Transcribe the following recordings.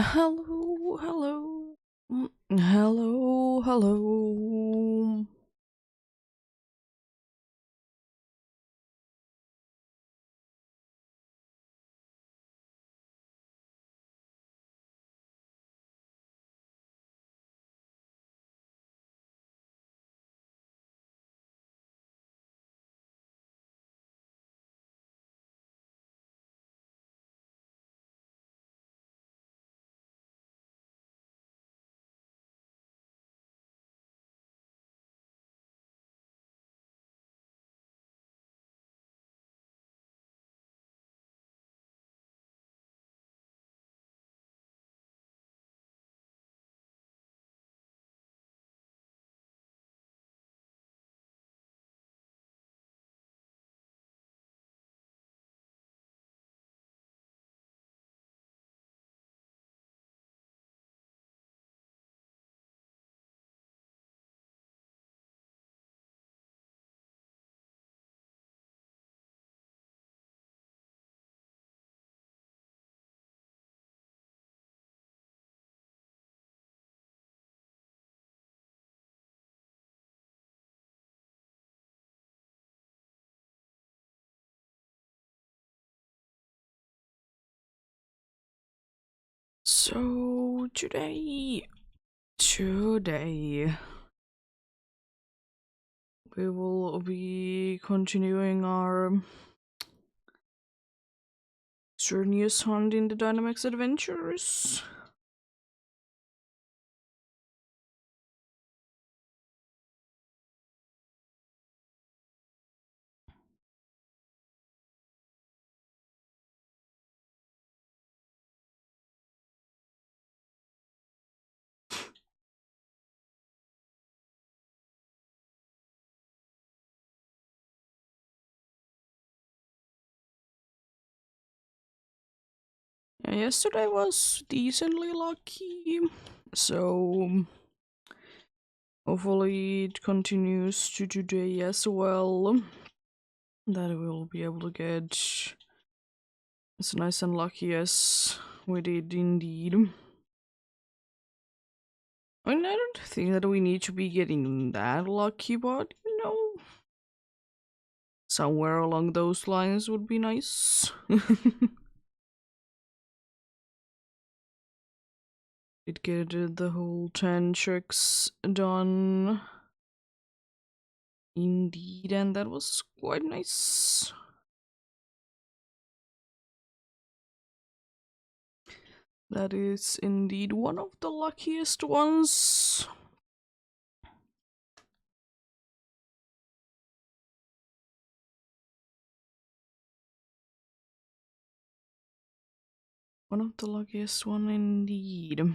Hello, hello. Hello, hello. So today we will be continuing our strenuous hunt in the Dynamax Adventures. Yeah, yesterday was decently lucky, so hopefully it continues to today as well. That we'll be able to get as nice and lucky as we did indeed. I mean, I don't think that we need to be getting that lucky, but somewhere along those lines would be nice. Did get the whole 10 tricks done. Indeed, and that was quite nice. That is indeed one of the luckiest ones. One of the luckiest one indeed.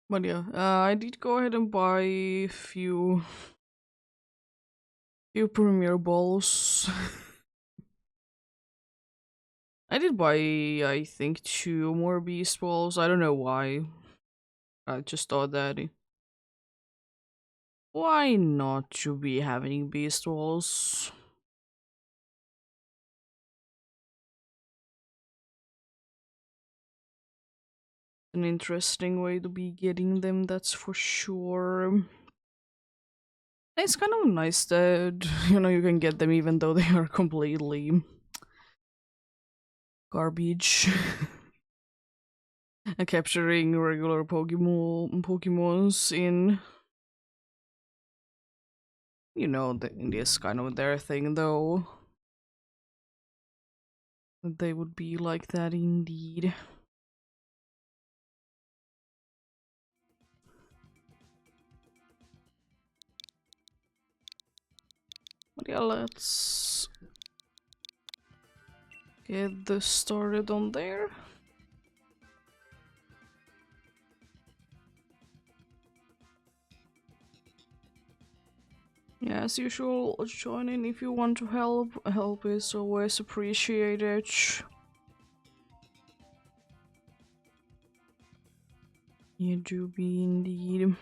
But yeah, I did go ahead and buy a few premier balls. I did buy, I think, 2 more beast balls. I don't know why. I just thought that why not to be having beast balls? An interesting way to be getting them, that's for sure. It's kind of nice that you can get them even though they are completely garbage. Capturing regular Pokemons in this kind of their thing though. They would be like that indeed. But yeah, let's get this started on there. Yeah, as usual, join in if you want to help. Help is always appreciated. You do be indeed.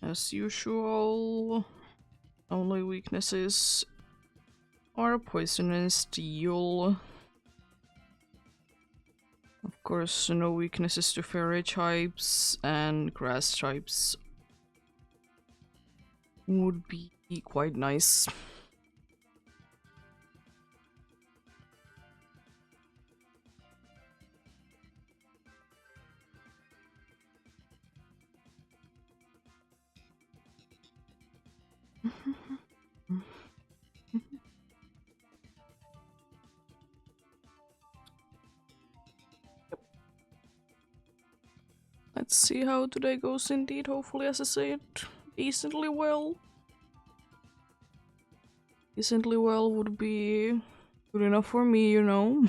As usual, only weaknesses are poison and steel. Of course, no weaknesses to fairy types, and grass types would be quite nice. Let's see how today goes indeed. Hopefully, as I said, decently well. Decently well would be good enough for me, you know.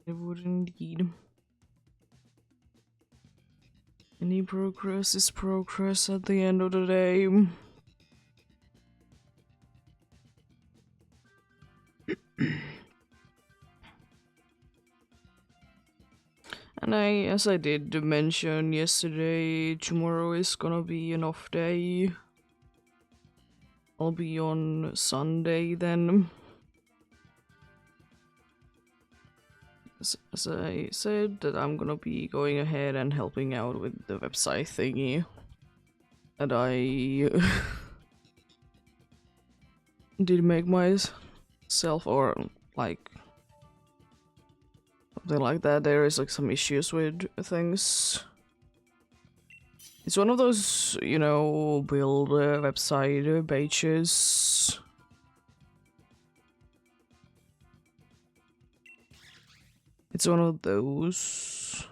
It would indeed. Any progress is progress at the end of the day. And as I did mention yesterday, tomorrow is gonna be an off day. I'll be on Sunday then. As I said, that I'm gonna be going ahead and helping out with the website thingy that I did make myself, or like something like that. There is like some issues with things. It's one of those, you know, build website pages. It's one of those.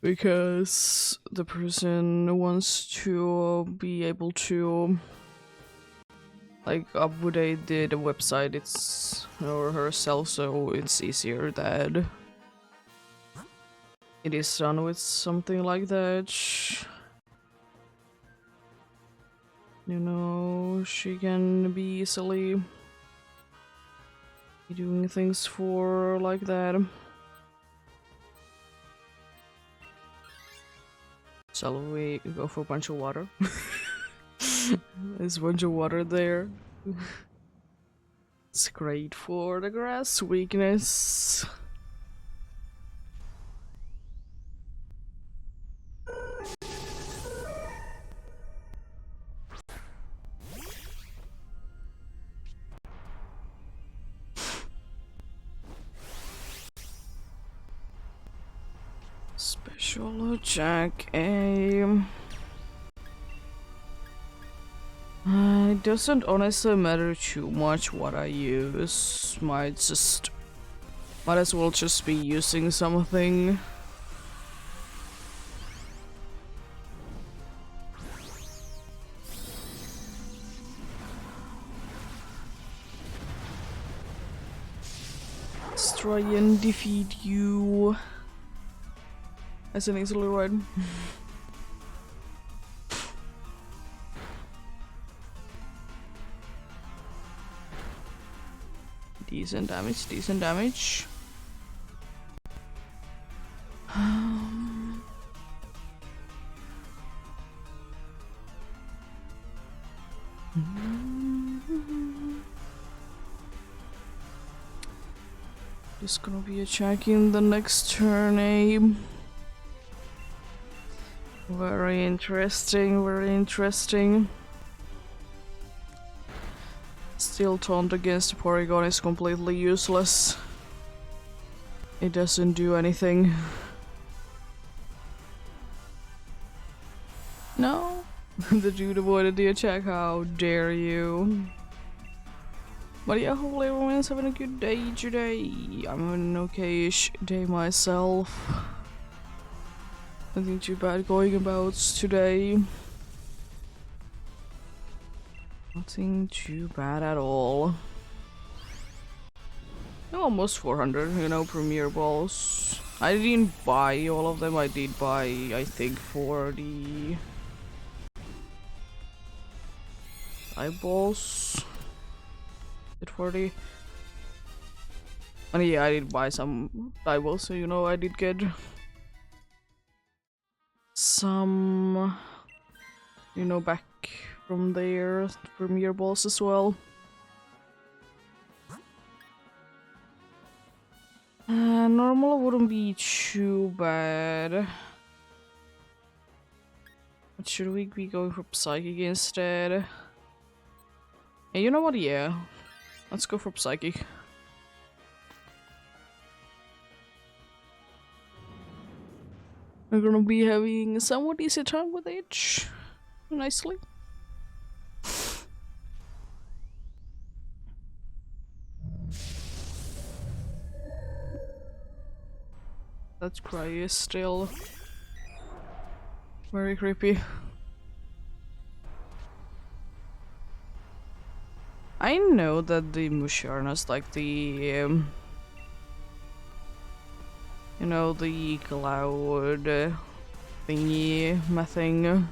Because the person wants to be able to like update the website or herself, so it's easier that it is done with something like that. You know, she can be easily doing things for like that. Shall we go for a bunch of water? There's a bunch of water there. It's great for the grass weakness. Special attack aim. It doesn't honestly matter too much what I use. Might as well just be using something. Let's try and defeat you. As an easily right. Decent damage, decent damage. Just gonna be attacking the next turn, eh? Very interesting, very interesting. Still taunt against Porygon is completely useless. It doesn't do anything. No? The dude avoided the attack, how dare you. But yeah, hopefully everyone's having a good day today. I'm having an okay-ish day myself. Nothing too bad going about today. Nothing too bad at all. Almost 400, you know, premier balls. I didn't buy all of them, I did buy, I think, 40 eyeballs. At 40. And yeah, I did buy some eyeballs, so you know, I did get some, you know, back from their premier balls as well. Normal wouldn't be too bad. But should we be going for Psychic instead? Yeah, you know what? Yeah. Let's go for Psychic. We're gonna be having a somewhat easy time with it. Nicely. That cry is still very creepy. I know that the Musharnas, like the, you know, the cloud thingy thing,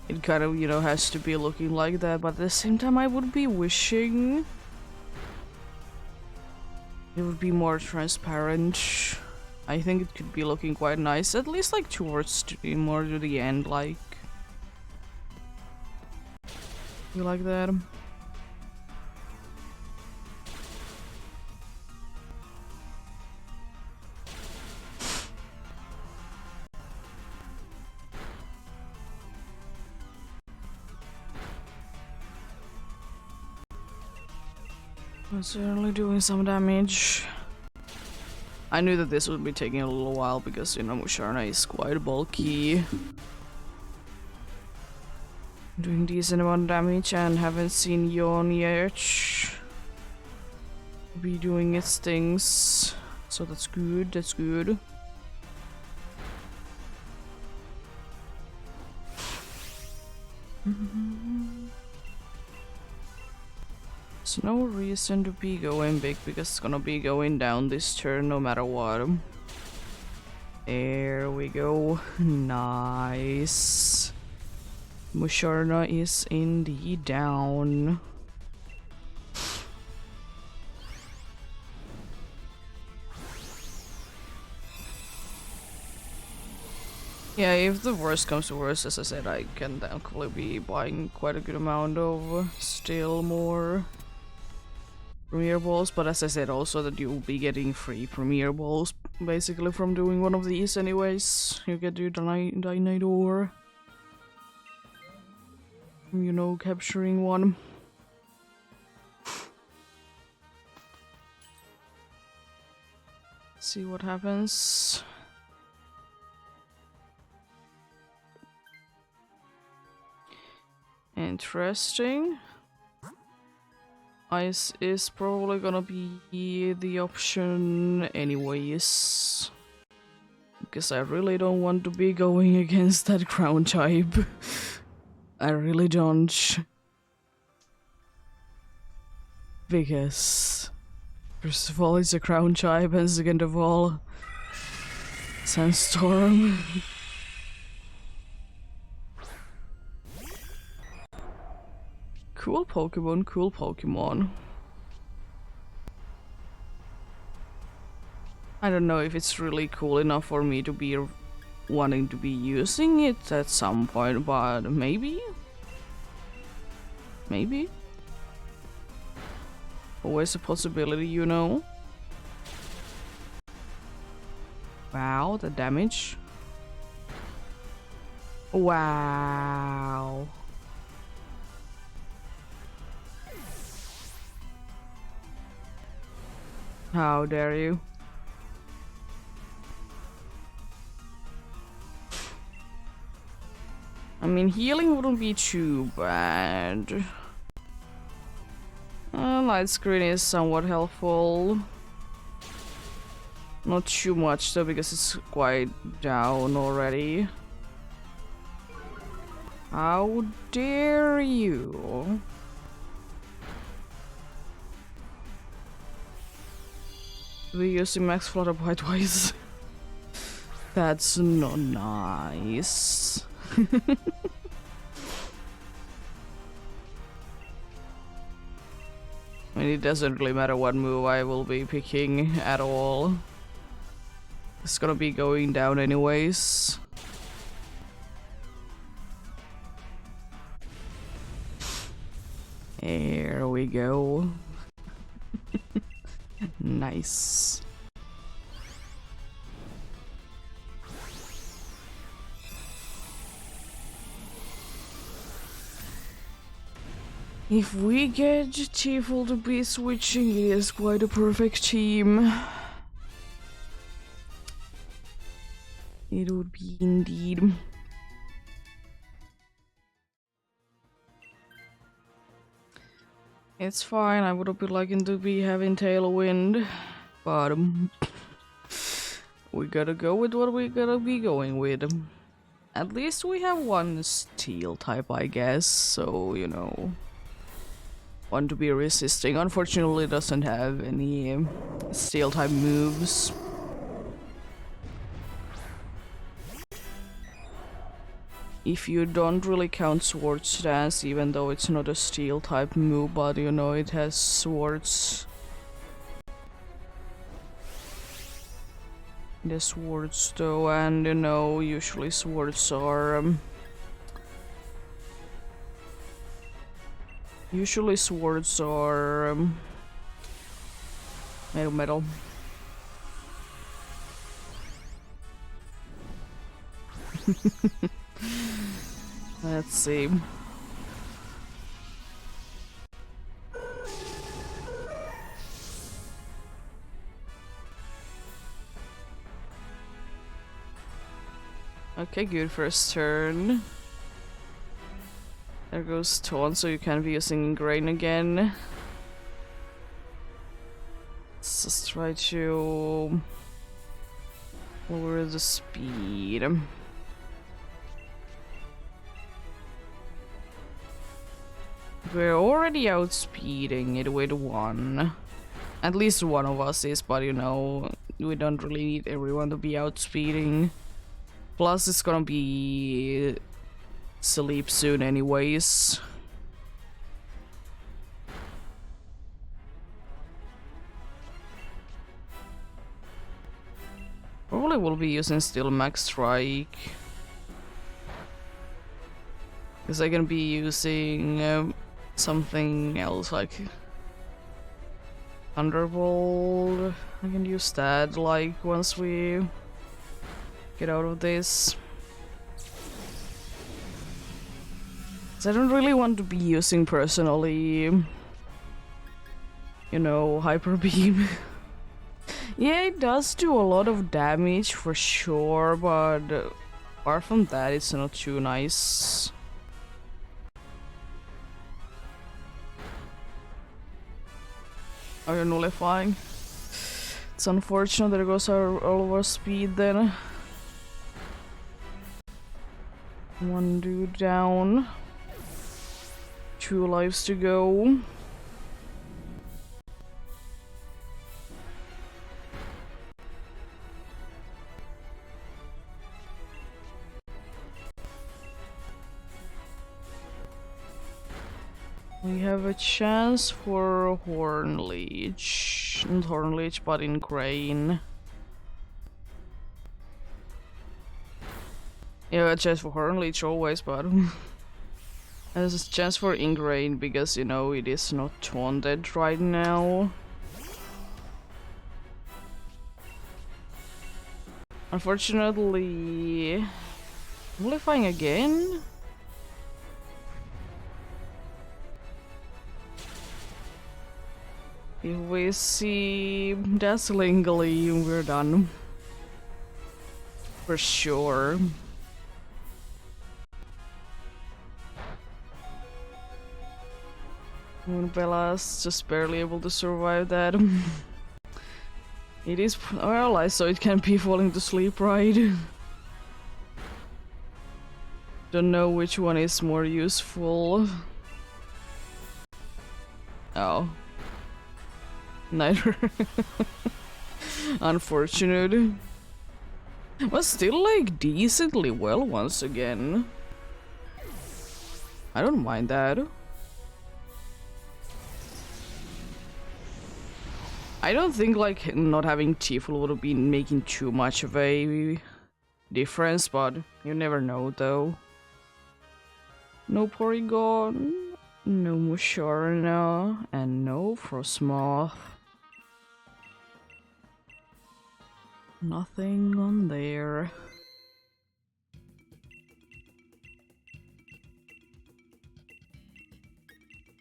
it kind of, you know, has to be looking like that, but at the same time I would be wishing it would be more transparent. I think it could be looking quite nice, at least like towards more to the end, like. You like that? I'm certainly doing some damage. I knew that this would be taking a little while because, you know, Musharna is quite bulky. Doing decent amount of damage and haven't seen Yon yet be doing its things. So that's good, that's good. There's no reason to be going big because it's gonna be going down this turn no matter what. There we go. Nice. Musharna is indeed down. Yeah, if the worst comes to worst, as I said, I can thankfully be buying quite a good amount of still more Premier Balls, but as I said also that you'll be getting free Premier Balls basically from doing one of these anyways. You get your Dynador. You know, capturing one. See what happens. Interesting. Ice is probably gonna be the option anyways. Because I really don't want to be going against that crown type. I really don't. Because first of all it's a crown type and second of all Sandstorm. Cool Pokemon, cool Pokemon. I don't know if it's really cool enough for me to be wanting to be using it at some point, but maybe? Maybe? Always a possibility, you know? Wow, the damage. Wow. How dare you? I mean, healing wouldn't be too bad. Light screen is somewhat helpful. Not too much though, because it's quite down already. How dare you? We using max flutter by twice. That's not nice. I mean, it doesn't really matter what move I will be picking at all. It's gonna be going down anyways. There we go. Nice. If we get Tifel to be switching, it is quite a perfect team. It would be indeed. It's fine, I would have been liking to be having Tailwind, but we gotta go with what we gotta be going with. At least we have one steel type, I guess, so, you know, one to be resisting. Unfortunately, it doesn't have any steel type moves. If you don't really count Swords Dance, even though it's not a steel type move, but you know, it has swords. The swords though, and you know, usually swords are made of metal. Let's see. Okay, good first turn. There goes Taunt, so you can't be using Ingrain again. Let's just try to lower the speed. We're already outspeeding it with one. At least one of us is, but you know, we don't really need everyone to be outspeeding. Plus, it's gonna be sleep soon anyways. Probably will be using still Max Strike. Because I can be using something else like Thunderbolt. I can use that like once we get out of this. So I don't really want to be using personally, you know, Hyper Beam. Yeah, it does do a lot of damage for sure, but apart from that, it's not too nice. Oh, you're nullifying. It's unfortunate. There goes all of our speed then. One dude down. 2 lives to go. We have a chance for Horn Leech. Not Horn Leech, but Ingrain. Yeah, a chance for Horn Leech always, but there's a chance for Ingrain because, you know, it is not taunted right now. Unfortunately, nullifying again? If we see Dazzling Gleam, we're done. For sure. Moonbella's just barely able to survive that. It is paralyzed, so it can't be falling to sleep, right? Don't know which one is more useful. Oh. Neither. Unfortunate. But still like decently well once again. I don't mind that. I don't think like not having Tifl would have been making too much of a difference, but you never know though. No Porygon, no Musharna, and no Frostmoth. Nothing on there.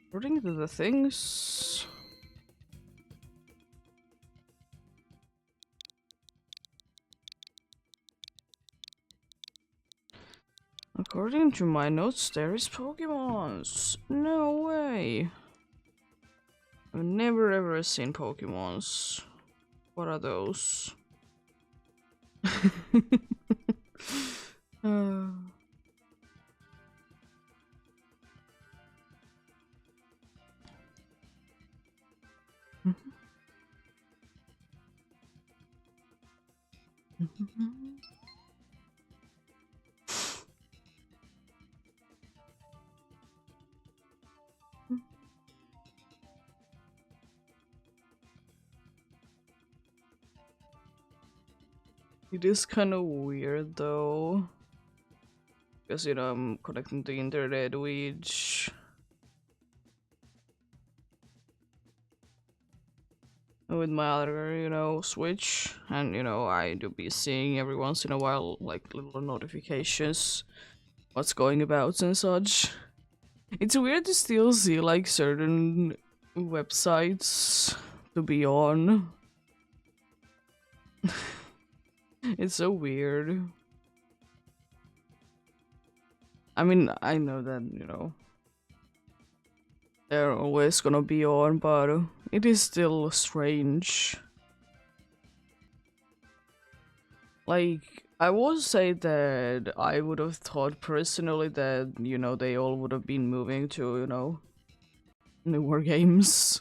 According to the things... According to my notes, there is Pokemons. No way. I've never ever seen Pokemons. What are those? It is kind of weird though, because you know I'm connecting to the internet, which with my other, you know, Switch, and you know I do be seeing every once in a while like little notifications, what's going about and such. It's weird to still see like certain websites to be on. It's so weird. I mean, I know that, you know, they're always gonna be on, but it is still strange. Like, I would say that I would have thought personally that, you know, they all would have been moving to, you know, newer games.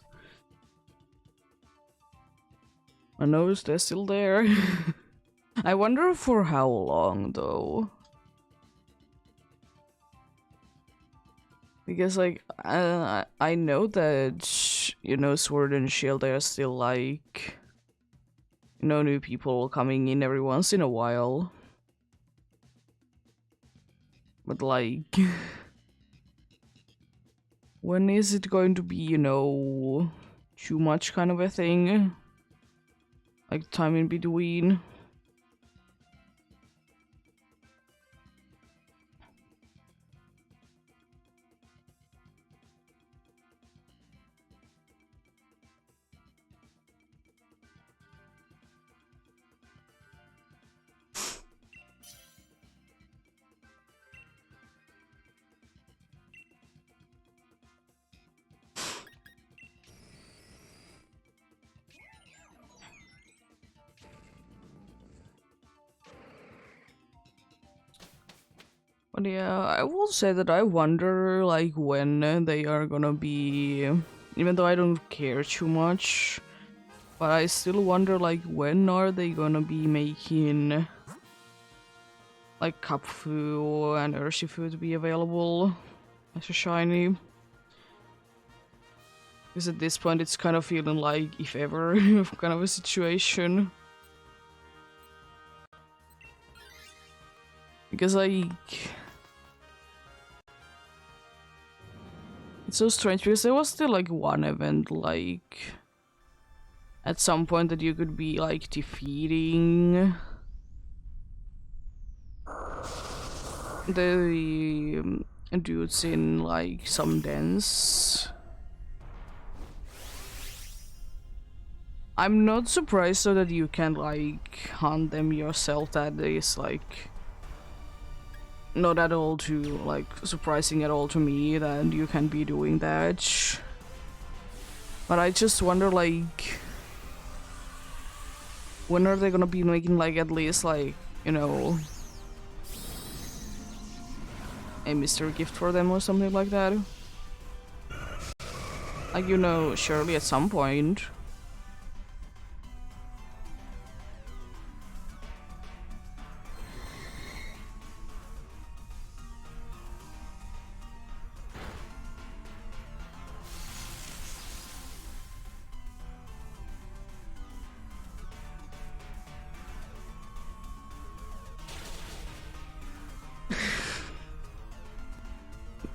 I know they're still there. I wonder for how long though. Because like I know that, you know, Sword and Shield, they are still like, you know, new people coming in every once in a while. But like, when is it going to be, you know, too much kind of a thing? Like time in between. But yeah, I will say that I wonder like when they are gonna be, even though I don't care too much, but I still wonder like when are they gonna be making like Kapfu and Urshifu to be available as a shiny. Because at this point it's kind of feeling like, if ever, kind of a situation. Because like, it's so strange because there was still like one event like at some point that you could be like defeating the dudes in like some dens. I'm not surprised though that you can like hunt them yourself. That is like not at all too like surprising at all to me that you can be doing that. But I just wonder like when are they gonna be making like at least like, you know, a mystery gift for them or something like that. Like, you know, surely at some point.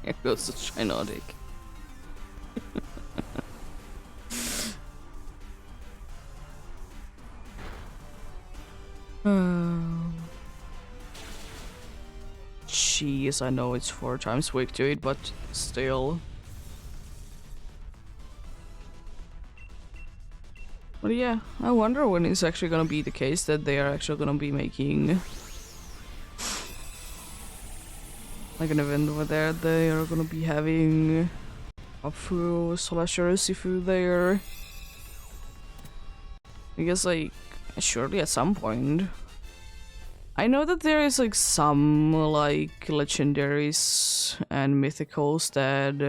Here goes the Chinotic. Jeez, I know it's 4 times weak to it, but still. But yeah, I wonder when it's actually gonna be the case that they are actually gonna be making like an event over there. They are gonna be having Afu slash Sifu there. I guess like surely at some point. I know that there is like some like legendaries and mythicals that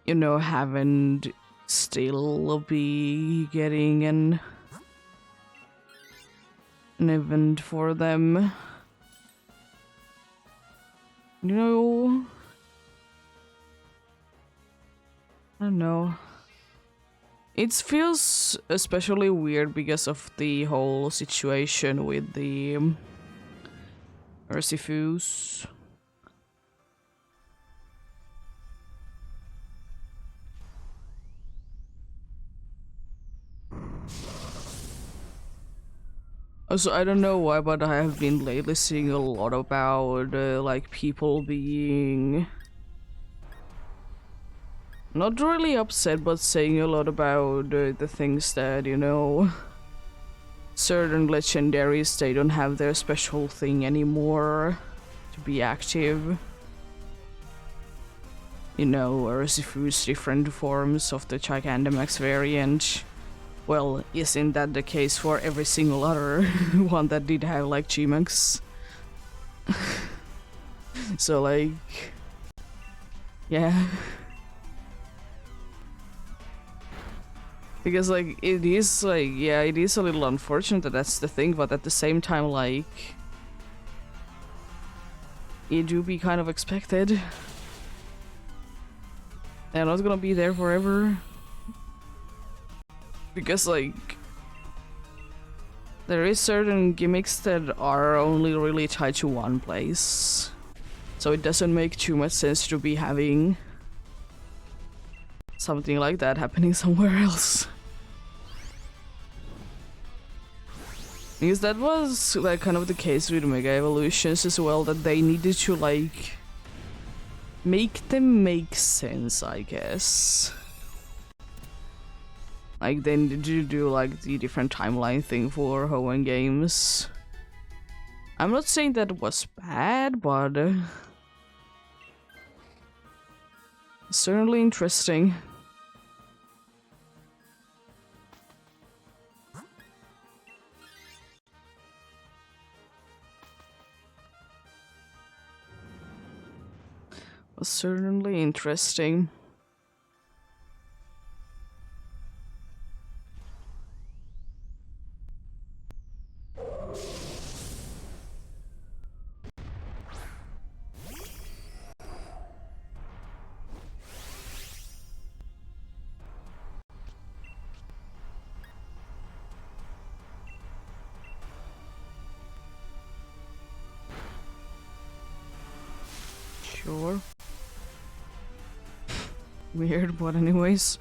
you know haven't still be getting an event for them. You know, I don't know. It feels especially weird because of the whole situation with the Ursifus. Also, I don't know why, but I have been lately seeing a lot about like people being not really upset, but saying a lot about the things that, you know, certain legendaries, they don't have their special thing anymore to be active. You know, Ursifus different forms of the Gigantamax variant. Well, isn't that the case for every single other one that did have like G-Max? So like, yeah. Because like, it is like, yeah, it is a little unfortunate that that's the thing, but at the same time, like, it do be kind of expected. They're not gonna be there forever. Because like, there is certain gimmicks that are only really tied to one place. So it doesn't make too much sense to be having something like that happening somewhere else. Because that was like kind of the case with Mega Evolutions as well, that they needed to like make them make sense, I guess. Like they needed to do like the different timeline thing for Hoenn games. I'm not saying that was bad, but certainly interesting. Was certainly interesting. Sure. Weird, but anyways.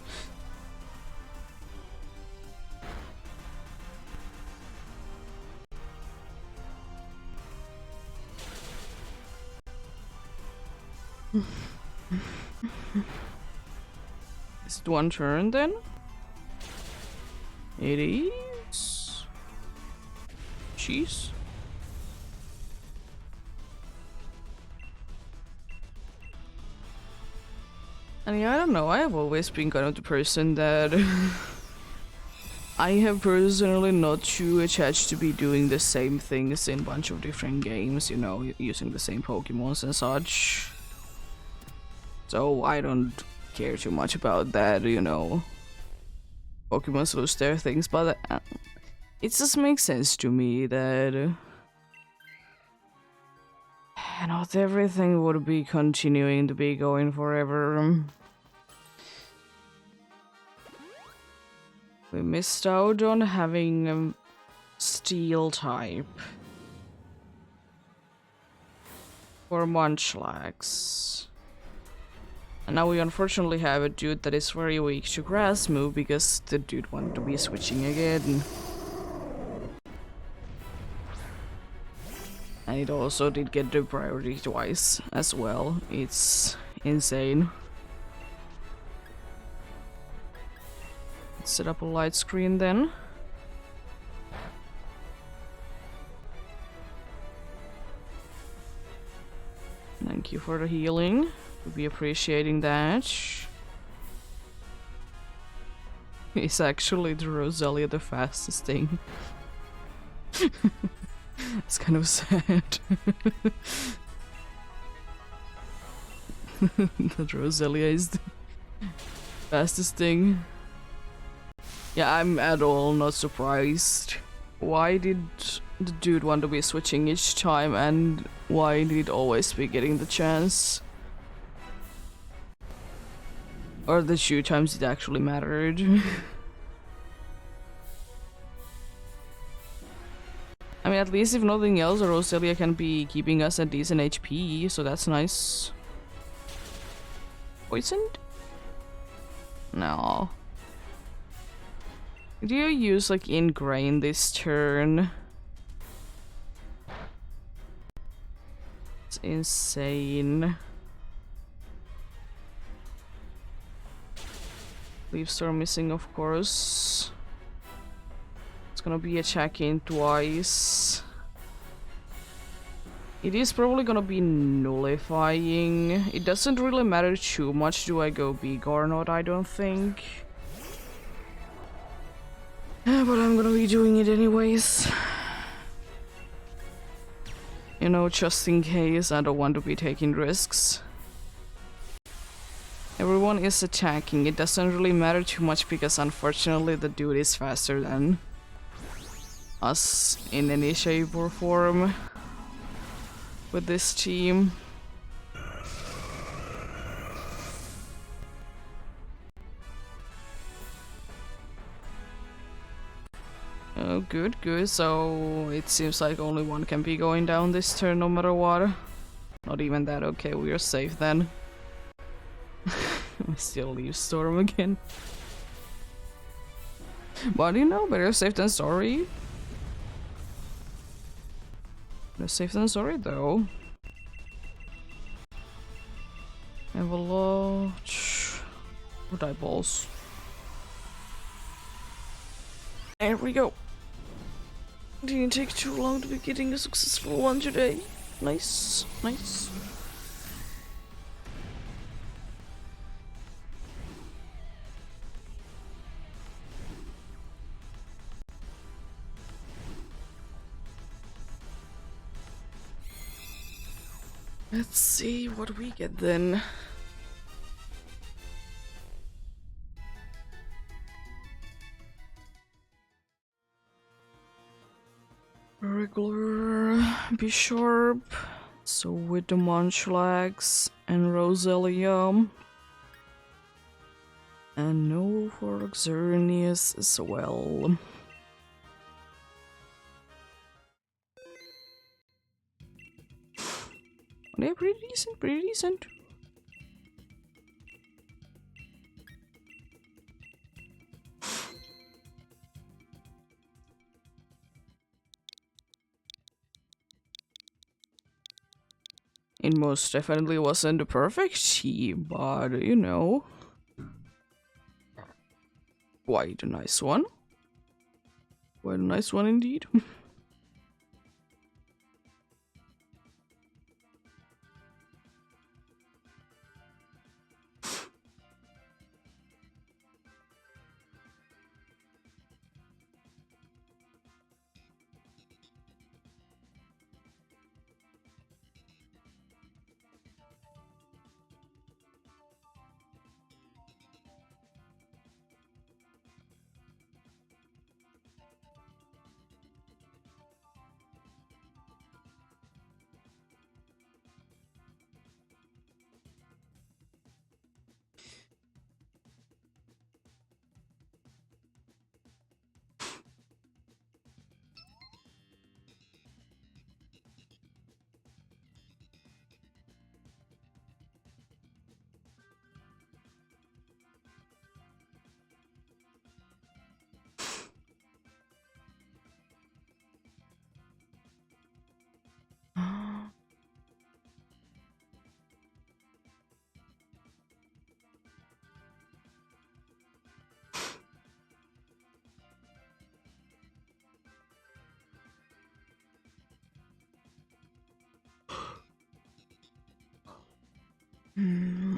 Is it one turn then? It is. Jeez. And yeah, I don't know, I have always been kind of the person that I have personally not too attached to be doing the same things in a bunch of different games, you know, using the same Pokemons and such. So I don't care too much about that, you know. Pokemons lose their things, but it just makes sense to me that not everything would be continuing to be going forever. We missed out on having a steel type for Munchlax. And now we unfortunately have a dude that is very weak to grass move because the dude wanted to be switching again. And it also did get the priority twice as well. It's insane. Let's set up a light screen then. Thank you for the healing. We'll be appreciating that. Is actually the Roselia the fastest thing? It's kind of sad. That Roselia is the fastest thing. Yeah, I'm at all not surprised. Why did the dude want to be switching each time, and why did it always be getting the chance? Or the 2 times it actually mattered. I mean, at least if nothing else, Roselia can be keeping us at decent HP, so that's nice. Poisoned? No. Do you use like Ingrain this turn? It's insane. Leaf Storm missing, of course. It's gonna be attacking twice. It is probably gonna be nullifying. It doesn't really matter too much do I go big or not, I don't think. But I'm gonna be doing it anyways. You know, just in case. I don't want to be taking risks. Everyone is attacking. It doesn't really matter too much because unfortunately the dude is faster than us in any shape or form with this team. Oh, good, good. So it seems like only one can be going down this turn no matter what. Not even that. Okay, we are safe then. I still leave Storm again. But you know, better safe than sorry. Better safe than sorry though. Avalanche. Or die balls. There we go. Didn't take too long to be getting a successful one today. Nice, nice. Let's see what we get then. Regular Bisharp. So with the Munchlax and Roselia. And no for Xerneas as well. They're pretty decent, pretty decent. It most definitely wasn't a perfect team, but you know, quite a nice one. Quite a nice one indeed.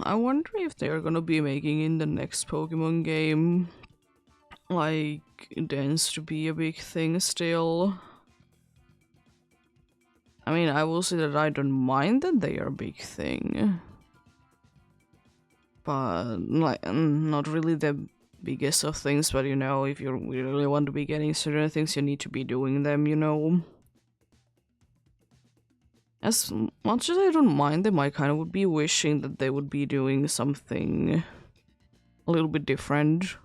I wonder if they're gonna be making in the next Pokemon game, like, dance to be a big thing still. I mean, I will say that I don't mind that they are a big thing. But, like, not really the biggest of things, but you know, if you really want to be getting certain things, you need to be doing them, you know. As much as I don't mind them, I kind of would be wishing that they would be doing something a little bit different.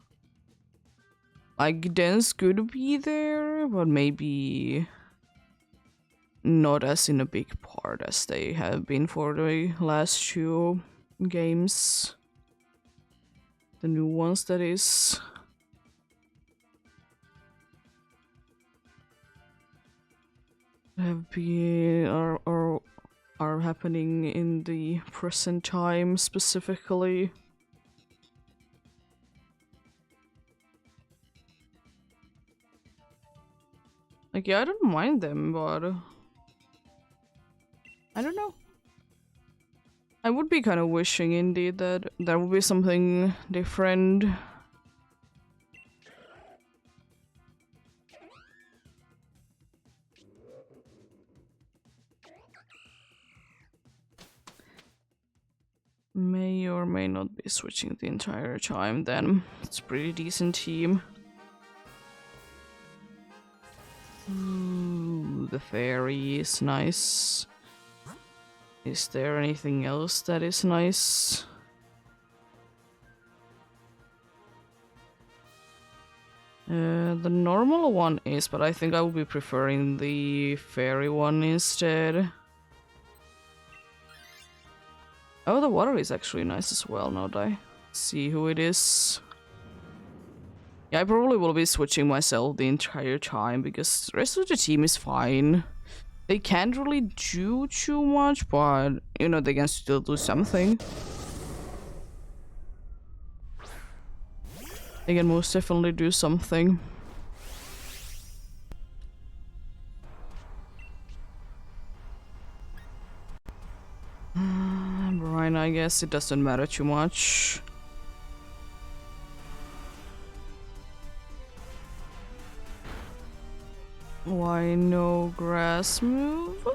Like, dance could be there, but maybe not as in a big part as they have been for the last two games. The new ones, that is. Have been are happening in the present time specifically. Like, yeah, I don't mind them, but I don't know. I would be kind of wishing indeed that there would be something different. May or may not be switching the entire time then. It's a pretty decent team. Ooh, the fairy is nice. Is there anything else that is nice? The normal one is, but I think I will be preferring the fairy one instead. Oh, the water is actually nice as well, now that I see who it is. Yeah, I probably will be switching myself the entire time, because the rest of the team is fine. They can't really do too much, but, you know, they can still do something. They can most definitely do something. Brian, I guess it doesn't matter too much. Why no grass move?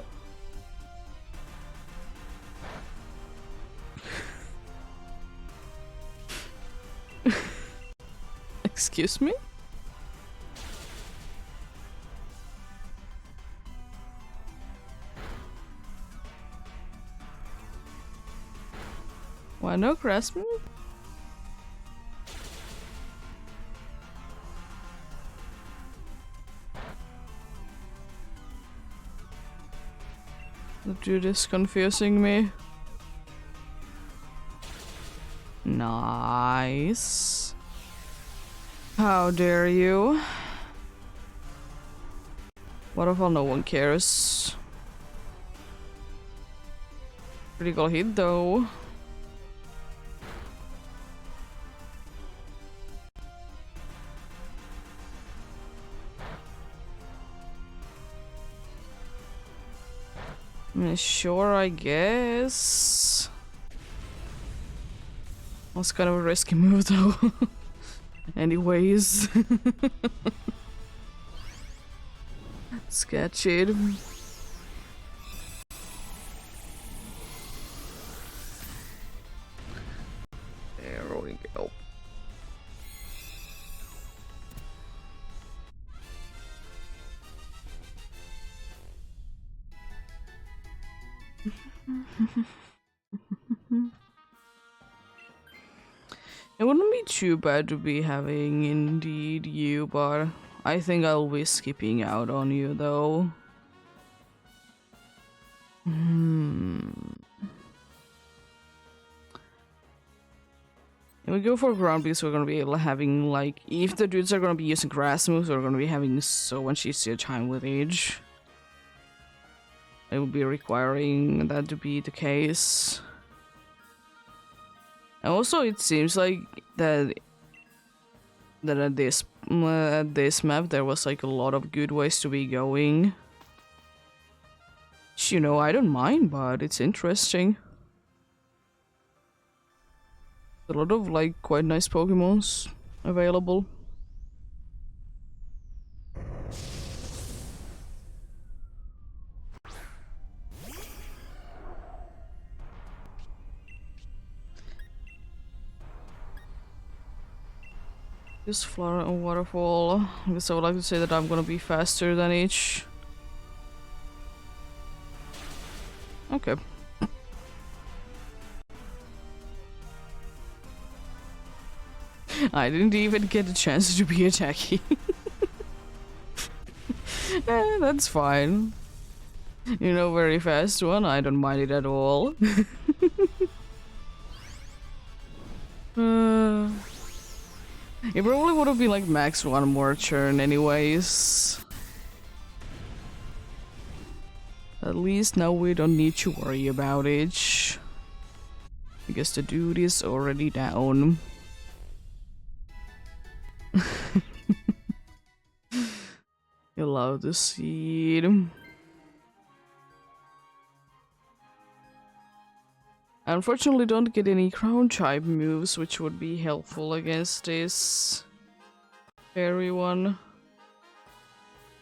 Excuse me? Why no grass move? The dude is confusing me. Nice. How dare you? What if no one cares? Critical hit though. Sure, I guess. Was kind of a risky move though. Anyways. Sketchy. There we go. It wouldn't be too bad to be having indeed you, but I think I'll be skipping out on you though. If we go for ground because we're gonna be having, like, if the dudes are gonna be using grass moves, we're gonna be having so much easier time with age. It would be requiring that to be the case. And also, it seems like that at this map there was like a lot of good ways to be going. Which, you know, I don't mind, but it's interesting. A lot of like quite nice Pokemons available. This flower and waterfall. I guess I would like to say that I'm gonna be faster than each. Okay. I didn't even get a chance to be attacky. That's fine. You know, very fast one, I don't mind it at all. It probably would have been like max one more turn anyways. At least now we don't need to worry about it. I guess the dude is already down. You love the seed. I unfortunately don't get any ground type moves, which would be helpful against this fairy one.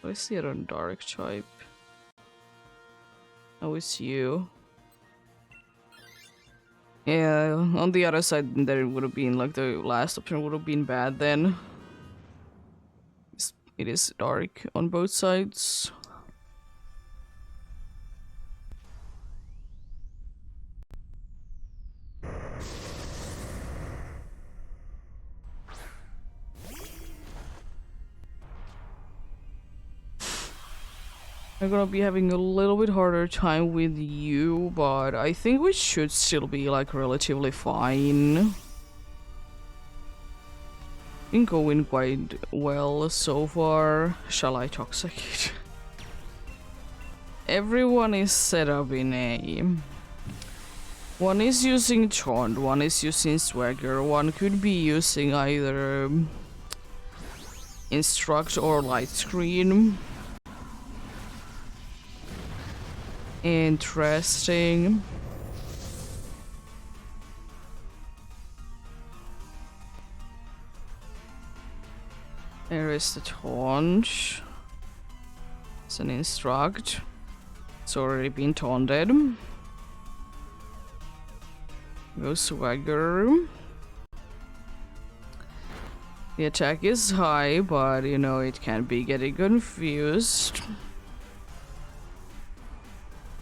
What is the other dark type? Oh, it's you. Yeah, on the other side, there would have been like the last option would have been bad then. It is dark on both sides. I'm gonna be having a little bit harder time with you, but I think we should still be like relatively fine. Been going quite well so far. Shall I toxicate? Everyone is set up in A. One is using Taunt, one is using Swagger, one could be using either Instruct or Light Screen. Interesting. There is the Taunt. It's an Instruct. It's already been taunted. Go Swagger. The attack is high, but you know, it can be getting confused.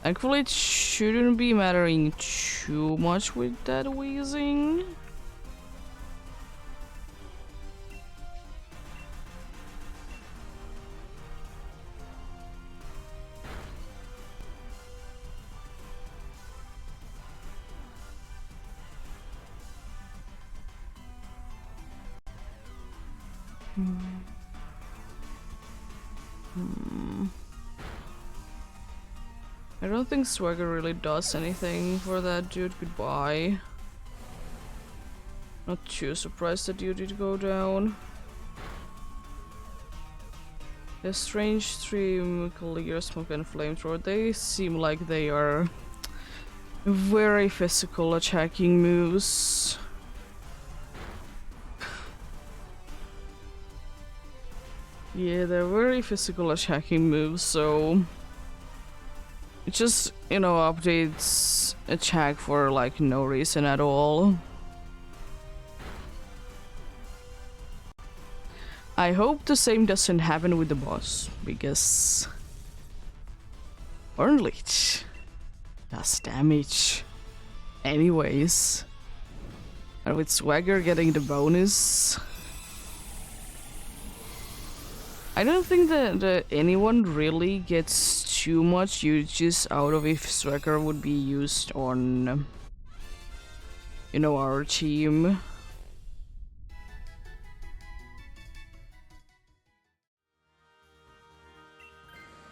Thankfully, it shouldn't be mattering too much with that wheezing. I don't think Swagger really does anything for that dude. Goodbye. Not too surprised that you did go down. The Strange Stream, Clear Smoke and Flamethrower, they seem like they are very physical attacking moves. Yeah, they're very physical attacking moves, so it just, you know, updates attack for like no reason at all. I hope the same doesn't happen with the boss, because Horn Leech does damage anyways. And with Swagger getting the bonus, I don't think that anyone really gets too much uses out of if Swagger would be used on, you know, our team.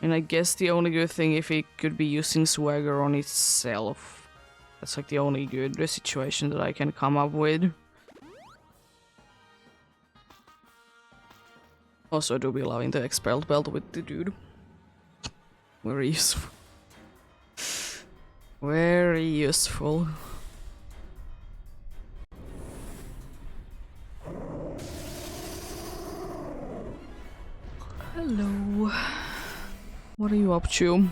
And I guess the only good thing if it could be using Swagger on itself. That's like the only good situation that I can come up with. Also, I do be loving the expelled belt with the dude. Very useful. Very useful. Hello. What are you up to?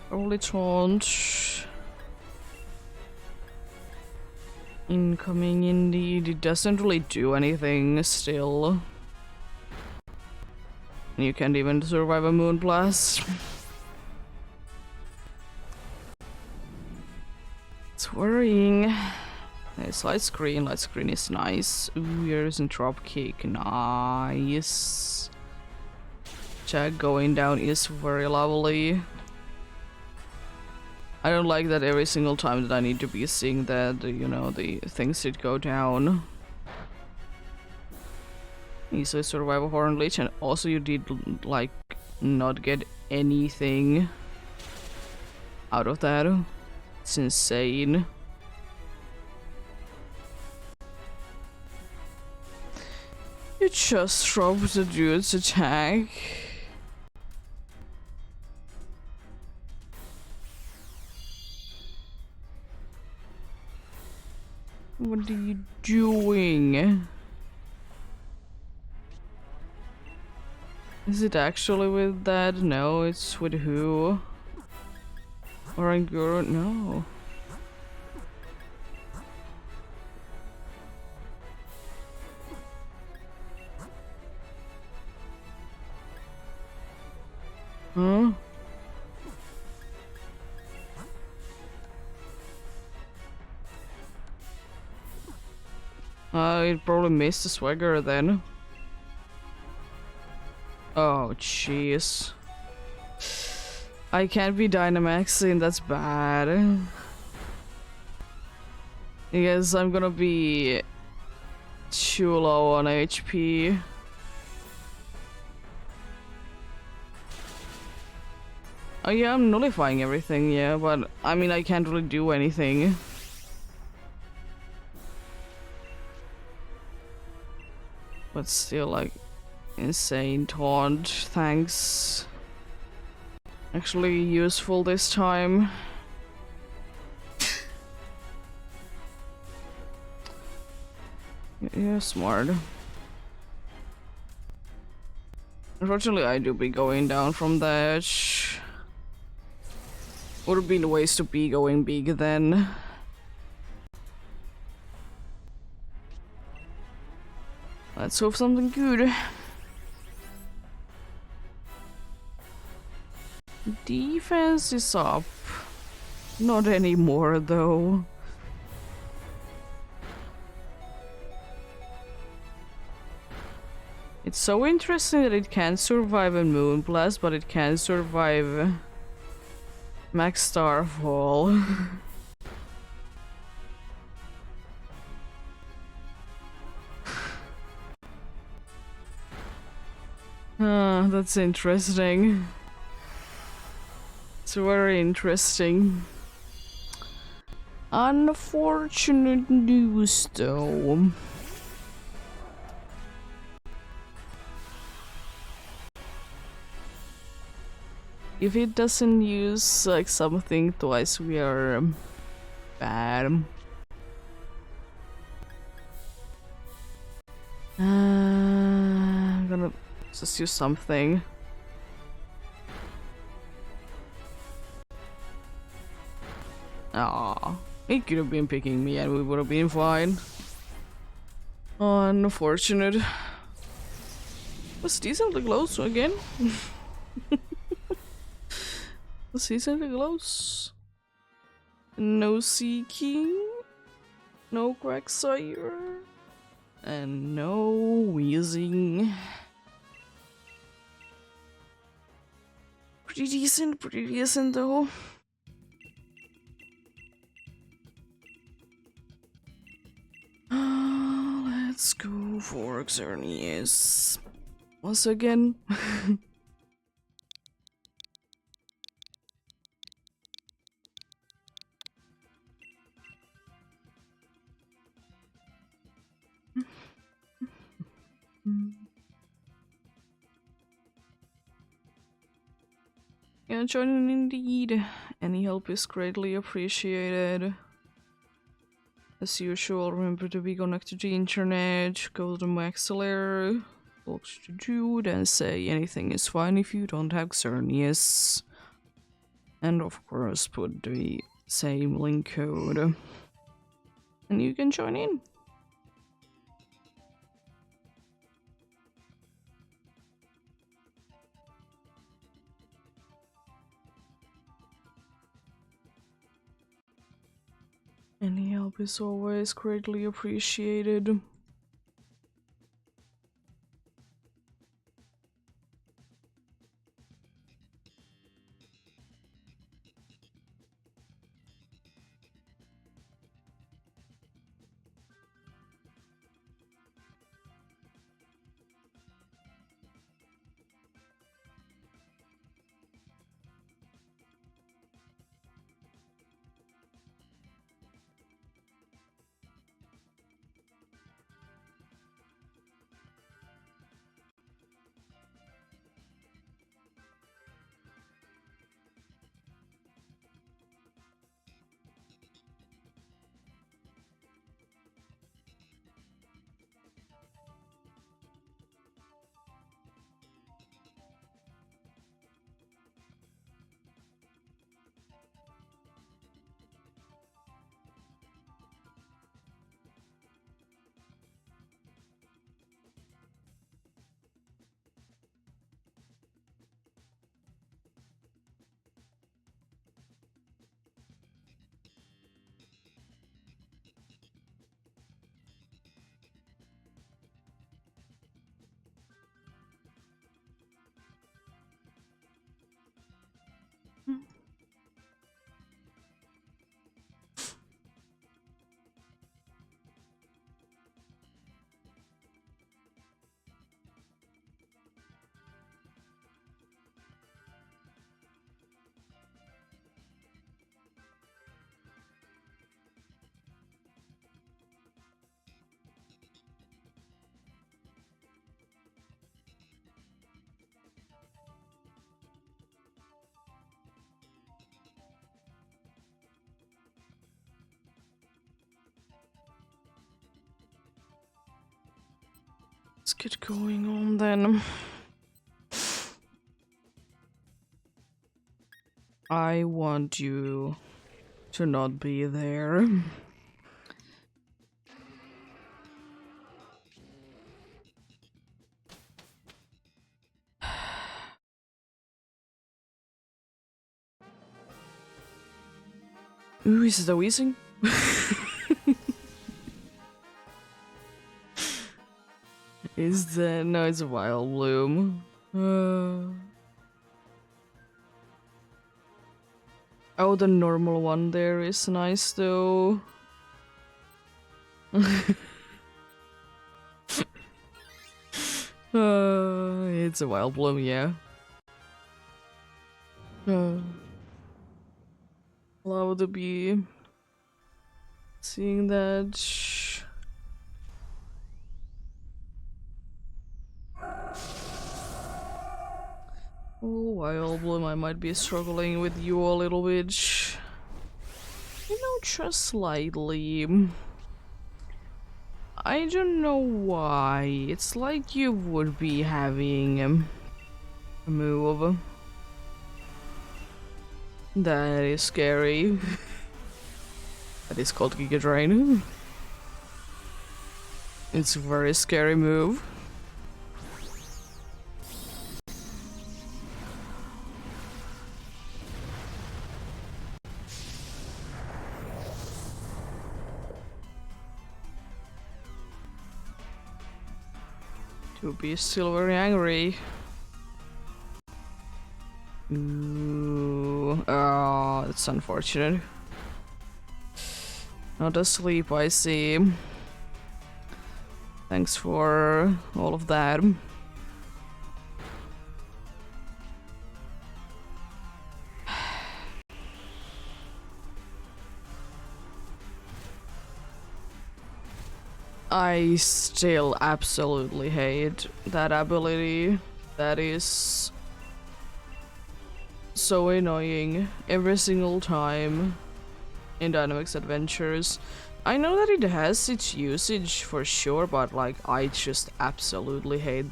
Probably taunt. Incoming indeed. It doesn't really do anything still. You can't even survive a moon blast. It's worrying. It's light screen. Light screen is nice. Ooh, here's a drop kick. Nice. Jack going down is very lovely. I don't like that every single time that I need to be seeing that, you know, the things did go down. Easily survive a Horn Leech, and also you did, like, not get anything out of that. It's insane. You just dropped the dude's attack. What are you doing? Is it actually with that? No, it's with who? Oranguru? No. Huh? It probably missed the swagger then. Oh, jeez. I can't be Dynamaxing, that's bad. I guess I'm gonna be too low on HP. Oh yeah, I'm nullifying everything, yeah, but I mean I can't really do anything. But still, like, insane taunt, thanks. Actually useful this time. Yeah, smart. Unfortunately, I do be going down from that. Would have been ways to be going big then. Let's hope something good. Defense is up. Not anymore, though. It's so interesting that it can survive a Moonblast, but it can survive Max Starfall. That's interesting. It's very interesting. Unfortunate news, though. If it doesn't use like something twice, we are bad. I'm gonna just use something. Ah, he could have been picking me and we would have been fine. Unfortunate. Was decently close again. Was decently close. No Seeking. No Quagsire. And no Wheezing. Pretty decent though. Let's go for Xerneas once again. can join in indeed. Any help is greatly appreciated. As usual, remember to be connected to the internet, go to the Maxillary, talk to Jude, and say anything is fine if you don't have Xerneas. And of course, put the same link code. And you can join in. Any help is always greatly appreciated. Let's get going on then. I want you to not be there. Ooh, is it a wheezing? Is that... no, it's a wild bloom. Oh, the normal one there is nice though. It's a wild bloom, yeah. Love to be seeing that. Oh, wild bloom, I might be struggling with you a little bit. You know, just slightly. I don't know why. It's like you would be having a move. That is scary. That is called Giga Drain. It's a very scary move. To be still very angry. Ooh. Oh, that's unfortunate. Not asleep, I see. Thanks for all of that. I still absolutely hate that ability. That is so annoying every single time in Dynamics Adventures. I know that it has its usage for sure, but like I just absolutely hate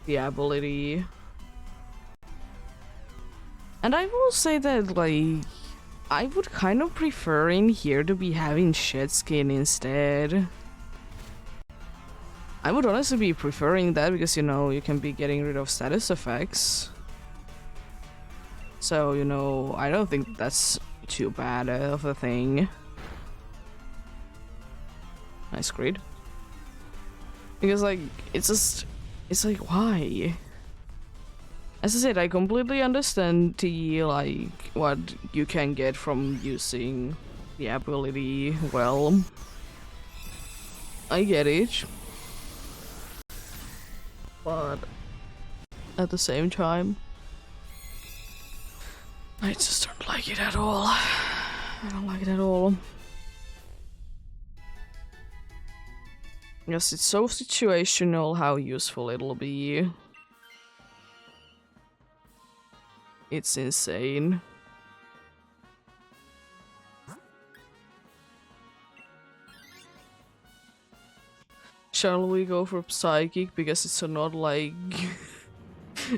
the ability. And I will say that like I would kind of prefer in here to be having shed skin instead. I would honestly be preferring that because, you know, you can be getting rid of status effects. So, you know, I don't think that's too bad of a thing. Nice grid. Because, like, it's like, why? As I said, I completely understand the, like, what you can get from using the ability well. I get it. But at the same time, I just don't like it at all. I don't like it at all. Yes, it's so situational how useful it'll be. It's insane. Shall we go for Psychic? Because it's not like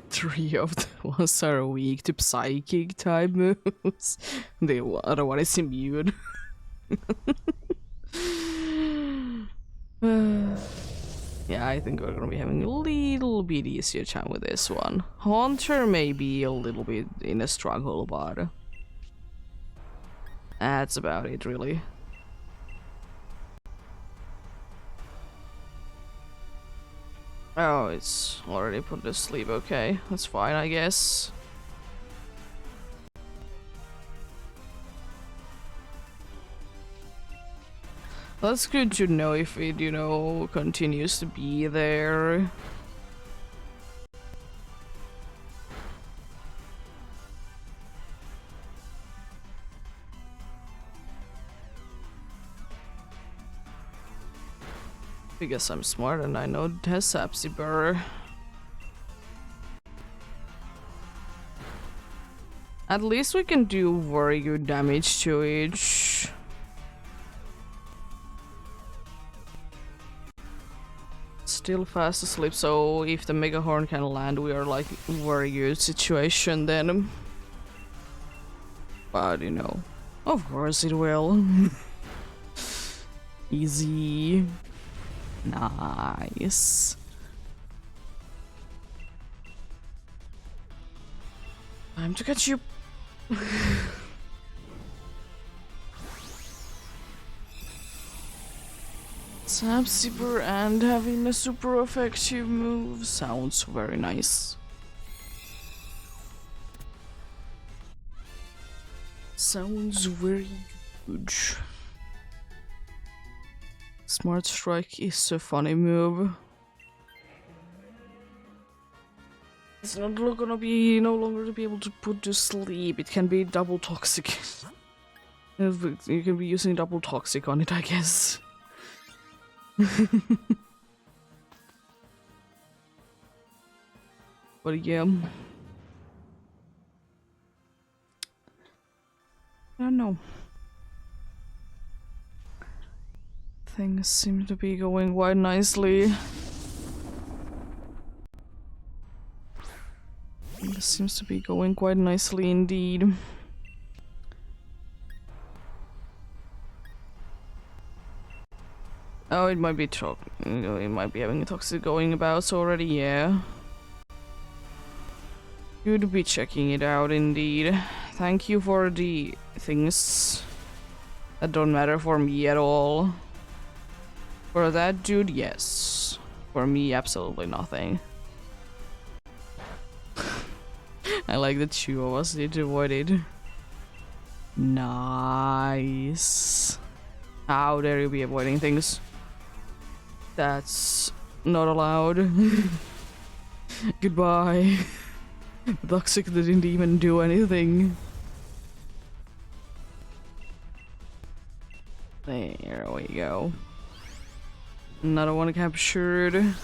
3 of the ones are weak to Psychic type moves. The other one is immune. Yeah, I think we're gonna be having a little bit easier time with this one. Haunter may be a little bit in a struggle, but that's about it, really. Oh, it's already put to sleep. Okay, that's fine, I guess. That's good to know if it, you know, continues to be there. Because I'm smart and I know it has Sapsiber. At least we can do very good damage to each. Still fast asleep, so if the Mega Horn can land, we are like very good situation then. But you know, of course it will. Easy. Nice. Time to catch you. Sapsiber and having a super effective move sounds very nice. Sounds very good. Smart Strike is a funny move. It's not gonna be no longer to be able to put to sleep. It can be double toxic. You can be using double toxic on it, I guess. But yeah, I don't know. Things seem to be going quite nicely. This seems to be going quite nicely indeed. Oh, it might be it might be having a toxic going about already, yeah. You'd be checking it out indeed. Thank you for the things that don't matter for me at all. For that dude, yes. For me, absolutely nothing. I like that two of us did avoid it. Nice. How dare you be avoiding things? That's not allowed. Goodbye. Toxic didn't even do anything. There we go. Another one captured.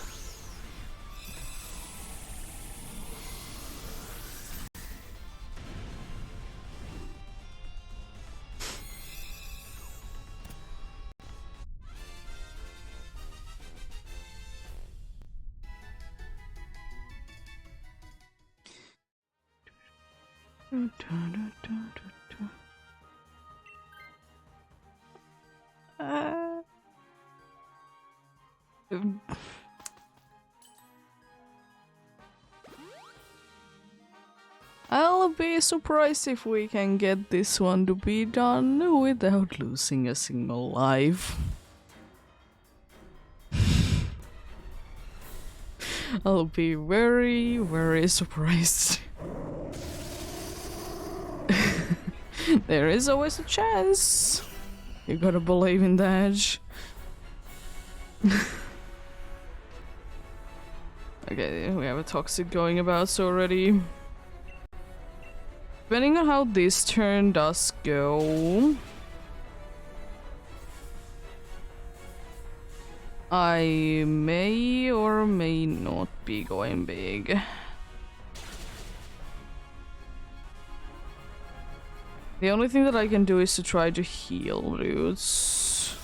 I'll be surprised if we can get this one to be done without losing a single life. I'll be very, very surprised. There is always a chance. You gotta believe in that. Okay, we have a toxic going about already. Depending on how this turn does go, I may or may not be going big. The only thing that I can do is to try to heal dudes.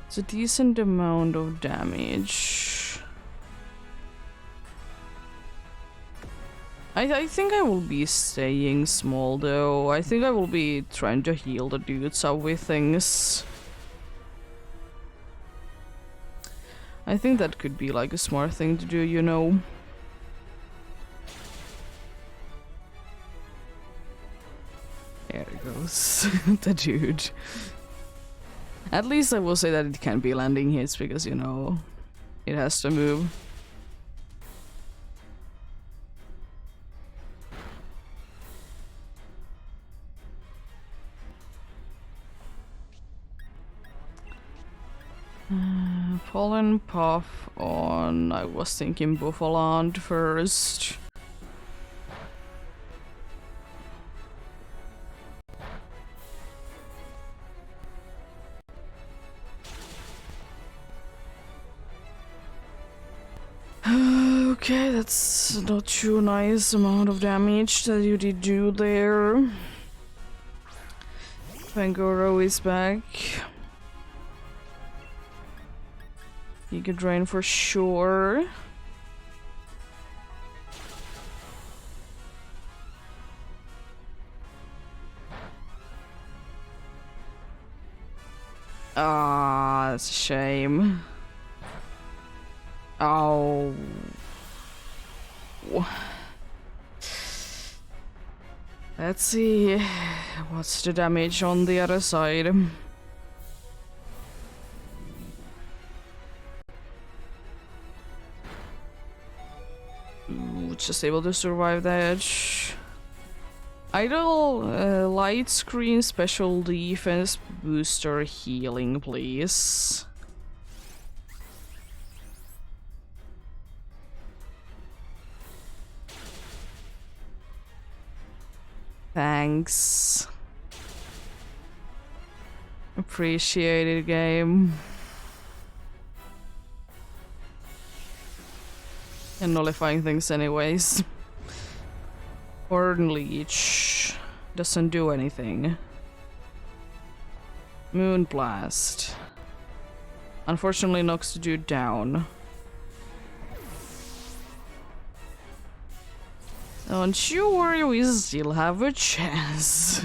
It's a decent amount of damage. I think I will be staying small though. I think I will be trying to heal the dudes up with things. I think that could be like a smart thing to do, you know. There it goes. The dude. At least I will say that it can be landing hits because, you know, it has to move. Pollen puff on, I was thinking Buffaland first. Okay, that's not too nice amount of damage that you did do there. Pangoro is back. Giga Drain for sure. Ah, that's a shame. Oh. Let's see. What's the damage on the other side? Ooh, just able to survive that. Idle light screen special defense booster healing, please. Thanks. Appreciate it, game. And nullifying things anyways. Burn Leech doesn't do anything. Moon Blast. Unfortunately knocks the dude down. Don't you worry, we still have a chance.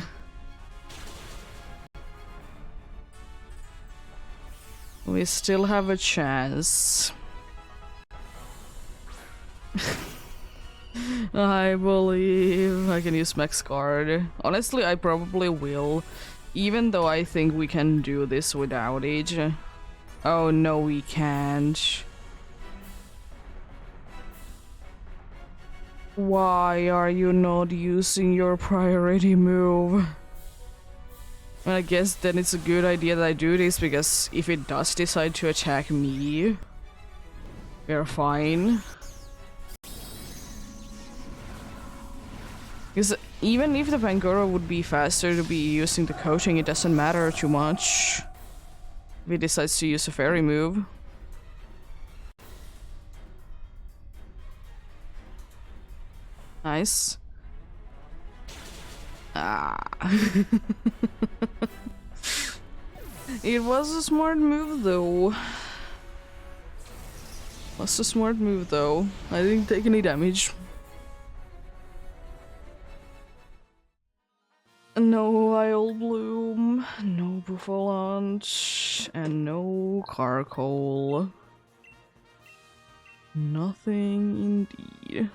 We still have a chance. I believe I can use Max Guard. Honestly, I probably will. Even though I think we can do this without Age. Oh no, we can't. Why are you not using your priority move? I guess then it's a good idea that I do this, because if it does decide to attack me, we're fine. Because even if the Pangoro would be faster to be using the coaching, it doesn't matter too much if it decides to use a fairy move. Nice. Ah. It was a smart move though. That's a smart move though. I didn't take any damage. No Wild Bloom, no Buffalant, and no Carcoal. Nothing indeed.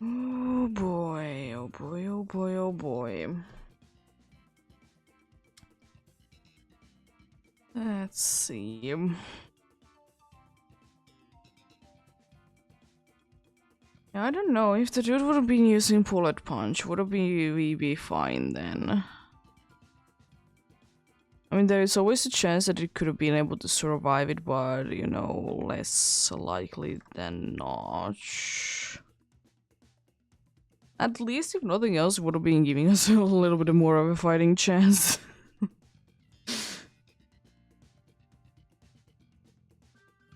Oh boy, oh boy, oh boy, oh boy. Let's see. I don't know, if the dude would have been using Bullet Punch, would we be fine then? I mean, there is always a chance that it could have been able to survive it, but, you know, less likely than not. At least, if nothing else, it would have been giving us a little bit more of a fighting chance.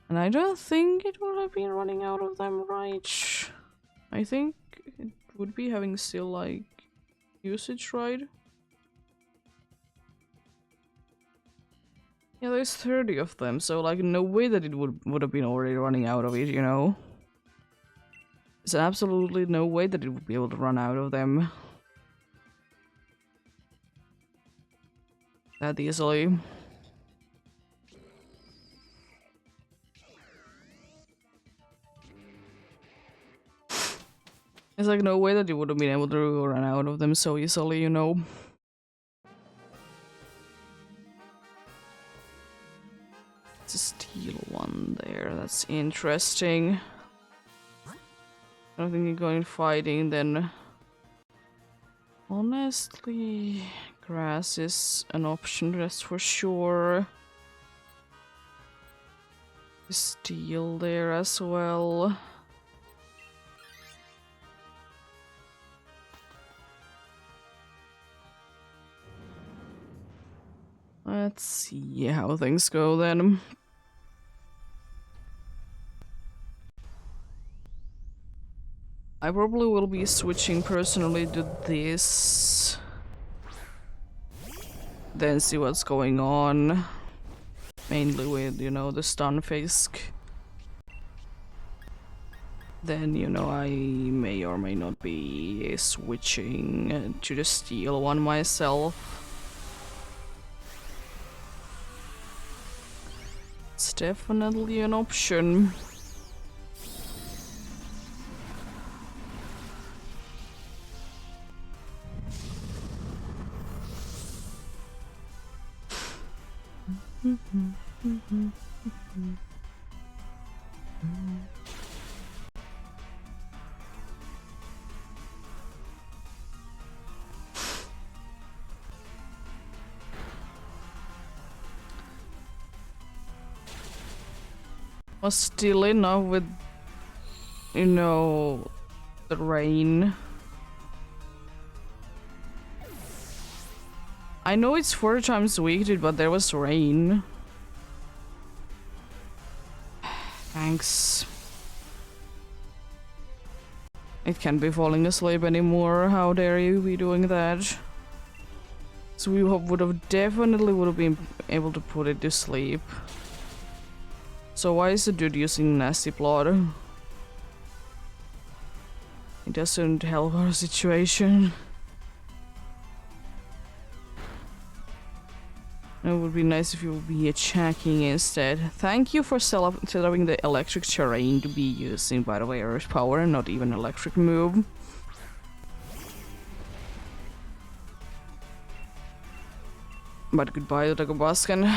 And I don't think it would have been running out of them, right? I think it would be having still, like, usage, right? Yeah, there's 30 of them, so, like, no way that it would have been already running out of it, you know? There's absolutely no way that it would be able to run out of them that easily. There's like no way that it would have been able to run out of them so easily, you know? It's a steel one there, that's interesting. I don't think you're going fighting then. Honestly, grass is an option, that's for sure. Steel there as well. Let's see how things go then. I probably will be switching personally to this. Then see what's going on. Mainly with, you know, the Stunfisk. Then, you know, I may or may not be switching to the steel one myself. It's definitely an option. Was still enough with, you know, the rain. I know it's 4 times weeked, but there was rain. Thanks. It can't be falling asleep anymore. How dare you be doing that? So we would have definitely been able to put it to sleep. So why is the dude using nasty plot? It doesn't help our situation. It would be nice if you would be attacking instead. Thank you for setting the electric terrain to be using, by the way, earth power and not even electric move. But goodbye, Dagobaskan.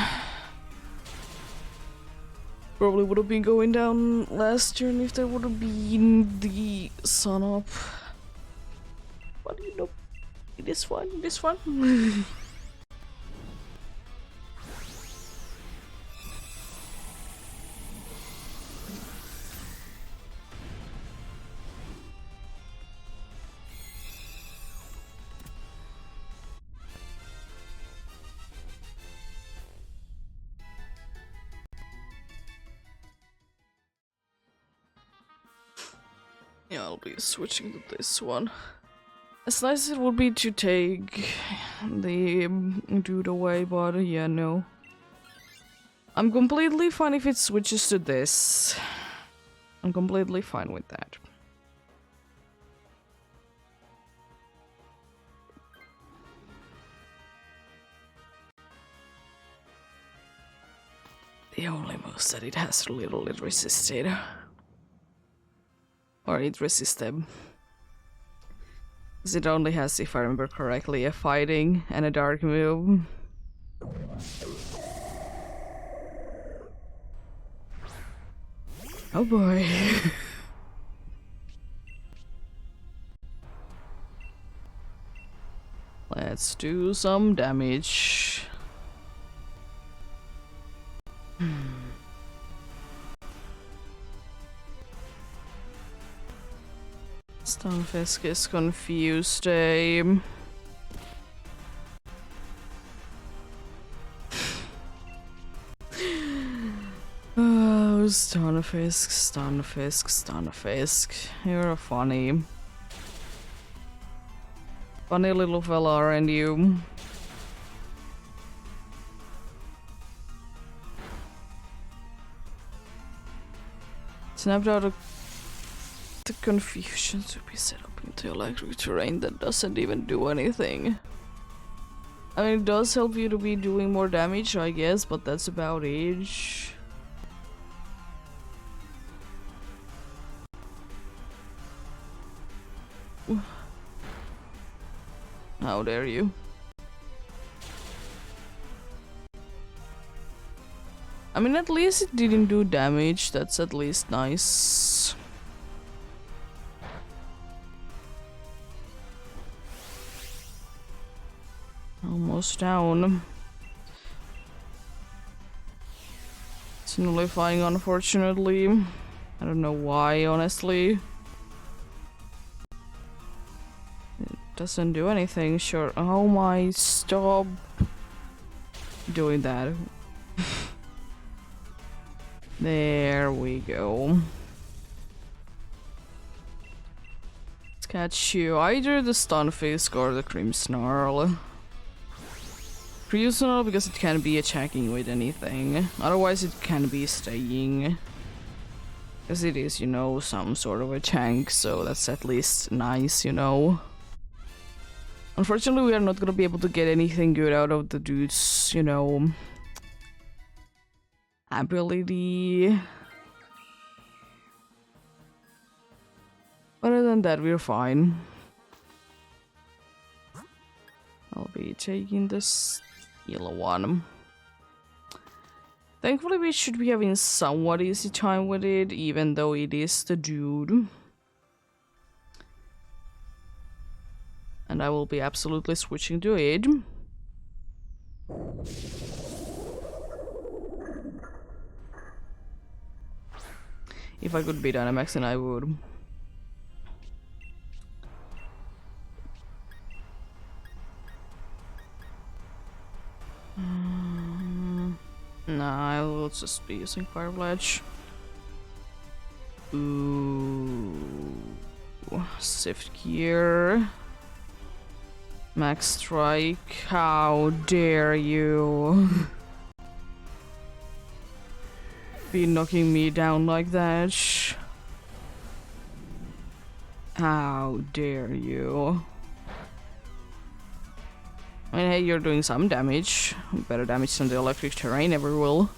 Probably would have been going down last turn if there would have been the sun up. But you know, this one. Yeah, I'll be switching to this one. As nice as it would be to take the dude away, but yeah, no. I'm completely fine if it switches to this. I'm completely fine with that. The only moves that it has little it resisted. Or it resisted. Because it only has, if I remember correctly, a fighting and a dark move. Oh boy. Let's do some damage. Stunfisk is confused, Oh, Stunfisk. You're a funny little fella, aren't you? Snapped out of the confusion to be set up into electric terrain that doesn't even do anything. I mean, it does help you to be doing more damage, I guess, but that's about it. How dare you? I mean, at least it didn't do damage. That's at least nice. Almost down. It's nullifying, unfortunately. I don't know why, honestly. It doesn't do anything, sure. Oh my, stop doing that. There we go. Let's catch you. Either the Stunfisk or the Crimsnarl. Crimsnarl because it can be attacking with anything. Otherwise it can be staying. Because it is, you know, some sort of a tank, so that's at least nice, you know. Unfortunately we are not gonna be able to get anything good out of the dude's, you know, ability. Other than that, we're fine. I'll be taking this yellow one. Thankfully, we should be having somewhat easy time with it, even though it is the dude. And I will be absolutely switching to it. If I could be Dynamax, then I would. Nah, I will just be using Fire Pledge. Ooh. Shift Gear. Max Strike. How dare you be knocking me down like that? How dare you? I mean, hey, you're doing some damage. Better damage than the electric terrain ever will.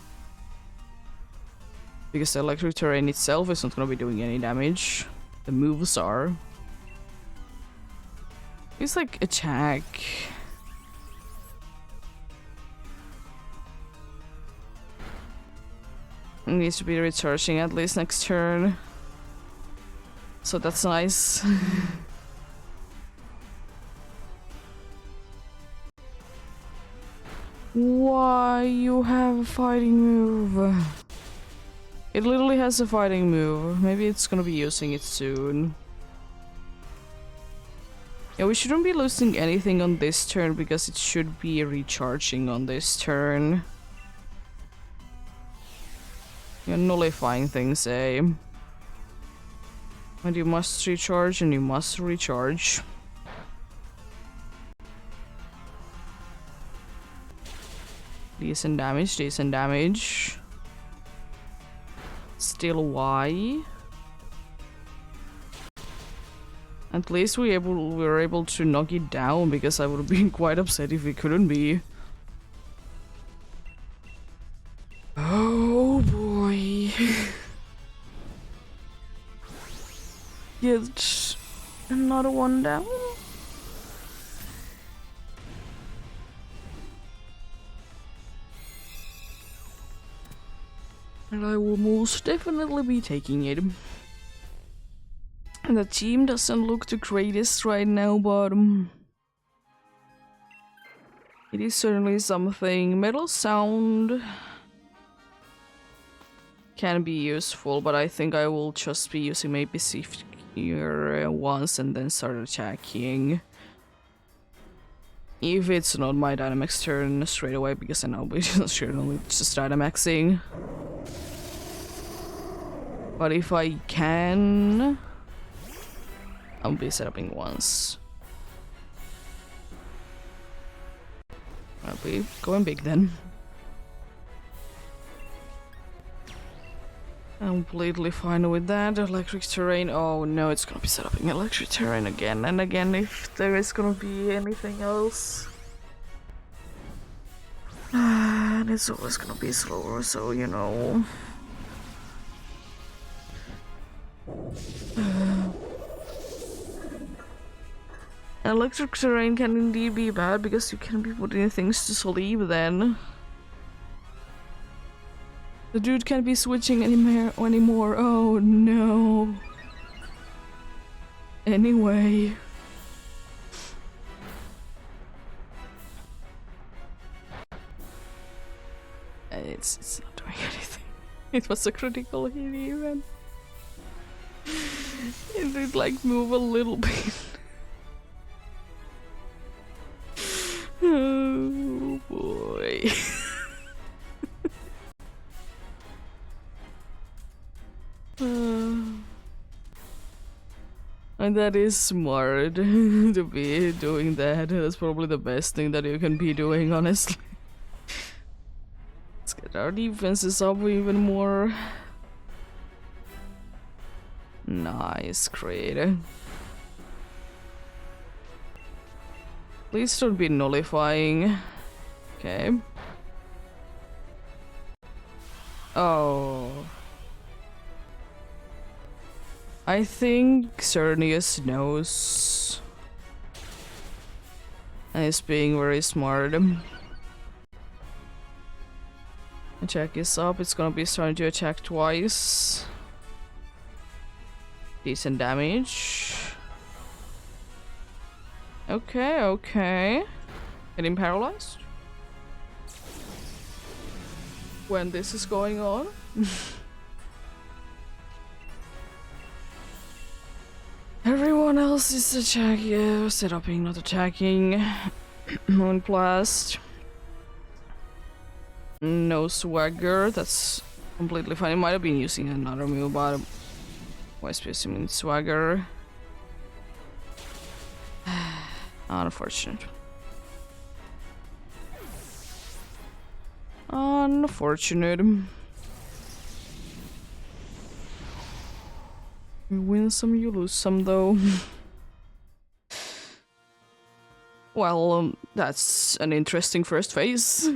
Because the electric terrain itself is not gonna be doing any damage. The moves are. It's like attack. It needs to be recharging at least next turn. So that's nice. Why you have a fighting move? It literally has a fighting move. Maybe it's gonna be using it soon. Yeah, we shouldn't be losing anything on this turn because it should be recharging on this turn. You're nullifying things, eh? And you must recharge and you must recharge. Decent damage, decent damage. Still why? At least we were able to knock it down, because I would have been quite upset if we couldn't be. Oh boy. Get another one down. And I will most definitely be taking it. And the team doesn't look the greatest right now, but it is certainly something. Metal Sound can be useful, but I think I will just be using maybe Shift Gear once and then start attacking. If it's not my Dynamax turn straight away, because I know we're just Dynamaxing. But if I can, I'll be setuping once. I'll be going big then. I'm completely fine with that. Electric terrain. Oh no, it's gonna be setuping electric terrain again and again if there is gonna be anything else. And it's always gonna be slower, so you know. Electric terrain can indeed be bad because you can be putting things to sleep then. The dude can't be switching anymore. Oh no. Anyway. It's not doing anything. It was a critical hit even. It did like move a little bit. Oh boy. And that is smart to be doing that. That's probably the best thing that you can be doing, honestly. Let's get our defenses up even more. Nice, creator. Please don't be nullifying. Okay. Oh. I think Cernius knows. And is being very smart. Attack is up, it's gonna be starting to attack twice. Decent damage. Okay, okay. Getting paralyzed? When this is going on? Everyone else is attacking, set up being not attacking. Moonblast. No swagger, that's completely fine. He might have been using another move, but why specimen swagger? Unfortunate. Unfortunate. You win some, you lose some, though. Well, that's an interesting first phase.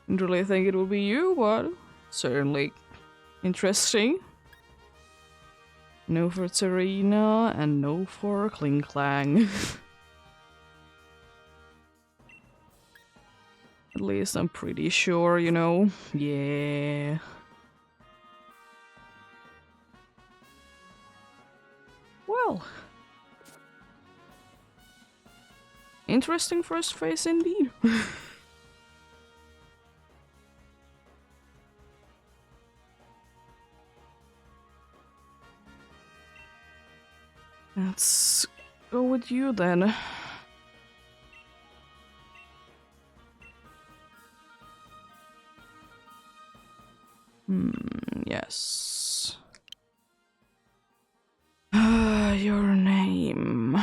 Didn't really think it would be you, but certainly interesting. No for Serena and no for Kling Klang. At least I'm pretty sure, you know. Yeah. Well. Interesting first phase indeed. Let's go with you then. Yes. Your name.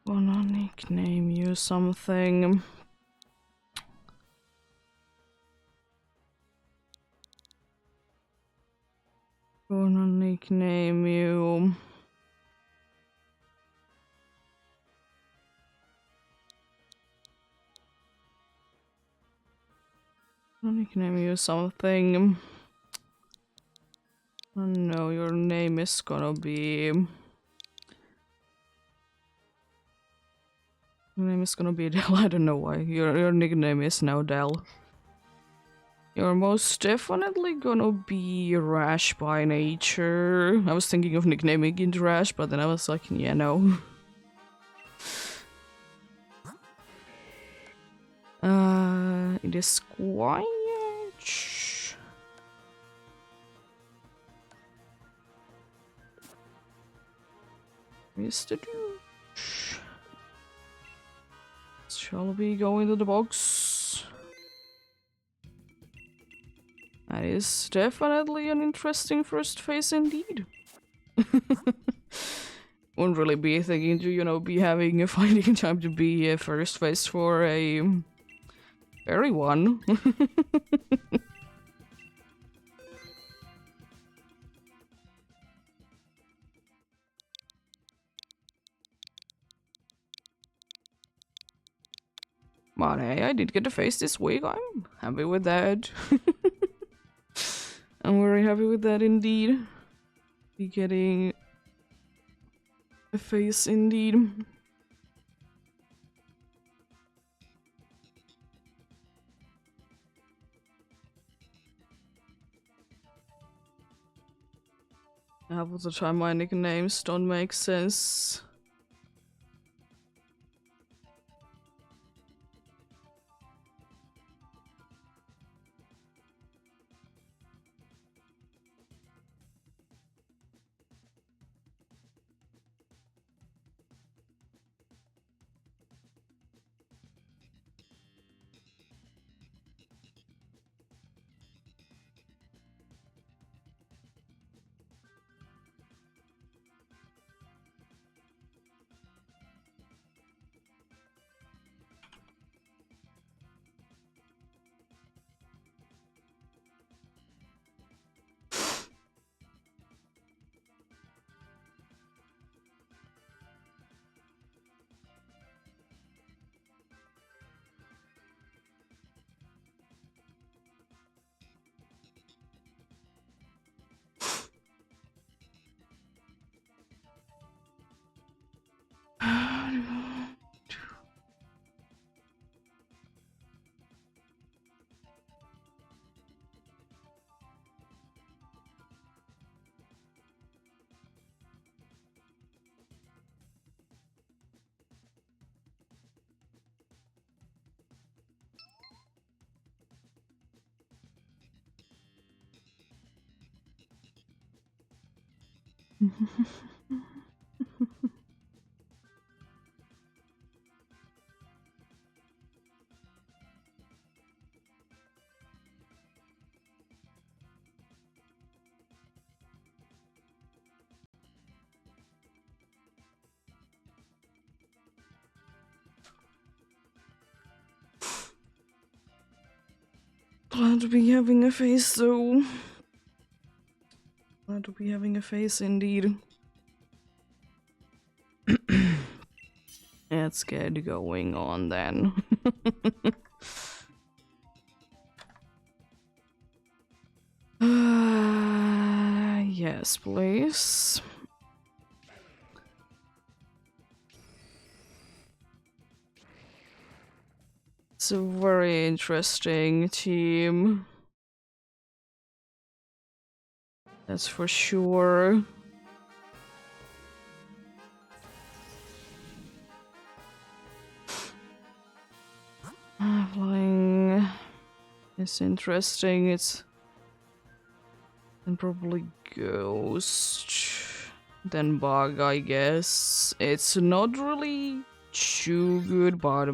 Gonna nickname you something. Gonna nickname you. Gonna nickname you something. Oh no, your name is gonna be. Your name is gonna be Dell. I don't know why. Your nickname is now Dell. You're most definitely gonna be Rash by nature. I was thinking of nicknaming it Rash, but then I was like, yeah, no. It is quiet. Mr. Douche. Shall we go into the box? That is definitely an interesting first phase indeed. Wouldn't really be thinking to, you know, be having a fighting time to be a first phase for a fairy one. But hey, I did get a face this week. I'm happy with that. I'm very happy with that indeed. Be getting a face indeed. Half of the time my nicknames don't make sense. Glad to be having a face though. Glad to be having a face indeed. Let's get going on then. Yes, please. It's a very interesting team. That's for sure. Flying is interesting. It's and probably Ghost, then Bug, I guess. It's not really too good, but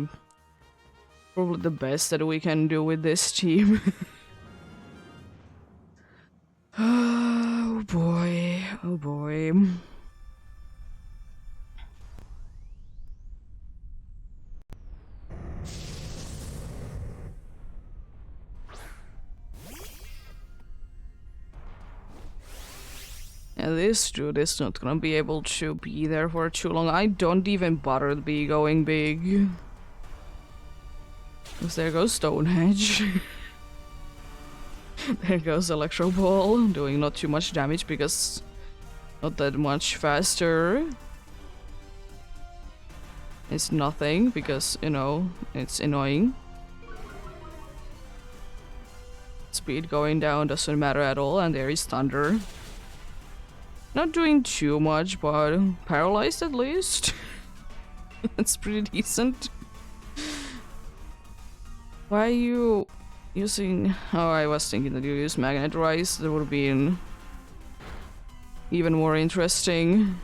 probably the best that we can do with this team. Oh boy, oh boy. Yeah, this dude is not gonna be able to be there for too long. I don't even bother to be going big. Because there goes Stonehenge. There goes Electro Ball, doing not too much damage because not that much faster. It's nothing because, you know, it's annoying. Speed going down doesn't matter at all, and there is Thunder. Not doing too much, but paralyzed at least. That's pretty decent. Why are you using... Oh, I was thinking that you use Magnet Rise. That would have been even more interesting.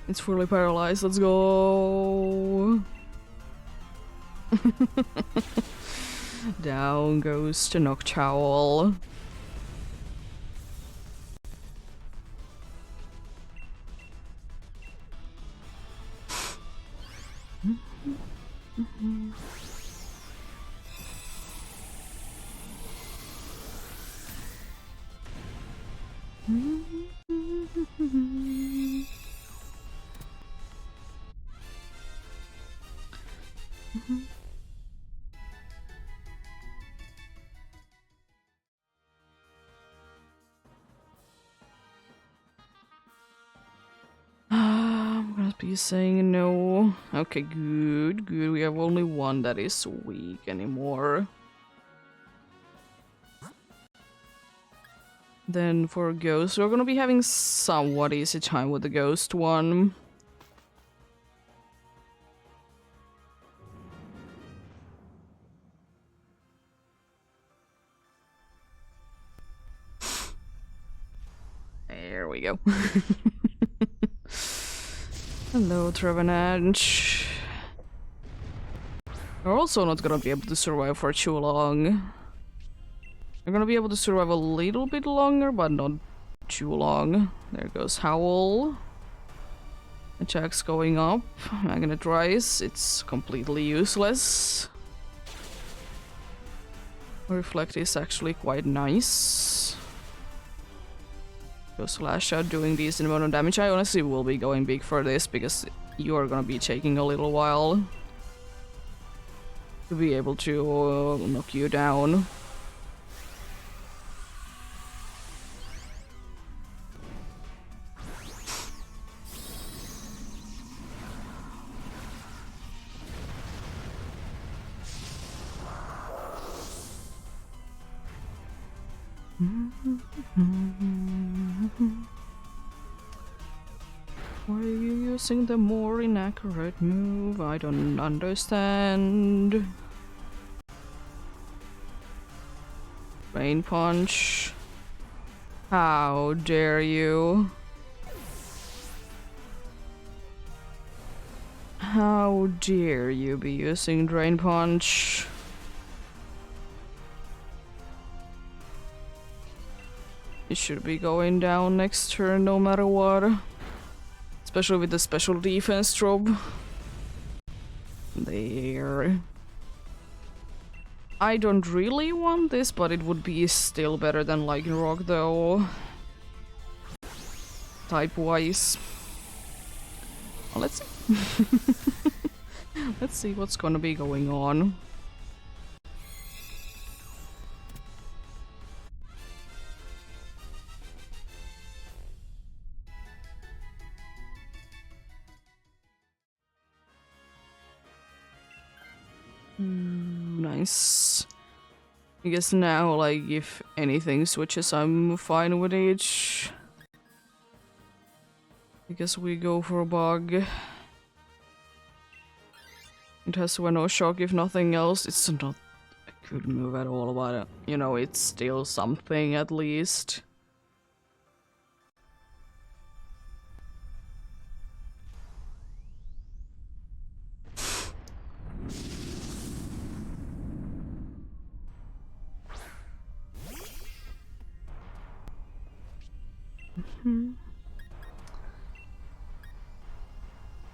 It's fully paralyzed. Let's go. Down goes to Noctowl. I'm gonna be saying no. Okay, good, good. We have only one that is weak anymore. Then for Ghost, we're gonna be having somewhat easy time with the Ghost one. There we go. Hello, Trevenant. We're also not gonna be able to survive for too long. We're gonna be able to survive a little bit longer, but not too long. There goes Howl. Attack's going up. Magnet Rise, it's completely useless. Reflect is actually quite nice. Go Slash out, doing decent amount of damage. I honestly will be going big for this because you are gonna be taking a little while to be able to knock you down. Why are you using the more inaccurate move? I don't understand. Rain Punch. How dare you? How dare you be using Drain Punch? It should be going down next turn no matter what. Especially with the special defense drop. There. I don't really want this, but it would be still better than Lightning Rock though. Type-wise. Well, let's see. Let's see what's gonna be going on. Nice. I guess now, like, if anything switches, I'm fine with it. I guess we go for a bug. It has no shock if nothing else. It's not a good move at all, but you know, it's still something at least.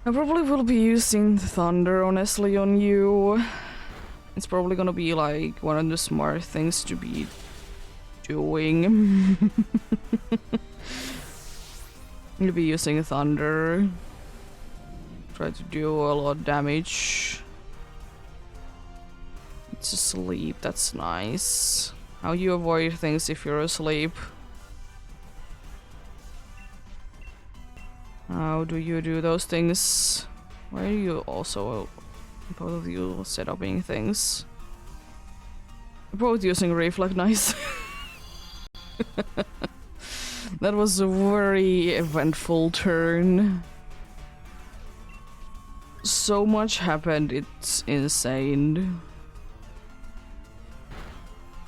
I probably will be using Thunder, honestly, on you. It's probably gonna be like one of the smart things to be doing. You'll be using Thunder. Try to do a lot of damage. It's asleep, that's nice. How you avoid things if you're asleep? How do you do those things? Why are you also both of you set upping things? You're both using Reflect, nice. That was a very eventful turn. So much happened, it's insane.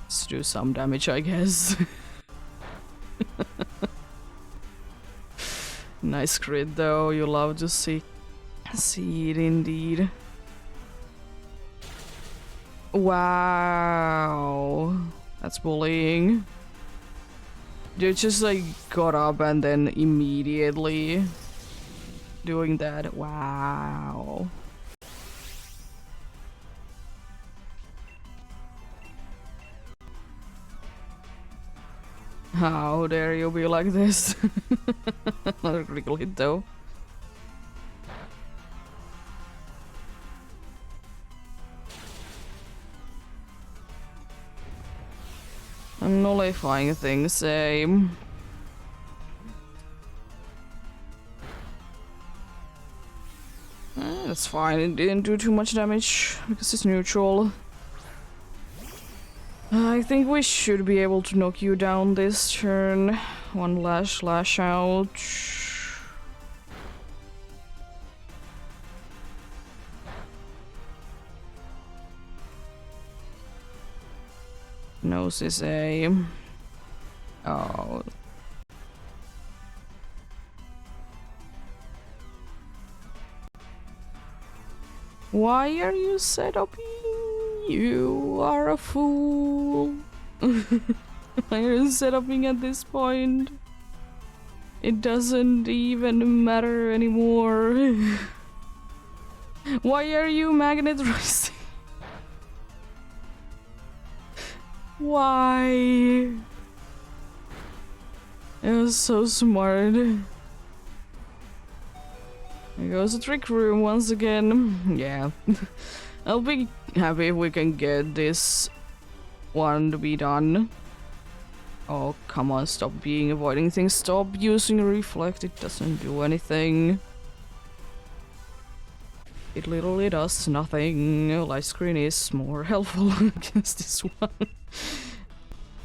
Let's do some damage, I guess. Nice crit though, you love to see it indeed. Wow, that's bullying. You just like got up and then immediately doing that. Wow. How dare you be like this? Not a critical hit though. I'm nullifying things, same. That's fine, it didn't do too much damage because it's neutral. I think we should be able to knock you down this turn. One last lash out. Nose is a... Oh. Why are you set up? You are a fool. Why are you set upping at this point? It doesn't even matter anymore. Why are you magnet rising? Why? It was so smart. Here goes the trick room once again. Yeah. I'll be happy if we can get this one to be done. Oh, come on, stop avoiding things. Stop using Reflect, it doesn't do anything. It literally does nothing. Light screen is more helpful against this one.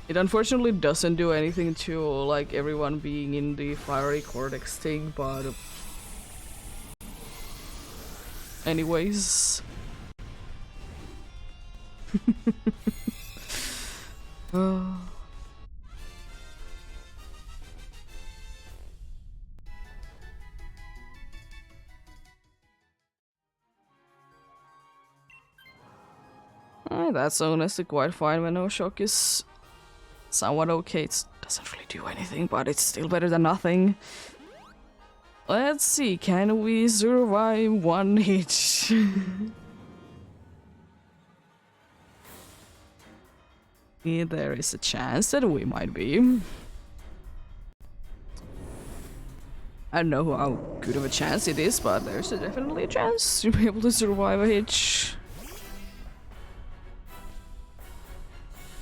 It unfortunately doesn't do anything to like everyone being in the fiery cortex thing, but anyways. Oh. That's honestly quite fine when no shock is somewhat okay. It doesn't really do anything, but it's still better than nothing. Let's see, can we survive one hit? Yeah, there is a chance that we might be. I don't know how good of a chance it is, but there's definitely a chance to be able to survive a hitch.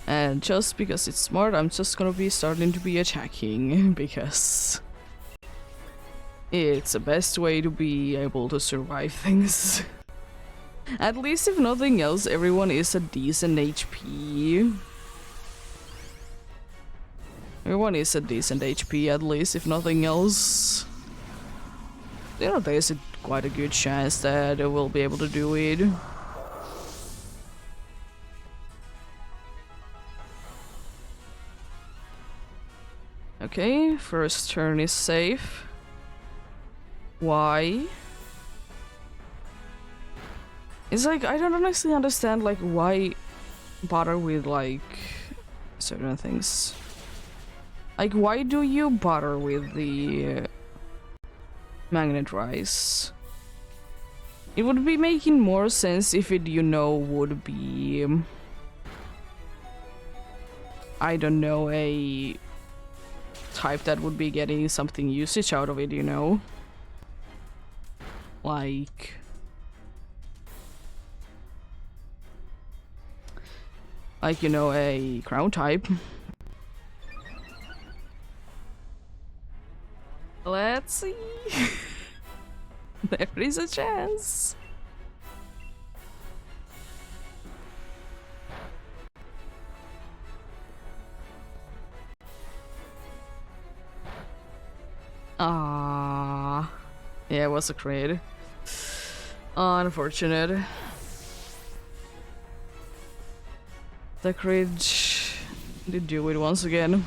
And just because it's smart, I'm just gonna be starting to be attacking, because it's the best way to be able to survive things. At least if nothing else, everyone is at decent HP. Everyone is at decent HP, at least if nothing else. You know, there's quite a good chance that I will be able to do it. Okay, first turn is safe. Why? It's like, I don't honestly understand, like, why bother with, like, certain things. Like, why do you bother with the magnet rise? It would be making more sense if it, you know, would be... I don't know, a type that would be getting something usage out of it, you know? Like... you know, a crown type. Let's see. There is a chance. Ah, yeah, it was a crit. Unfortunate. The crit did do it once again.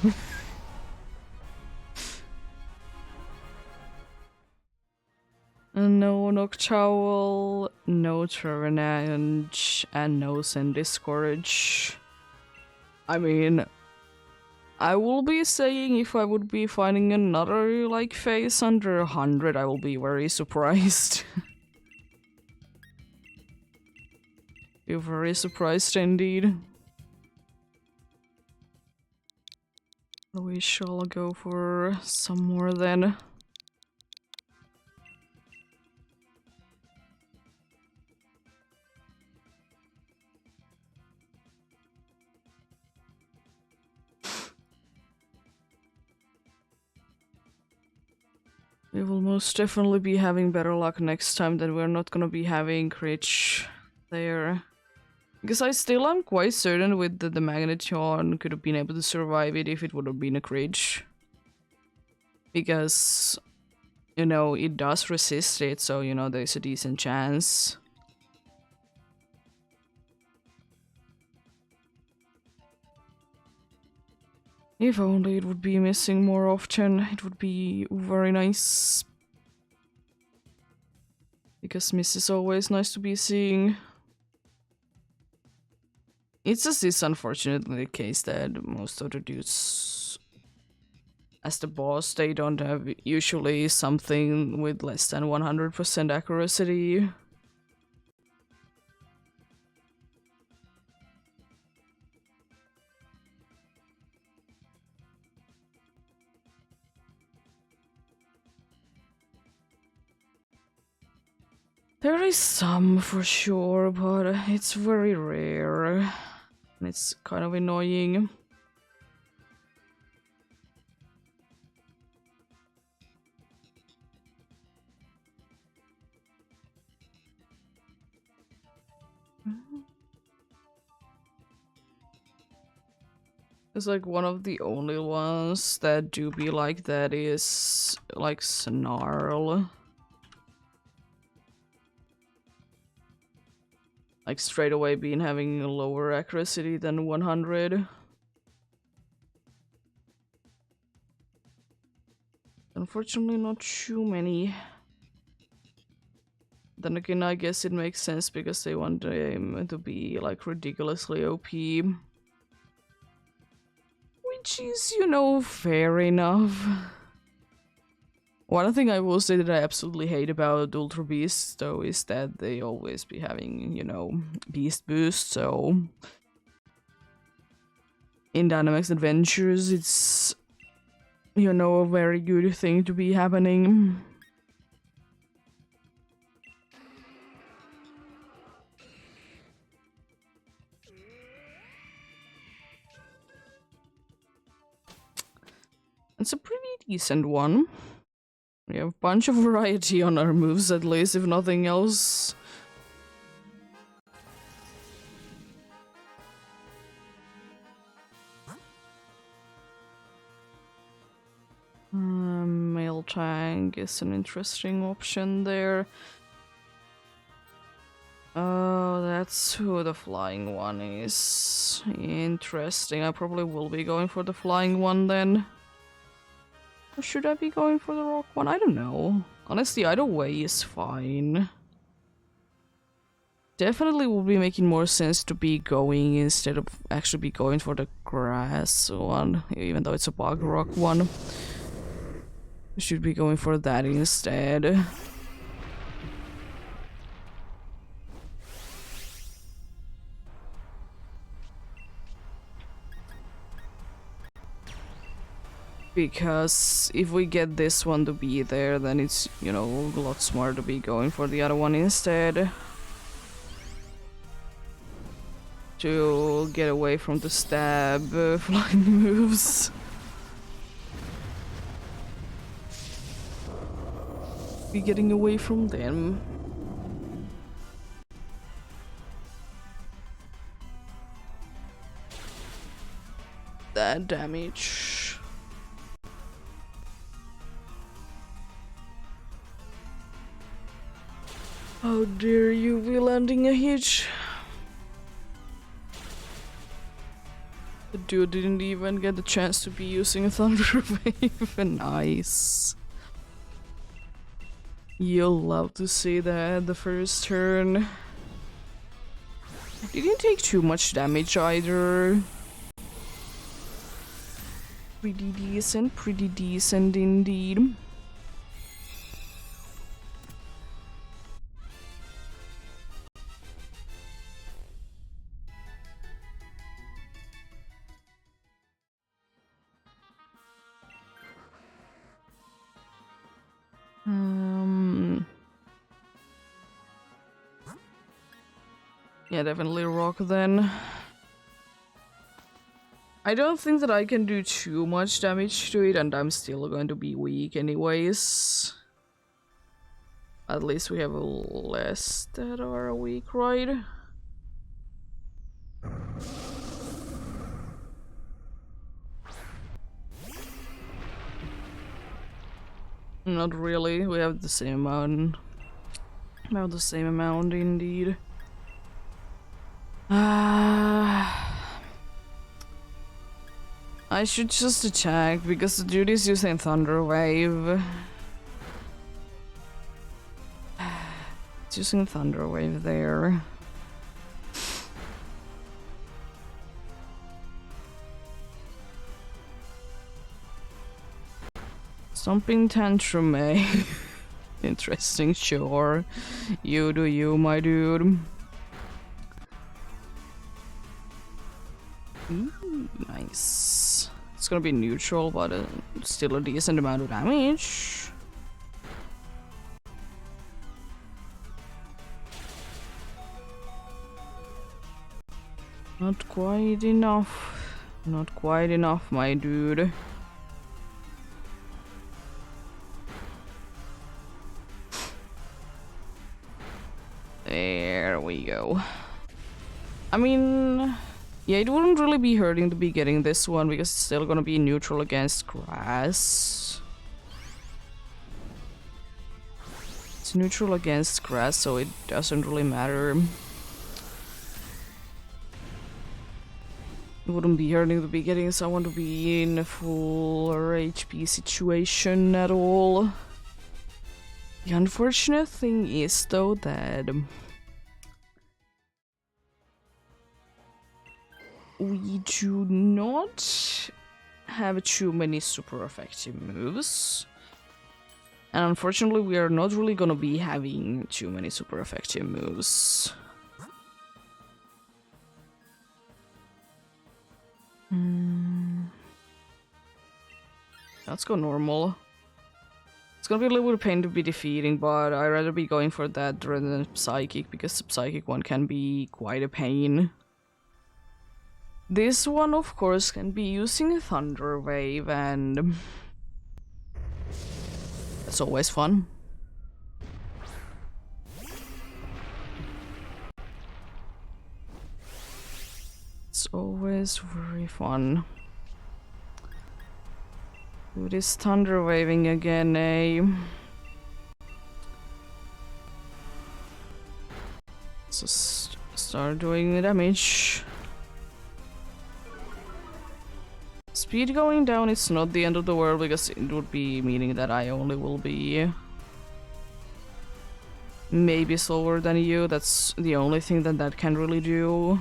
No Noctowl, no Trevenant, and no Send Discourage. I mean, I will be saying if I would be finding another, like, phase under 100, I will be very surprised. Be very surprised indeed. We shall go for some more then. We will most definitely be having better luck next time, that we're not gonna be having Critch there. Because I still am quite certain with the Magneton could have been able to survive it if it would have been a Critch. Because, you know, it does resist it, so, you know, there's a decent chance. If only it would be missing more often, it would be very nice. Because miss is always nice to be seeing. It's just this unfortunately the case that most of the dudes as the boss, they don't have usually something with less than 100% accuracy. There is some for sure, but it's very rare. And it's kind of annoying. It's like one of the only ones that do be like that is like Snarl. Like straight away being having a lower accuracy than 100. Unfortunately not too many. Then again, I guess it makes sense because they want him to be like ridiculously OP. Which is, you know, fair enough. One thing I will say that I absolutely hate about Ultra Beasts, though, is that they always be having, you know, Beast Boost, so... In Dynamax Adventures, it's, you know, a very good thing to be happening. It's a pretty decent one. We have a bunch of variety on our moves, at least, if nothing else. Male tank is an interesting option there. Oh, that's who the flying one is. Interesting. I probably will be going for the flying one then. Or should I be going for the rock one? I don't know. Honestly, either way is fine. Definitely will be making more sense to be going instead of actually be going for the grass one, even though it's a bug rock one. Should be going for that instead. Because if we get this one to be there, then it's, you know, a lot smarter to be going for the other one instead. To get away from the stab flying moves. Be getting away from them. That damage. How dare you be landing a hit? The dude didn't even get the chance to be using a Thunder Wave. Nice. You'll love to see that the first turn. Didn't take too much damage either. Pretty decent indeed. Yeah, definitely rock then. I don't think that I can do too much damage to it, and I'm still going to be weak anyways. At least we have less that are weak, right? Not really, we have the same amount. About the same amount indeed. I should just attack because the dude is using Thunder Wave. It's using Thunder Wave there. Stomping Tantrum, eh? Interesting, sure. You do you, my dude. Nice. It's gonna be neutral, but still a decent amount of damage. Not quite enough. Not quite enough, my dude. There we go. I mean... yeah, it wouldn't really be hurting to be getting this one because it's still gonna be neutral against grass. It's neutral against grass, so it doesn't really matter. It wouldn't be hurting to be getting someone to be in a full HP situation at all. The unfortunate thing is, though, that we do not have too many super effective moves. And unfortunately, we are not really gonna be having too many super effective moves. Let's go normal. It's gonna be a little bit of pain to be defeating, but I'd rather be going for that rather than Psychic, because the Psychic one can be quite a pain. This one, of course, can be using a Thunder Wave, and that's always fun. It's always very fun. Do this Thunder Waving again, eh? Let's just start doing the damage. Speed going down is not the end of the world, because it would be meaning that I only will be maybe slower than you. That's the only thing that that can really do.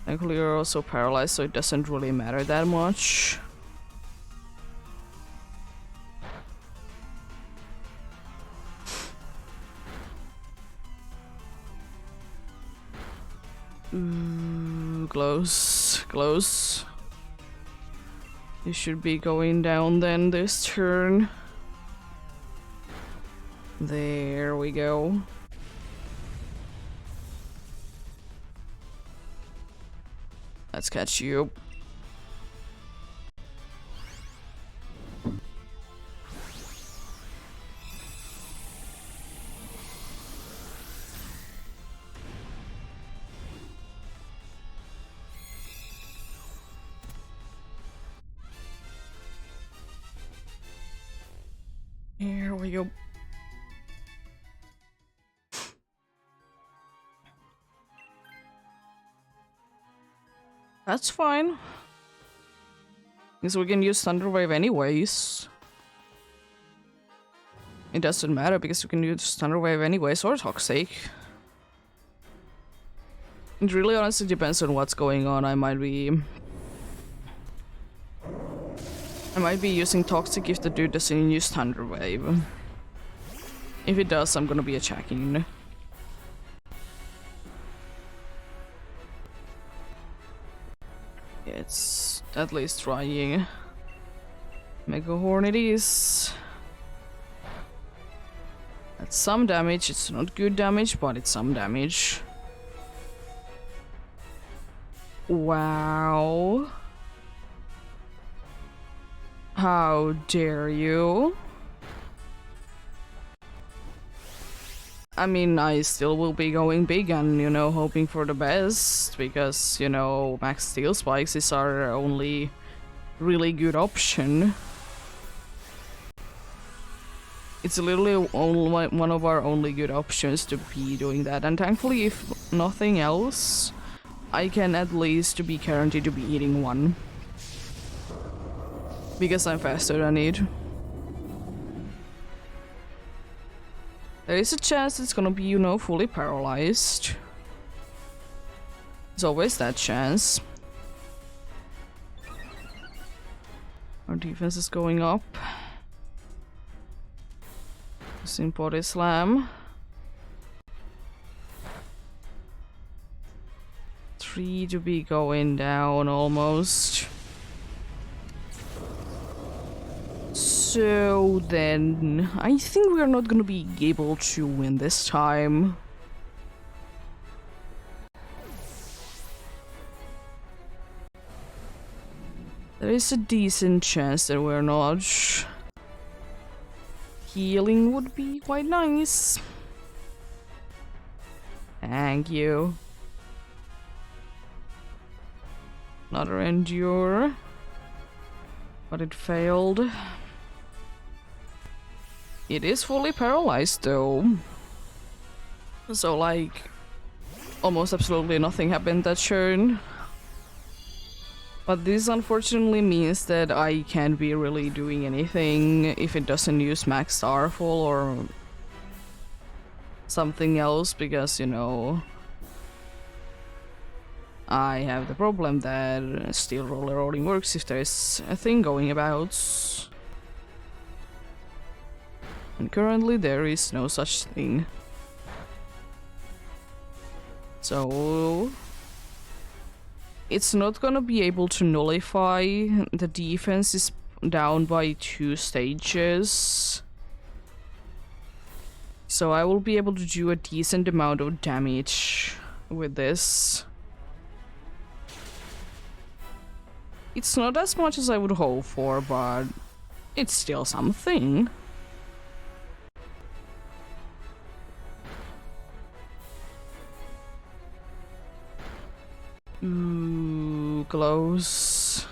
Thankfully you're also paralyzed, so it doesn't really matter that much. Ooh, close. You should be going down then this turn. There we go. Let's catch you. Here we go. That's fine. Because we can use Thunder Wave anyways. It doesn't matter because we can use Thunder Wave anyways, or Toxic. It really honestly depends on what's going on. I might be using Toxic if the dude doesn't use Thunder Wave. If it does, I'm gonna be attacking. It's at least trying. Mega Horn it is. That's some damage. It's not good damage, but it's some damage. Wow. How dare you? I mean, I still will be going big and, you know, hoping for the best, because, you know, Max Steel Spikes is our only really good option. It's literally only one of our only good options to be doing that, and thankfully, if nothing else, I can at least be guaranteed to be eating one. Because I'm faster than it. There is a chance it's gonna be, you know, fully paralyzed. There's always that chance. Our defense is going up. Using Body Slam. 3 to be going down almost. So then, I think we are not gonna be able to win this time. There is a decent chance that we're not. Healing would be quite nice. Thank you. Another Endure. But it failed. It is fully paralyzed though. So like, almost absolutely nothing happened that turn. But this unfortunately means that I can't be really doing anything if it doesn't use max starfall or something else, because, you know, I have the problem that steel roller only works if there's a thing going about. And currently there is no such thing. So it's not gonna be able to nullify. The defense is down by 2 stages. So I will be able to do a decent amount of damage with this. It's not as much as I would hope for, but it's still something. Ooh, close.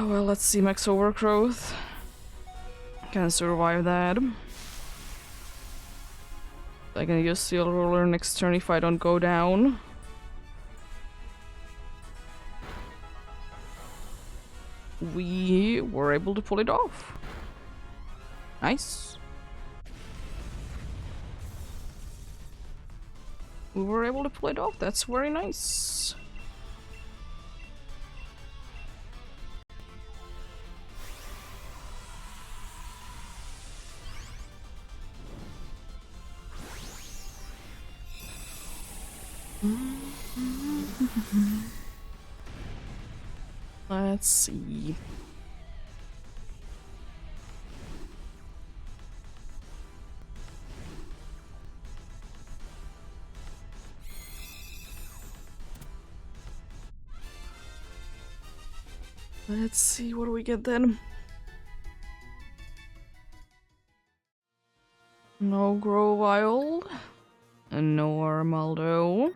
Well, let's see, max overgrowth. Can survive that. I can use steel roller next turn if I don't go down. We were able to pull it off. Nice. We were able to pull it off. That's very nice. Let's see. Let's see, what do we get then? No Grovile, and no Armaldo,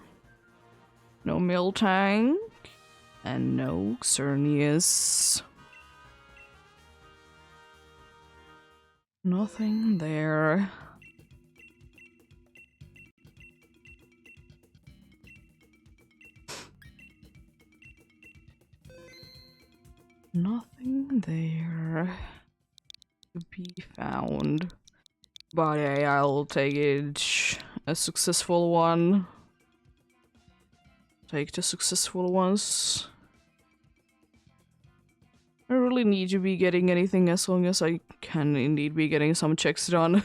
no Miltank, and no Xerneas. Nothing there. Nothing there to be found. But yeah, I'll take it a successful one. Take the successful ones. I really need to be getting anything as long as I can indeed be getting some checks done.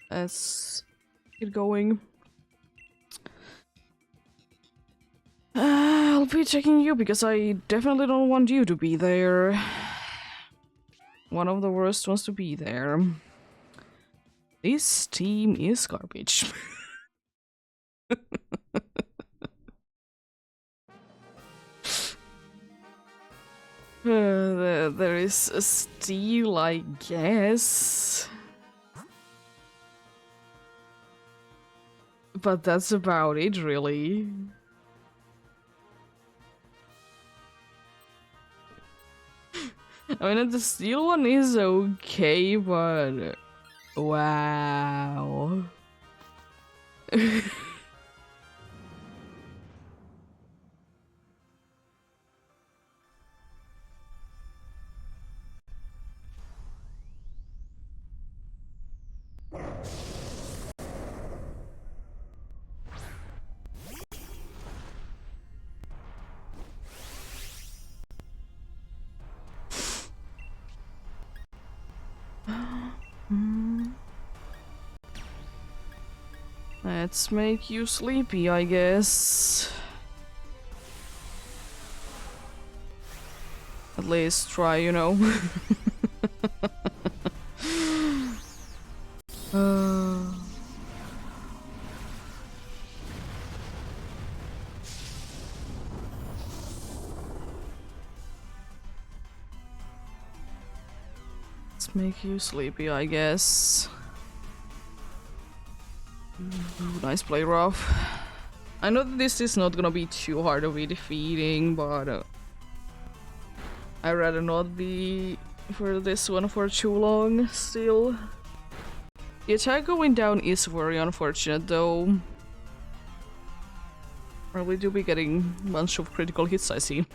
Let's get going. I'll be checking you because I definitely don't want you to be there. One of the worst ones to be there. This team is garbage. There is a steal, I guess. But that's about it, really. I mean, the steel one is okay, but... Wow. Let's make you sleepy, I guess. At least try, you know. Let's make you sleepy, I guess. Ooh, nice play, Ruff. I know that this is not gonna be too hard to be defeating, but I'd rather not be for this one for too long still. The attack going down is very unfortunate though. Probably do be getting a bunch of critical hits, I see.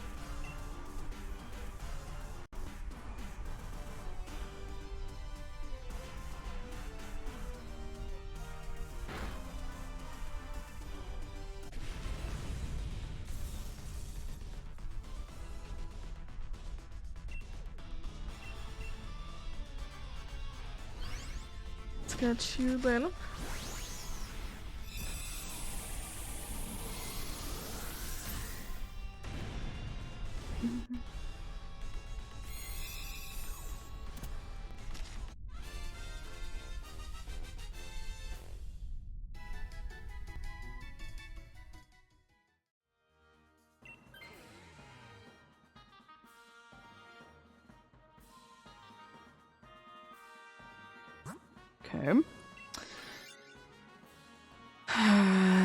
Got you then. Okay.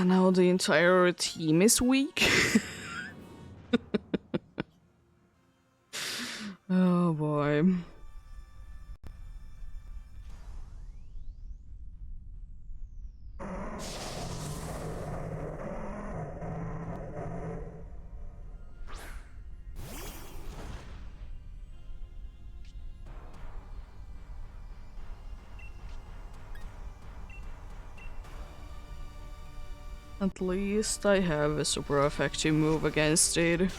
Now the entire team is weak. Oh boy. At least I have a super effective move against it.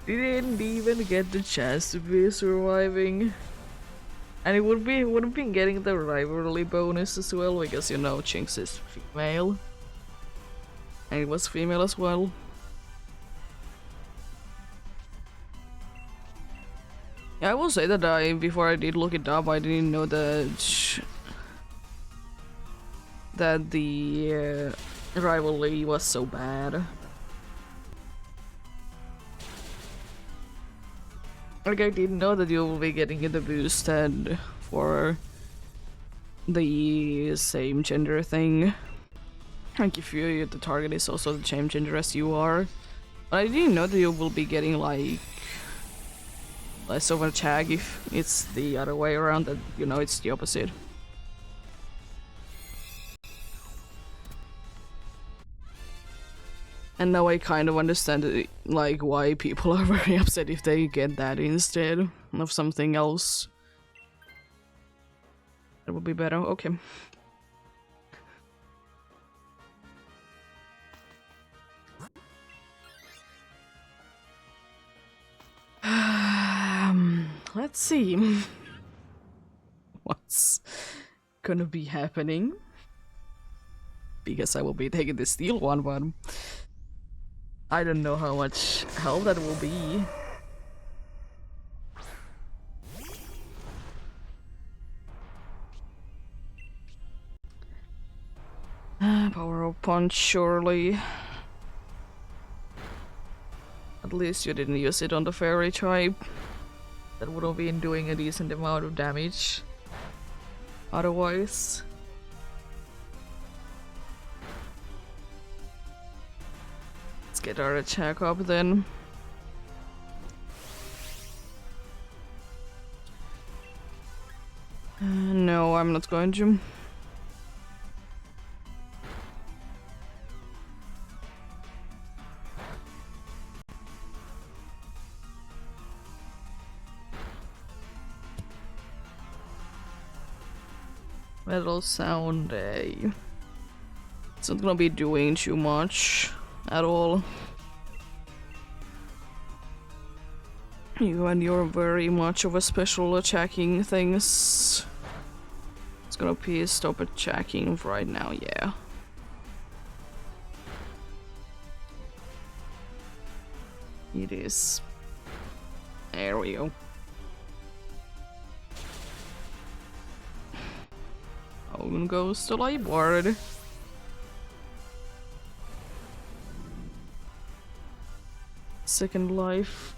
Didn't even get the chance to be surviving. And it would have been getting the rivalry bonus as well, because you know Jinx is female. And it was female as well. Yeah, I will say that before I did look it up, I didn't know that the rivalry was so bad. Like, I didn't know that you will be getting the boosted for the same gender thing. Like, if the target is also the same gender as you are. But I didn't know that you will be getting, like, less of a tag if it's the other way around, that, you know, it's the opposite. And now I kind of understand, like, why people are very upset if they get that instead of something else. That would be better. Okay. let's see what's gonna be happening. Because I will be taking the steel one, but I don't know how much help that will be. Power of punch, surely. At least you didn't use it on the fairy type. That would have been doing a decent amount of damage. Otherwise. Let's get our attack up then. No, I'm not going to. Metal sound, it's not gonna be doing too much at all. You and you're very much of a special attacking things. It's gonna be stop attacking right now, yeah. It is. There we go. Owen goes to Lightboard. Second life.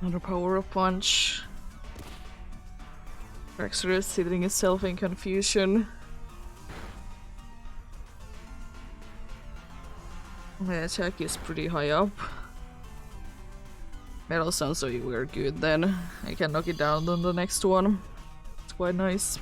Another power of punch. Rexer is sitting itself in confusion. The attack is pretty high up. Metal sounds so we're good then. I can knock it down on the next one. It's quite nice.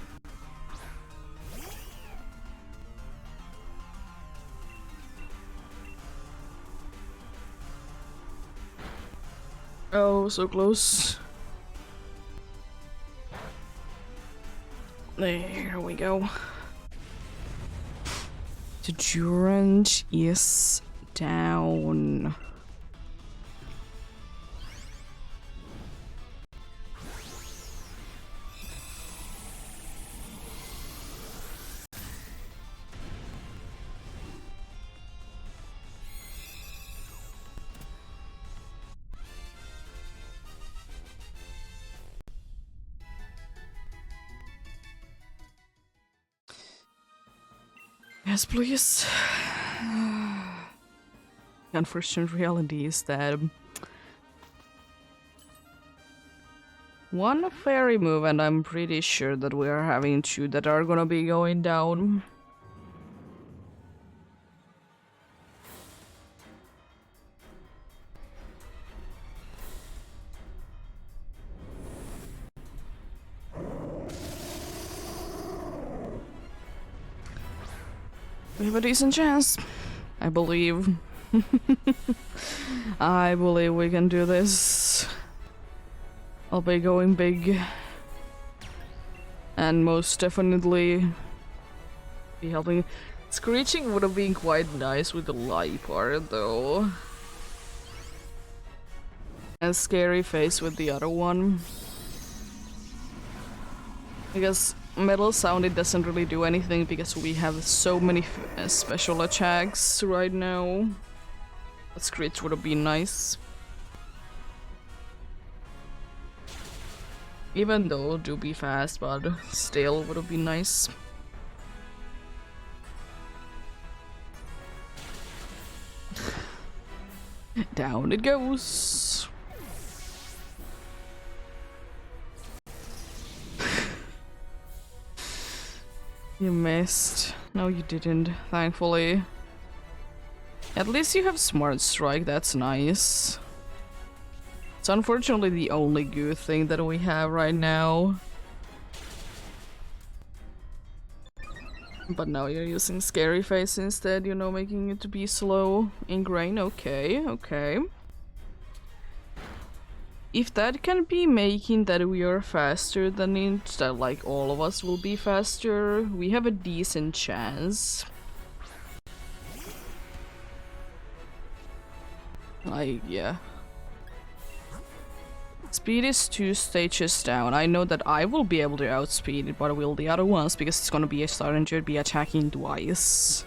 Oh, so close. There we go. The Durant is down. Yes, please. The unfortunate reality is that one fairy move, and I'm pretty sure that we are having two that are gonna be going down. We have a decent chance, I believe. I believe we can do this. I'll be going big. And most definitely be helping. Screeching would have been quite nice with the light part though. And scary face with the other one. Because metal sound, it doesn't really do anything because we have so many special attacks right now. A screech would have been nice. Even though do be fast, but still would have been nice. Down it goes. You missed. No, you didn't, thankfully. At least you have Smart Strike, that's nice. It's unfortunately the only good thing that we have right now. But now you're using Scary Face instead, you know, making it to be slow. Ingrain, okay, okay. If that can be making that we are faster than it, that like all of us will be faster, we have a decent chance. Yeah. It's speed is 2 stages down. I know that I will be able to outspeed it, but will the other ones, because it's gonna be starting to be attacking twice.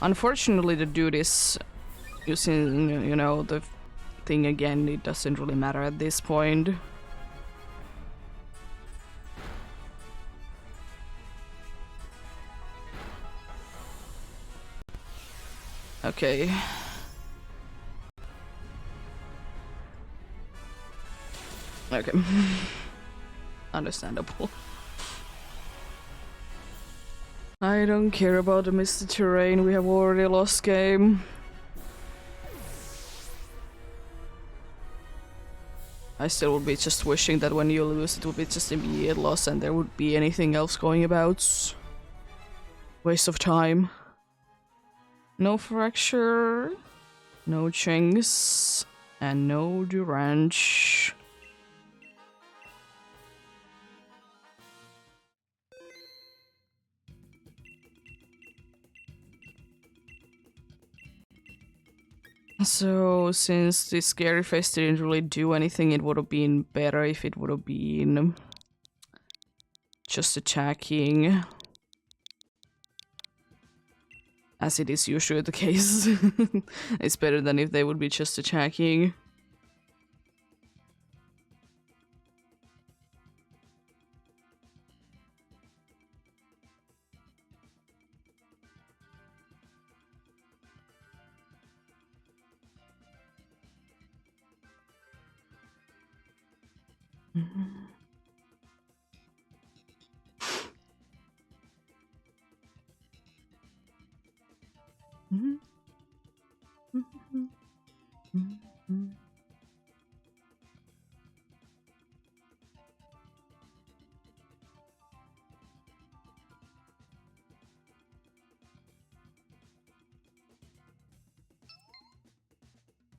Unfortunately, to do this using, you know, the thing again, it doesn't really matter at this point. Okay. Okay. Understandable. I don't care about the misty terrain, we have already lost game. I still would be just wishing that when you lose it would be just immediate loss and there would be anything else going about. Waste of time. No fracture, no chinks, and no Durange. So, since the scary face didn't really do anything, it would have been better if it would have been just attacking. As it is usually the case. It's better than if they would be just attacking.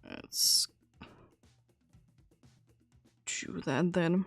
Let's do that then.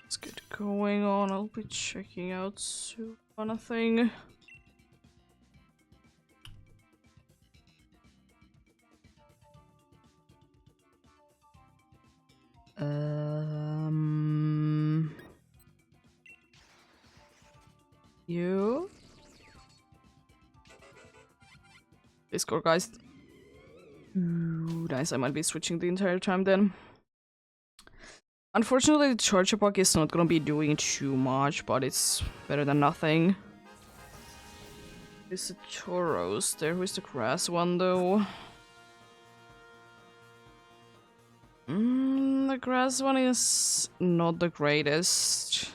Let's get going on. I'll be checking out soon on a thing. You? Discord, guys. Ooh, nice. I might be switching the entire time then. Unfortunately, the charger pack is not gonna be doing too much, but it's better than nothing. There's a Tauros there. Who's the grass one though? The grass one is not the greatest.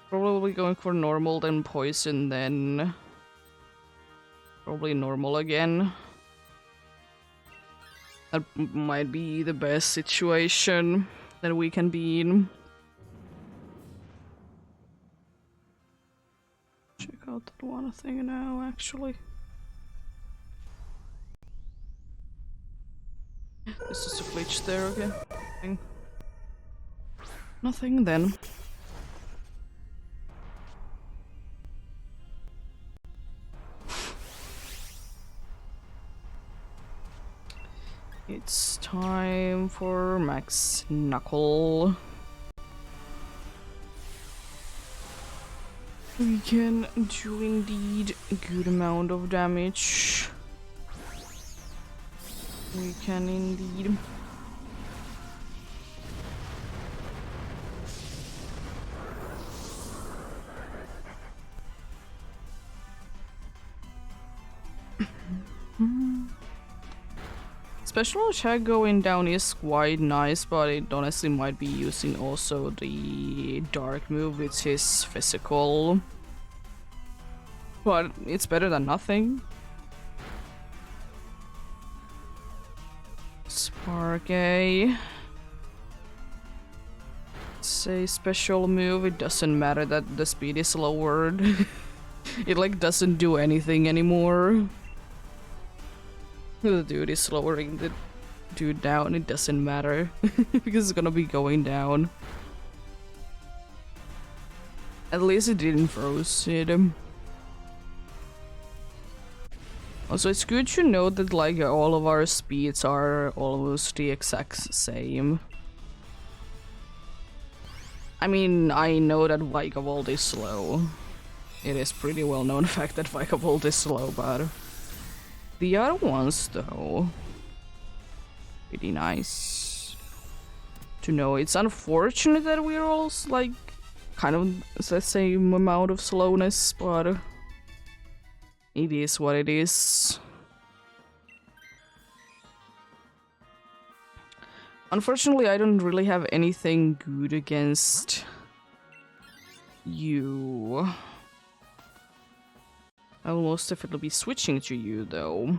Probably going for normal, then poison, then probably normal again. That might be the best situation that we can be in. check out that one thing now, actually. This is a glitch there again. Nothing then. It's time for Max Knuckle. We can do indeed a good amount of damage. We can indeed. Special attack going down is quite nice, but it honestly might be using also the dark move, which is physical. But it's better than nothing. Spark A. It's a special move, it doesn't matter that the speed is lowered. It like doesn't do anything anymore. The dude is lowering the dude down, it doesn't matter. Because it's gonna be going down. At least it didn't froze it. Also, it's good to note that like all of our speeds are almost the exact same. I mean, I know that Vikavolt is slow. It is pretty well known fact that Vikavolt is slow, but the other ones, though, pretty nice to know. It's unfortunate that we're all like kind of the same amount of slowness, but it is what it is. Unfortunately, I don't really have anything good against you. I will most definitely be switching to you, though.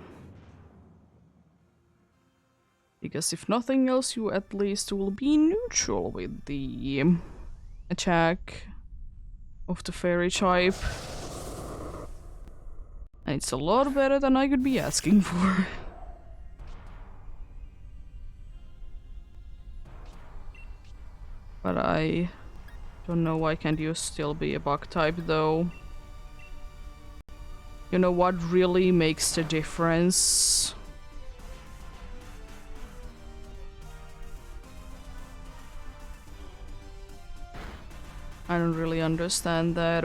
Because if nothing else, you at least will be neutral with the attack of the fairy type. And it's a lot better than I could be asking for. But I don't know why can't you still be a bug type, though. You know what really makes the difference? I don't really understand that.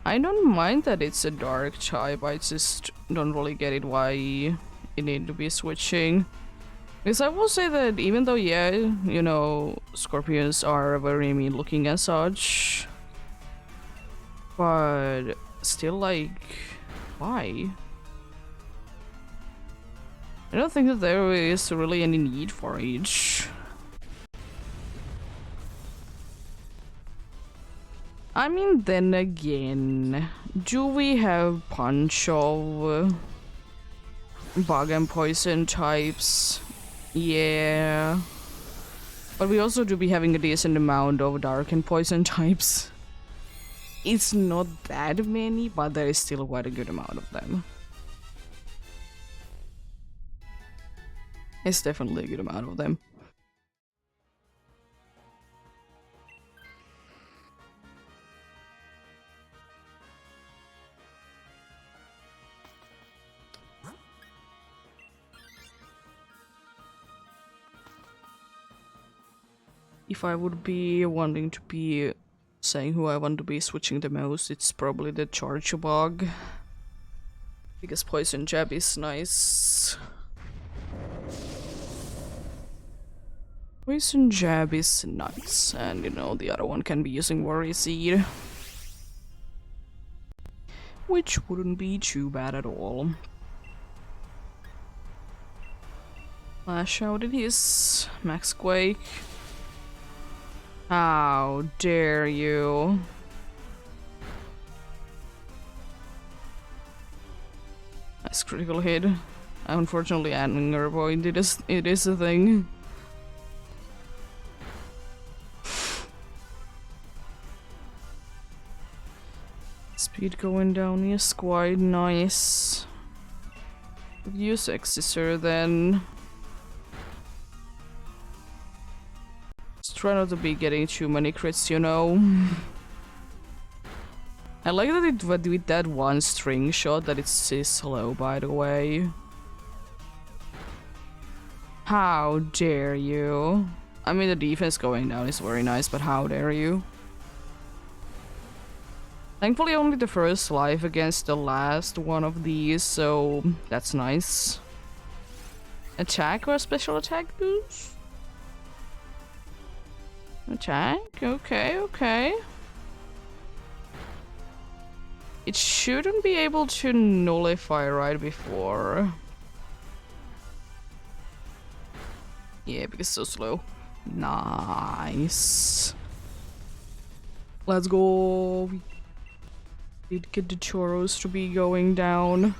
I don't mind that it's a dark type, I just don't really get it why you need to be switching. Because I will say that even though, yeah, you know, scorpions are very mean looking as such, but still, like, why? I don't think that there is really any need for each. I mean, then again, do we have punch of bug and poison types? Yeah. But we also do be having a decent amount of dark and poison types. It's not that many, but there is still quite a good amount of them. It's definitely a good amount of them. If I would be wanting to be saying who I want to be switching the most, it's probably the charge bug. Because poison jab is nice. Poison jab is nice, and you know, the other one can be using worry seed. Which wouldn't be too bad at all. Lash out it is. Max Quake. How dare you? critical hit. Unfortunately, anger point, it is a thing. Speed going down is quite nice. Use Excisor then. Just try not to be getting too many crits, you know. I like that it with that one string shot that it's slow, by the way. How dare you? I mean, the defense going down is very nice, but how dare you? Thankfully, only the first life against the last one of these, so that's nice. Attack or special attack boost? Attack? Okay, okay. It shouldn't be able to nullify right before. Yeah, because it's so slow. Nice. Let's go. We did get the churros to be going down.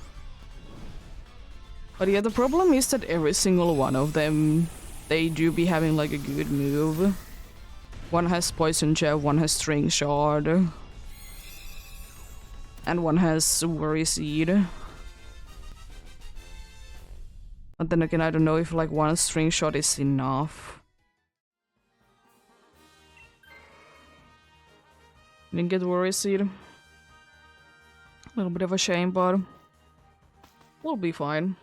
But yeah, the problem is that every single one of them, they do be having like a good move. One has Poison Jab, one has String Shard. And one has Worry Seed. But then again, I don't know if like one String Shot is enough. Didn't get Worry Seed. A little bit of a shame, but we'll be fine.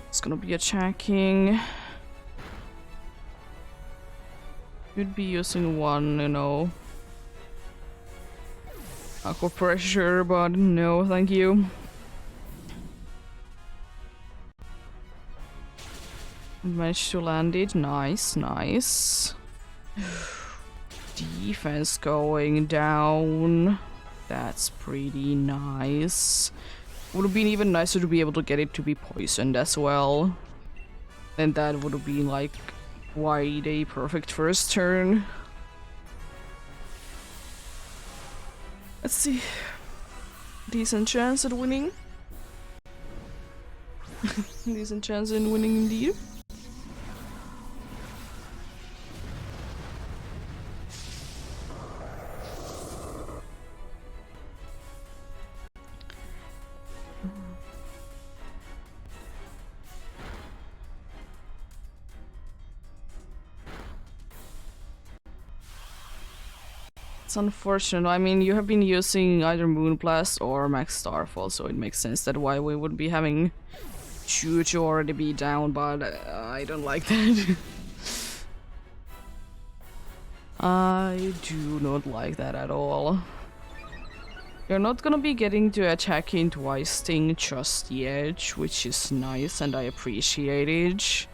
It's gonna be attacking. You'd be using one, you know. Aqua Pressure, but no, thank you. Managed to land it. Nice, nice. Defense going down. That's pretty nice. Would have been even nicer to be able to get it to be poisoned as well. And that would have been like quite a perfect first turn. Let's see. Decent chance at winning. Decent chance in winning indeed. It's unfortunate. I mean, you have been using either Moonblast or Max Starfall, so it makes sense that why we would be having Chu already be down, but I don't like that. I do not like that at all. You're not gonna be getting to attack into Ice Sting just yet, which is nice and I appreciate it.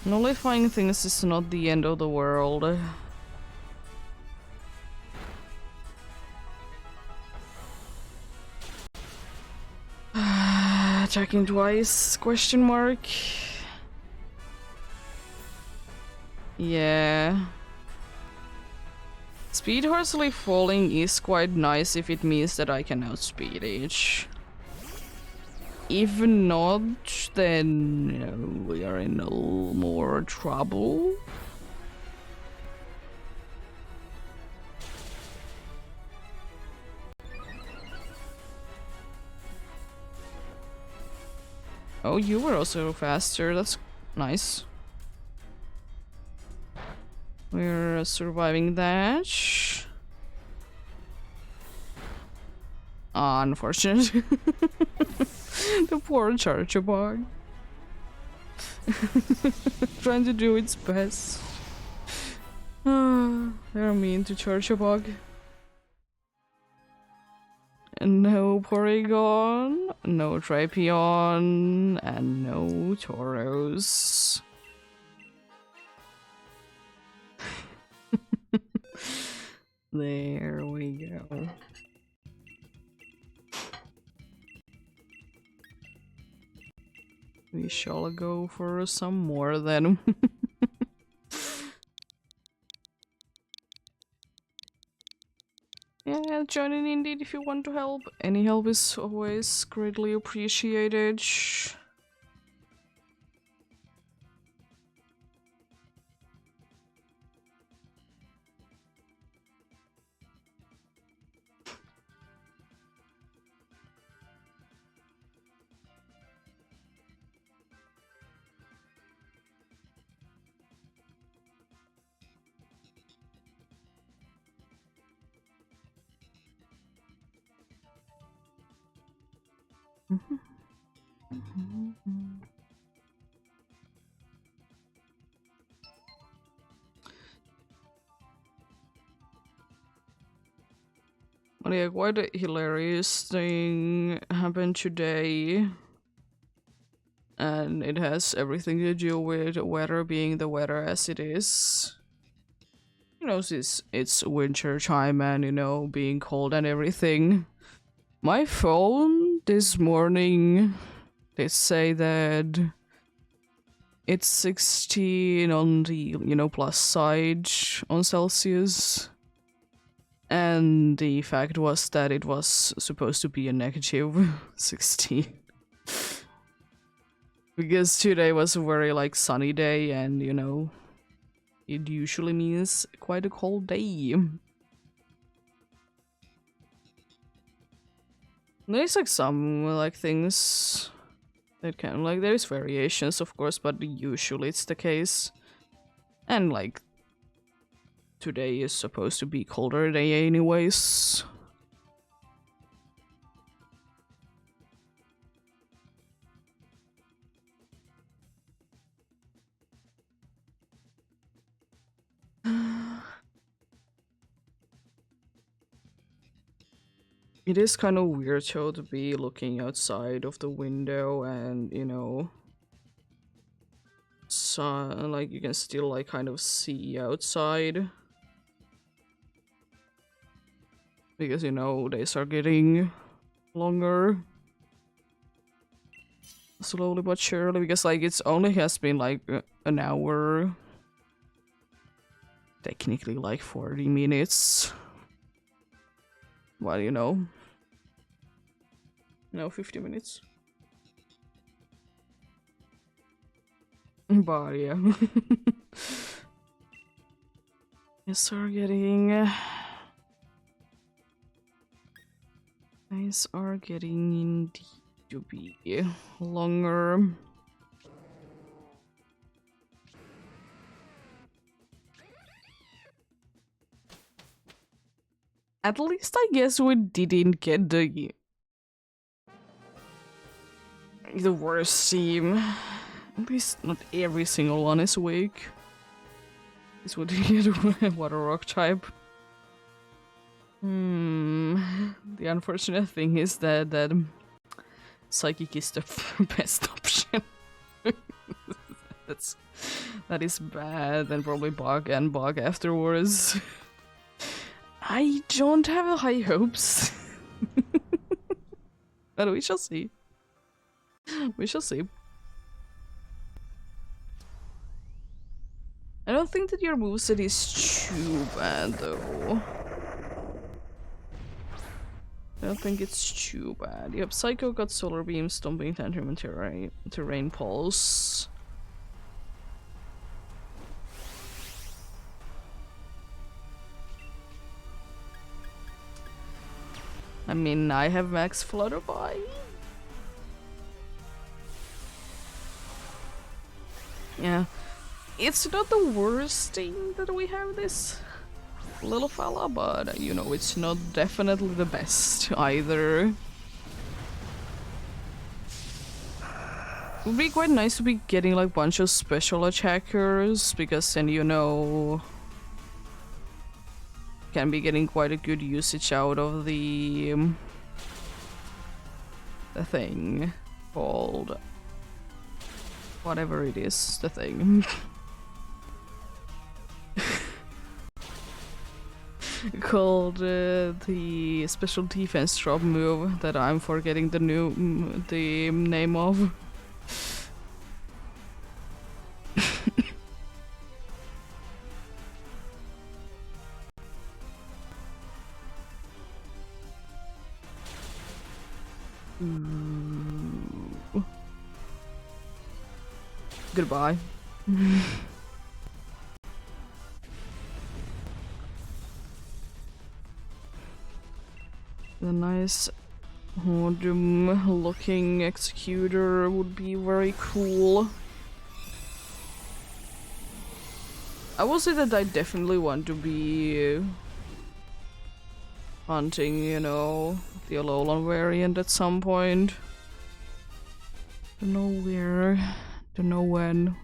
Nullifying things is not the end of the world. Attacking twice? Question mark. Yeah. Speed Horsely falling is quite nice if it means that I can outspeed it. If not, then you know, we are in a little more trouble. Oh, you were also faster. That's nice. We're surviving that. Unfortunate. The poor Charjabug. Trying to do its best. They're mean to charge a bug. No Porygon, no Drapion, and no Tauros. There we go. We shall go for some more then. Yeah, join in indeed if you want to help. Any help is always greatly appreciated. Well, yeah, quite a hilarious thing happened today. And it has everything to do with weather being the weather as it is. You know, it's winter time and, you know, being cold and everything. My phone this morning, they say that it's 16 on the, you know, plus side on Celsius. And the fact was that it was supposed to be a negative 16. Because today was a very, like, sunny day and, you know, it usually means quite a cold day. There's, like, some, like, things that can, like, there's variations, of course, but usually it's the case. And, like, today is supposed to be colder day anyways. It is kind of weird though to be looking outside of the window and, you know, sun, like you can still like kind of see outside. Because, you know, days are getting longer. Slowly but surely, because like it's only has been like an hour. Technically like 40 minutes. Well, you know. No, 50 minutes. But yeah. Yes, are getting... Days are getting indeed to be longer. At least I guess we didn't get the worst team. At least not every single one is weak. This would get water rock type. The unfortunate thing is that psychic is the best option. That is bad, and probably bug and bug afterwards. I don't have high hopes. But we shall see. We shall see. I don't think that your moveset is too bad though. I don't think it's too bad. Yep, Psycho got Solar Beam, Stomping Tantrum, and Terrain Pulse. I mean, I have Max Flutterby. Yeah. It's not the worst thing that we have this little fella, but you know, it's not definitely the best either. It would be quite nice to be getting like a bunch of special attackers, because then, you know, can be getting quite a good usage out of the thing called whatever it is, the thing. Called the special defense drop move that I'm forgetting the name of. Goodbye. The nice Hodum looking executor would be very cool. I will say that I definitely want to be hunting, you know, the Alolan variant at some point. Don't know where, don't know when.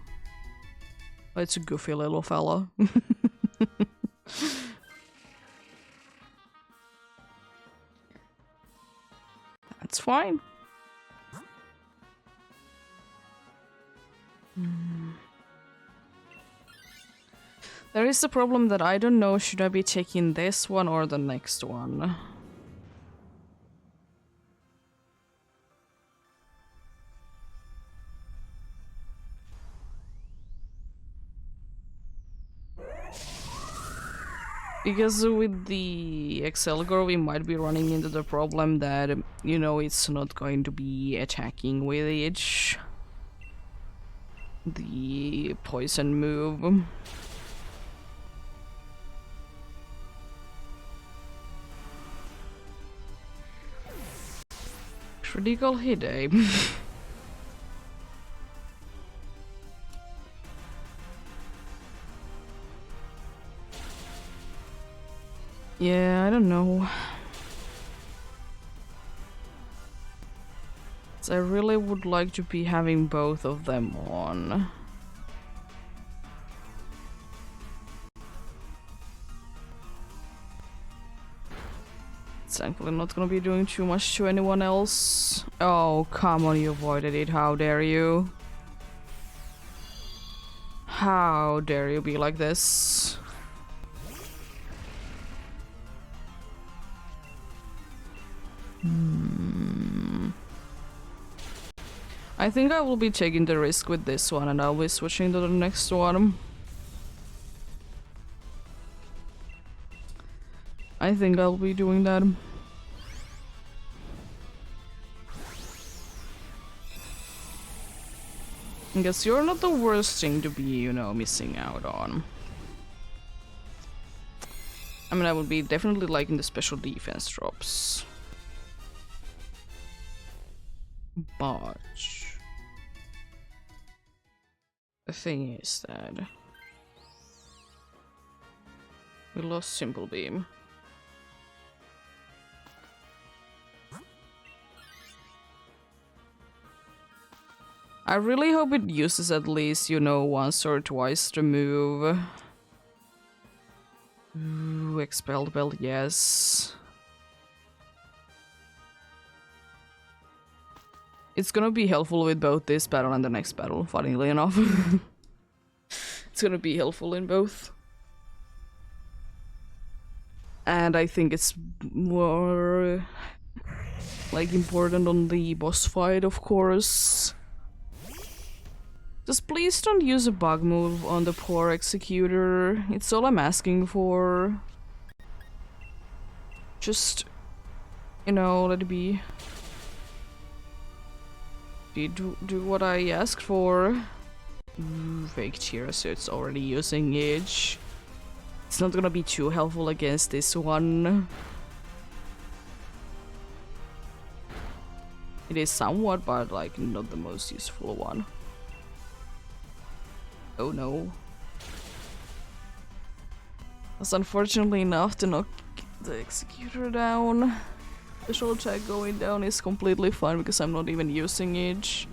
Oh, it's a goofy little fella. That's fine. There is the problem that I don't know, should I be taking this one or the next one? Because with the Excelgor we might be running into the problem that, you know, it's not going to be attacking with the poison move. Critical hit, eh? Yeah, I don't know. So I really would like to be having both of them on. Thankfully not gonna be doing too much to anyone else. Oh, come on, you avoided it. How dare you? How dare you be like this? I think I will be taking the risk with this one and I'll be switching to the next one. I think I'll be doing that. I guess you're not the worst thing to be, you know, missing out on. I mean, I would be definitely liking the special defense drops. But the thing is that we lost Simple Beam. I really hope it uses at least, you know, once or twice to move. Ooh, Expelled Belt, yes. It's gonna be helpful with both this battle and the next battle, funnily enough. It's gonna be helpful in both. And I think it's more like important on the boss fight, of course. Just please don't use a bug move on the poor executor. It's all I'm asking for. Just, you know, let it be. Do what I asked for. Fake tear, so it's already using Edge. It's not gonna be too helpful against this one. It is somewhat, but like not the most useful one. Oh no. That's unfortunately enough to knock the executor down. Special attack going down is completely fine because I'm not even using Edge.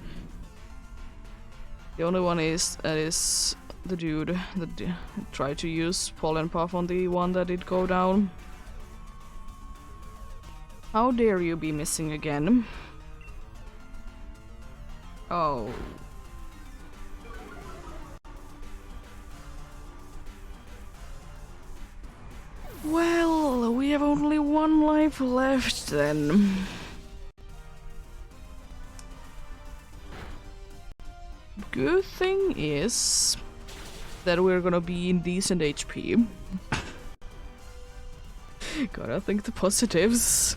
The only one is that is the dude that tried to use Pollen Puff on the one that did go down. How dare you be missing again? Oh. Well, we have only one life left then. Good thing is that we're gonna be in decent HP. Gotta think the positives.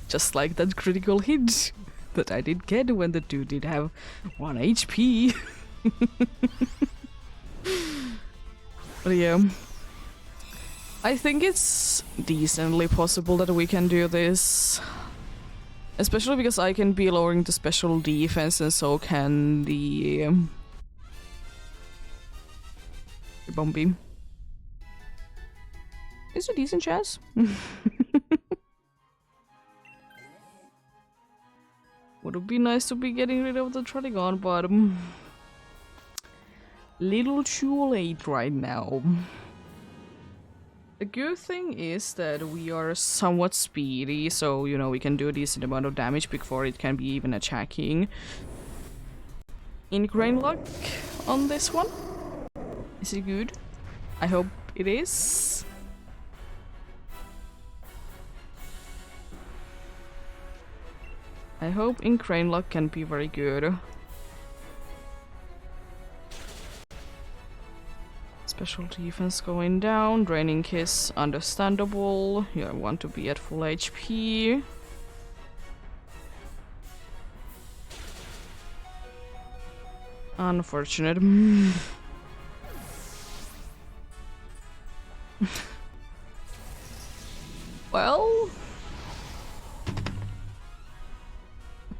Just like that critical hit that I did get when the dude did have 1 HP. But yeah. I think it's decently possible that we can do this. Especially because I can be lowering the special defense and so can the bomb beam. It's a decent chance. Would be nice to be getting rid of the Tritigon, but little too late right now. The good thing is that we are somewhat speedy, so you know we can do a decent amount of damage before it can be even attacking. In grain luck on this one. Is it good? I hope it is. I hope in crane luck can be very good. Special defense going down, draining kiss understandable. You want to be at full HP. Unfortunate. Well,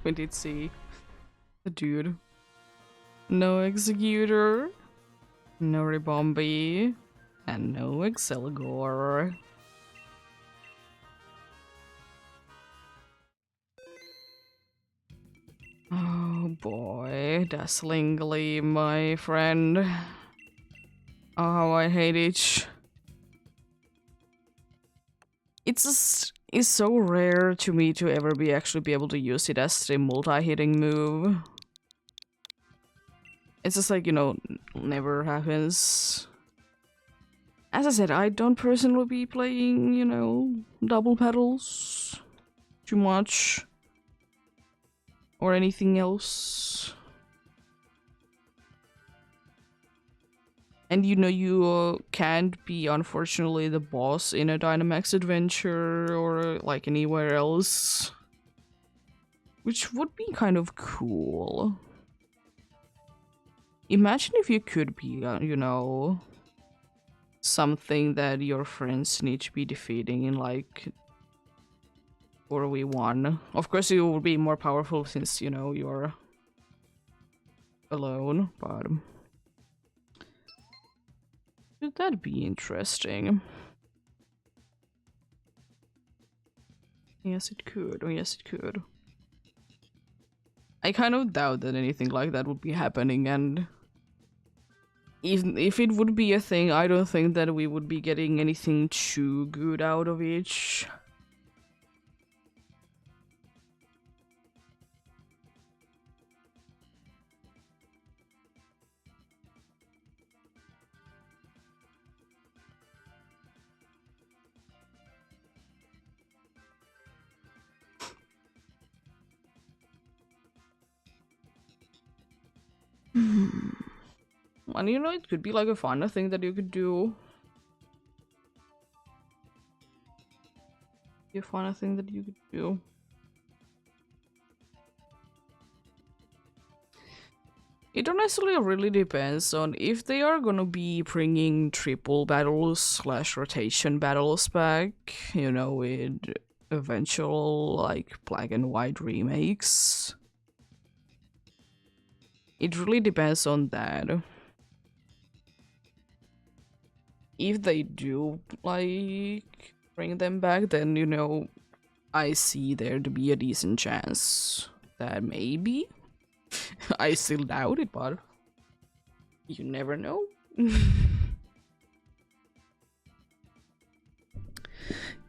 we did see the dude. No executor. No Ribombi, and no Excelgor. Oh boy, dazzlingly, my friend. Oh, how I hate it. It's so rare to me to ever actually be able to use it as a multi-hitting move. It's just like, you know, never happens. As I said, I don't personally be playing, you know, double pedals too much. Or anything else. And you know, you can't be, unfortunately, the boss in a Dynamax adventure or like anywhere else. Which would be kind of cool. Imagine if you could be, you know, something that your friends need to be defeating in like 4v1. Of course, you will be more powerful since, you know, you're alone, but would that be interesting? Yes, it could. Oh, yes, it could. I kind of doubt that anything like that would be happening, and even if it would be a thing, I don't think that we would be getting anything too good out of it. And you know, it could be like a fun thing that you could do. A fun thing that you could do. It honestly really depends on if they are gonna be bringing triple battles / rotation battles back, you know, with eventual like black and white remakes. It really depends on that. If they do like bring them back, then you know, I see there to be a decent chance that maybe. I still doubt it, but you never know.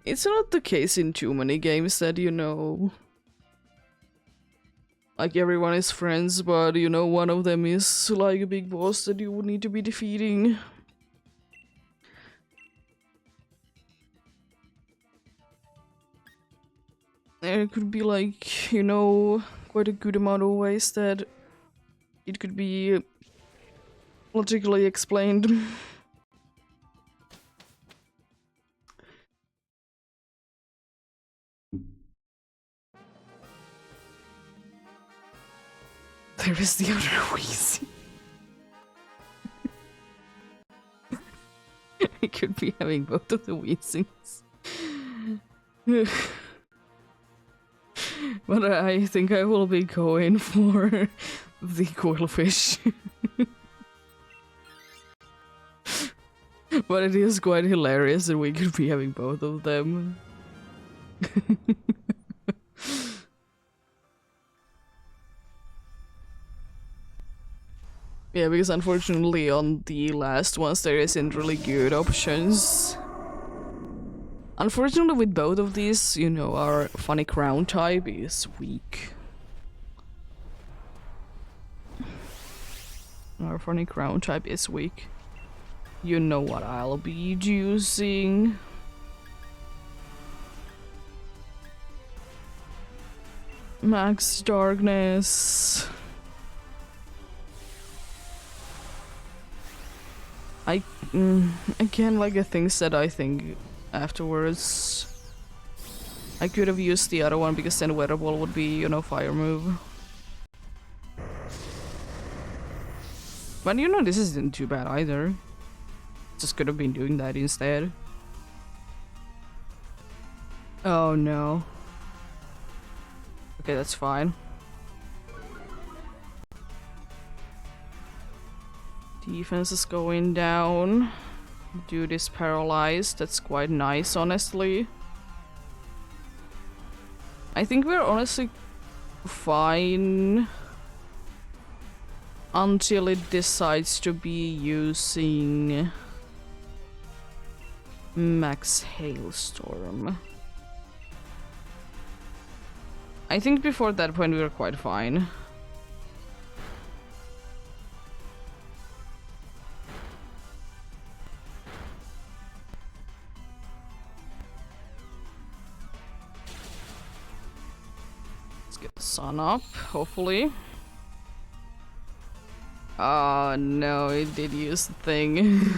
It's not the case in too many games that, you know, like everyone is friends, but you know, one of them is like a big boss that you would need to be defeating. There could be like, you know, quite a good amount of ways that it could be logically explained. There is the other Wheezy. I could be having both of the Wheezings. But I think I will be going for the Quillfish. But it is quite hilarious that we could be having both of them. Yeah, because unfortunately on the last ones there isn't really good options. Unfortunately with both of these, you know, our funny crown type is weak. Our funny crown type is weak. You know what I'll be using. Max Darkness. Again, like the things that I think afterwards. I could have used the other one because then Weather Ball would be, you know, fire move. But you know, this isn't too bad either. Just could have been doing that instead. Oh no. Okay, that's fine. Defense is going down. Dude is paralyzed. That's quite nice, honestly. I think we're honestly fine until it decides to be using Max Hailstorm. I think before that point we were quite fine. Let's get the sun up, hopefully. Oh no, it did use the thing.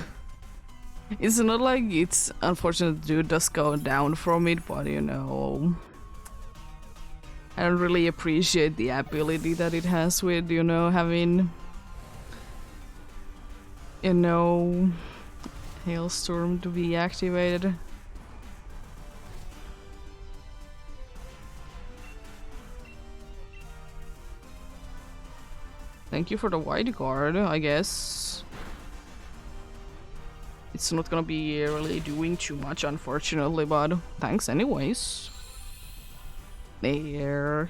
It's not like it's unfortunate the dude does go down from it, but you know, I don't really appreciate the ability that it has with, you know, having, you know, Hailstorm to be activated. Thank you for the wide guard, I guess. It's not gonna be really doing too much, unfortunately, but thanks anyways. There.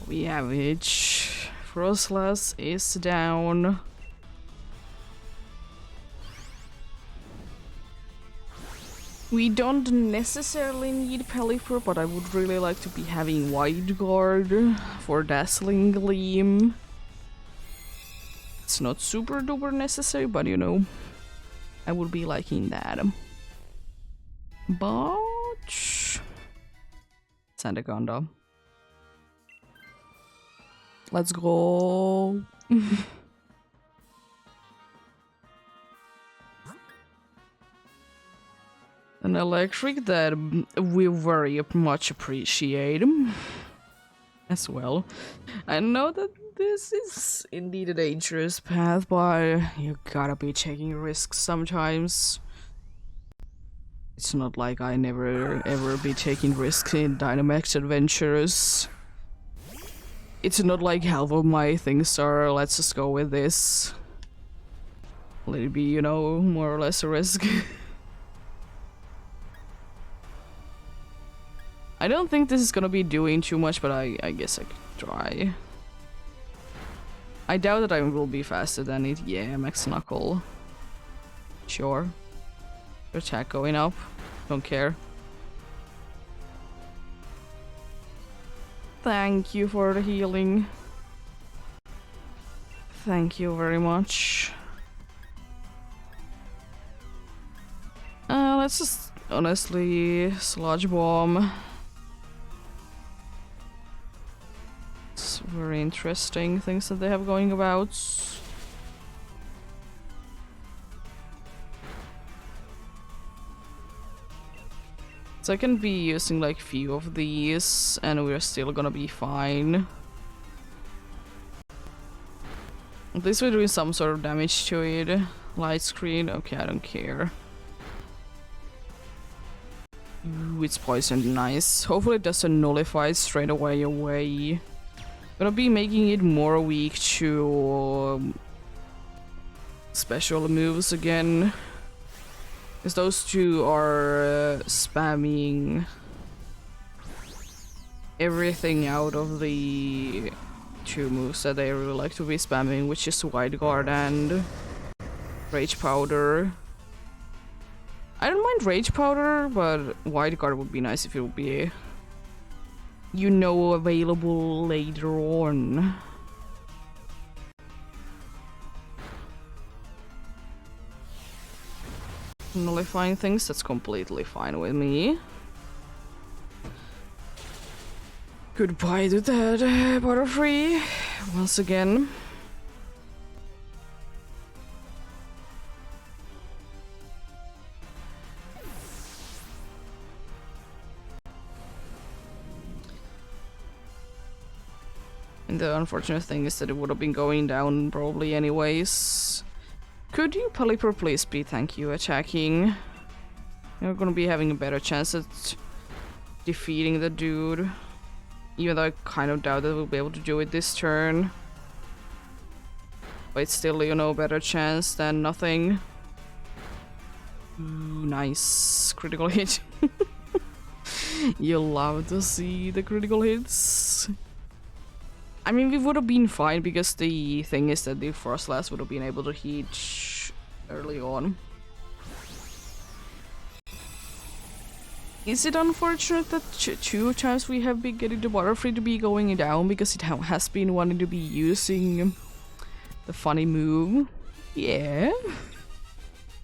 We have it. Frostlass is down. We don't necessarily need Pelipper, but I would really like to be having Wide Guard for Dazzling Gleam. It's not super duper necessary, but you know, I would be liking that. But Sandaconda. Let's go. An electric that we very much appreciate as well. I know that this is indeed a dangerous path, but you gotta be taking risks sometimes. It's not like I never ever be taking risks in Dynamax adventures. It's not like half of my things are, let's just go with this. Let it be, you know, more or less a risk. I don't think this is gonna be doing too much, but I guess I could try. I doubt that I will be faster than it. Yeah, Max Knuckle. Sure. Attack going up. Don't care. Thank you for the healing. Thank you very much. Let's just honestly Sludge Bomb. It's very interesting things that they have going about. So I can be using like few of these and we're still gonna be fine. At least we're doing some sort of damage to it. Light screen, okay, I don't care. Ooh, it's poisoned, nice. Hopefully it doesn't nullify straight away. Gonna be making it more weak to special moves again. Because those two are spamming everything out of the two moves that they really like to be spamming, which is Wide Guard and Rage Powder. I don't mind Rage Powder, but Wide Guard would be nice if it would be, you know, available later on. Nullifying things, that's completely fine with me. Goodbye to that Butterfree once again. And the unfortunate thing is that it would have been going down probably anyways. Could you, Pelipper, please be, thank you, attacking? You're gonna be having a better chance at defeating the dude. Even though I kind of doubt that we'll be able to do it this turn. But it's still, you know, better chance than nothing. Ooh, nice. Critical hit. You love to see the critical hits. I mean, we would have been fine because the thing is that the Frostlass would have been able to hit early on. Is it unfortunate that two times we have been getting the Butterfree to be going down because it has been wanting to be using the funny move? Yeah.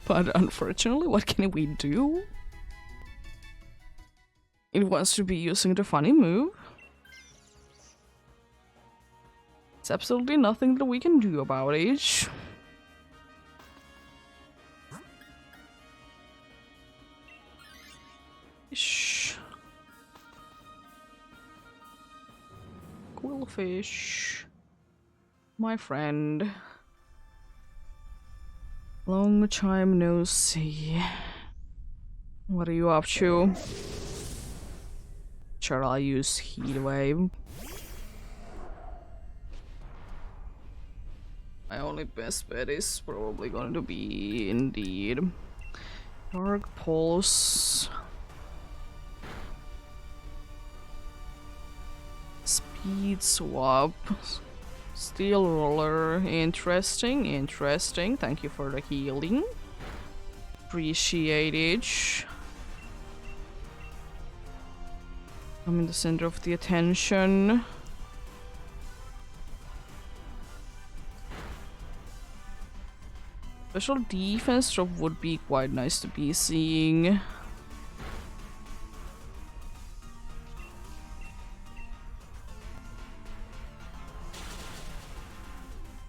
But unfortunately, what can we do? It wants to be using the funny move. There's absolutely nothing that we can do about it. Fish. Quillfish. My friend. Long time no see. What are you up to? Sure, I'll use Heat Wave. My only best bet is probably going to be indeed Dark Pulse. Speed Swap. Steel Roller. Interesting, interesting. Thank you for the healing. Appreciate it. I'm in the center of the attention. Special defense drop would be quite nice to be seeing.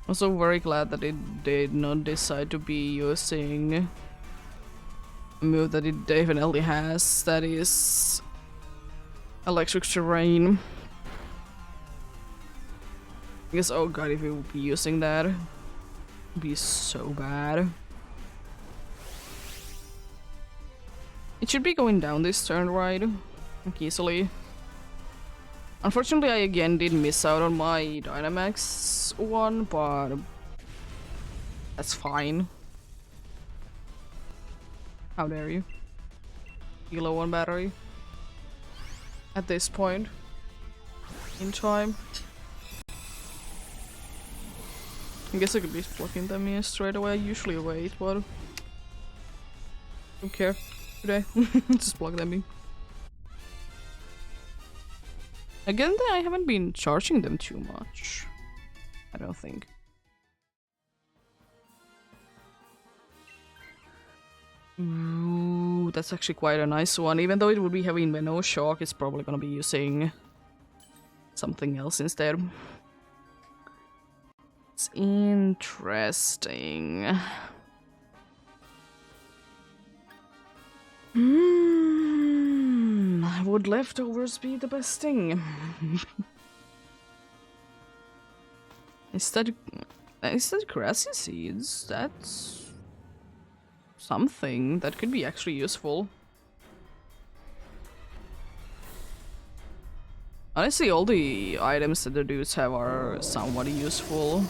Also very glad that it did not decide to be using a move that it definitely has, that is Electric Terrain. Because oh god, if it would be using that, it'd be so bad. It should be going down this turn, right? Like easily. Unfortunately, I again did miss out on my Dynamax one, but that's fine. How dare you? You low on battery? At this point in time. I guess I could be blocking them in straight away. I usually wait, but don't care today. Just block them in. Again, I haven't been charging them too much. I don't think. Ooh, that's actually quite a nice one. Even though it would be having Venom Shock, it's probably gonna be using something else instead. It's interesting. Would leftovers be the best thing? Instead grassy seeds, that's something that could be actually useful. Honestly, all the items that the dudes have are somewhat useful.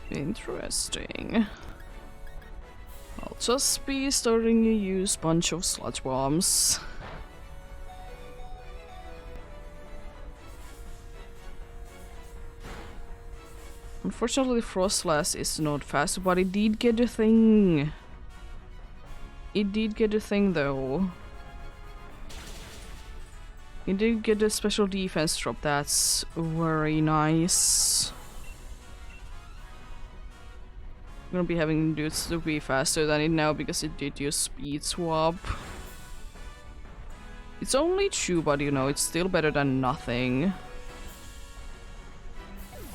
Interesting. I'll just be starting to use bunch of sludge bombs. Unfortunately, Frostlass is not fast, but it did get a thing. It did get a thing though. It did get a special defense drop, that's very nice. I'm gonna be having dudes to be faster than it now because it did use speed swap. It's only 2, but you know, it's still better than nothing.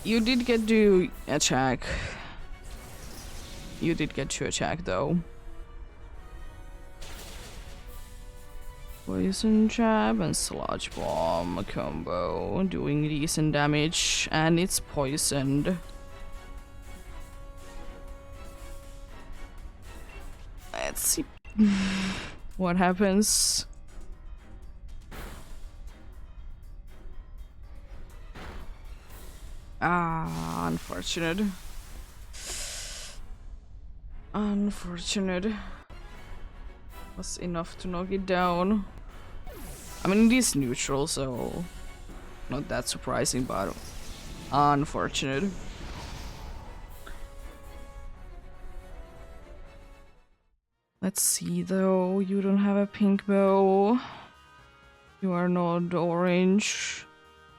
You did get to attack. You did get to attack though. Poison jab and sludge bomb combo doing decent damage, and it's poisoned. Let's see what happens. Ah, unfortunate. Unfortunate. Was enough to knock it down. I mean, it is neutral, so not that surprising, but unfortunate. Let's see though, you don't have a pink bow. You are not orange.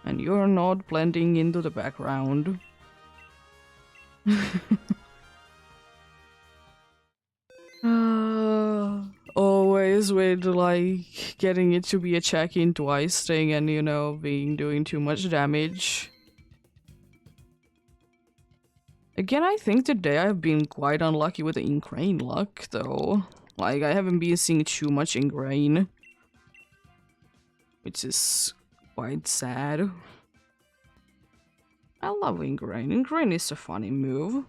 And you're not blending into the background. Always with like getting it to be a check-in twice thing and you know, doing too much damage. Again, I think today I've been quite unlucky with the ingrain luck, though. Like, I haven't been seeing too much ingrain. Which is quite sad. I love ingrain. Ingrain is a funny move.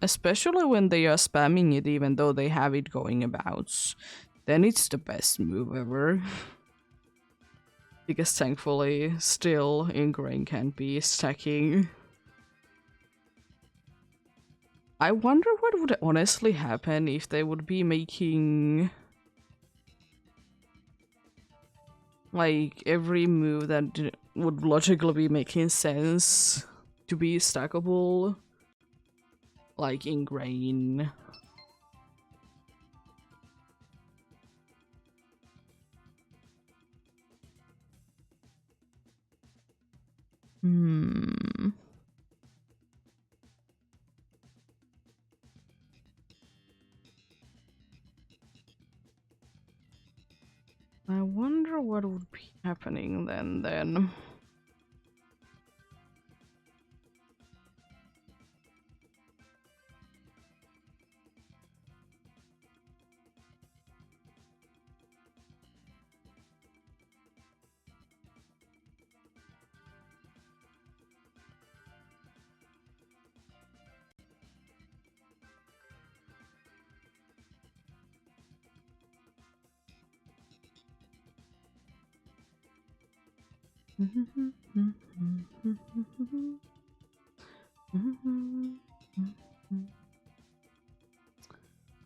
Especially when they are spamming it even though they have it going about. Then it's the best move ever. Because thankfully, still, ingrain can be stacking. I wonder what would honestly happen if they would be making like every move that would logically be making sense to be stackable, like ingrain. I wonder what would be happening then.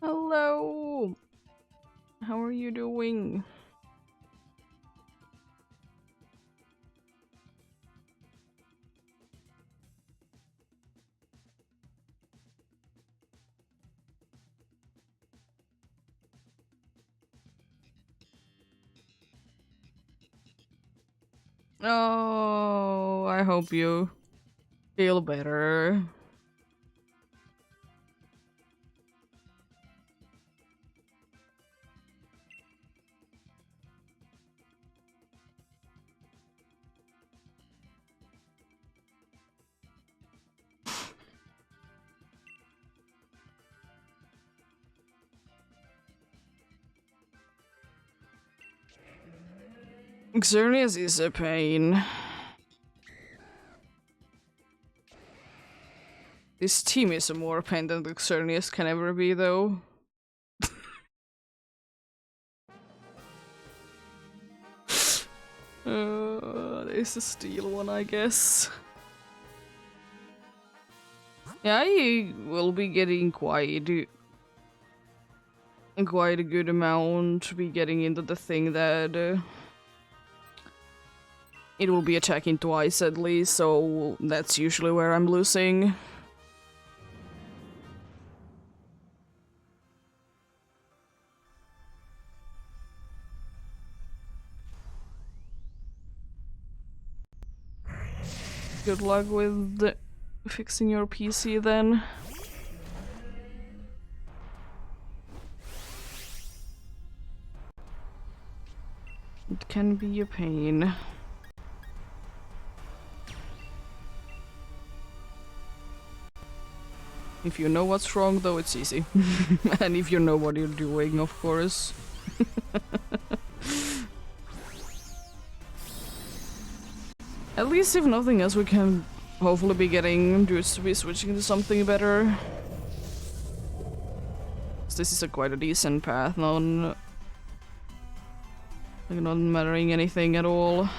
Hello! How are you doing? Oh, I hope you feel better. Xerneas is a pain. This team is a more pain than the Xerneas can ever be, though. There's a steel one, I guess. Yeah, I will be getting quite a good amount to be getting into the thing that it will be attacking twice at least, so that's usually where I'm losing. Good luck with fixing your PC then. It can be a pain. If you know what's wrong, though, it's easy. And if you know what you're doing, of course. At least, if nothing else, we can hopefully be getting dudes to be switching to something better. This is quite a decent path, not mattering anything at all.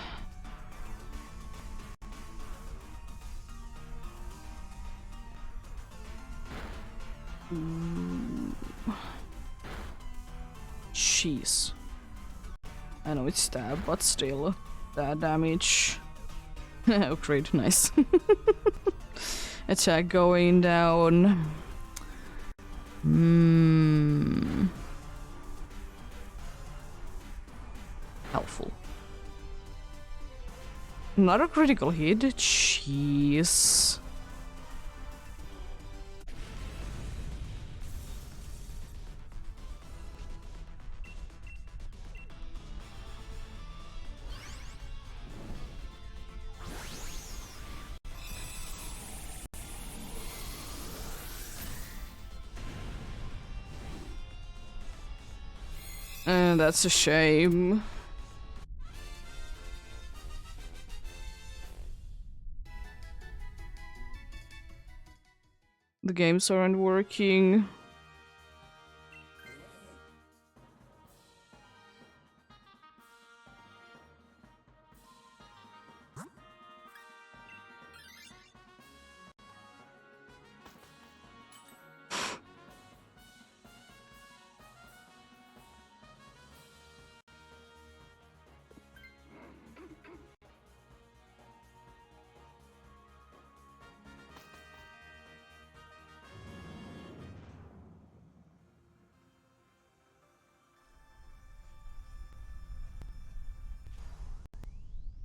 Jeez. I know it's stab, but still. That damage. Oh, great, nice. Attack going down. Helpful. Not a critical hit. Jeez. That's a shame. The games aren't working.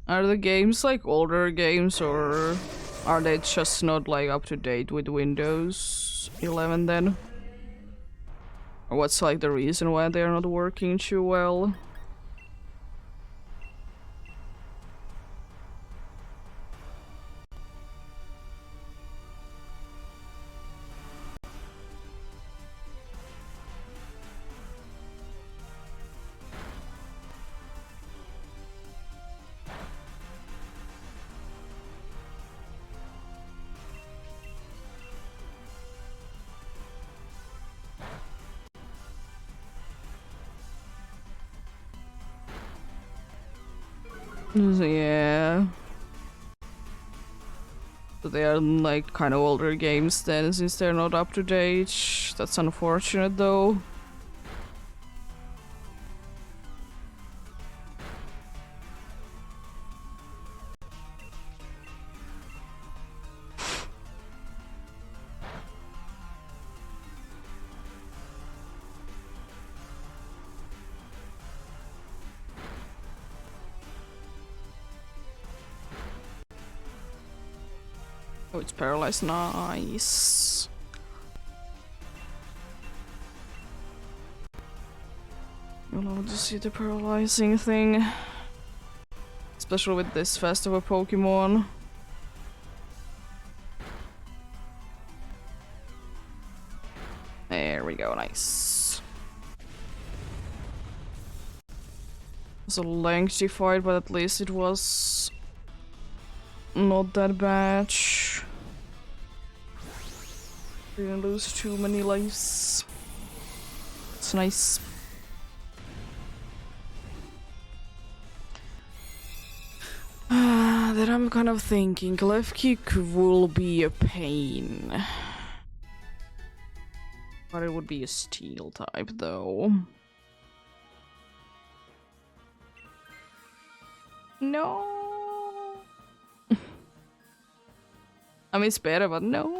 Are the games like older games, or are they just not like up to date with Windows 11 then? Or what's like the reason why they're not working too well? Yeah. So they are like kind of older games then, since they're not up to date. That's unfortunate though. Oh, it's paralyzed. Nice. You'll love to see the paralyzing thing. Especially with this fast of a Pokemon. There we go, nice. It was a lengthy fight, but at least it was not that bad. Didn't lose too many lives. It's nice. Then I'm kind of thinking left kick will be a pain. But it would be a steel type though. No. I mean it's better, but no.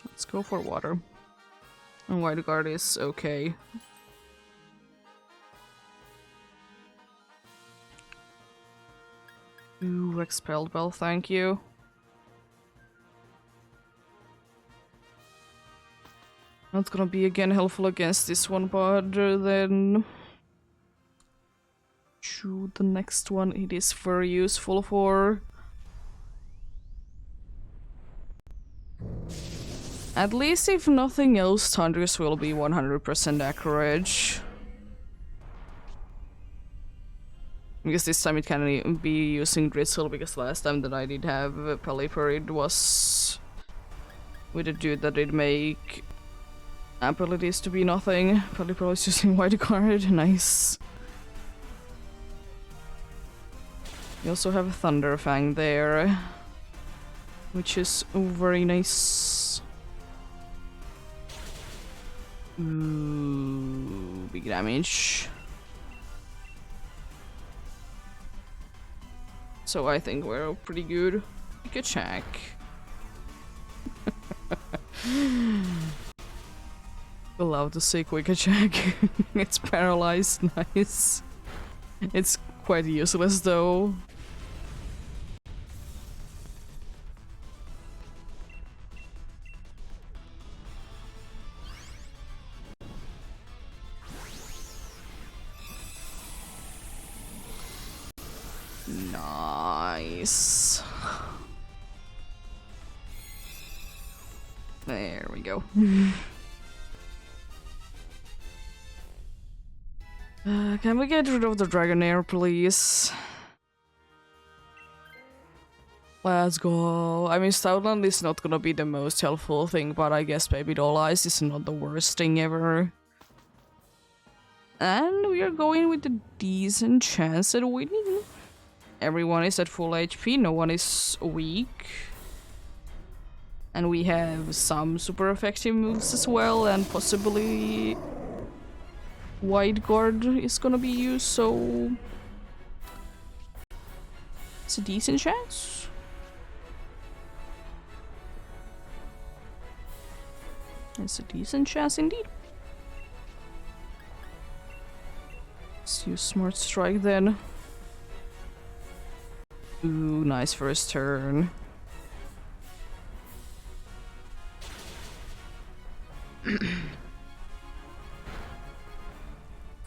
Let's go for water. And White Guard is okay. Ooh, Expelled Bell, thank you. Not gonna be again helpful against this one, but then shoot the next one it is very useful for. At least if nothing else, Thunders will be 100% accurate. Because this time it can be using Drizzle, because last time that I did have Pelipper it was with a dude that did make abilities to be nothing. Pelipper was using White Guard, nice. You also have a Thunderfang there, which is very nice. Ooh, big damage. So I think we're pretty good. We could check. Allowed to say quick attack. It's paralyzed, nice. It's quite useless though. Nice. There we go. Can we get rid of the Dragonair, please? Let's go. I mean, Stoutland is not gonna be the most helpful thing, but I guess Baby Doll Eyes is not the worst thing ever. And we are going with a decent chance at winning. Everyone is at full HP, no one is weak. And we have some super effective moves as well, and possibly White Guard is gonna be used, so it's a decent chance. It's a decent chance indeed. Let's use Smart Strike then. Ooh, nice first turn.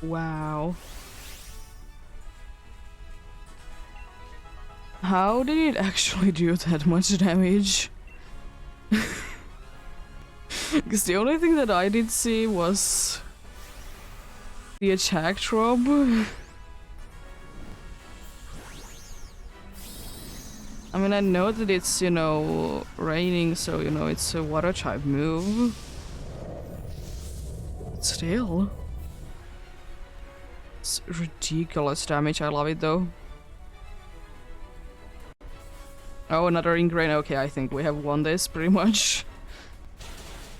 Wow. How did it actually do that much damage? Because the only thing that I did see was the attack drop. I mean, I know that it's, you know, raining, so, you know, it's a water type move. Still. It's ridiculous damage, I love it though. Oh, another Ingrain. Okay, I think we have won this pretty much.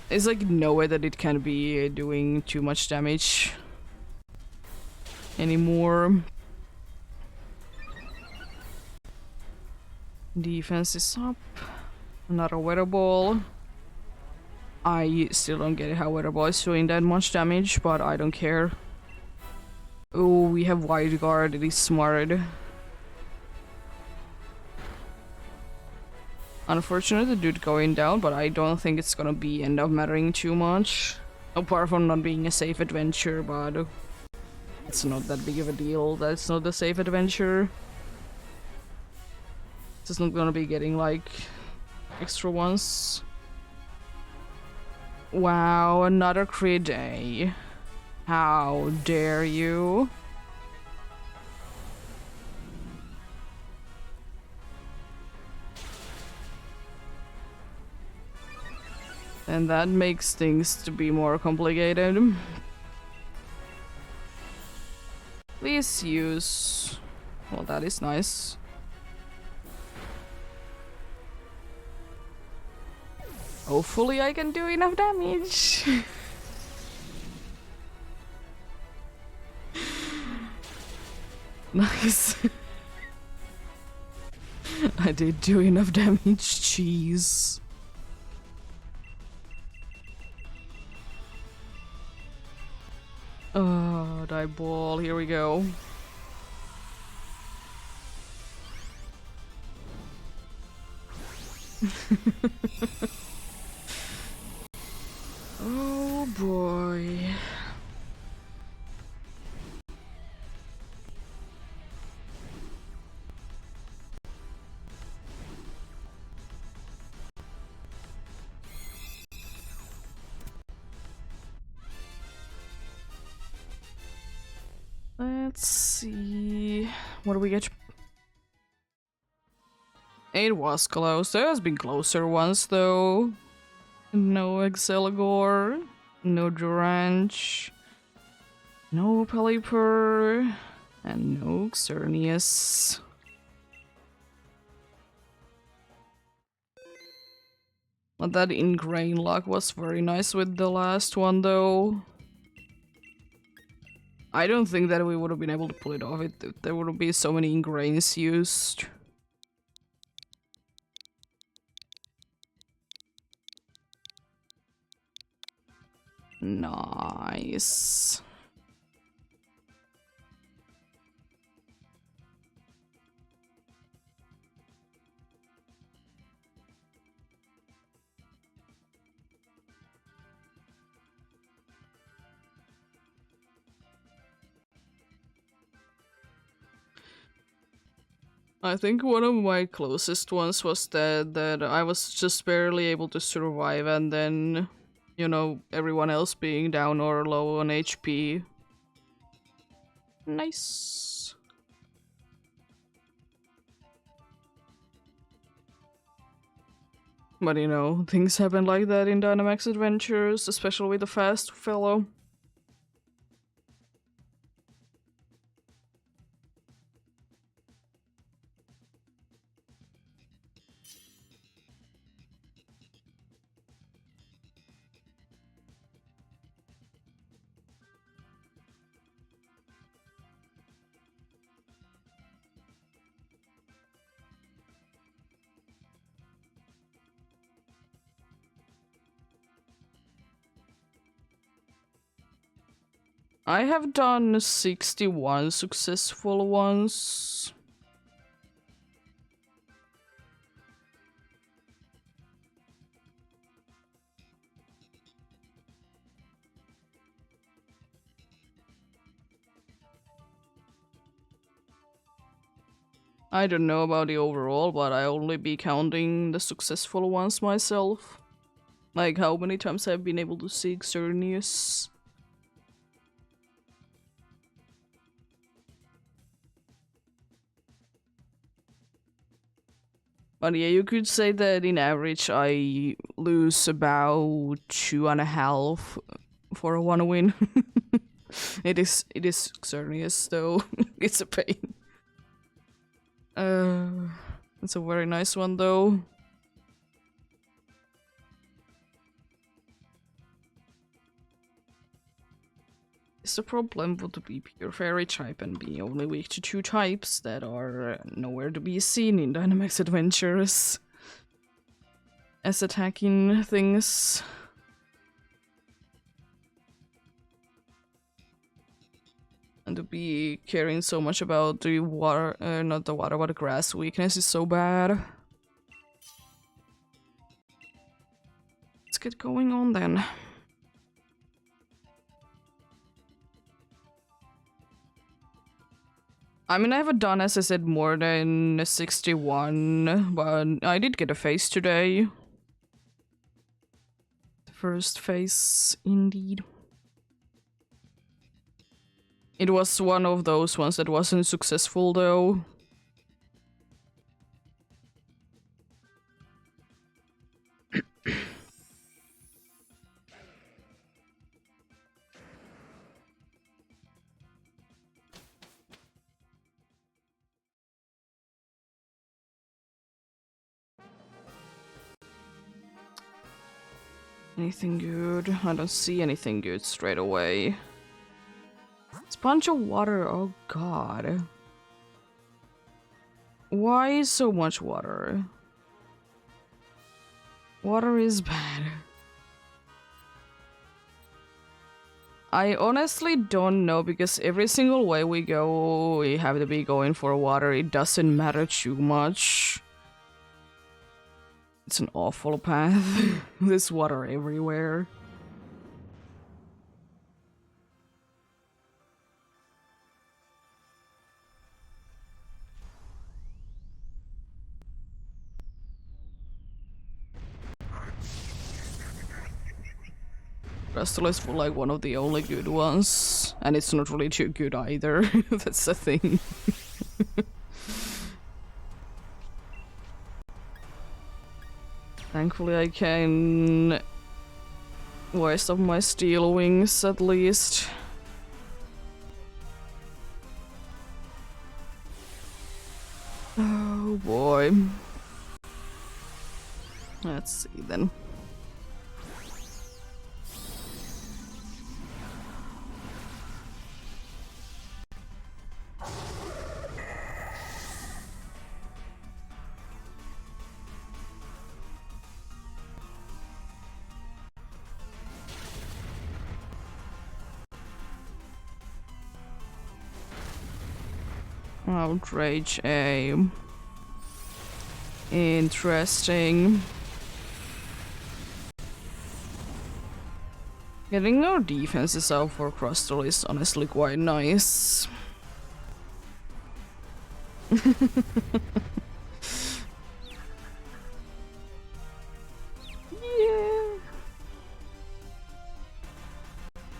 It's like no way that it can be doing too much damage anymore. Defense is up. Another weather ball. I still don't get how weather ball is doing that much damage, but I don't care. Oh, we have wide guard. It is smart. Unfortunate the dude going down, but I don't think it's gonna be end up mattering too much. Apart from not being a safe adventure, but it's not that big of a deal. That's not a safe adventure. It's not gonna be getting like extra ones. Wow, another crit day. How dare you? And that makes things to be more complicated. Please use... Well, that is nice. Hopefully I can do enough damage. Nice. I did do enough damage, jeez. Oh, die ball, here we go. Oh boy. Let's see. What do we get? It was close. There has been closer ones though. No Excelgor, no Durange, no Pelipper, and no Xerneas. But that ingrain luck was very nice with the last one though. I don't think that we would have been able to pull it off if there would be so many ingrains used. Nice. I think one of my closest ones was that I was just barely able to survive, and then, you know, everyone else being down or low on HP. Nice. But you know, things happen like that in Dynamax Adventures, especially with a fast fellow. I have done 61 successful ones. I don't know about the overall, but I only be counting the successful ones myself. Like how many times I've been able to see Xerneas. But yeah, you could say that in average I lose about 2.5 for a 1 win. It is Xerneas though. It's a pain. It's a very nice one though. Is the problem would be pure fairy type and be only weak to 2 types that are nowhere to be seen in Dynamax Adventures as attacking things. And to be caring so much about the water, not the water, but the grass weakness is so bad. Let's get going on then. I mean, I haven't done, as I said, more than 61, but I did get a face today. The first face, indeed. It was one of those ones that wasn't successful, though. Anything good? I don't see anything good straight away. Sponge of water, oh god. Why so much water? Water is bad. I honestly don't know, because every single way we go, we have to be going for water. It doesn't matter too much. It's an awful path. There's water everywhere. Crystal is like one of the only good ones, and it's not really too good either. That's the thing. Thankfully I can waste up my steel wings at least. Oh boy. Let's see then. Outrage A. Interesting. Getting our defenses out for Crustle is honestly quite nice. Yeah.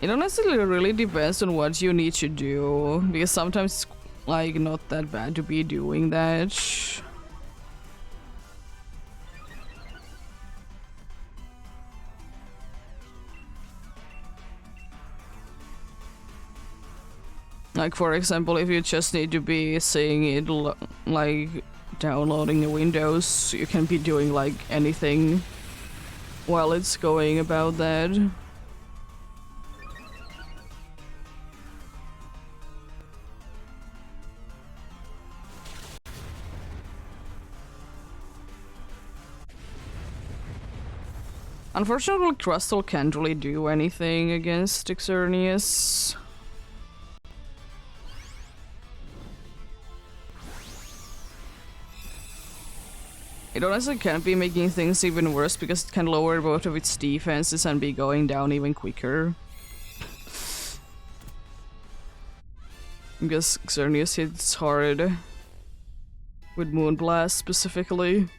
It honestly really depends on what you need to do, because sometimes it's like not that bad to be doing that. Like, for example, if you just need to be seeing it like downloading the Windows, you can be doing like anything while it's going about that. Unfortunately, Crustle can't really do anything against Xerneas. It honestly can't be making things even worse, because it can lower both of its defenses and be going down even quicker. Because Xerneas hits hard with Moonblast specifically.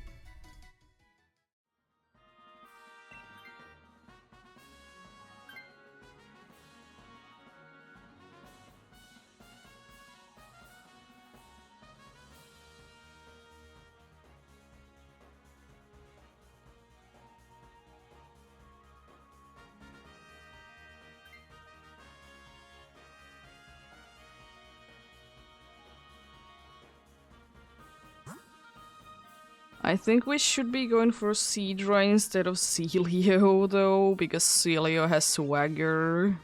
I think we should be going for Seadra instead of Celio, though, because Celio has Swagger.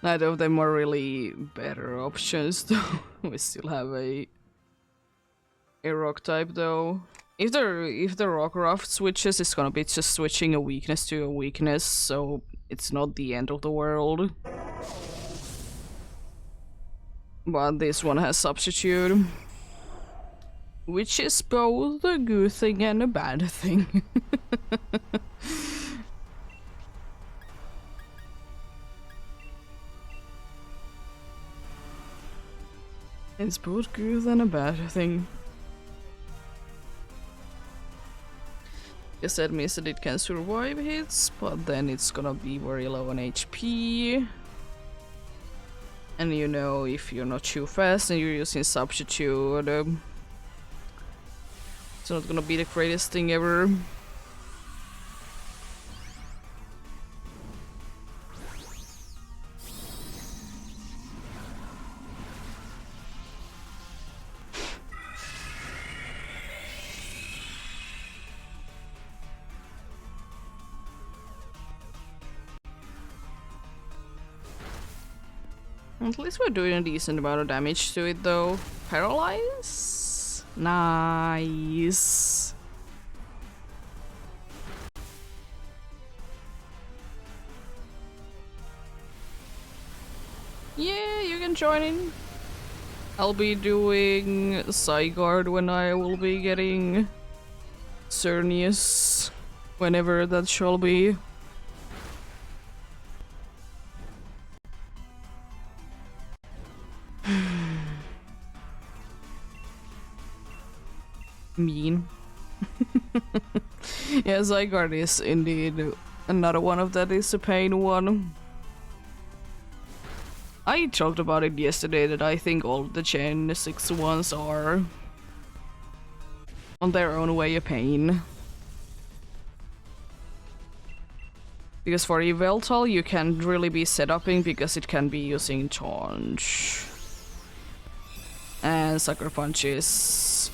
Neither of them are really better options though. We still have a rock type though. If the Rockruff switches, it's gonna be just switching a weakness to a weakness, so it's not the end of the world. But this one has substitute, which is both a good thing and a bad thing. It's both good and a bad thing. Yes, that means that it can survive hits, but then it's gonna be very low on HP. And you know, if you're not too fast and you're using substitute, it's not gonna be the greatest thing ever. At least we're doing a decent amount of damage to it though. Paralyze? Nice. Yeah, you can join in. I'll be doing Zygarde when I will be getting Cernius, whenever that shall be. Mean. Yeah, Zygarde is indeed another one of that is a pain one. I talked about it yesterday that I think all the Gen 6 ones are on their own way a pain. Because for Yveltal you can't really be setuping because it can be using Taunt. And Sucker Punch is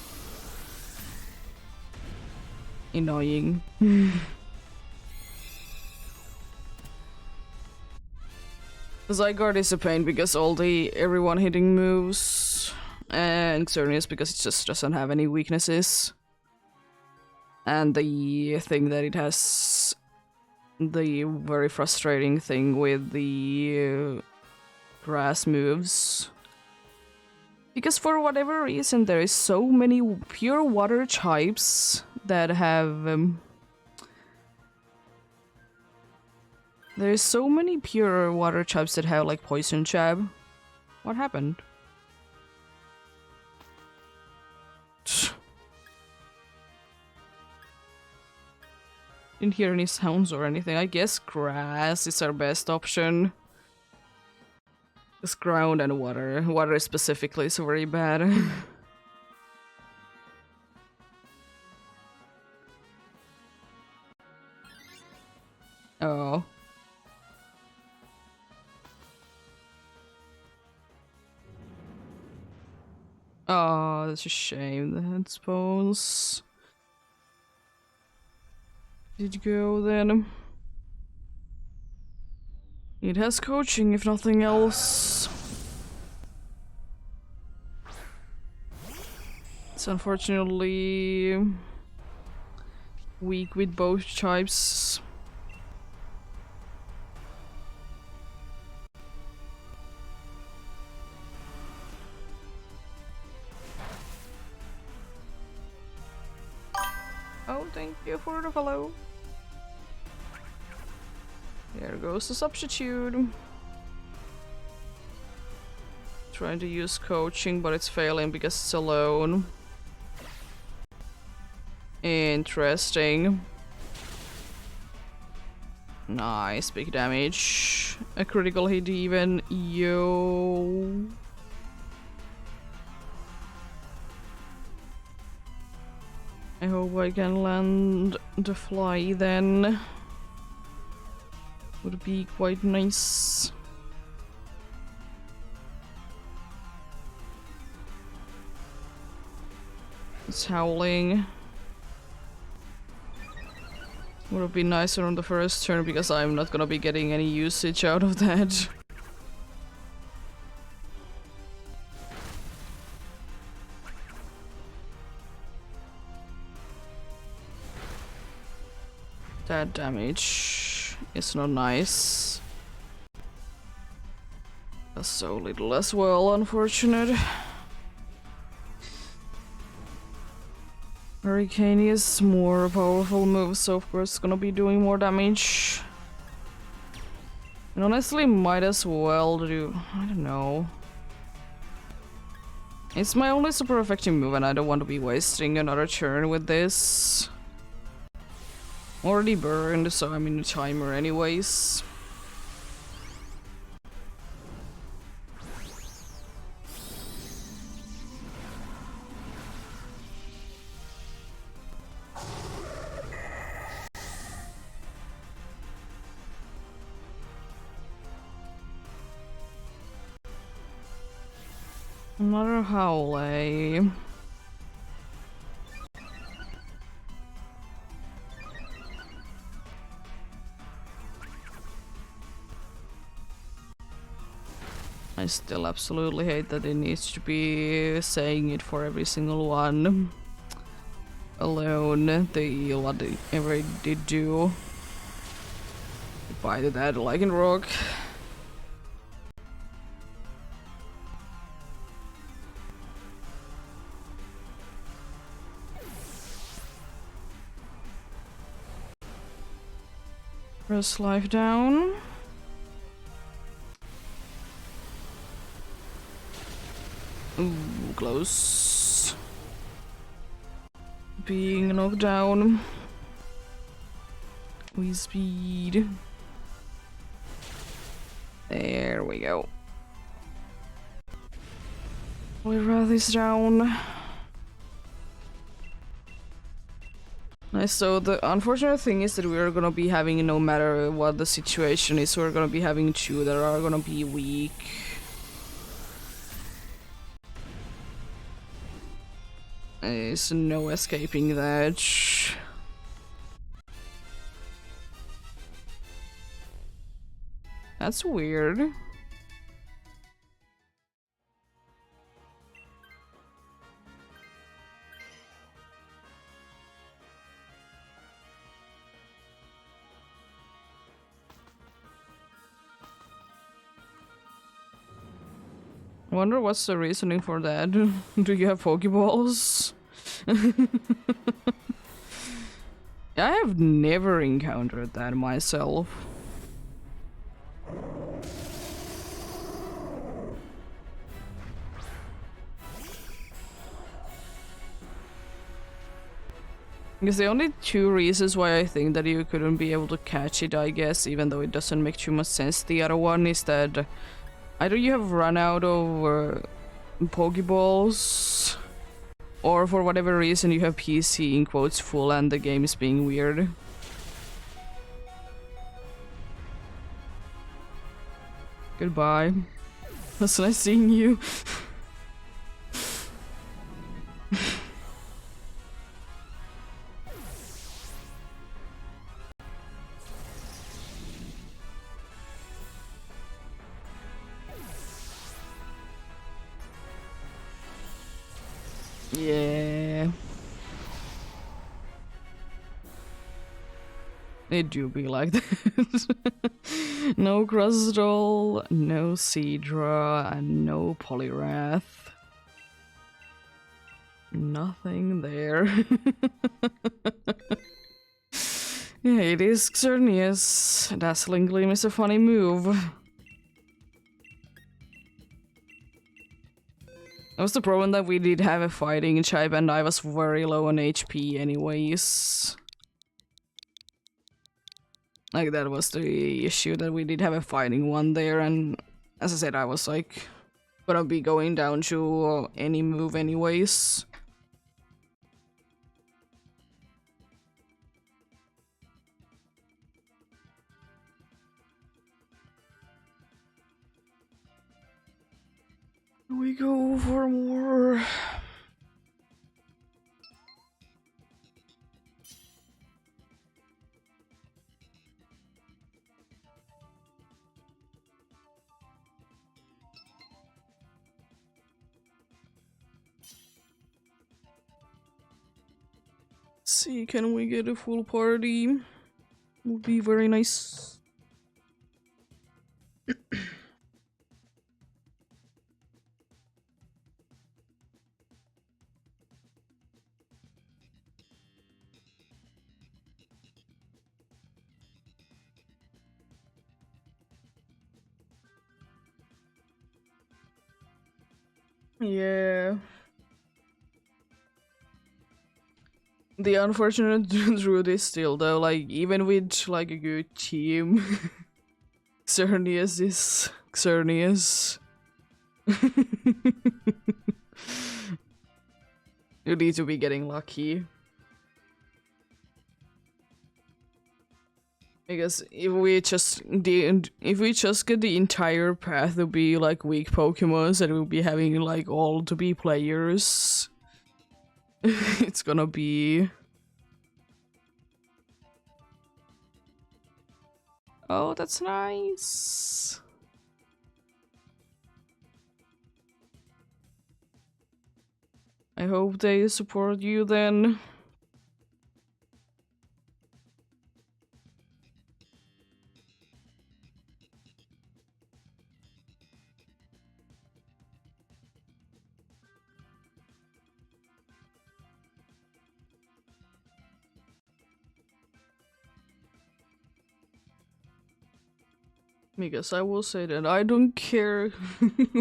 annoying. Zygarde is a pain because everyone hitting moves, and Xerneas because it just doesn't have any weaknesses. And the thing that it has, the very frustrating thing with the grass moves. Because for whatever reason there is so many pure water types that have there's so many pure water types that have like poison jab. What happened? Didn't hear any sounds or anything. I guess grass is our best option. Just ground and water. Water specifically is very bad. Oh. Oh, that's a shame. The headspaws did go then. It has coaching, if nothing else. It's unfortunately weak with both types. Oh, thank you for the follow. There goes the substitute. Trying to use coaching, but it's failing because it's alone. Interesting. Nice, big damage. A critical hit even. Yo. I hope I can land the fly then. Would be quite nice. It's howling. Would have been nicer on the first turn because I'm not gonna be getting any usage out of that. That damage is not nice. That's so little as well, unfortunate. Hurricane is more powerful move, so of course it's gonna be doing more damage. And honestly, might as well do... I don't know. It's my only super effective move and I don't want to be wasting another turn with this. Already burned, so I'm in the timer anyways. Another Howley. I still absolutely hate that it needs to be saying it for every single one. Alone, whatever it did do. Goodbye to that, like in Rock. First life down. Ooh, close. Being knocked down. We speed. There we go. We write this down. Nice, so the unfortunate thing is that we're gonna be having, no matter what the situation is, we're gonna be having two that are gonna be weak. There's no escaping that. That's weird. I wonder what's the reasoning for that. Do you have Pokeballs? I have never encountered that myself. Because the only two reasons why I think that you couldn't be able to catch it, I guess, even though it doesn't make too much sense, the other one is that either you have run out of Pokeballs, or for whatever reason you have PC in quotes full and the game is being weird. Goodbye. That's nice seeing you. Yeah. It do be like that. No Crustle, no Seadra, and no Poliwrath. Nothing there. Yeah, it is Xerneas. Dazzling Gleam is a funny move. That was the problem, that we did have a fighting type and I was very low on HP anyways. Like, that was the issue, that we did have a fighting one there, and as I said, I was like gonna be going down to any move anyways. We go for more. See, can we get a full party? Would be very nice. Yeah. The unfortunate truth is still though, like, even with like a good team, Xerneas is Xerneas. You need to be getting lucky. Because if we just get the entire path to be like weak Pokemons and we'll be having like all to be players, it's gonna be. Oh, that's nice. I hope they support you then. Because I will say that I don't care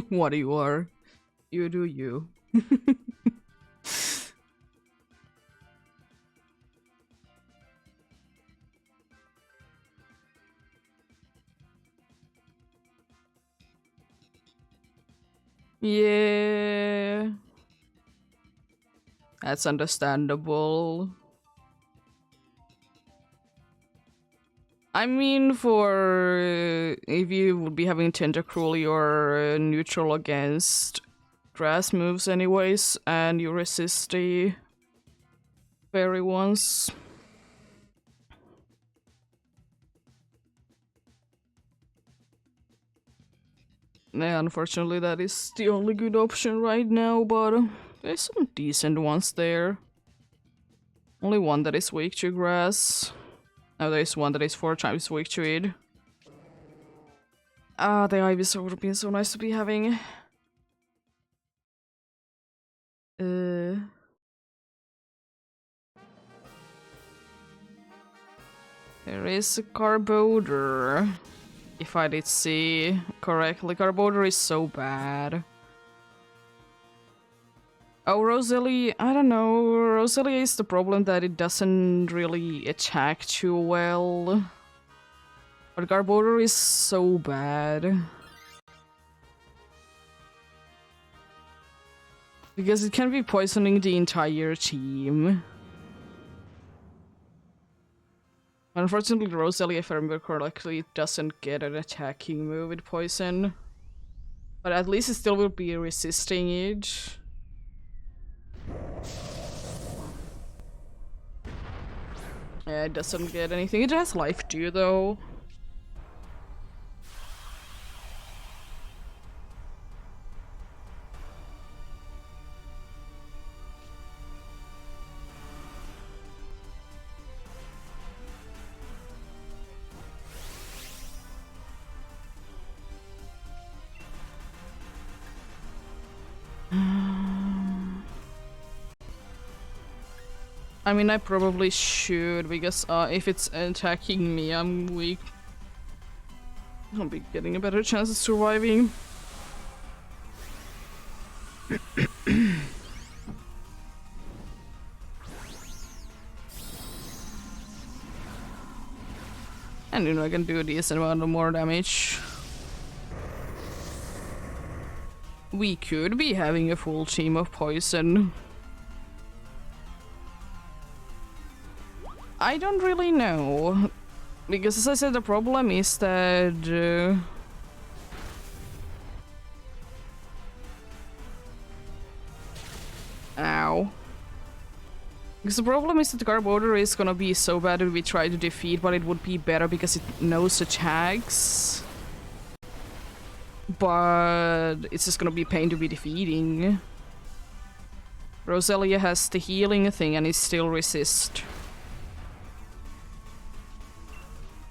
what you are. You do you. Yeah. That's understandable. I mean, for if you would be having Tentacruel, you're neutral against grass moves anyways, and you resist the fairy ones. Yeah, unfortunately that is the only good option right now, but there's some decent ones there. Only one that is weak to grass. Oh, there's one that is 4 times weak to it. Ah, the Ivysaur would have been so nice to be having. There is a Carbodor. If I did see correctly, Carbodor is so bad. Oh, Rosalie, I don't know. Rosalie is the problem that it doesn't really attack too well. But Carbodor is so bad. Because it can be poisoning the entire team. Unfortunately, Rosalie, if I remember correctly, doesn't get an attacking move with poison. But at least it still will be resisting it. Yeah, it doesn't get anything. It has life too, though. I mean, I probably should, because if it's attacking me, I'm weak. I'll be getting a better chance of surviving. And you know, I can do a decent amount of more damage. We could be having a full team of poison. I don't really know. Because as I said, the problem is that... Ow. Because the problem is that the Garbodor is gonna be so bad that we try to defeat, but it would be better because it knows attacks. But it's just gonna be a pain to be defeating. Roselia has the healing thing and is still resist.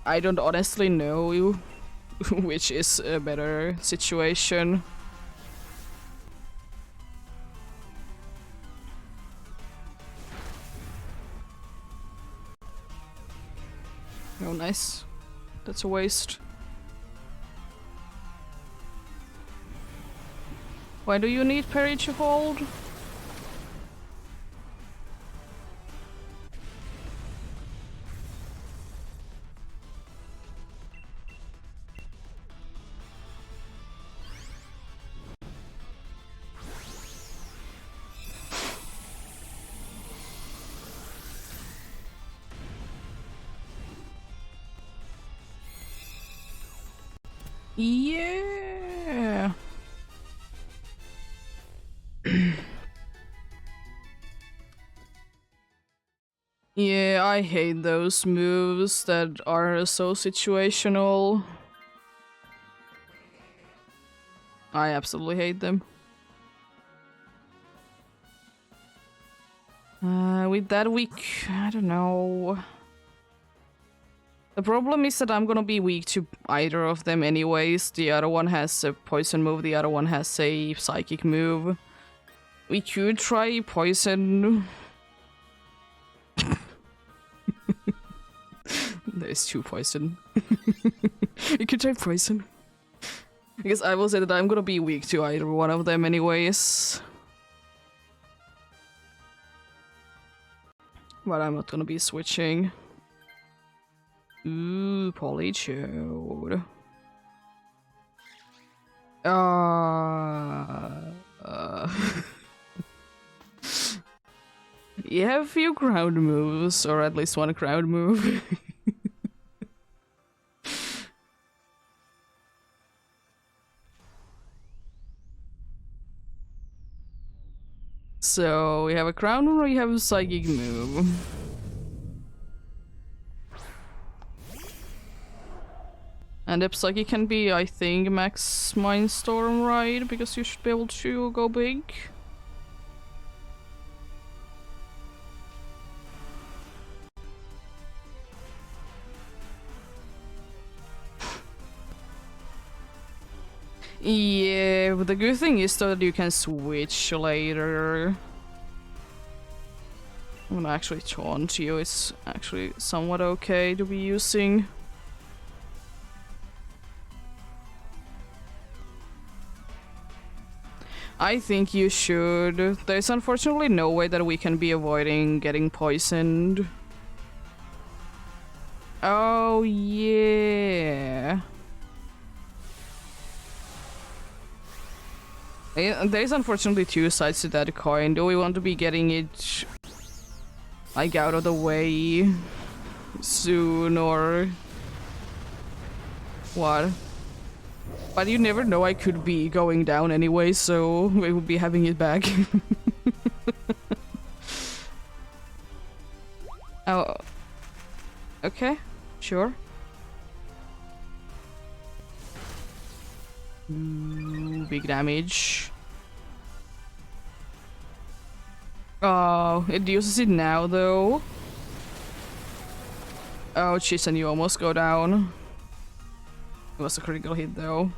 I don't honestly know which is a better situation. Oh, nice. That's a waste. Why do you need parry to hold? Yeah. Yeah, I hate those moves that are so situational. I absolutely hate them. With that weak, I don't know. The problem is that I'm gonna be weak to either of them anyways. The other one has a poison move, the other one has a psychic move. We could try poison. There's 2 poison. We could try poison. Because I will say that I'm gonna be weak to either one of them anyways. But I'm not gonna be switching. Ooh, Polychode. You have a few ground moves, or at least one ground move. So, we have a ground move or you have a psychic move? And if psychic can be, I think, max Mindstorm, right? Because you should be able to go big. Yeah, but the good thing is though that you can switch later. I'm gonna actually taunt you, it's actually somewhat okay to be using. I think you should. There's unfortunately no way that we can be avoiding getting poisoned. Oh yeah. There's unfortunately 2 sides to that coin. Do we want to be getting it like out of the way soon or what? But you never know, I could be going down anyway, so we will be having it back. Oh, okay, sure. Ooh, big damage. Oh, it uses it now though. Oh jeez, and you almost go down. It was a critical hit though.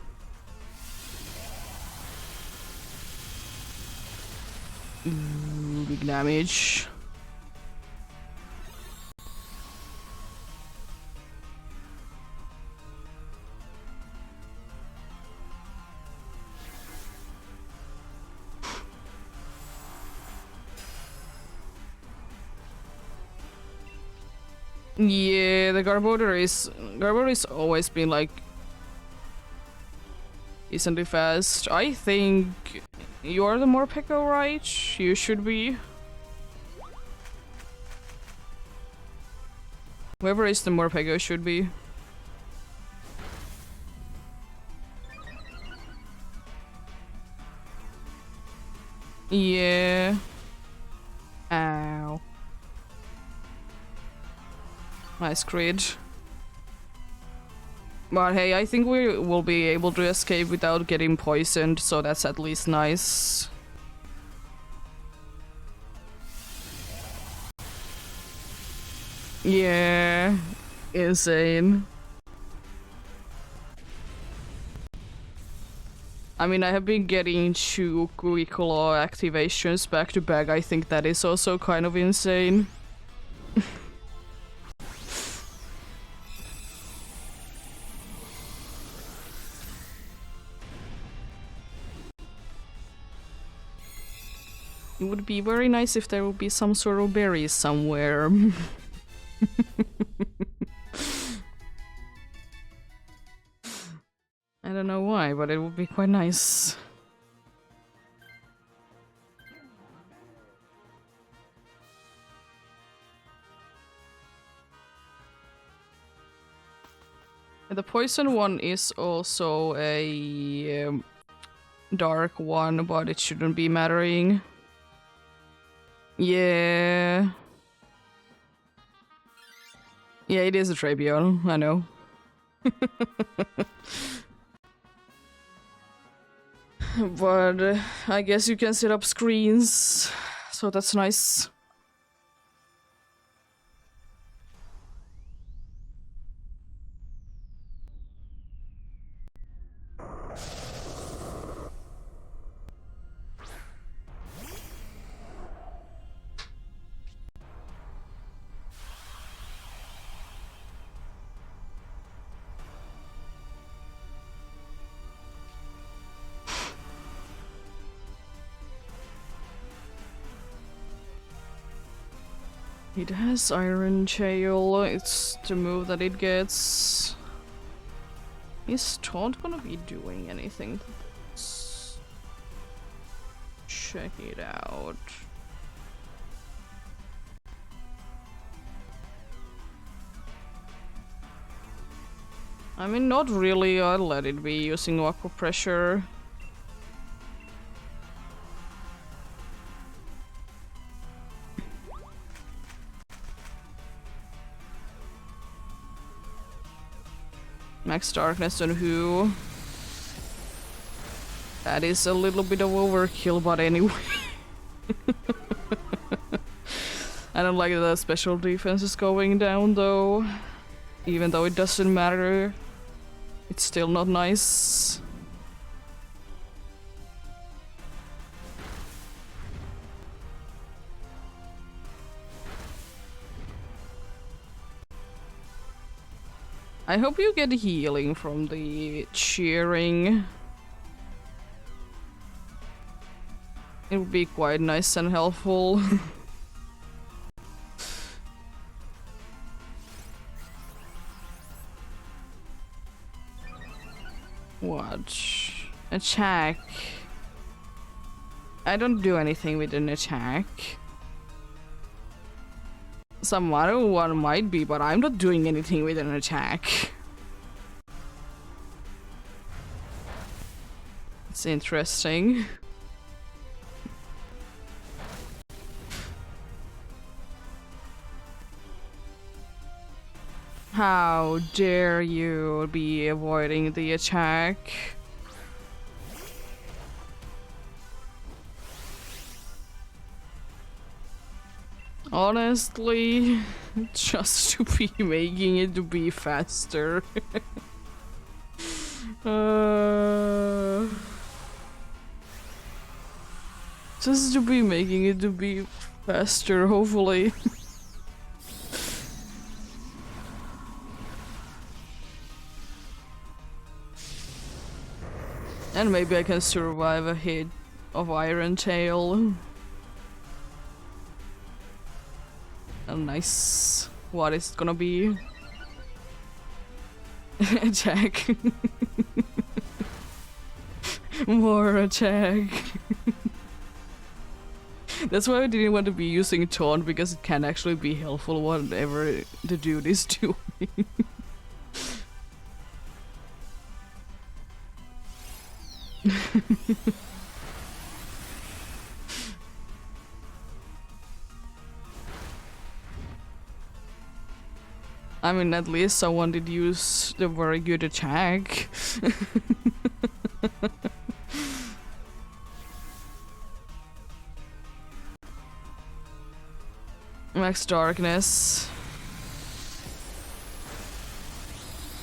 Ooh, big damage. Yeah, the Garbodor is always been like decently fast. I think you are the Morpeko, right? You should be. Whoever is the Morpeko should be. Yeah. Ow. Nice crit. But hey, I think we will be able to escape without getting poisoned, so that's at least nice. Yeah, insane. I mean, I have been getting 2 curricular activations back to back. I think that is also kind of insane. It would be very nice if there would be some sort of berries somewhere. I don't know why, but it would be quite nice. The poison one is also a dark one, but it shouldn't be mattering. Yeah. Yeah, it is a Trabion, I know. But I guess you can set up screens, so that's nice. It has Iron Tail, it's the move that it gets. Is Taunt gonna be doing anything? Let's check it out. I mean, not really, I'll let it be using Aqua Pressure. Max Darkness on who? That is a little bit of overkill, but anyway. I don't like that the special defense is going down though. Even though it doesn't matter. It's still not nice. I hope you get healing from the cheering. It would be quite nice and helpful. Watch. Attack. I don't do anything with an attack. Some other one might be, but I'm not doing anything with an attack. It's interesting. How dare you be avoiding the attack? Honestly, just to be making it to be faster. Just to be making it to be faster, hopefully. And maybe I can survive a hit of Iron Tail. Oh, nice. What is it gonna be? Attack. More attack. That's why I didn't want to be using Taunt, because it can actually be helpful whatever the dude is doing. I mean, at least someone did use the very good attack. Max Darkness.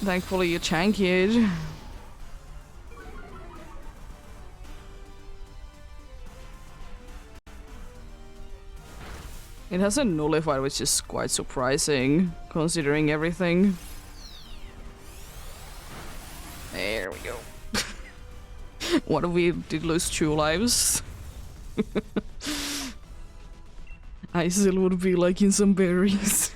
Thankfully you tank it. It hasn't nullified, which is quite surprising, considering everything. There we go. What if we did lose 2 lives? I still would be like in some berries.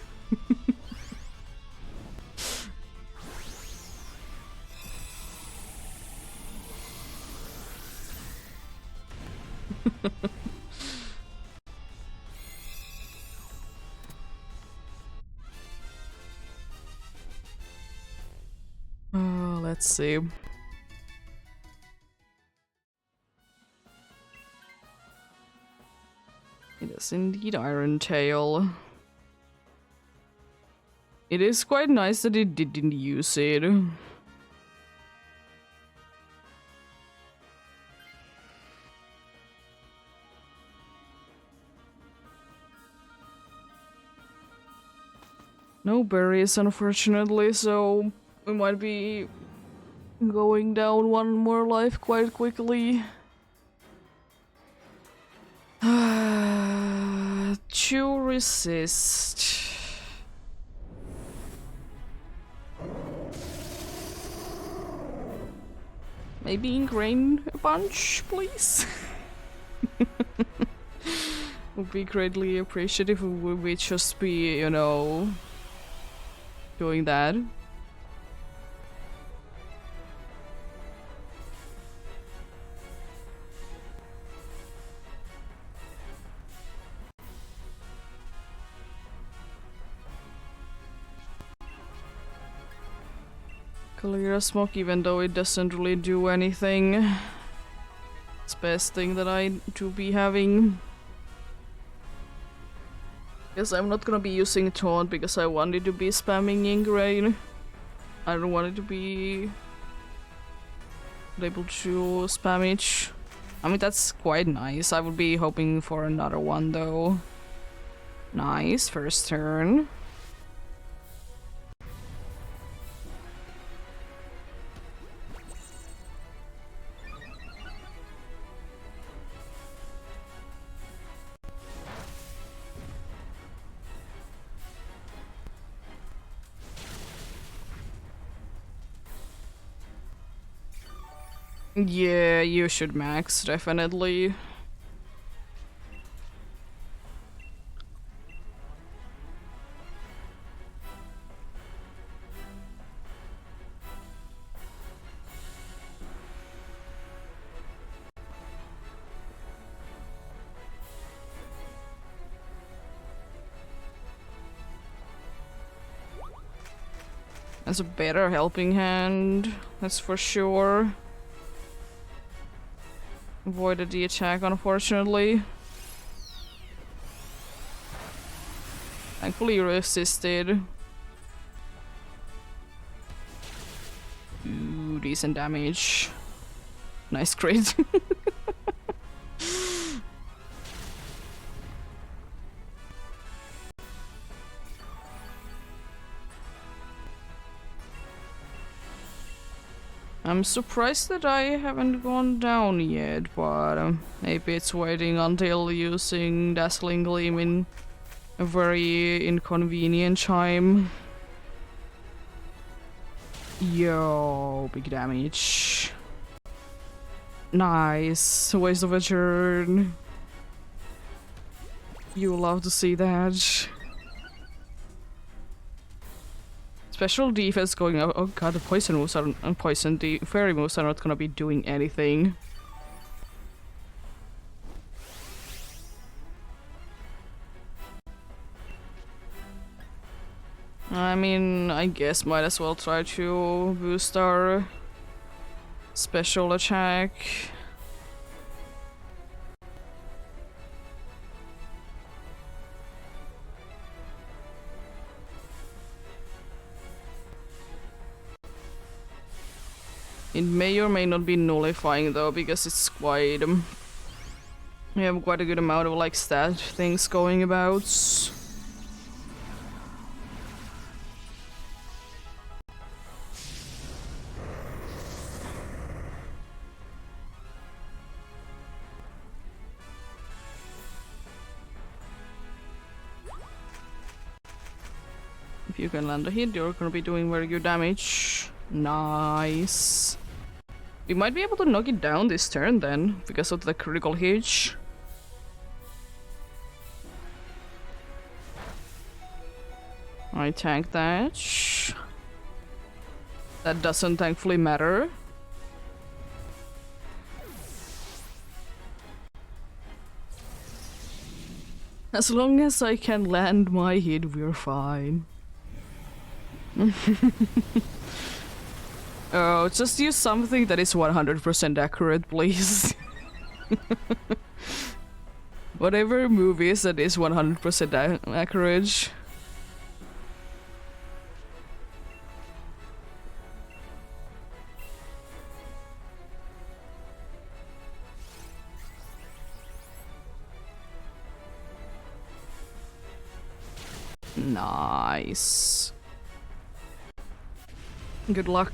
Let's see. It is indeed Iron Tail. It is quite nice that it didn't use it. No berries, unfortunately, so we might be going down 1 more life quite quickly. 2 resist. Maybe ingrain a bunch, please? Would be greatly appreciated if we just be, you know, doing that. Clear smoke, even though it doesn't really do anything. It's best thing that I do be having. Guess I'm not gonna be using taunt because I wanted to be spamming ingrain. I don't want it to be able to spam it. I mean, that's quite nice. I would be hoping for another one though. Nice, first turn. Yeah, you should max, definitely. That's a better helping hand, that's for sure. Avoided the attack, unfortunately. Thankfully resisted. Ooh, decent damage. Nice crit. I'm surprised that I haven't gone down yet, but maybe it's waiting until using Dazzling Gleam in a very inconvenient time. Yo, big damage. Nice, waste of a turn. You love to see that. Special defense going up. Oh god, the poison moves are poison. The fairy moves are not gonna be doing anything. I mean, I guess might as well try to boost our special attack. It may or may not be nullifying though, because it's quite we have quite a good amount of like stat things going about. If you can land a hit, you're gonna be doing very good damage. Nice. We might be able to knock it down this turn then, because of the critical hit. I tank that. That doesn't thankfully matter. As long as I can land my hit, we're fine. Oh, just use something that is 100% accurate, please. Whatever move is that is 100% accurate. Nice. Good luck.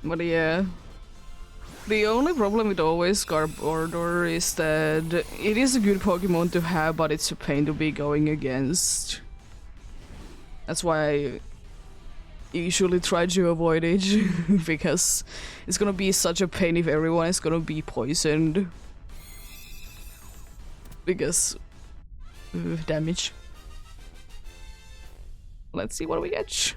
But yeah, the only problem with always Garb Order is that it is a good Pokemon to have, but it's a pain to be going against. That's why I usually try to avoid it, because it's gonna be such a pain if everyone is gonna be poisoned. Because damage. Let's see what we get.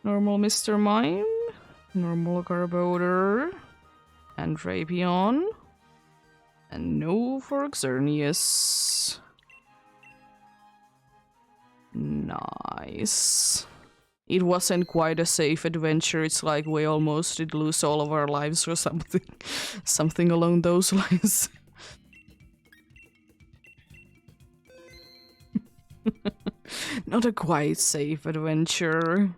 Normal Mr. Mime, normal Garbodor, and Drapion, and no for Xerneas. Nice. It wasn't quite a safe adventure, it's like we almost did lose all of our lives or something. Something along those lines. Not a quite safe adventure.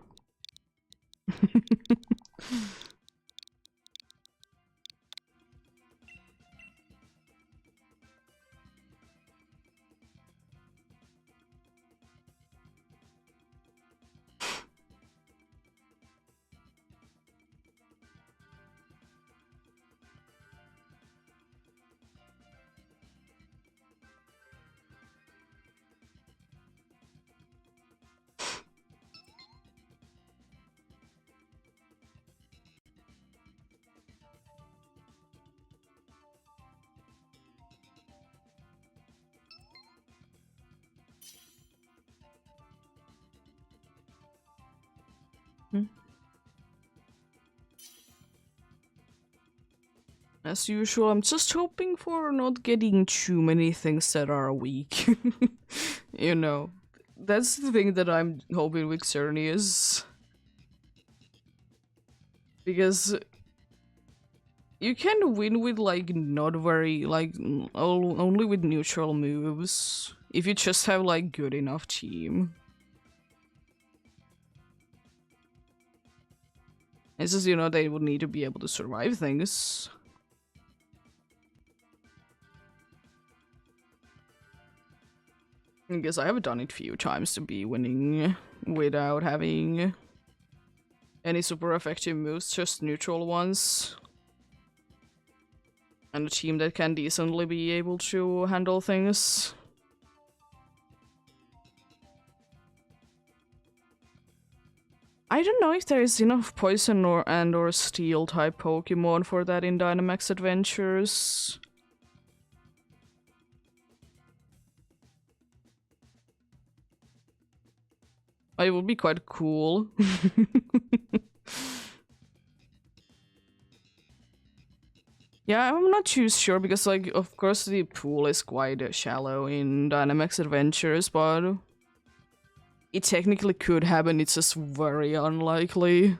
As usual, I'm just hoping for not getting too many things that are weak. You know, that's the thing that I'm hoping with Xerneas. Because you can win with, like, not very, like, only with neutral moves. If you just have, like, good enough team. It's just, you know, they would need to be able to survive things. I guess I have done it a few times to be winning without having any super effective moves, just neutral ones. And a team that can decently be able to handle things. I don't know if there is enough poison or steel type Pokemon for that in Dynamax Adventures. It would be quite cool. Yeah, I'm not too sure because, like, of course the pool is quite shallow in Dynamax Adventures, but it technically could happen, it's just very unlikely.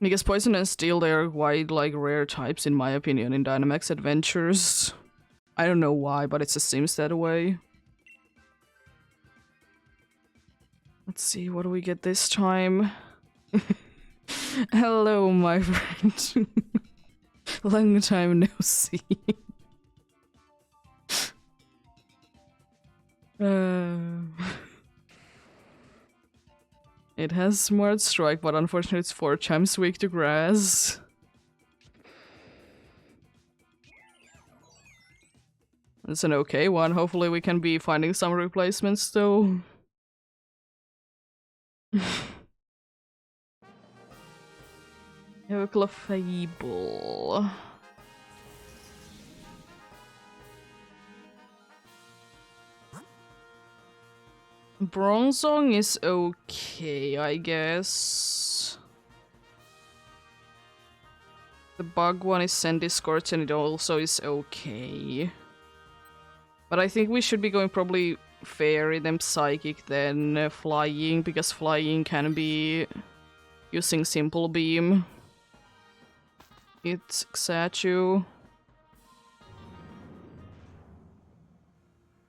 Because Poison and Steel, they are quite, like, rare types in my opinion in Dynamax Adventures. I don't know why, but it just seems that way. Let's see, what do we get this time? Hello, my friend. Long time no see. It has Smart Strike, but unfortunately it's 4 times weak to grass. It's an okay one. Hopefully we can be finding some replacements though. Fable. Bronzong is okay, I guess. The bug one is Sandy Scorch and it also is okay. But I think we should be going probably Fairy, then Psychic, then Flying, because Flying can be using Simple Beam. It's Xatu.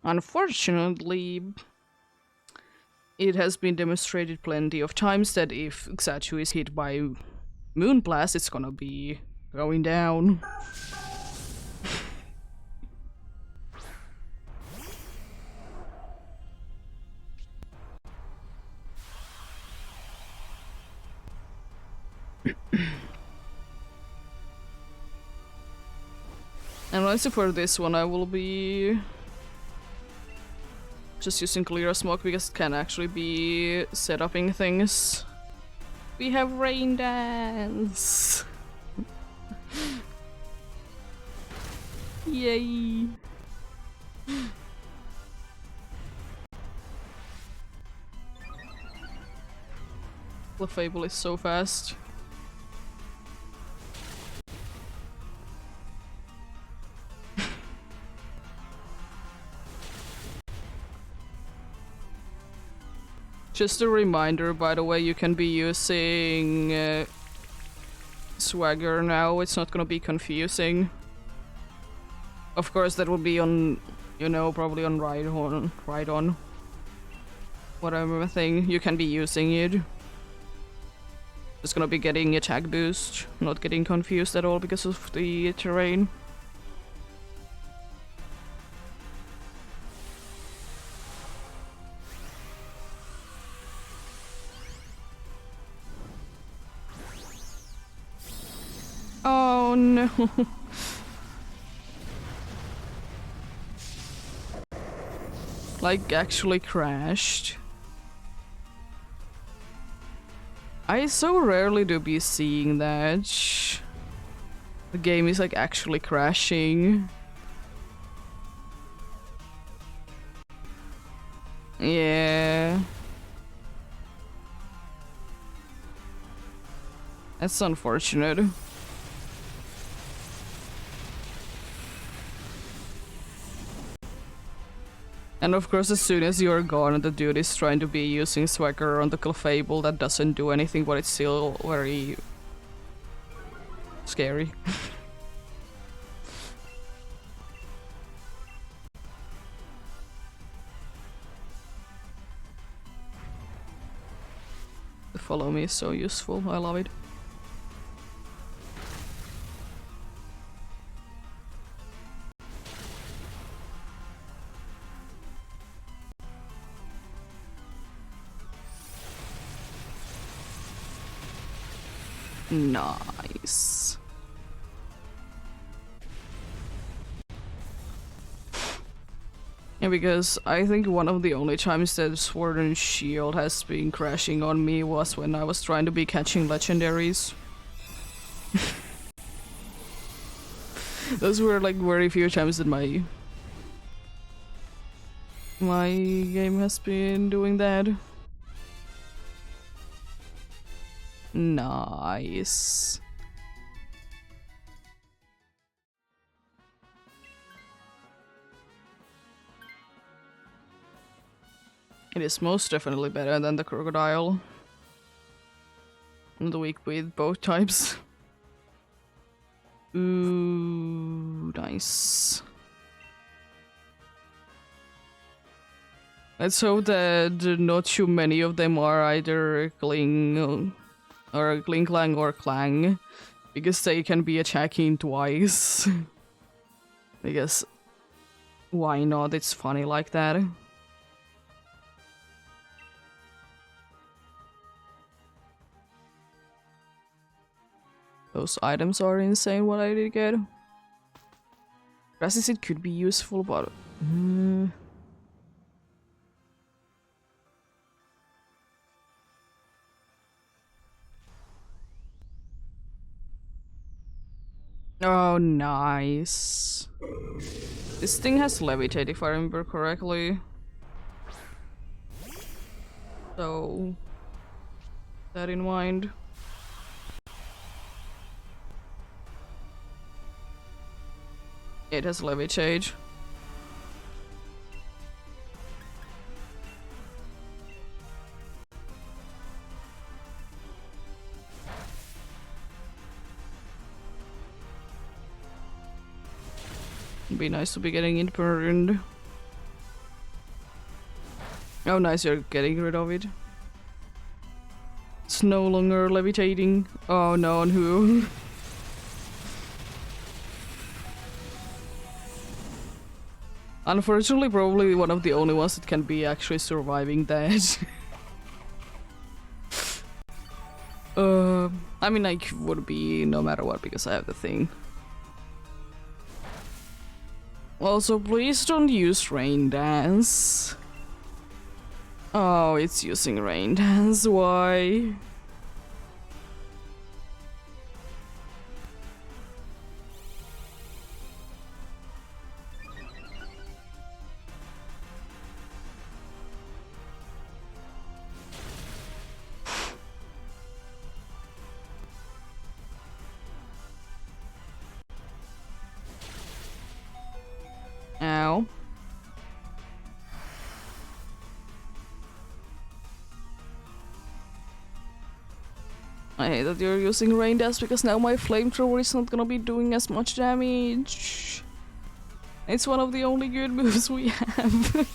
Unfortunately, it has been demonstrated plenty of times that if Xatu is hit by Moonblast, it's gonna be going down. And also for this one I will be just using Clear Smoke because it can actually be setuping things. We have Rain Dance! Yay! Clefable is so fast. Just a reminder, by the way, you can be using Swagger now, it's not gonna be confusing. Of course, that will be on, you know, probably on Ride-On. Whatever thing, you can be using it. It's gonna be getting attack boost, not getting confused at all because of the terrain. Oh no. Like, actually crashed. I so rarely do be seeing that. The game is like actually crashing. Yeah. That's unfortunate. And of course, as soon as you're gone, the dude is trying to be using Swagger on the Clefable that doesn't do anything, but it's still very scary. The follow me is so useful, I love it. Nice. Yeah, because I think one of the only times that Sword and Shield has been crashing on me was when I was trying to be catching legendaries. Those were like very few times that my game has been doing that. Nice. It is most definitely better than the crocodile. I'm the weak with both types. Ooh, nice. Let's hope that not too many of them are either Kling or Kling Clang or Clang, Because they can be attacking twice. I guess why not? It's funny like that. Those items are insane what I did get. Grass it could be useful, but... Oh, nice. This thing has levitate, if I remember correctly. So... that in mind. It has levitate. It'd be nice to be getting it burned. Oh nice, you're getting rid of it. It's no longer levitating. Oh no, on who? Unfortunately, probably one of the only ones that can be actually surviving that. I mean, I would be no matter what because I have the thing. Also, please don't use Rain Dance. Oh, it's using Rain Dance, why? Ow. I hate that you're using Rain Dance because now my flamethrower is not gonna be doing as much damage. It's one of the only good moves we have.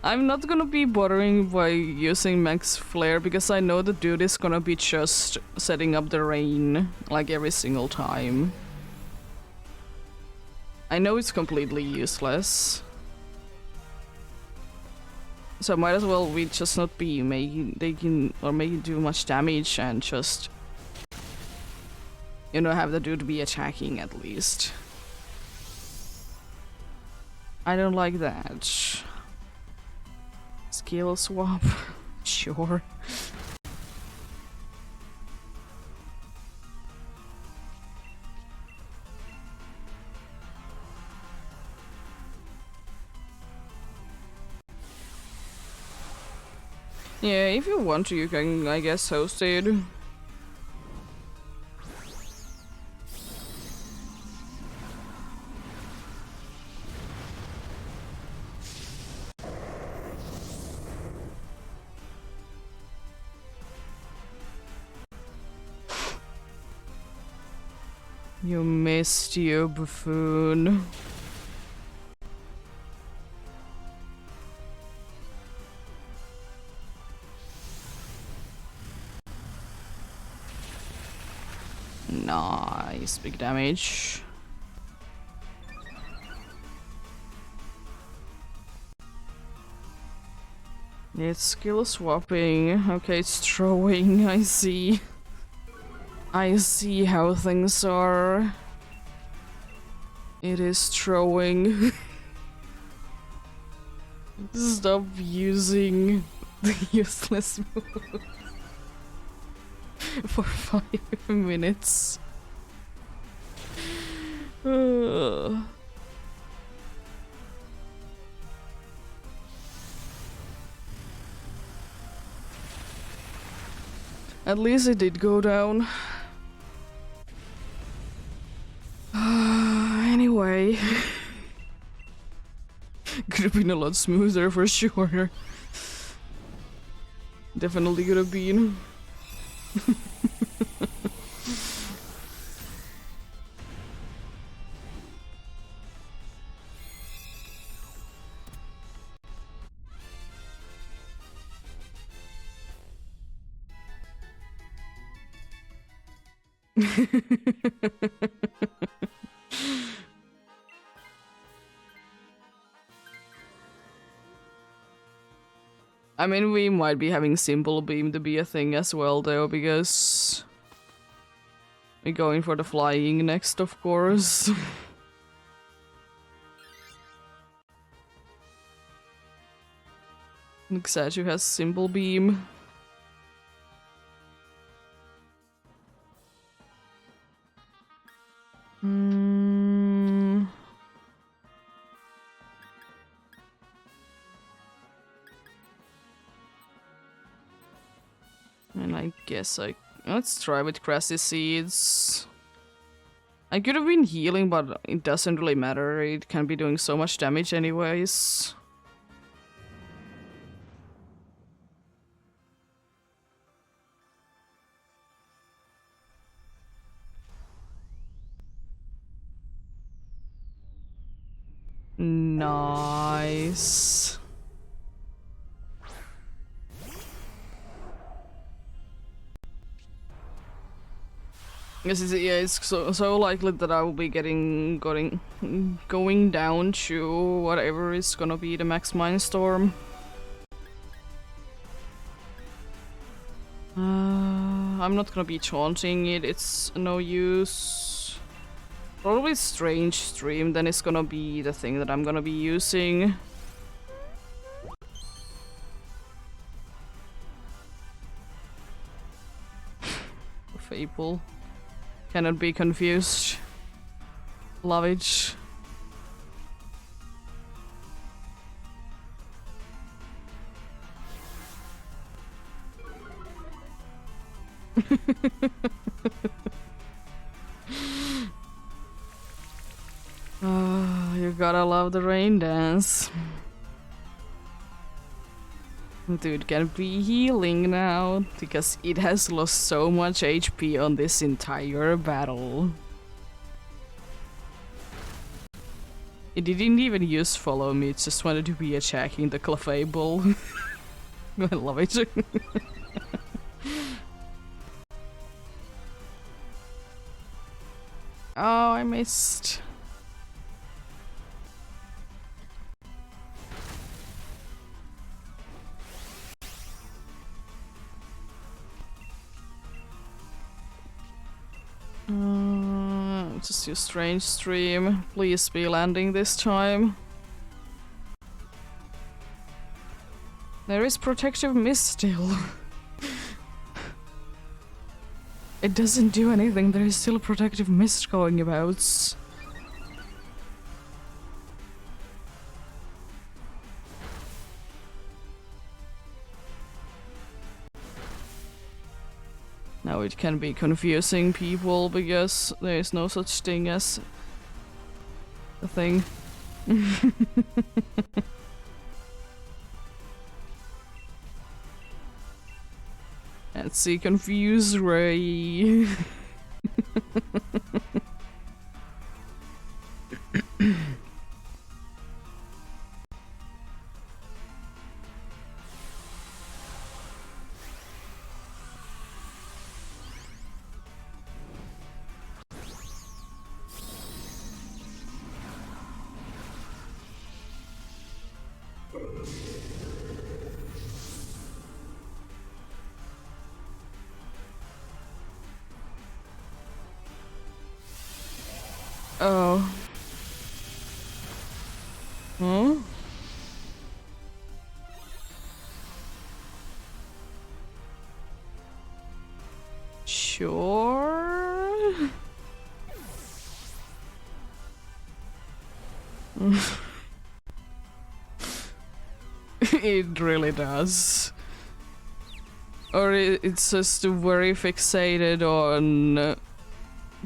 I'm not gonna be bothering by using Max Flare because I know the dude is gonna be just setting up the rain like every single time. I know it's completely useless. So might as well we just not be making too much damage and just, you know, have the dude be attacking at least. I don't like that. Skill swap? Sure. Yeah, if you want to, you can, I guess, host it. You missed, you buffoon. Nice, big damage. It's skill swapping. Okay, it's throwing, I see. I see how things are. It is throwing. Stop using the useless move for 5 minutes. At least it did go down. Anyway. Could have been a lot smoother for sure. Definitely could have been. I mean, we might be having simple beam to be a thing as well, though, because we're going for the flying next, of course. Xatu has simple beam. And I guess let's try with grassy seeds. I could have been healing, but it doesn't really matter. It can be doing so much damage anyways. Nice. Yes, it's so likely that I will be going down to whatever is gonna be the max Mindstorm. I'm not gonna be taunting it, it's no use. Probably Strange Stream, then it's gonna be the thing that I'm gonna be using. Fable. Cannot be confused. Love it. Oh, you gotta love the rain dance. Dude can be healing now, because it has lost so much HP on this entire battle. It didn't even use follow me, it just wanted to be attacking the Clefable. I love it. Oh, I missed. Just use Strange Stream. Please be landing this time. There is Protective Mist still. It doesn't do anything, there is still Protective Mist going about. Now it can be confusing people because there is no such thing as a thing. Let's see, confuse Ray. Oh. Huh? Sure. It really does. Or it's just very fixated on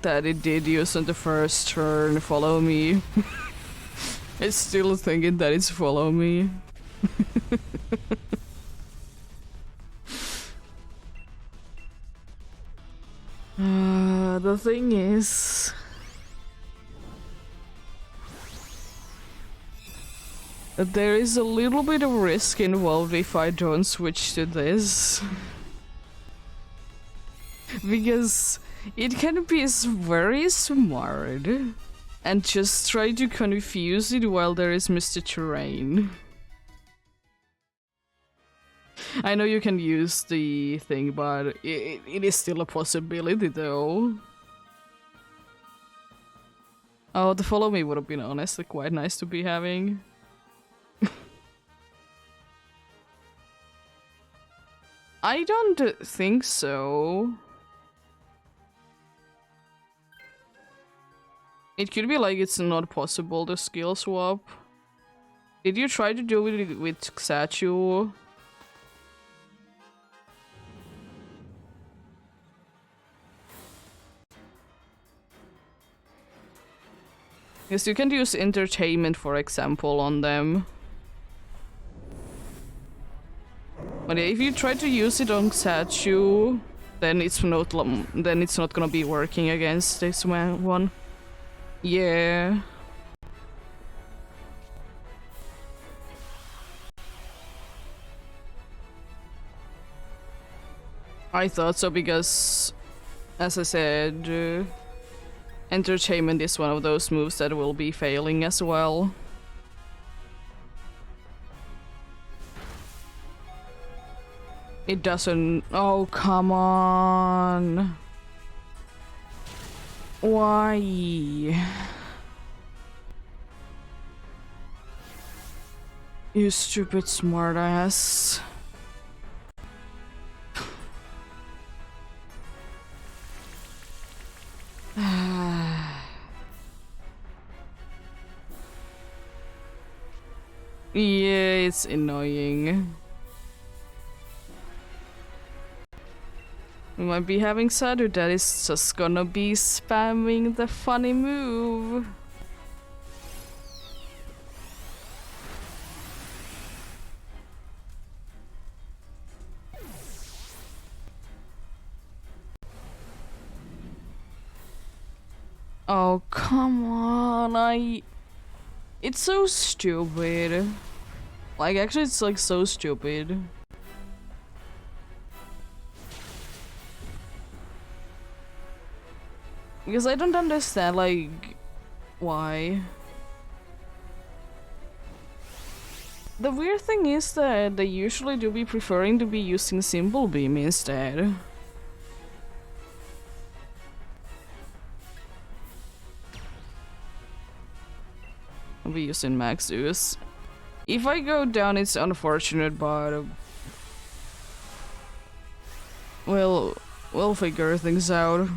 that it did use on the first turn, follow me. It's still thinking that it's follow me. The thing is... that there is a little bit of risk involved if I don't switch to this. Because It can be very smart and just try to confuse it while there is Mr. Terrain. I know you can use the thing, but it is still a possibility though. Oh, the follow me would have been honestly quite nice to be having. I don't think so. It could be like it's not possible to skill swap. Did you try to do it with Xatu? Yes, you can use entertainment, for example, on them. But if you try to use it on Xatu, then it's not gonna be working against this one. Yeah. I thought so because, as I said, entertainment is one of those moves that will be failing as well. It doesn't... Oh, come on. Why? You stupid smartass. Yeah, it's annoying. We might be having Sadu that is just gonna be spamming the funny move. Oh, come on, It's so stupid. Like, actually, it's like so stupid. Because I don't understand, like, why. The weird thing is that they usually do be preferring to be using Symbol Beam instead. I'll be using Max Zeus. If I go down, it's unfortunate, but... we'll figure things out.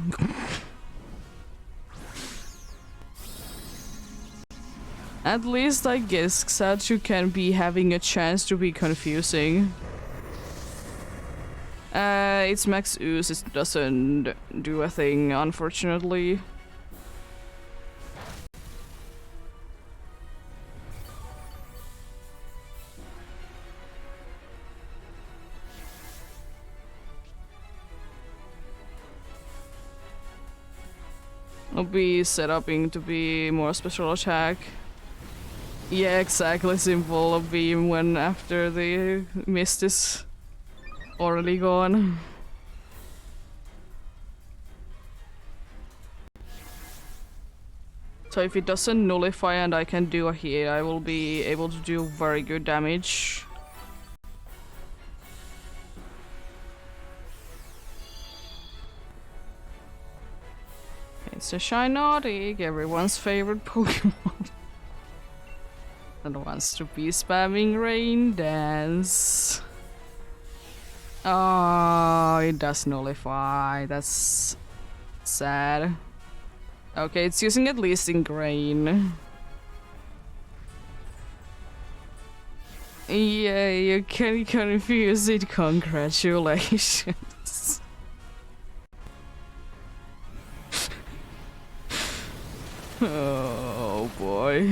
At least I guess Xatu can be having a chance to be confusing. It's Max Ooze, it doesn't do a thing, unfortunately. I'll be set upping to be more special attack. Yeah, exactly, simple beam when after the mist is already gone. So if it doesn't nullify and I can do a hit, I will be able to do very good damage. It's a Shinotic, everyone's favorite Pokemon. That wants to be spamming Rain Dance. Oh, it does nullify. That's sad. Okay, it's using at least Ingrain. Yeah, you can confuse it. Congratulations. Oh boy.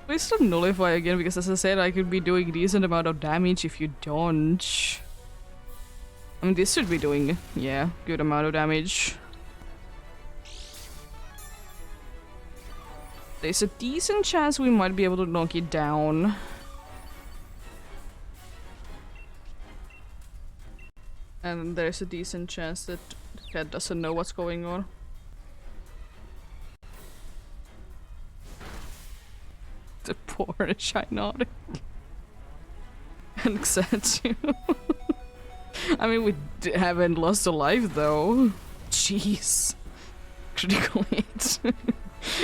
Please don't nullify again, because as I said, I could be doing a decent amount of damage if you don't. I mean, this should be doing, yeah, good amount of damage. There's a decent chance we might be able to knock it down. And there's a decent chance that the cat doesn't know what's going on. The poor Shinotic. And Xatu. I mean, we haven't lost a life though. Jeez. Critical hit.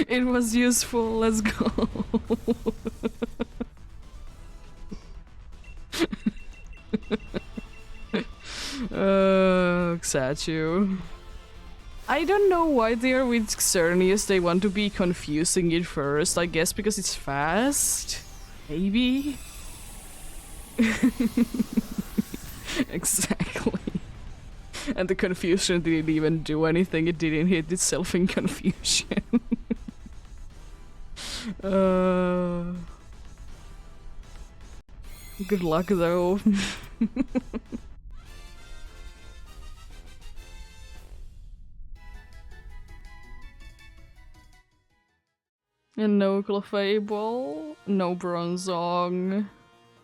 It was useful, let's go. Xatu. I don't know why they are with Xerneas, they want to be confusing it first, I guess because it's fast? Maybe? Exactly. And the confusion didn't even do anything, it didn't hit itself in confusion. Good luck though. And no Clefable, no Bronzong,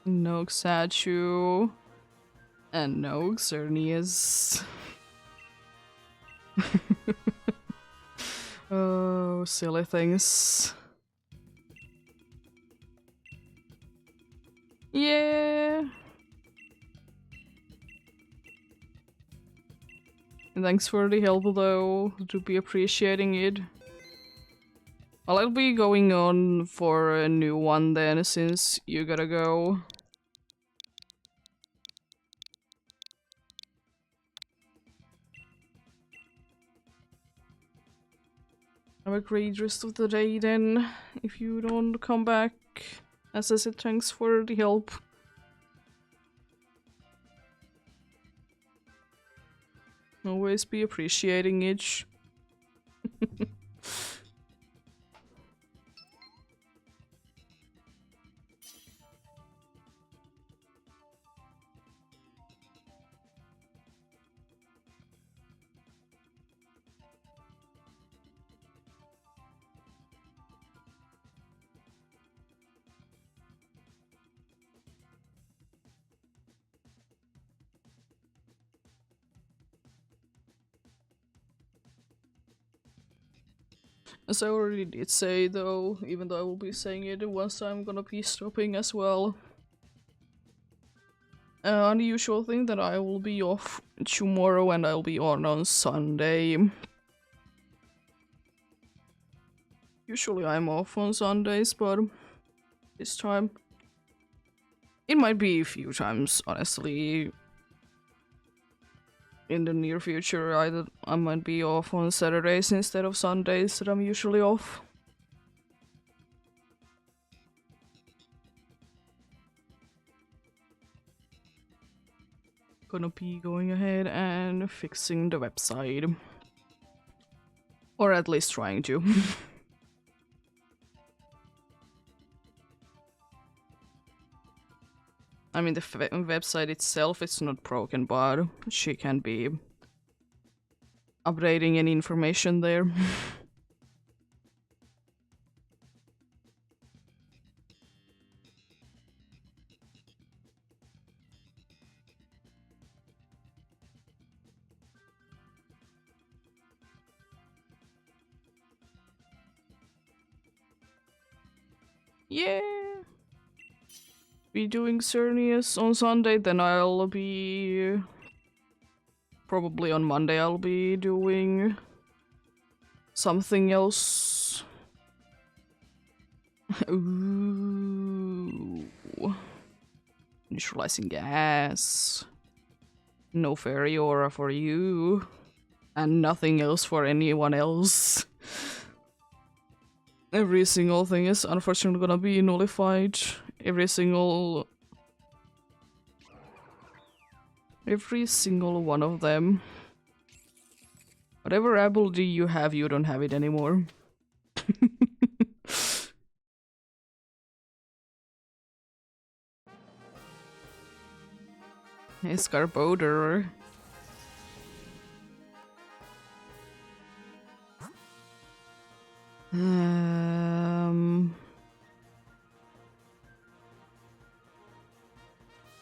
no Xatu, and no Xerneas. Oh, silly things. Yeah. And thanks for the help though, to be appreciating it. Well, I'll be going on for a new one then, since you gotta go. Have a great rest of the day then, if you don't come back. As I said, thanks for the help. Always be appreciating it. As I already did say though, even though I will be saying it once, I'm gonna be stopping as well. Unusual thing that I will be off tomorrow and I'll be on Sunday. Usually I'm off on Sundays, but this time it might be a few times, honestly. In the near future, I might be off on Saturdays instead of Sundays that I'm usually off. Gonna be going ahead and fixing the website. Or at least trying to. I mean, the website itself is not broken, but she can be updating any information there. Yeah. Be doing Xerneas on Sunday, then I'll be... Probably on Monday I'll be doing... something else. Ooh. Neutralizing gas. No fairy aura for you. And nothing else for anyone else. Every single thing is unfortunately gonna be nullified. Every single one of them. Whatever ability you have, you don't have it anymore. Hey, Scarboder.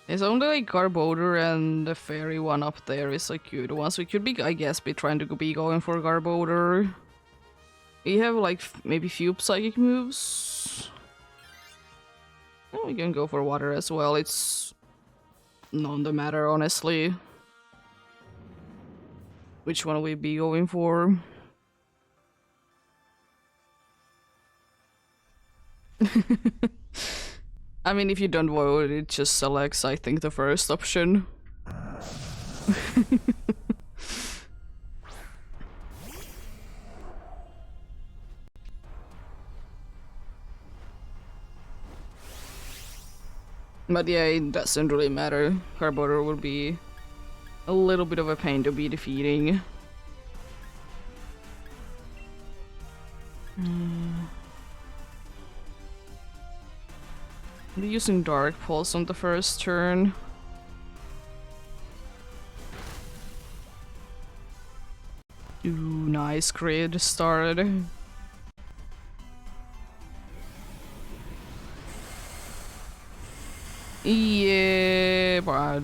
It's only like Garbodor and the fairy one up there is like good ones. We could be, I guess, be trying to be going for Garbodor. We have like maybe few psychic moves. Oh, we can go for water as well. It's none the matter, honestly. Which one will we be going for? I mean, if you don't vote, it just selects, I think, the first option. But yeah, it doesn't really matter. Garbodor will be a little bit of a pain to be defeating. I'll be using Dark Pulse on the first turn. Ooh, nice grid start. Yeah, but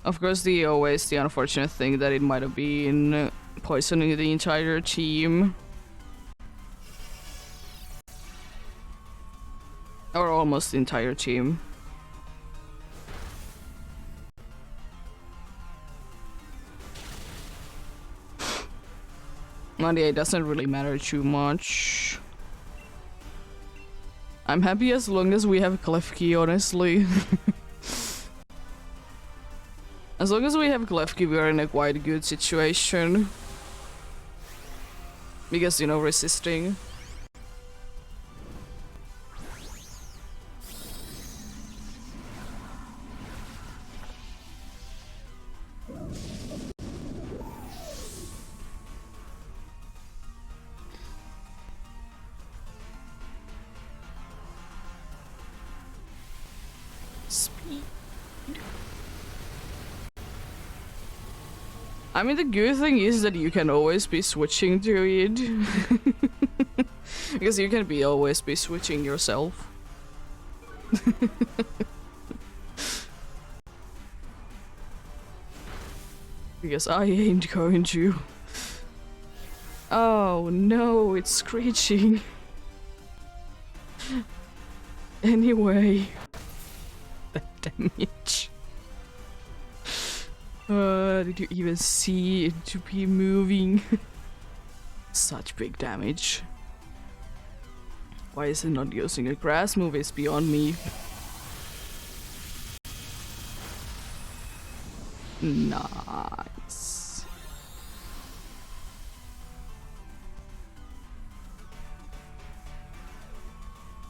of course, always the unfortunate thing that it might have been poisoning the entire team. Or almost the entire team. But yeah, it doesn't really matter too much. I'm happy as long as we have Klefki, honestly. As long as we have Klefki, we are in a quite good situation. Because, you know, resisting. I mean, the good thing is that you can always be switching to it. Because you can always be switching yourself. Because I ain't going to. Oh no, it's screeching. Anyway. That damage. Did you even see it to be moving? Such big damage. Why is it not using a grass move? It's beyond me. Nice.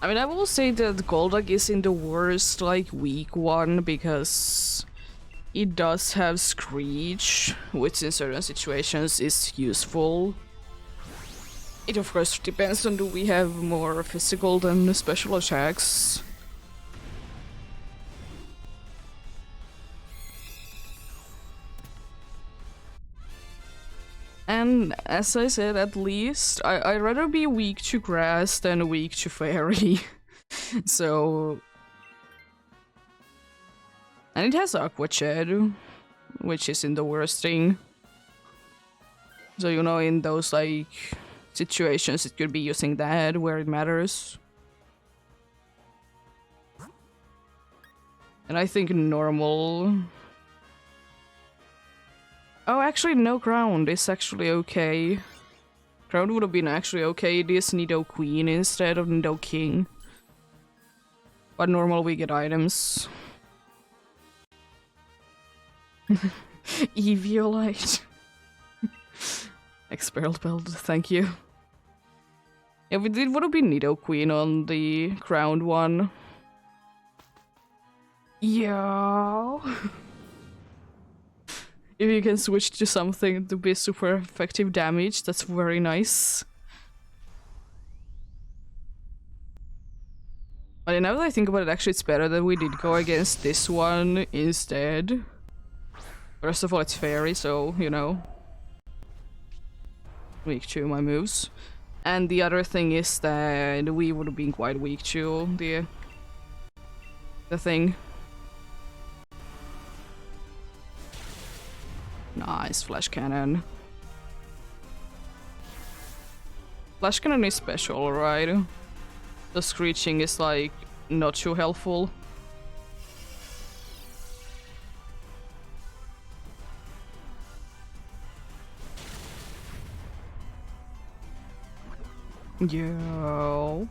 I mean, I will say that Golduck is in the worst, like, weak one because it does have Screech, which in certain situations is useful. It of course depends on do we have more physical than special attacks. And as I said, at least, I'd rather be weak to grass than weak to fairy. So... And it has Aqua Shed, which isn't the worst thing. So, you know, in those, like, situations, it could be using that where it matters. And I think normal... Oh, actually, no ground is actually okay. Ground would have been actually okay. It is Nido Queen instead of Nido King. But normal, we get items. Eviolite. Expelled belt, thank you. Yeah, we did would have been Nido Queen on the ground one. Yeah. If you can switch to something to be super effective damage, that's very nice. But now that I think about it, actually it's better that we did go against this one instead. First of all, it's fairy, so, you know. Weak to my moves. And the other thing is that we would have been quite weak to the the thing. Nice, flash cannon. Flash cannon is special, right? The screeching is like not too helpful. Yo.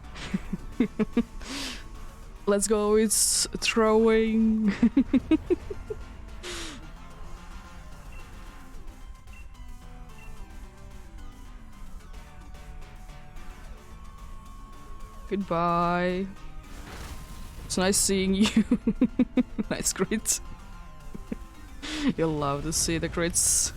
Let's go, it's throwing. Goodbye. It's nice seeing you. Nice crits. You'll love to see the crits.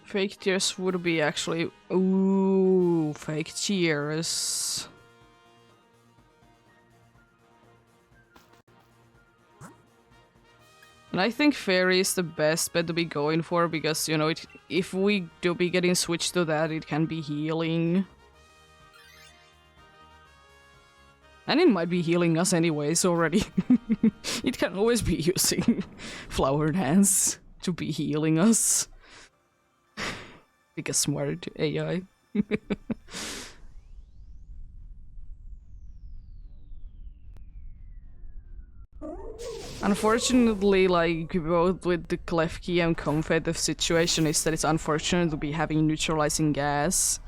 Fake tears would be actually... Ooh, fake tears. And I think fairy is the best bet to be going for because, you know, if we do be getting switched to that, it can be healing. And it might be healing us anyways already. It can always be using Flower Dance to be healing us. Like a smart AI. Unfortunately, like, both with the Klefki and Comfort, the situation is that it's unfortunate to be having neutralizing gas.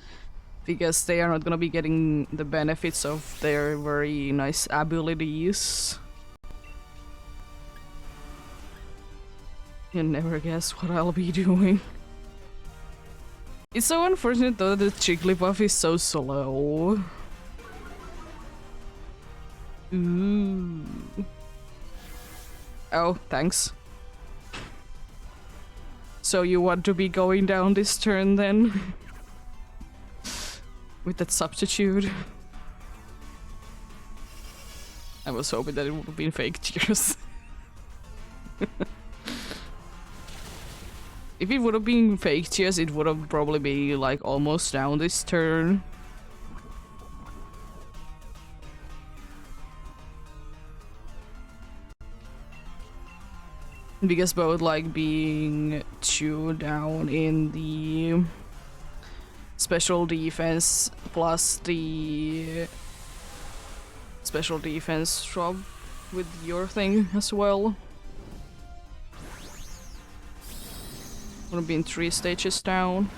Because they are not gonna be getting the benefits of their very nice abilities. You never guess what I'll be doing. It's so unfortunate though that the Jigglypuff is so slow. Ooh. Oh, thanks. So you want to be going down this turn then? With that substitute. I was hoping that it would have been fake tears. If it would have been fake tears, it would have probably been like almost down this turn. Because both like being 2 down in the special defense plus the special defense drop with your thing as well. Would have been 3 stages down.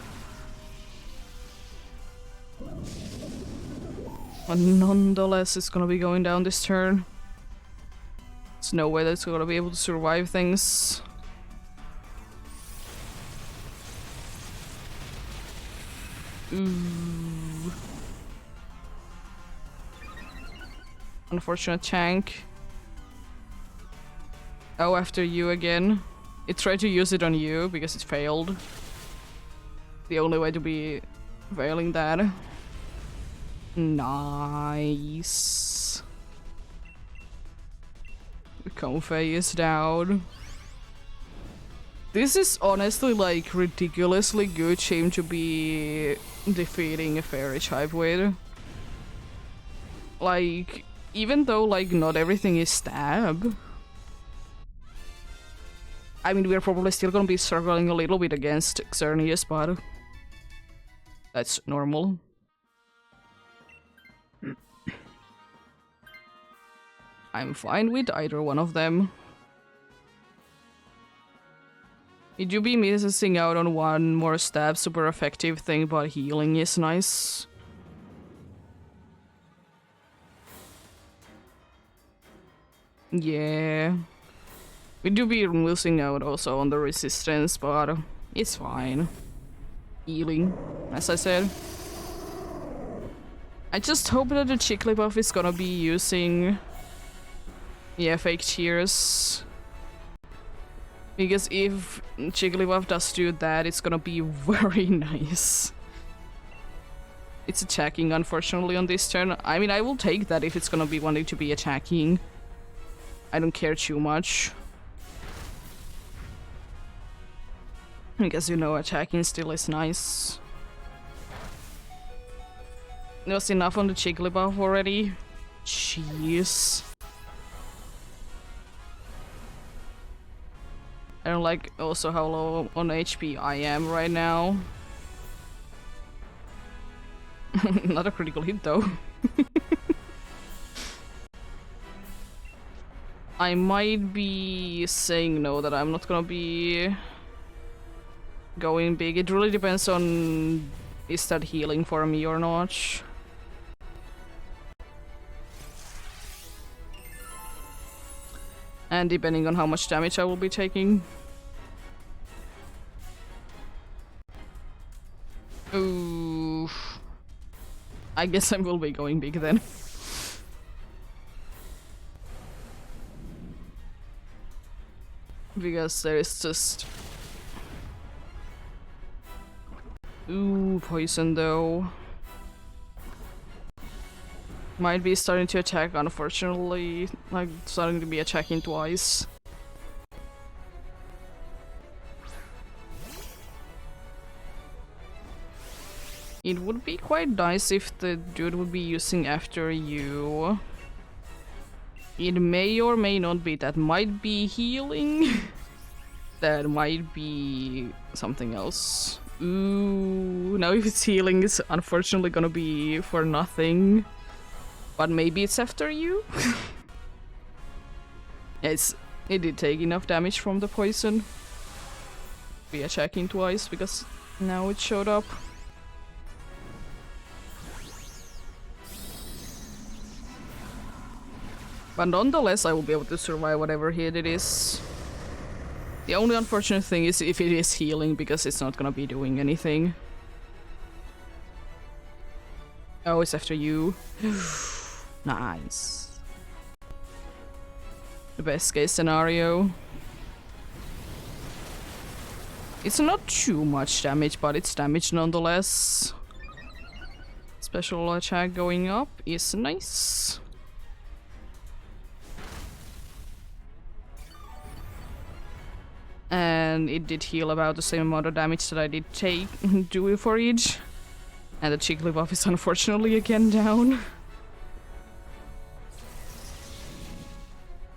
But nonetheless, it's gonna be going down this turn. There's no way that it's gonna be able to survive things. Ooh. Unfortunate tank. Oh, after you again. It tried to use it on you because it failed. The only way to be failing that. Nice. The Comfey is down. This is honestly like ridiculously good team to be defeating a fairy type with. Like, even though like not everything is stab. I mean, we're probably still gonna be struggling a little bit against Xerneas, but that's normal. I'm fine with either one of them. Did you be missing out on one more stab super effective thing, but healing is nice? Yeah. We do be losing out also on the resistance, but it's fine. Healing, as I said. I just hope that the Jigglypuff is gonna be using Yeah, fake tears. Because if Jigglypuff does do that, it's gonna be very nice. It's attacking, unfortunately, on this turn. I mean, I will take that if it's gonna be wanting to be attacking. I don't care too much. Because, you know, attacking still is nice. It was enough on the Jigglypuff already. Jeez. I don't like also how low on HP I am right now. Not a critical hit though. I might be saying no, that I'm not gonna be going big. It really depends on is that healing for me or not. And depending on how much damage I will be taking. Oof. I guess I will be going big then. Because there is just... Ooh, poison though. Might be starting to attack, unfortunately. Like, starting to be attacking twice. It would be quite nice if the dude would be using after you. It may or may not be. That might be healing. That might be something else. Ooh, now if it's healing, it's unfortunately gonna be for nothing. But maybe it's after you? Yeah, it did take enough damage from the poison. Be attacking twice because now it showed up. But nonetheless, I will be able to survive whatever hit it is. The only unfortunate thing is if it is healing, because it's not gonna be doing anything. Oh, it's after you. Nice. The best case scenario. It's not too much damage, but it's damage nonetheless. Special attack going up is nice. And it did heal about the same amount of damage that I did do for each. And the Jigglypuff is unfortunately again down.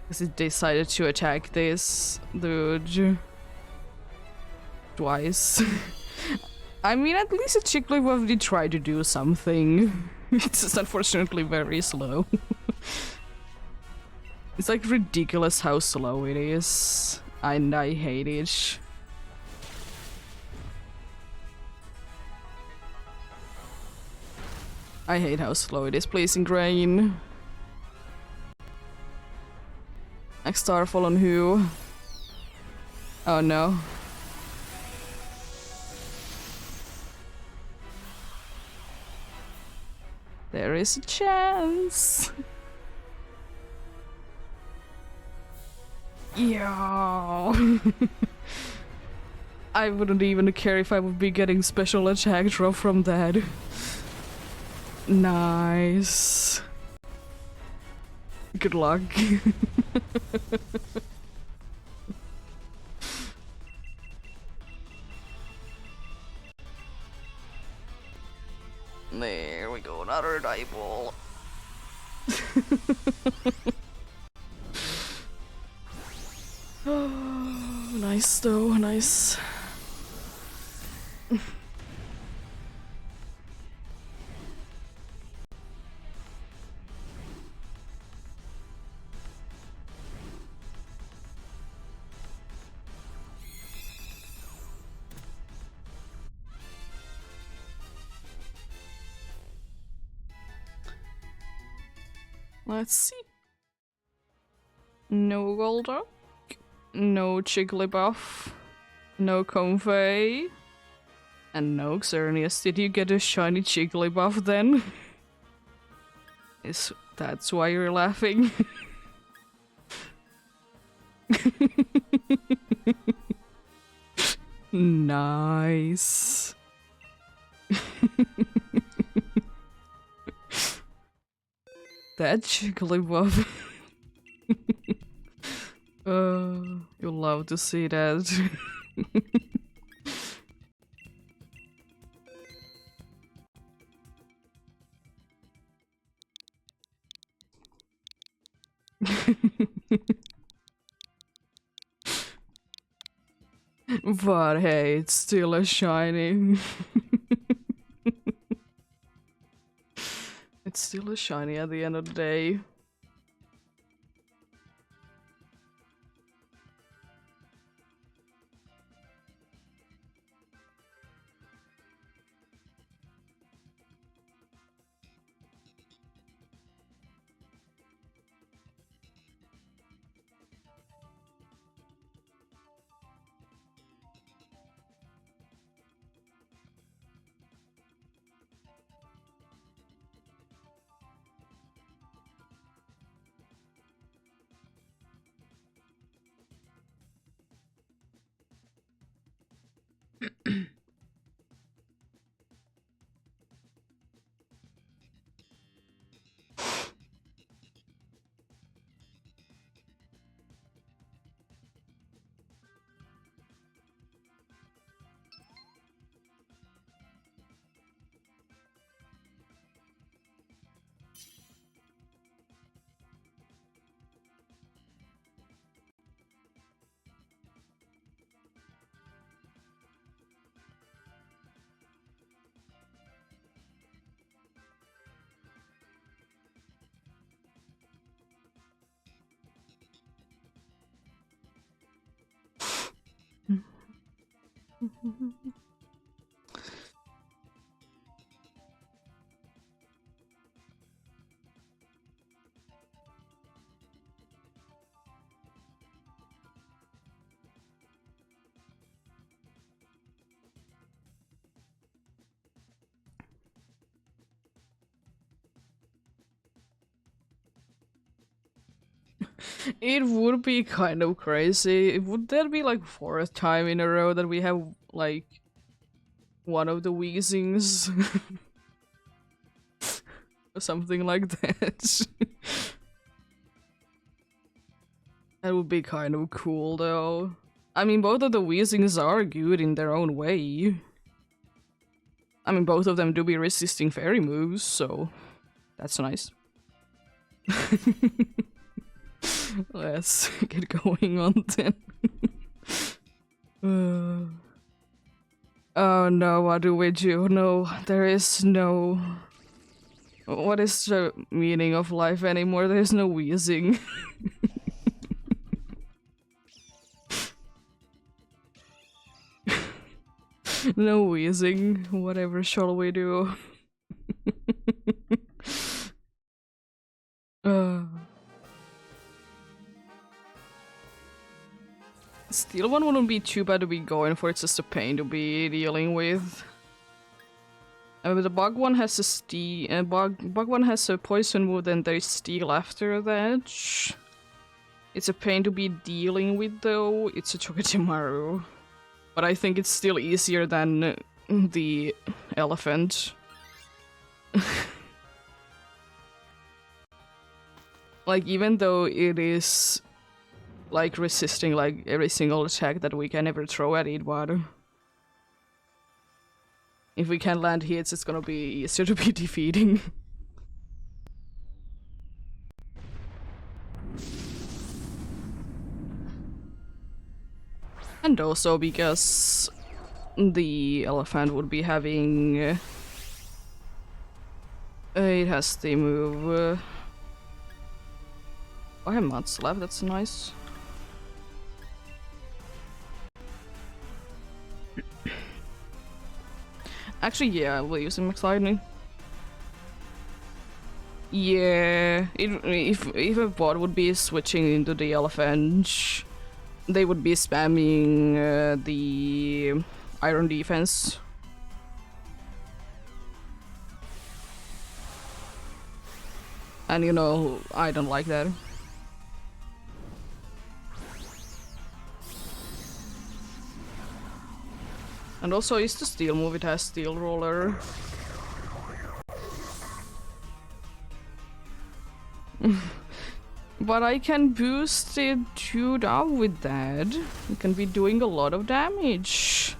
Because it decided to attack this dude twice. I mean, at least the Jigglypuff did try to do something. It's just unfortunately very slow. It's like ridiculous how slow it is. And I hate it. I hate how slow it is. Please, Ingrain. Next Starfall on who? Oh no. There is a chance. Yeah. I wouldn't even care if I would be getting special attack drop from that. Nice. Good luck. There we go, another die ball. Oh, nice though, nice. Let's see. No Golduck, no Jigglypuff, no Comfey, and no Xerneas. Did you get a shiny Jigglypuff then? That's why you're laughing. Nice. That Jigglypuff. You'll love to see that. But hey, it's still a shiny. It's still a shiny at the end of the day. It would be kind of crazy. Would that be like fourth time in a row that we have like one of the Weezings? Or something like that. That would be kind of cool though. I mean, both of the Weezings are good in their own way. I mean, both of them do be resisting fairy moves, so that's nice. Let's get going on then. Oh no, what do we do? No, there is no... What is the meaning of life anymore? There's no wheezing. No wheezing. Whatever shall we do? Steel one wouldn't be too bad to be going for, it's just a pain to be dealing with. The bug one has a bug one has a poison move, and there's steel after that. It's a pain to be dealing with though, it's a Choketimaru. But I think it's still easier than the elephant. Like, even though it is like resisting like every single attack that we can ever throw at it, but if we can land hits, it's gonna be easier to be defeating. And also because the elephant would be having... it has the move... I have mods left, that's nice. Actually, yeah, I will use him lightning. Yeah, if a bot would be switching into the elephant, they would be spamming the iron defense. And you know, I don't like that. And also, is the steel move, it has steel roller. But I can boost it dude up with that. It can be doing a lot of damage.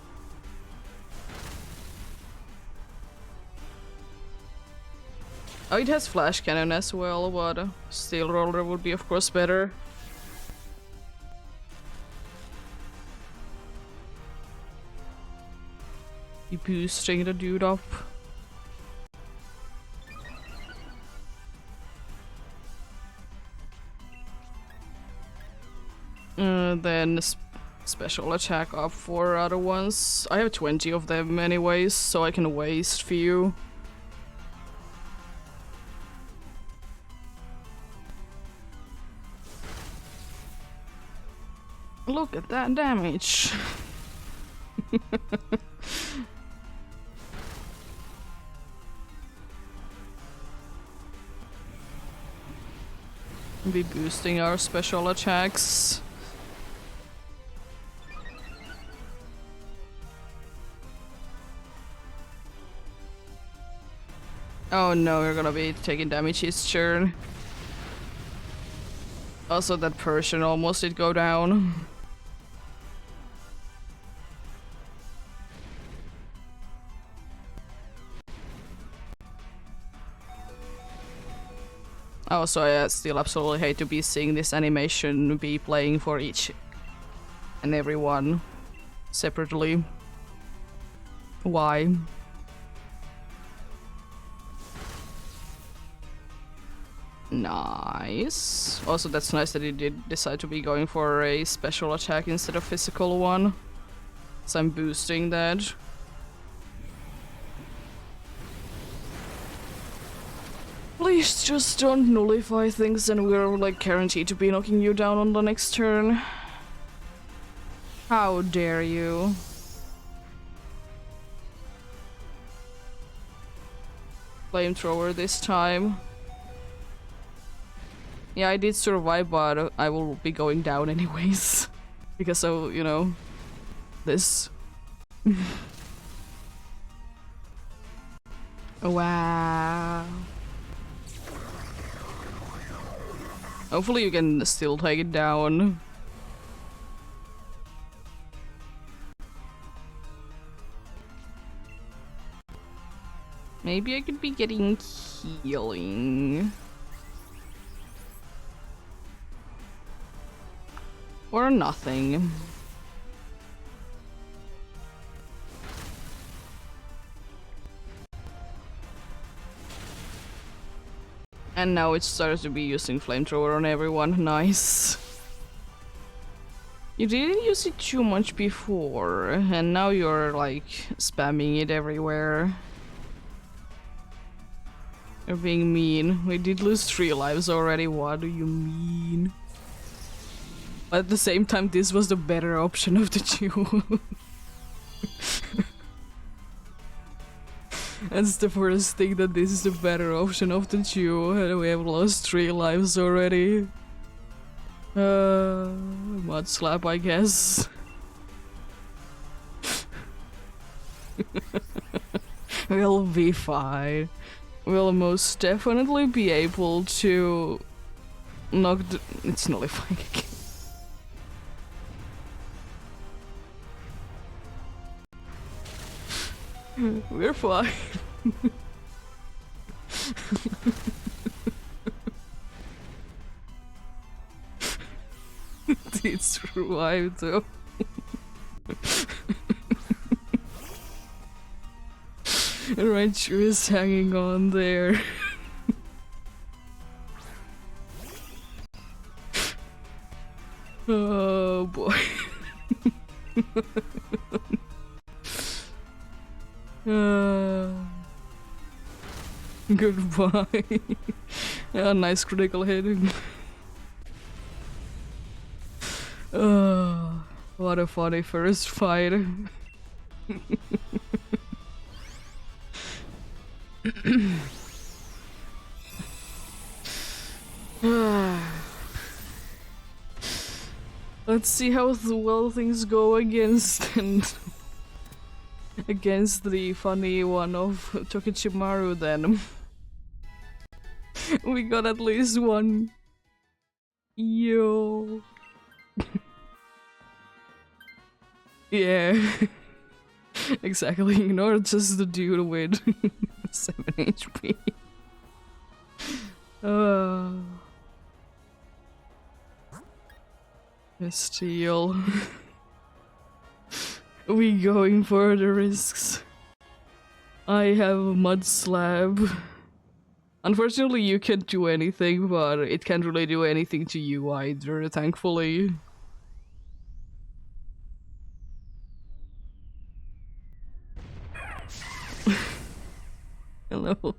Oh, it has flash cannon as well, but steel roller would be of course better. Be boosting the dude up. Then special attack up for other ones. I have 20 of them anyways, so I can waste few. Look at that damage. Be boosting our special attacks. Oh no, we're gonna be taking damage each turn. Also, that Persian almost did go down. Also, I still absolutely hate to be seeing this animation be playing for each and every one separately. Why? Nice. Also, that's nice that he did decide to be going for a special attack instead of physical one. So I'm boosting that. Please just don't nullify things and we're like guaranteed to be knocking you down on the next turn. How dare you? Flamethrower this time. Yeah, I did survive, but I will be going down anyways. Because of, you know, this. Wow. Hopefully you can still take it down. Maybe I could be getting healing. Or nothing. And now it starts to be using flamethrower on everyone. Nice. You didn't use it too much before, and now you're like spamming it everywhere. You're being mean. We did lose 3 lives already. What do you mean? But at the same time, this was the better option of the two. That's the first thing, that this is the better option of the two, and we have lost 3 lives already. Mud slap, I guess. We'll be fine. We'll most definitely be able to knock the— it's nullifying again. We're fine. It's revived though. Rancher is hanging on there. Oh boy. Goodbye. Yeah, nice critical hit. What a funny first fight. Let's see how well things go against and against the funny one of Tokichimaru, then we got at least one. Yo. Yeah. Exactly, ignore just the dude with 7 HP. Steal. We going for the risks. I have a mud slab. Unfortunately, you can't do anything, but it can't really do anything to you either, thankfully. Hello.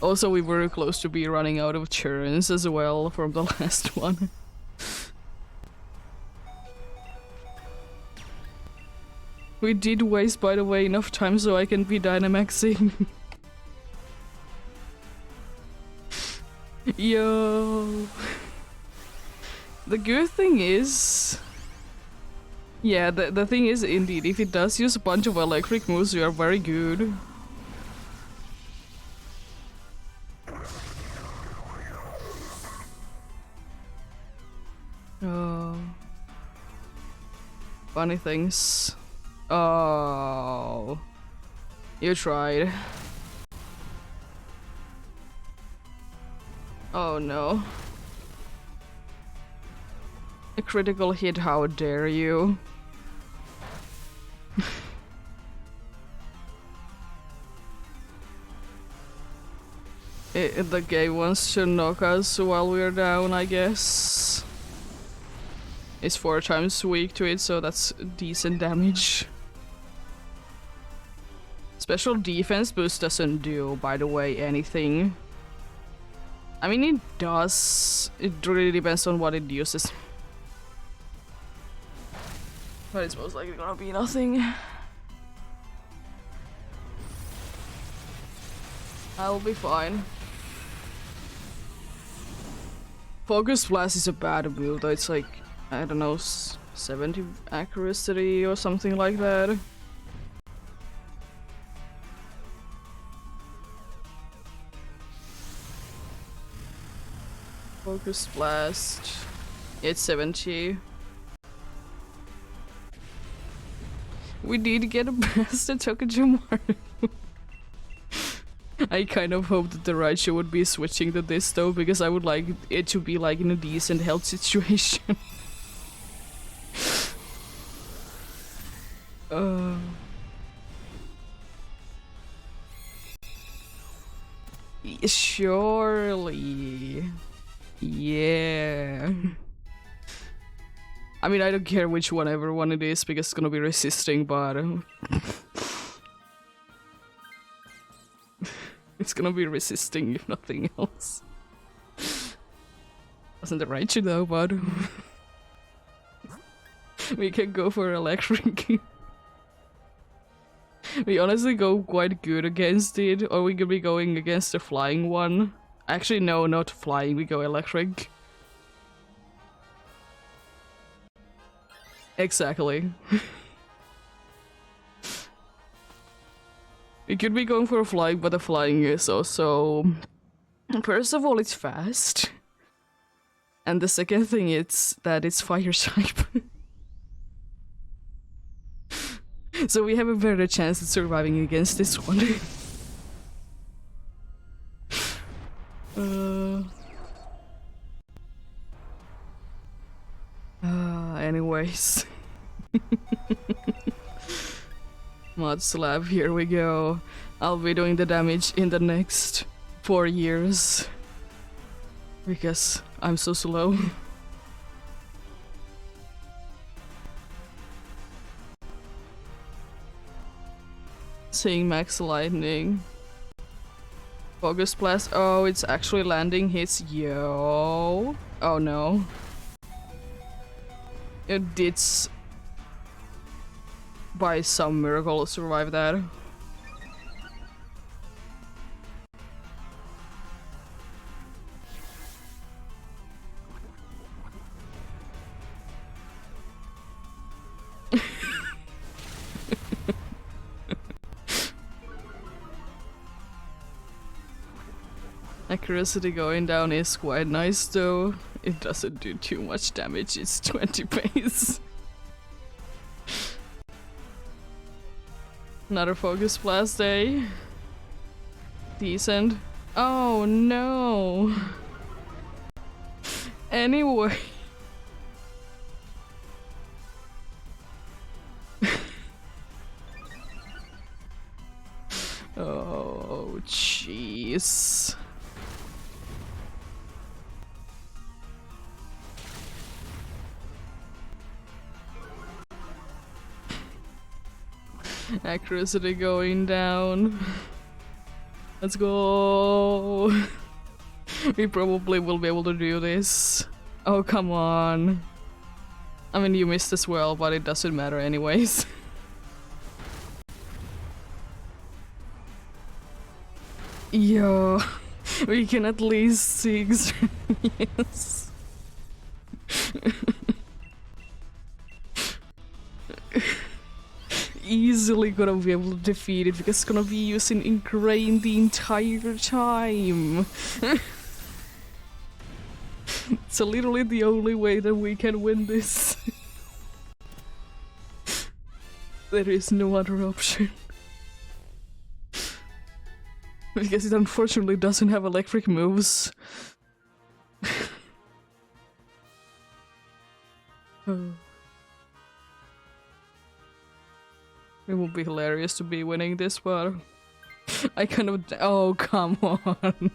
Also, we were close to be running out of turns as well from the last one. We did waste, by the way, enough time so I can be Dynamaxing. Yo. The good thing is... Yeah, the thing is, indeed, if it does use a bunch of electric moves, you are very good. Funny things. Oh. You tried. Oh no. A critical hit, how dare you? The game wants to knock us while we're down, I guess. It's 4 times weak to it, so that's decent damage. Special defense boost doesn't do, by the way, anything. I mean, it does. It really depends on what it uses. But it's most likely gonna be nothing. I'll be fine. Focus Blast is a bad move, though. It's like, I don't know, 70 accuracy or something like that. Focus Blast. It's 70. We did get a bastard Tokujimaru. I kind of hoped that the Raichu would be switching to this though, because I would like it to be like in a decent health situation. Surely. Yeah. I mean, I don't care which one it is, because it's gonna be resisting, but... it's gonna be resisting, if nothing else. Wasn't it Raichu though, but... we can go for electric. We honestly go quite good against it, or we could be going against the flying one. Actually, no, not flying, we go electric. Exactly. We could be going for a flying, but the flying is also... First of all, it's fast. And the second thing is that it's fire type. So we have a better chance at surviving against this one. Anyways. Mod slab, here we go. I'll be doing the damage in the next 4 years. Because I'm so slow. Seeing max lightning. Focus blast. Oh, it's actually landing hits. Yo. Oh no. It did by some miracle survive that. Accuracy going down is quite nice though. It doesn't do too much damage, it's 20 pace. Another focus blast day. Decent. Oh no. Anyway. Oh jeez. Accuracy going down. Let's go. We probably will be able to do this. Oh, come on. I mean, you missed as well, but it doesn't matter anyways. Yo, we can at least see yes. Easily gonna be able to defeat it because it's gonna be using Ingrain the entire time. It's literally the only way that we can win this. There is no other option. Because it unfortunately doesn't have electric moves. Oh. It would be hilarious to be winning this, but I kind of— oh, come on.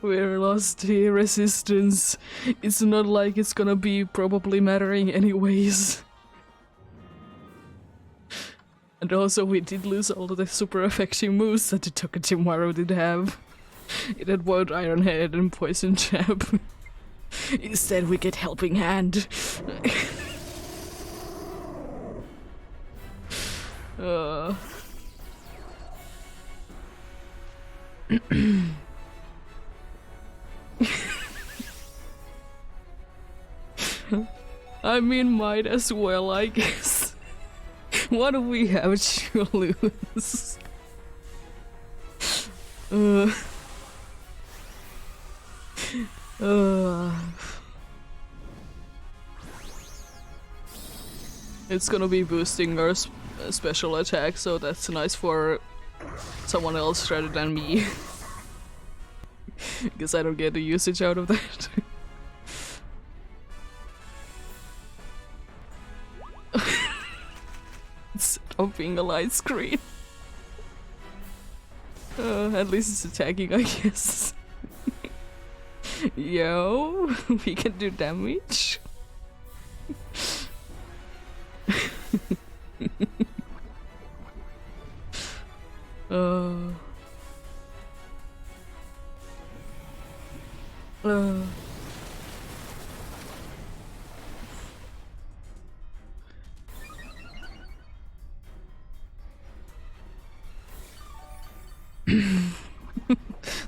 We're lost here, resistance. It's not like it's gonna be probably mattering anyways. And also we did lose all of the super effective moves that the Tokatimaru did have. It had both Iron Head and Poison Jab. Instead we get Helping Hand. I mean, might as well, I guess. What do we have to lose? It's gonna be boosting our special attack, so that's nice for someone else rather than me. Because I don't get the usage out of that. Stop being a light screen. At least it's attacking, I guess. Yo, we can do damage.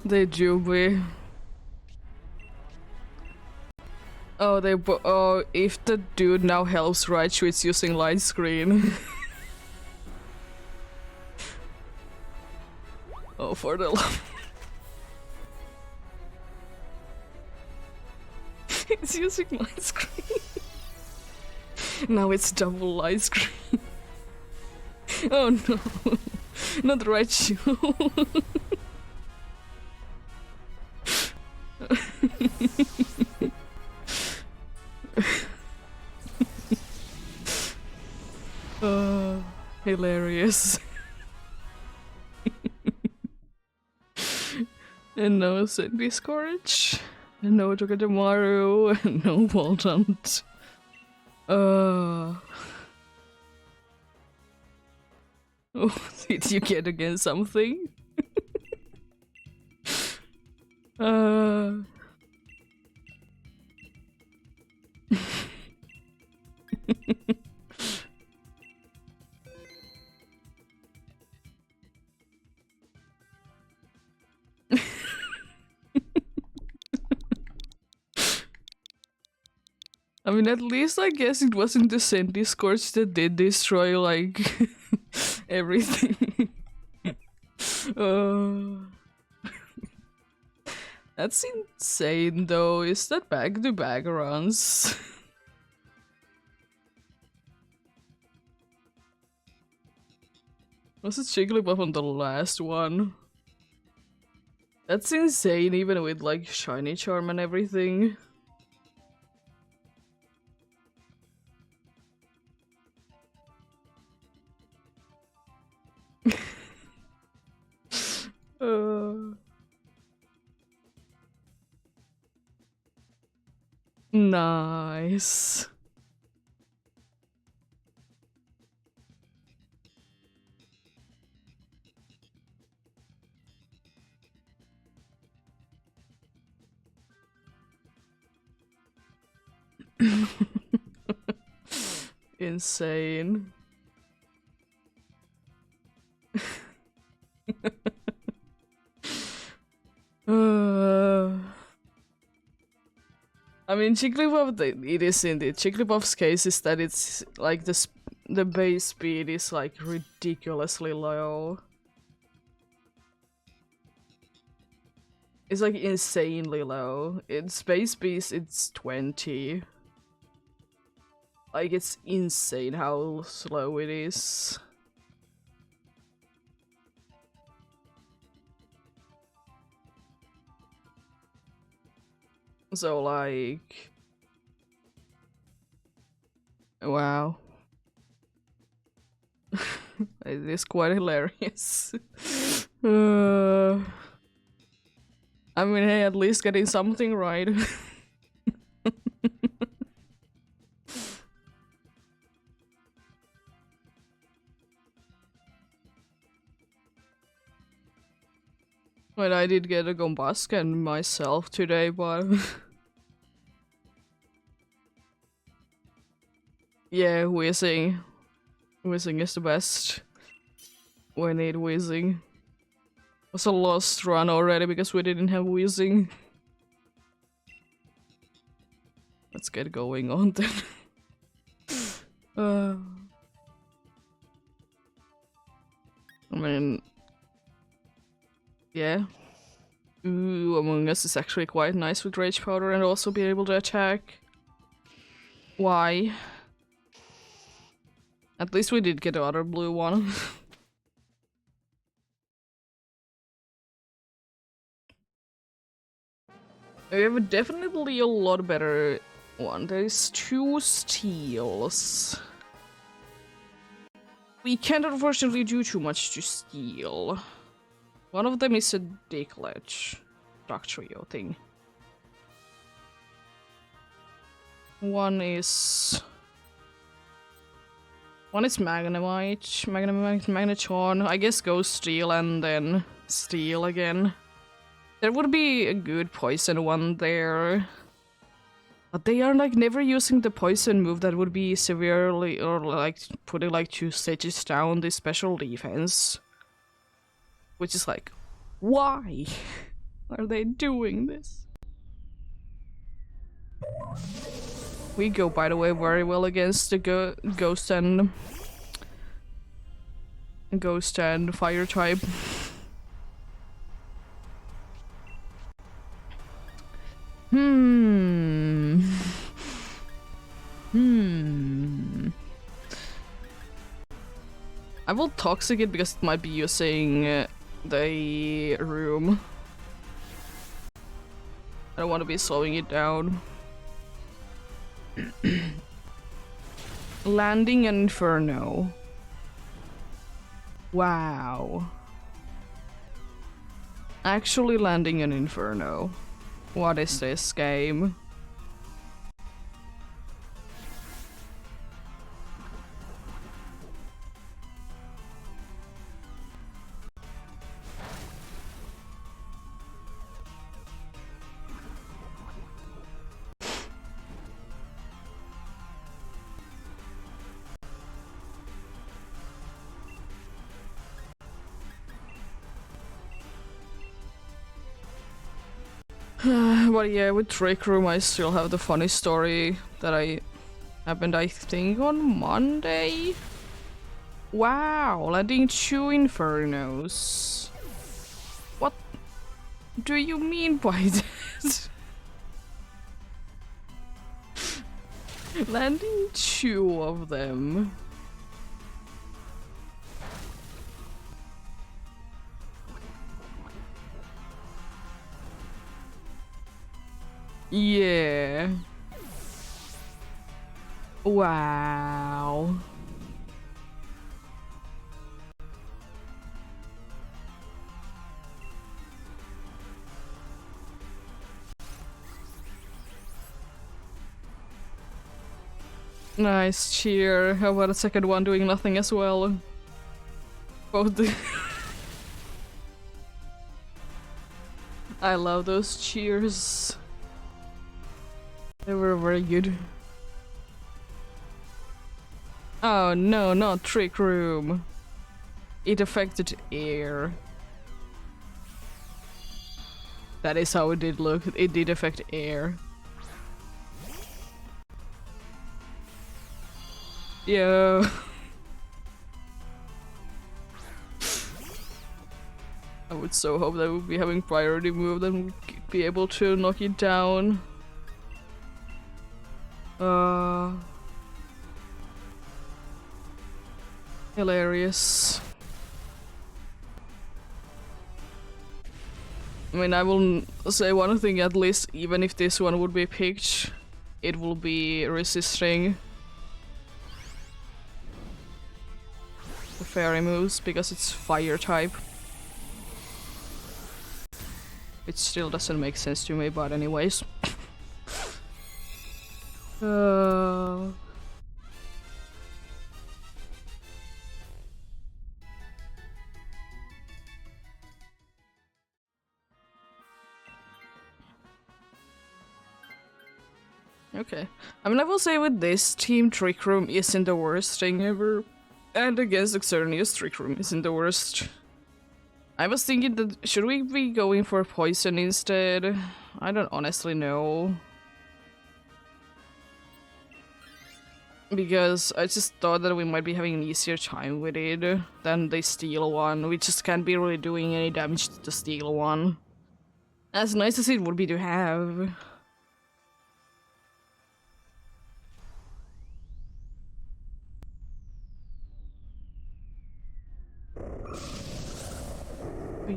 They do be. Oh, oh, if the dude now helps Raichu, it's using light screen. Oh, for the love. It's using light screen. Now it's double light screen. Oh no. Not Raichu. Hilarious. And no Cindy Scourge, and no Tokatimaru, and no Voltant. Oh, did you get again something? I mean, at least I guess it wasn't the Sandy Scourge that did destroy, like, everything. Uh, that's insane though. Is that back-to-back runs? Was it Jigglypuff on the last one? That's insane, even with like shiny charm and everything. Nice. Insane. I mean, Jigglypuff, it is indeed. Jigglypuff's case is that it's like the base speed is like ridiculously low. It's like insanely low. Its base speed, it's 20. Like, it's insane how slow it is. So, like... Wow. It is quite hilarious. I mean, hey, at least getting something right. But I did get a Gombaskan myself today, but... yeah, whizzing. Whizzing is the best. We need whizzing. It was a lost run already because we didn't have whizzing. Let's get going on then. I mean... yeah. Ooh, Among Us is actually quite nice with Rage Powder and also be able to attack. Why? At least we did get the other blue one. We have definitely a lot better one. There is 2 steals. We can't unfortunately do too much to steal. One of them is a Diglett Dugtrio thing. One is Magnemite, Magnetron, I guess Ghost Steel and then Steel again. There would be a good poison one there. But they are like never using the poison move that would be severely or like putting like 2 stages down the special defense. Which is like, why are they doing this? We go, by the way, very well against the Ghost and Fire type. I will Toxic it because it might be using the room. I don't want to be slowing it down. Landing an Inferno. Wow. Actually landing an Inferno. What is this game? But yeah, with Trick Room I still have the funny story that happened I think on Monday? Wow, landing 2 Infernos. do you mean by that? Landing 2 of them. Yeah. Wow. Nice, cheer. How about a second one doing nothing as well? Both the I love those cheers. They were very good. Oh no, not Trick Room. It affected air. That is how it did look. It did affect air. Yo. I would so hope that we'd be having priority move and be able to knock it down. Hilarious. I mean, I will say one thing at least, even if this one would be picked, it will be resisting the fairy moves because it's fire type. It still doesn't make sense to me, but anyways. Okay. I mean, I will say with this team, Trick Room isn't the worst thing ever. And against Xerneas, Trick Room isn't the worst. I was thinking that should we be going for poison instead? I don't honestly know. Because I just thought that we might be having an easier time with it than the steel one. We just can't be really doing any damage to the steel one. As nice as it would be to have.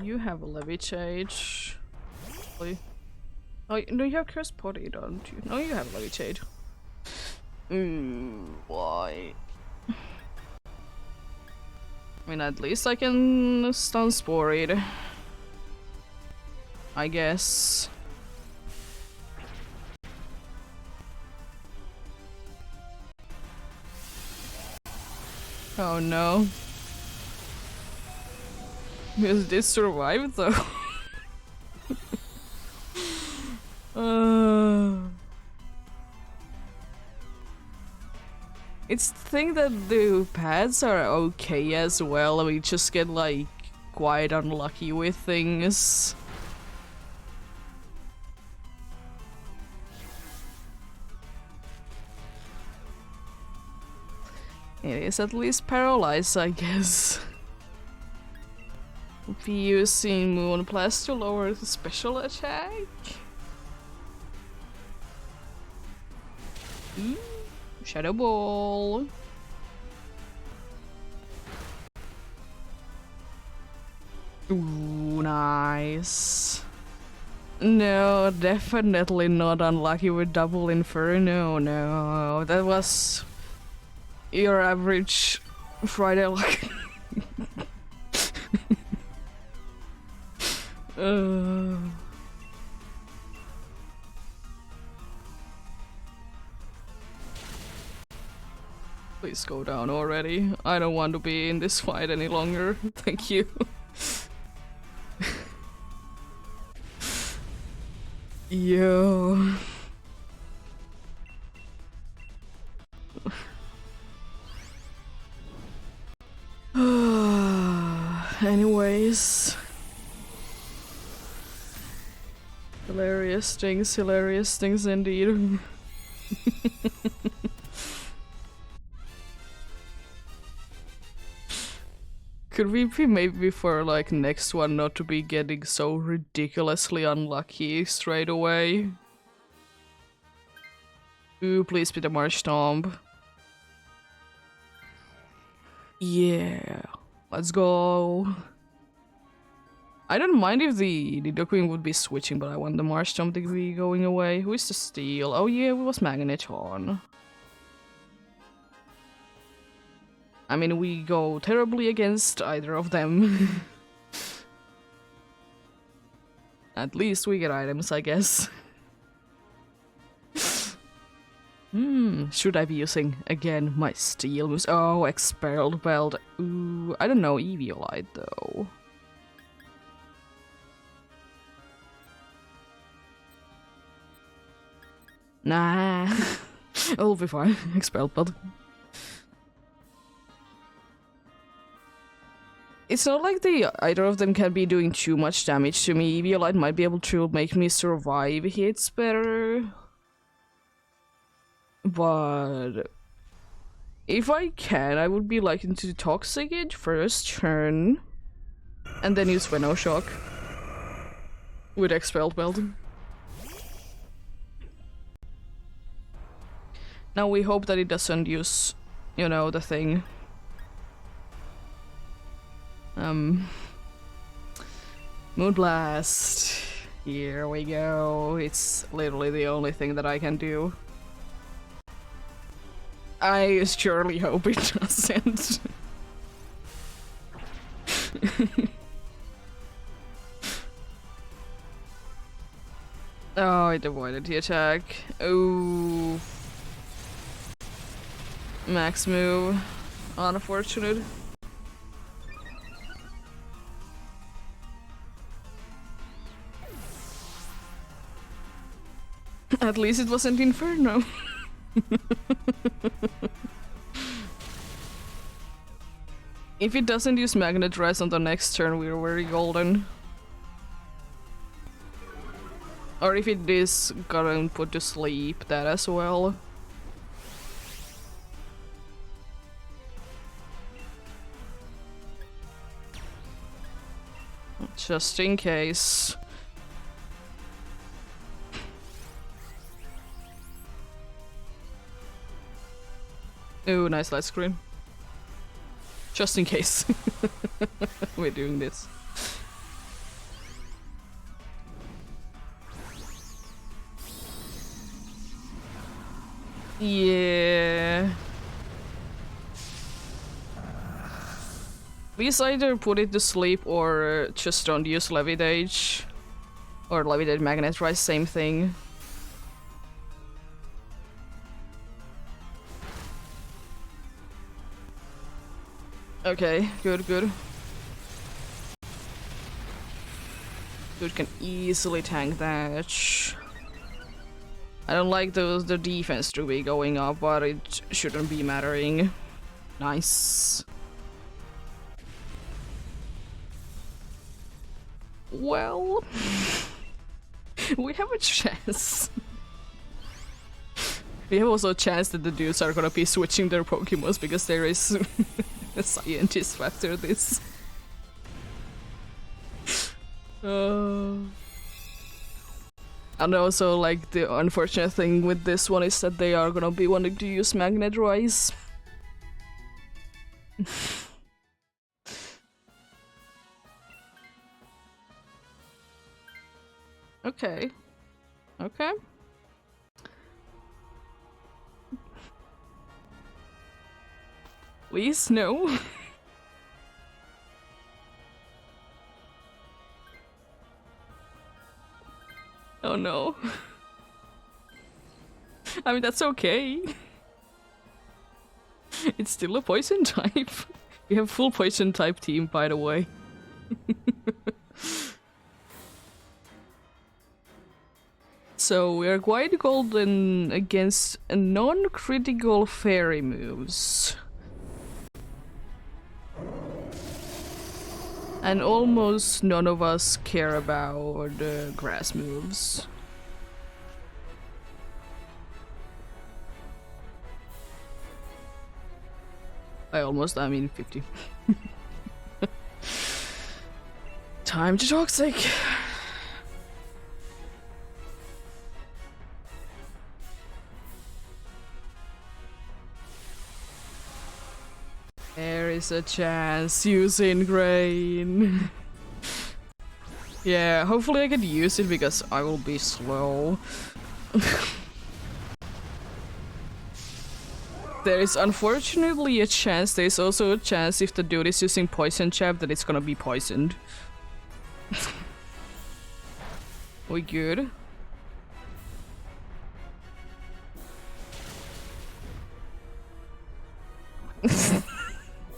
You have a levitate. Oh, no, you have Curse Potty, don't you? No, you have levitate. Why? I mean, at least I can stun Spore it. I guess. Oh no. Because this survived though. It's the thing that the pads are okay as well. We just get like quite unlucky with things. It is at least paralyzed, I guess. Be using Moonblast to lower the special attack. Shadow Ball. Ooh, nice. No, definitely not unlucky with double Inferno. No, that was your average Friday luck. Please go down already. I don't want to be in this fight any longer. Thank you. Yo. Anyways. Hilarious things indeed. Could we be maybe for like next one not to be getting so ridiculously unlucky straight away? Ooh, please be the Marsh Tomb. Yeah, let's go. I don't mind if the Queen would be switching, but I want the Marsh Tomb to be going away. Who is the Steel? Oh yeah, it was Magneton. I mean, we go terribly against either of them. At least we get items, I guess. Should I be using, again, my Steel moves? Oh, Expelled Belt. Ooh, I don't know, Eviolite, though. Nah. It'll be fine. Expelled Belt. It's not like either of them can be doing too much damage to me. Eviolite might be able to make me survive hits better. But if I can, I would be like into Toxic Edge first turn. And then use Venoshock. With Expelled Belt. Now we hope that it doesn't use, you know, the thing. Moonblast. Here we go. It's literally the only thing that I can do. I surely hope it doesn't. Oh, it avoided the attack. Oh. Max move. Unfortunate. At least it wasn't Inferno. If it doesn't use Magnet Rise on the next turn, we're very golden. Or if it is gonna put to sleep, that as well. Just in case. Ooh, nice light screen. Just in case. We're doing this. Yeah. Please either put it to sleep or just don't use Levitate. Or Levitate Magnet Rise, same thing. Okay, good, good. Dude can easily tank that. I don't like the defense to be going up, but it shouldn't be mattering. Nice. Well, we have a chance. We have also a chance that the dudes are gonna be switching their Pokemons because there is a scientist factor this. And also, like, the unfortunate thing with this one is that they are gonna be wanting to use Magnet Rise. Okay. Okay. Please, no. Oh no. I mean, that's okay. It's still a poison type. We have full poison type team, by the way. So we are quite golden against non-critical fairy moves. And almost none of us care about grass moves. I mean 50. Time to toxic. There is a chance using grain. Yeah, hopefully I can use it because I will be slow. There is unfortunately a chance, there's also a chance if the dude is using poison jab that it's gonna be poisoned. We good?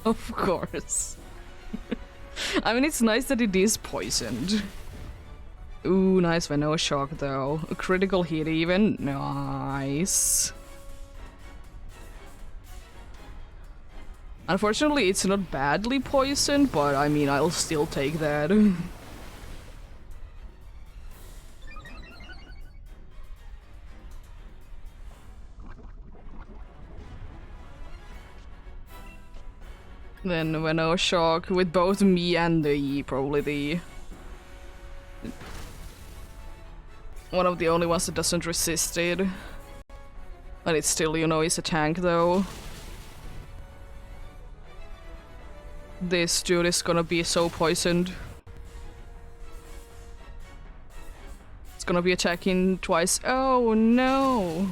Of course. I mean, it's nice that it is poisoned. Ooh, nice Veno shock though. A critical hit even. Nice. Unfortunately, it's not badly poisoned, but I mean, I'll still take that. Then Veno shock with both me and the probably the one of the only ones that doesn't resist it. But it's still, you know, it's a tank though. This dude is gonna be so poisoned. It's gonna be attacking twice. Oh no!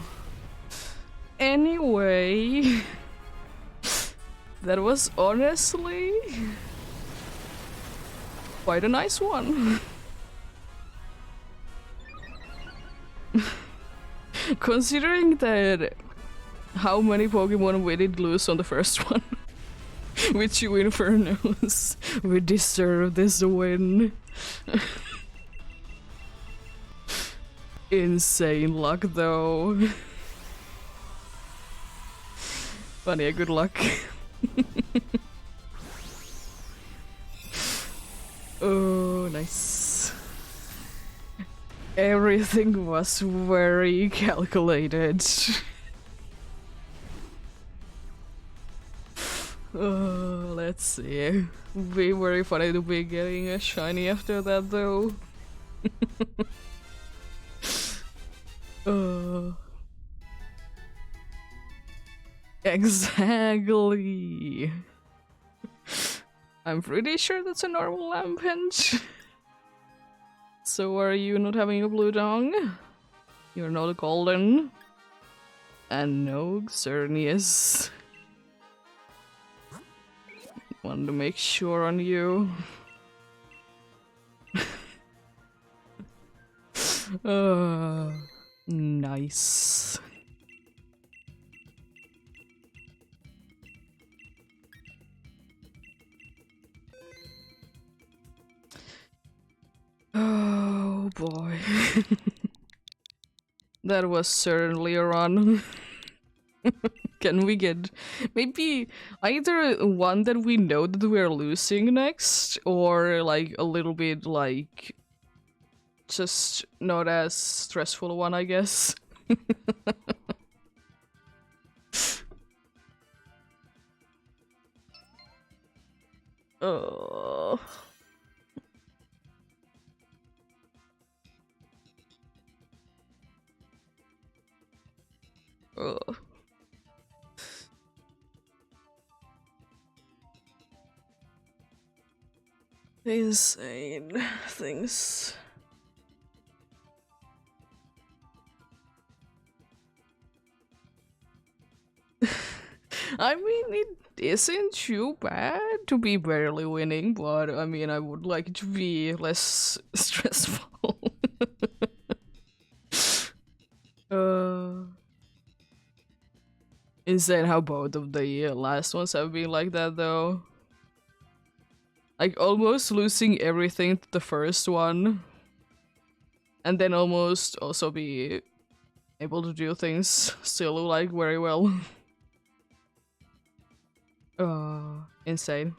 Anyway... That was honestly... quite a nice one. Considering that how many Pokemon we did lose on the first one. With you Infernos, we deserve this win. Insane luck though. Funny, good luck. Oh, nice. Everything was very calculated. Oh, let's see. Be very funny to be getting a shiny after that though. Exactly. I'm pretty sure that's a normal Lampent. So are you not having a blue dong? You're not a golden. And no Xerneas. Wanted to make sure on you. Nice. Oh boy. That was certainly a run. Can we get maybe either one that we know that we're losing next, or like a little bit like just not as stressful one, I guess. Oh. Oh. Insane things. I mean, it isn't too bad to be barely winning, but I mean, I would like it to be less stressful. Insane how both of the last ones have been like that, though. Like, almost losing everything to the first one. And then almost also be able to do things still, like, very well. Insane.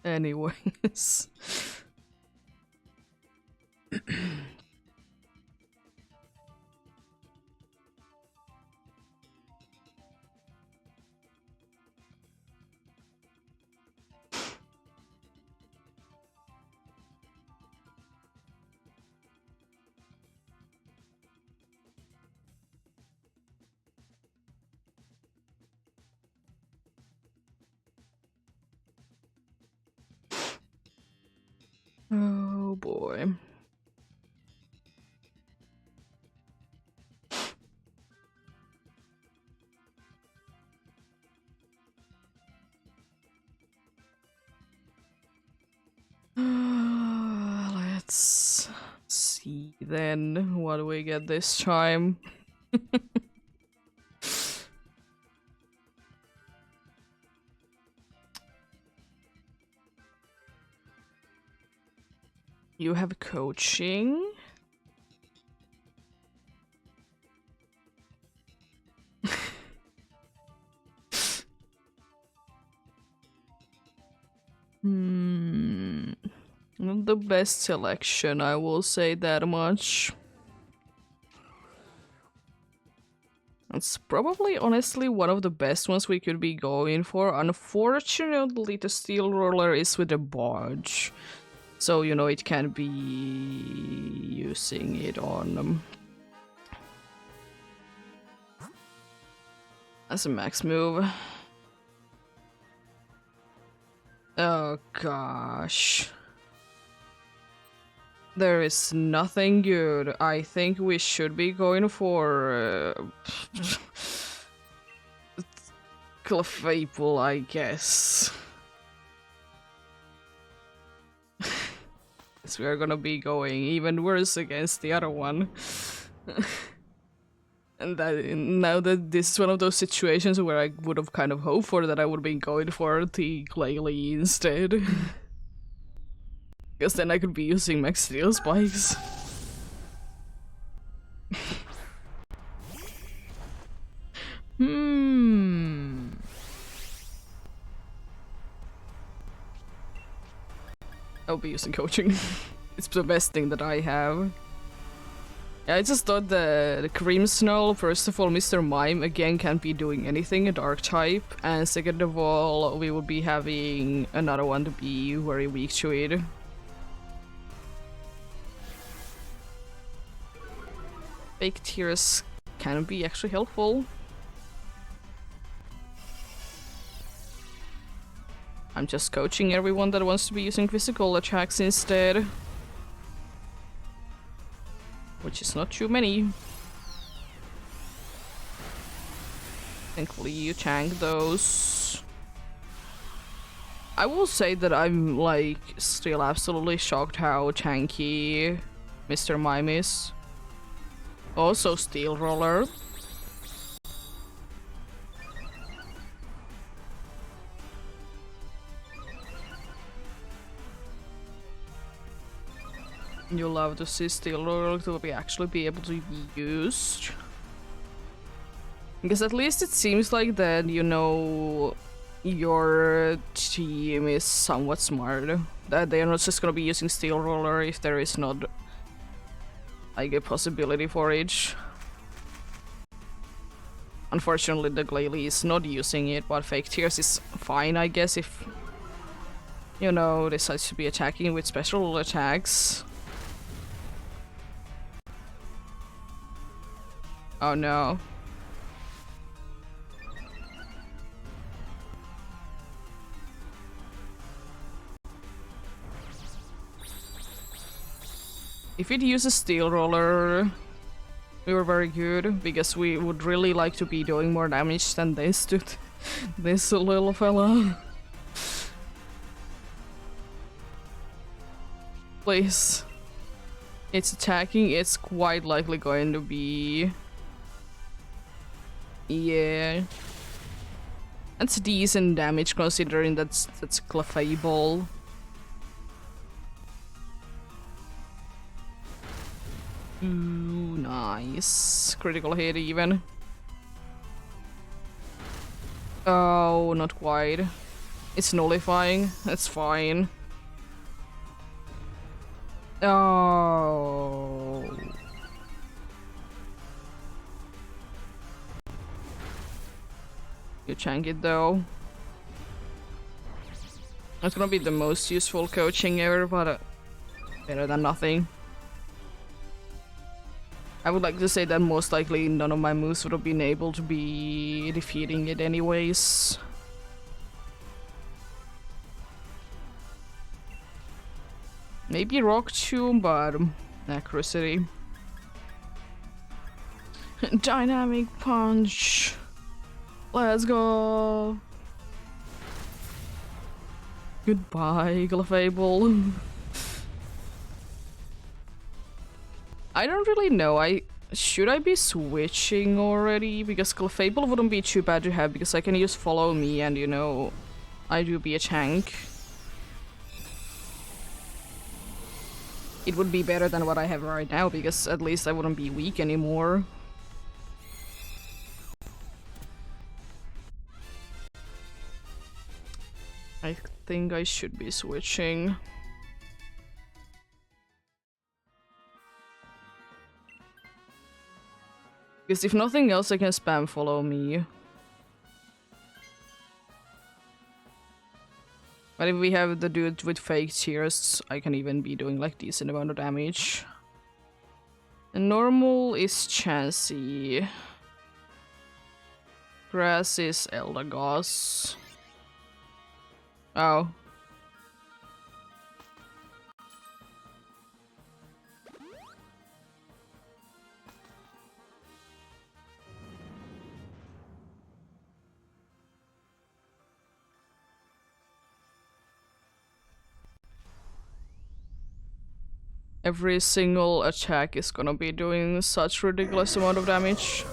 Anyways. Oh boy. Let's see then what do we get this time. You have coaching. Not the best selection, I will say that much. It's probably, honestly, one of the best ones we could be going for. Unfortunately, the steel roller is with a barge. So, you know, it can be using it on... as a max move. Oh, gosh. There is nothing good. I think we should be going for Clefable, I guess. So we're gonna be going even worse against the other one. And now that this is one of those situations where I would have kind of hoped for that I would be going for the Glalie instead. Because then I could be using max steel spikes. I'll be using coaching. It's the best thing that I have. Yeah, I just thought the Cream Snow, first of all, Mr. Mime again can't be doing anything, a dark type, and second of all, we would be having another one to be very weak to it. Fake tears can be actually helpful. I'm just coaching everyone that wants to be using physical attacks instead. Which is not too many. Thankfully you tank those. I will say that I'm like still absolutely shocked how tanky Mr. Mime is. Also Steel Roller. You love to see Steel Roller to actually be able to be used. Because at least it seems like that, you know, your team is somewhat smart. That they are not just gonna be using Steel Roller if there is not like a possibility for it. Unfortunately, the Glalie is not using it, but Fake Tears is fine, I guess, if, you know, decides to be attacking with special attacks. Oh no. If it uses Steel Roller, we were very good, because we would really like to be doing more damage than this to this little fella. Please. It's attacking, it's quite likely going to be... Yeah. That's decent damage considering that's Clefable. Ooh, nice. Critical hit even. Oh, not quite. It's nullifying. That's fine. Oh. You chank it though. That's gonna be the most useful coaching ever, but better than nothing. I would like to say that most likely none of my moves would have been able to be defeating it anyways. Maybe Rock Tomb, but accuracy. Dynamic Punch. Let's go. Goodbye, Clefable. I don't really know. Should I be switching already? Because Clefable wouldn't be too bad to have because I can use Follow Me and, you know, I do be a tank. It would be better than what I have right now because at least I wouldn't be weak anymore. I think I should be switching. Because if nothing else, I can spam Follow Me. But if we have the dude with fake tears, I can even be doing like decent amount of damage. And normal is Chansey. Grass is Eldegoss. Oh. Every single attack is gonna be doing such ridiculous amount of damage.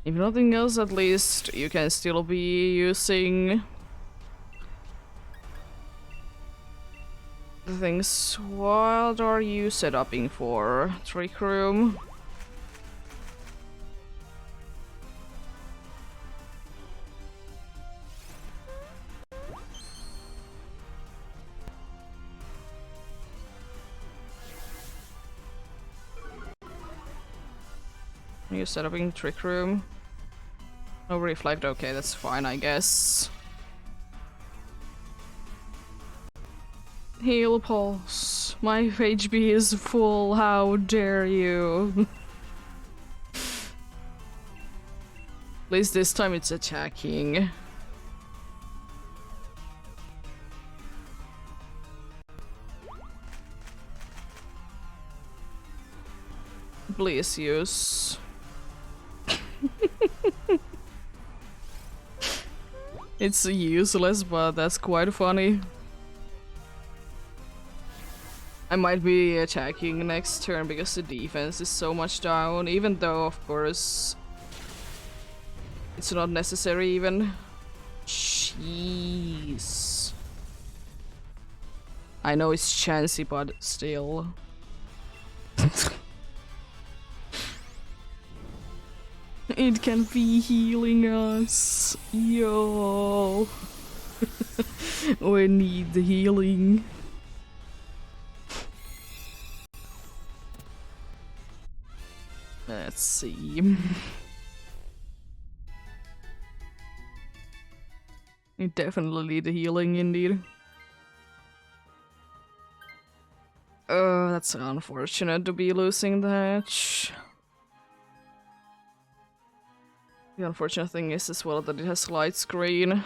If nothing else, at least you can still be using the things. What are you set upping for? Trick Room? You set up in Trick Room. No reflect, okay, that's fine, I guess. Heal Pulse. My HP is full, how dare you? At least this time it's attacking. Please use. It's useless, but that's quite funny. I might be attacking next turn because the defense is so much down, even though, of course, it's not necessary even. Jeez. I know it's Chansey, but still. It can be healing us. Yo. We need the healing. Let's see. We definitely need the healing indeed. That's unfortunate to be losing that. The unfortunate thing is as well that it has light screen.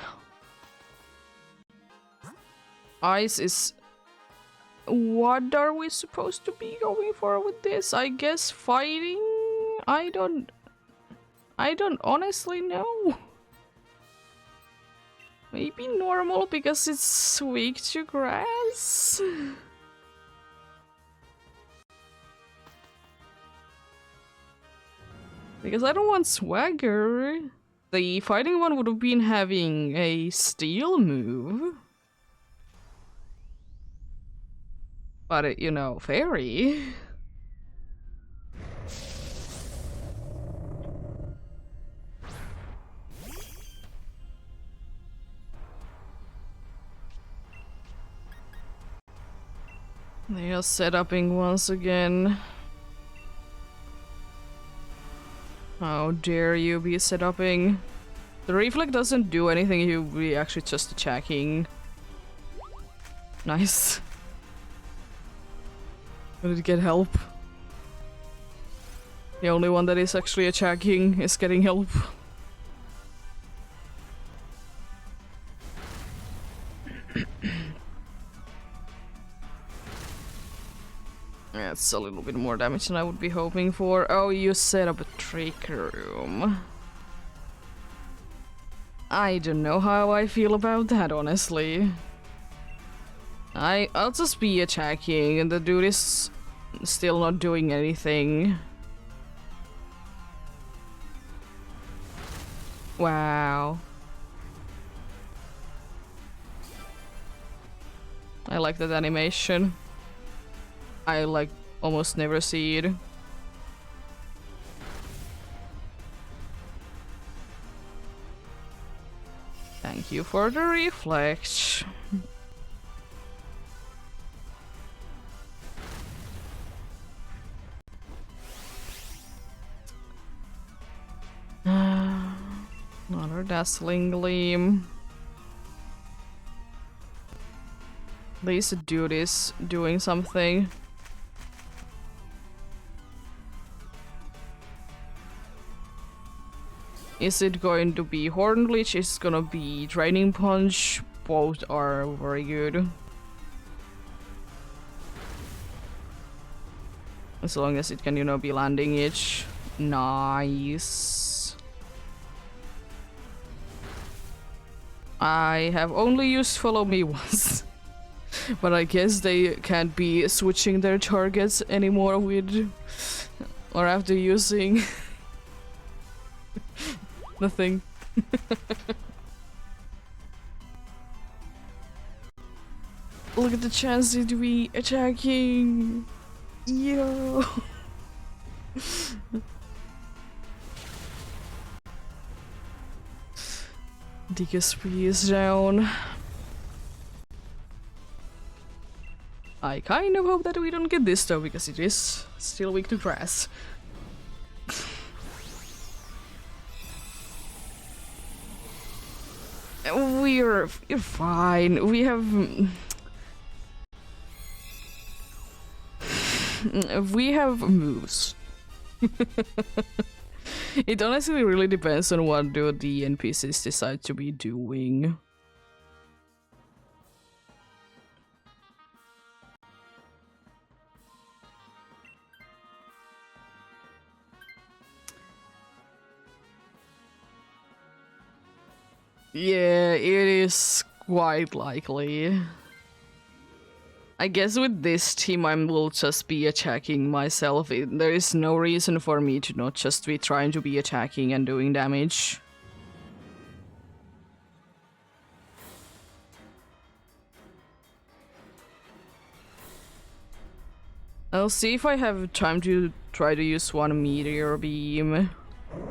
Ice is... What are we supposed to be going for with this? I guess fighting? I don't honestly know. Maybe normal because it's weak to grass? Because I don't want swagger. The fighting one would have been having a steel move. But it, you know, fairy. They are set-upping once again. How dare you be set-upping? The reflect doesn't do anything, he'll be actually just attacking. Nice. Did it get help? The only one that is actually attacking is getting help. That's a little bit more damage than I would be hoping for. Oh, you set up a trick room. I don't know how I feel about that, honestly. I'll just be attacking, and the dude is still not doing anything. Wow. I like that animation. I like almost never see it. Thank you for the reflex. Another dazzling gleam. At least the dude is doing something. Is it going to be Horn Leech? Is it gonna be Draining Punch? Both are very good. As long as it can, you know, be landing each. Nice. I have only used Follow Me once. But I guess they can't be switching their targets anymore with... or after using... the thing. Look at the chances to be attacking! Yo! DKSP is down. I kind of hope that we don't get this though, because it is still weak to grass. You're fine. We have... we have moves. It honestly really depends on what do the NPCs decide to be doing. Yeah, it is quite likely. I guess with this team I will just be attacking myself. There is no reason for me to not just be trying to be attacking and doing damage. I'll see if I have time to try to use one Meteor Beam.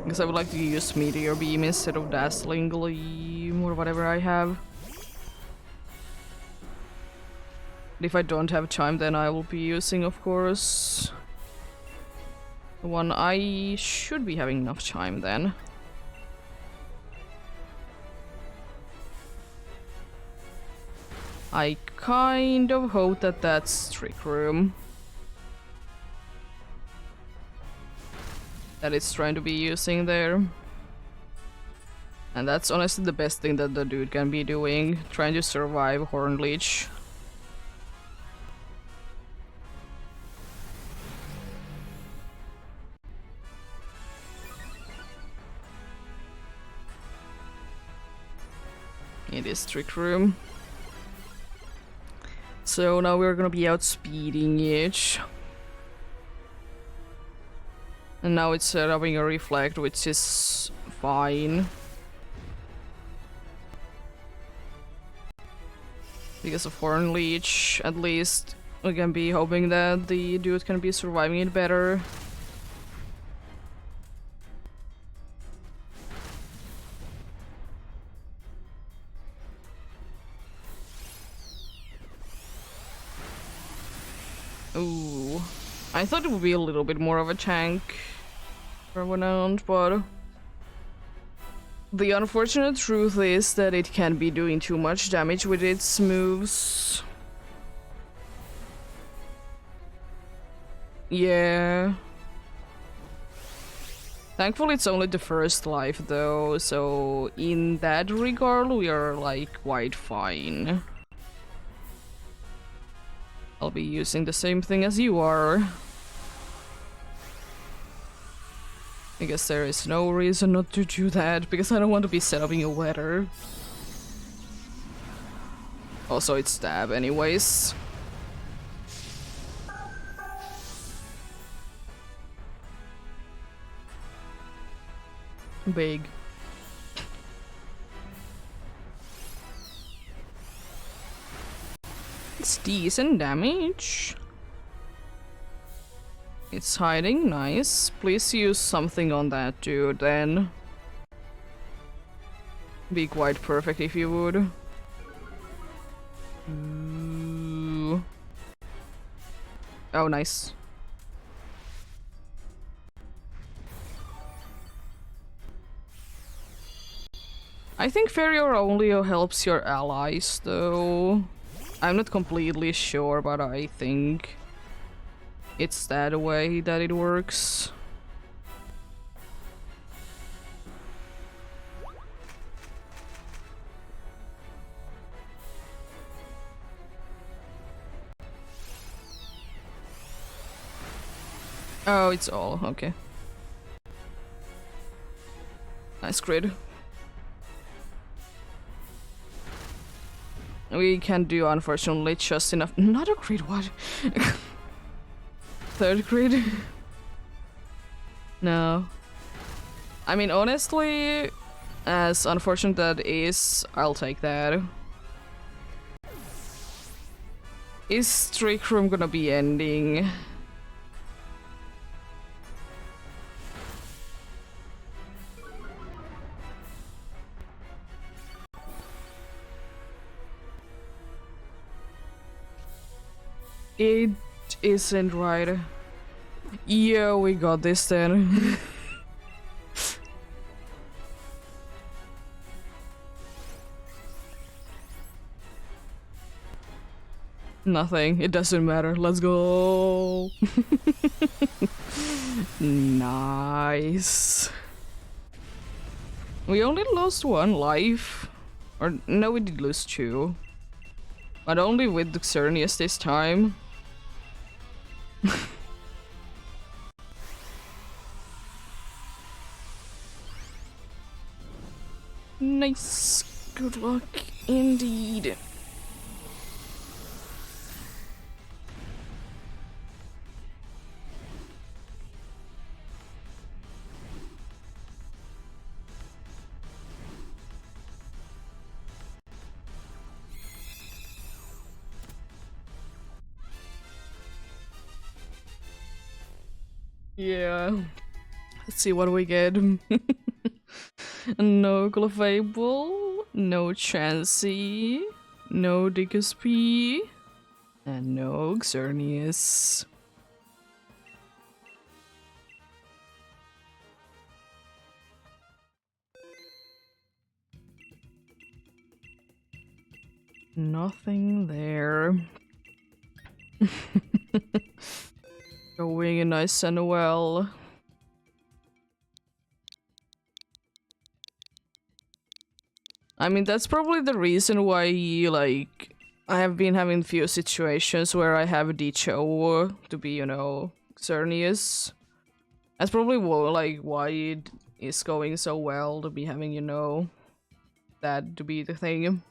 Because I would like to use Meteor Beam instead of Dazzling Gleam or whatever I have. If I don't have time, then I will be using, of course, the one I should be having enough time then. I kind of hope that that's Trick Room. That it's trying to be using there. And that's honestly the best thing that the dude can be doing, trying to survive Horn Leech. It is Trick Room. So now we're gonna be outspeeding it. And now it's having a Reflect, which is fine. Because of Horn Leech, at least we can be hoping that the dude can be surviving it better. Ooh. I thought it would be a little bit more of a tank Revenant, but the unfortunate truth is that it can be doing too much damage with its moves. Yeah. Thankfully it's only the first life though, so in that regard we are like quite fine. I'll be using the same thing as you are. I guess there is no reason not to do that, because I don't want to be set up in a weather. Also, it's stab anyways. Big. It's decent damage. It's hiding, nice. Please use something on that dude then. Be quite perfect if you would. Ooh. Oh, nice. I think Farrier only helps your allies though. I'm not completely sure, but I think it's that way that it works. Oh, it's all, okay. Nice grid. We can do, unfortunately, just enough. Not a grid, what? Third grid? No. I mean, honestly, as unfortunate that is, I'll take that. Is Trick Room gonna be ending? It isn't right. Yeah, we got this then. Nothing. It doesn't matter. Let's go. Nice. We only lost one life. Or no, we did lose two. But only with the Xerneas this time. Nice. Good luck indeed. Yeah. Let's see what we get. No Clefable, no Chansey, no Dickusp, and no Xerneas. Nothing there. Going nice and well. I mean, that's probably the reason why, like, I have been having few situations where I have Dicho to be, you know, Xerneas. That's probably like why it is going so well to be having, you know, that to be the thing.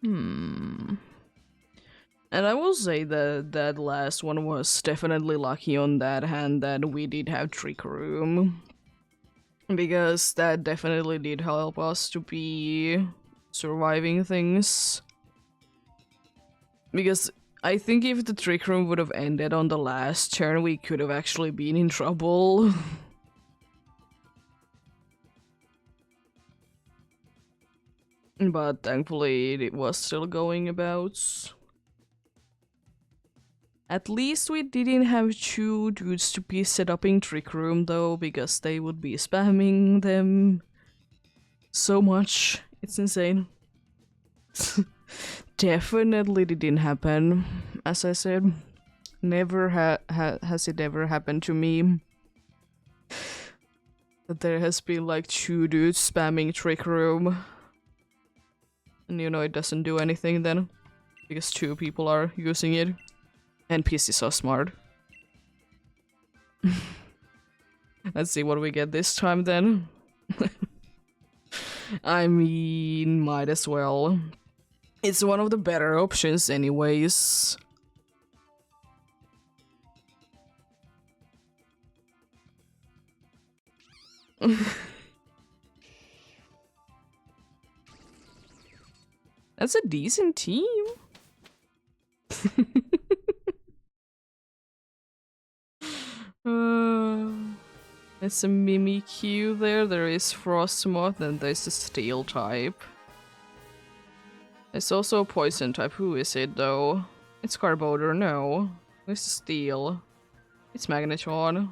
Hmm. And I will say that that last one was definitely lucky on that hand that we did have Trick Room. Because that definitely did help us to be surviving things. Because I think if the Trick Room would have ended on the last turn, we could have actually been in trouble. But thankfully it was still going about. At least we didn't have two dudes to be set up in Trick Room though, because they would be spamming them so much. It's insane. Definitely didn't happen, as I said. Never has it ever happened to me that there has been like two dudes spamming Trick Room. And you know it doesn't do anything then, because two people are using it. NPCs are smart. Let's see what we get this time then. I mean, might as well. It's one of the better options anyways. That's a decent team. There's a Mimikyu there, there is Frostmoth, and there's a Steel type. There's also a Poison type, who is it though? It's Carbodor, no. Who's Steel? It's Magnetron.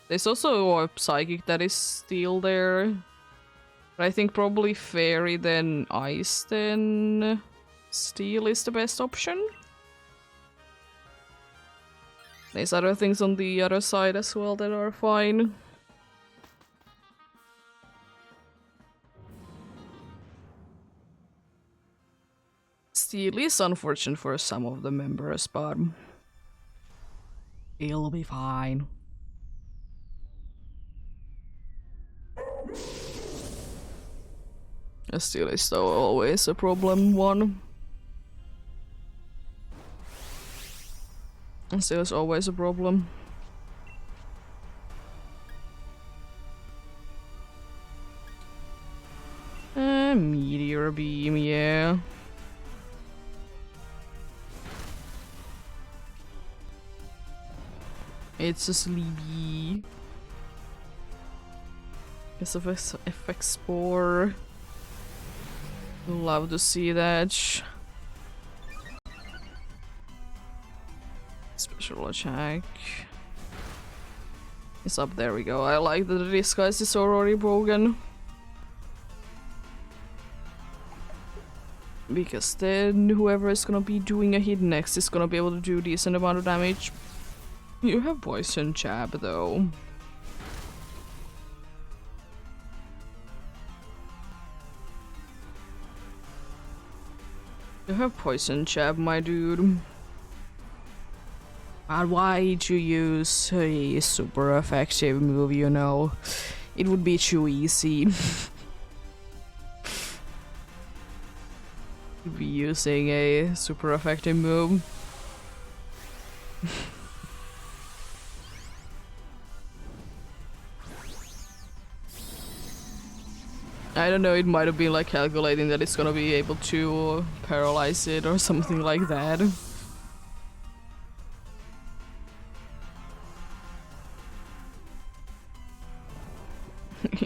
There's also a Psychic that is Steel there. But I think probably Fairy then Ice then Steel is the best option. There's other things on the other side as well that are fine. Steel is unfortunate for some of the members, but it'll be fine. Steel is though always a problem one. Steel is always a problem. Meteor beam, yeah. It's a sleepy. It's a FX Spore. Love to see that. Special attack. It's up, there we go. I like that the disguise is already broken. Because then whoever is gonna be doing a hit next is gonna be able to do a decent amount of damage. You have Poison Jab though. You have Poison Jab, my dude. But why'd you use a super effective move, you know? It would be too easy. You'd be using a super effective move. I don't know, it might have been like calculating that it's gonna be able to paralyze it or something like that.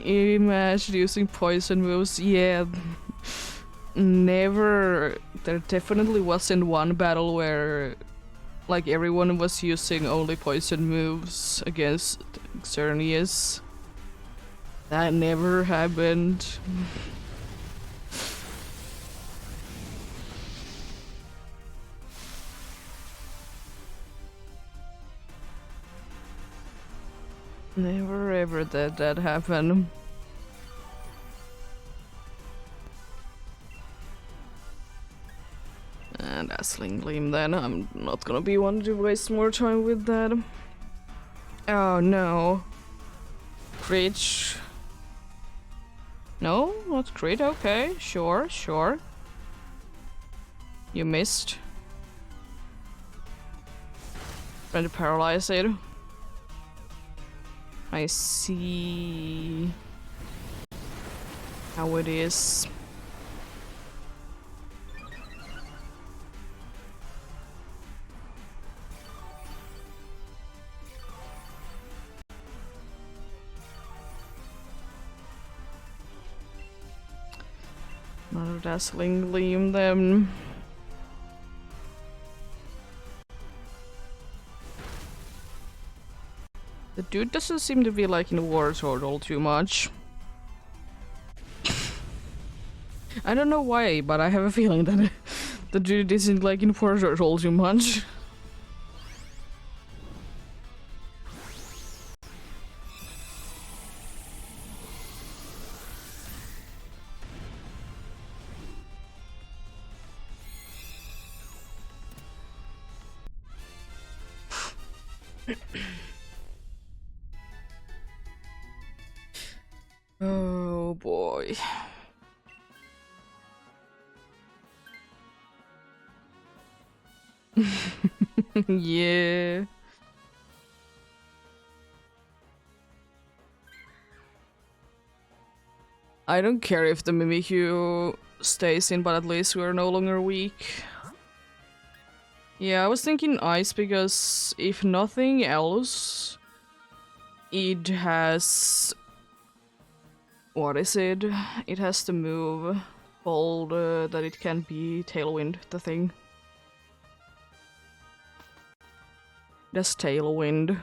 Imagine using poison moves, yeah. Never. There definitely wasn't one battle where like everyone was using only poison moves against Xerneas. That never happened. Never ever did that happen. And Dazzling Gleam then. I'm not gonna be one to waste more time with that. Oh no. Crit. No, not crit, okay, sure, sure. You missed. Trying to paralyze it. I see how it is. Another dazzling gleam then. The dude doesn't seem to be like in war turtle too much. I don't know why, but I have a feeling that the dude isn't like in war turtle too much. Oh boy. Yeah. I don't care if the Mimikyu stays in, but at least we're no longer weak. Yeah, I was thinking ice because if nothing else, it has... What is it? It has the move called that it can be Tailwind, the thing. That's Tailwind.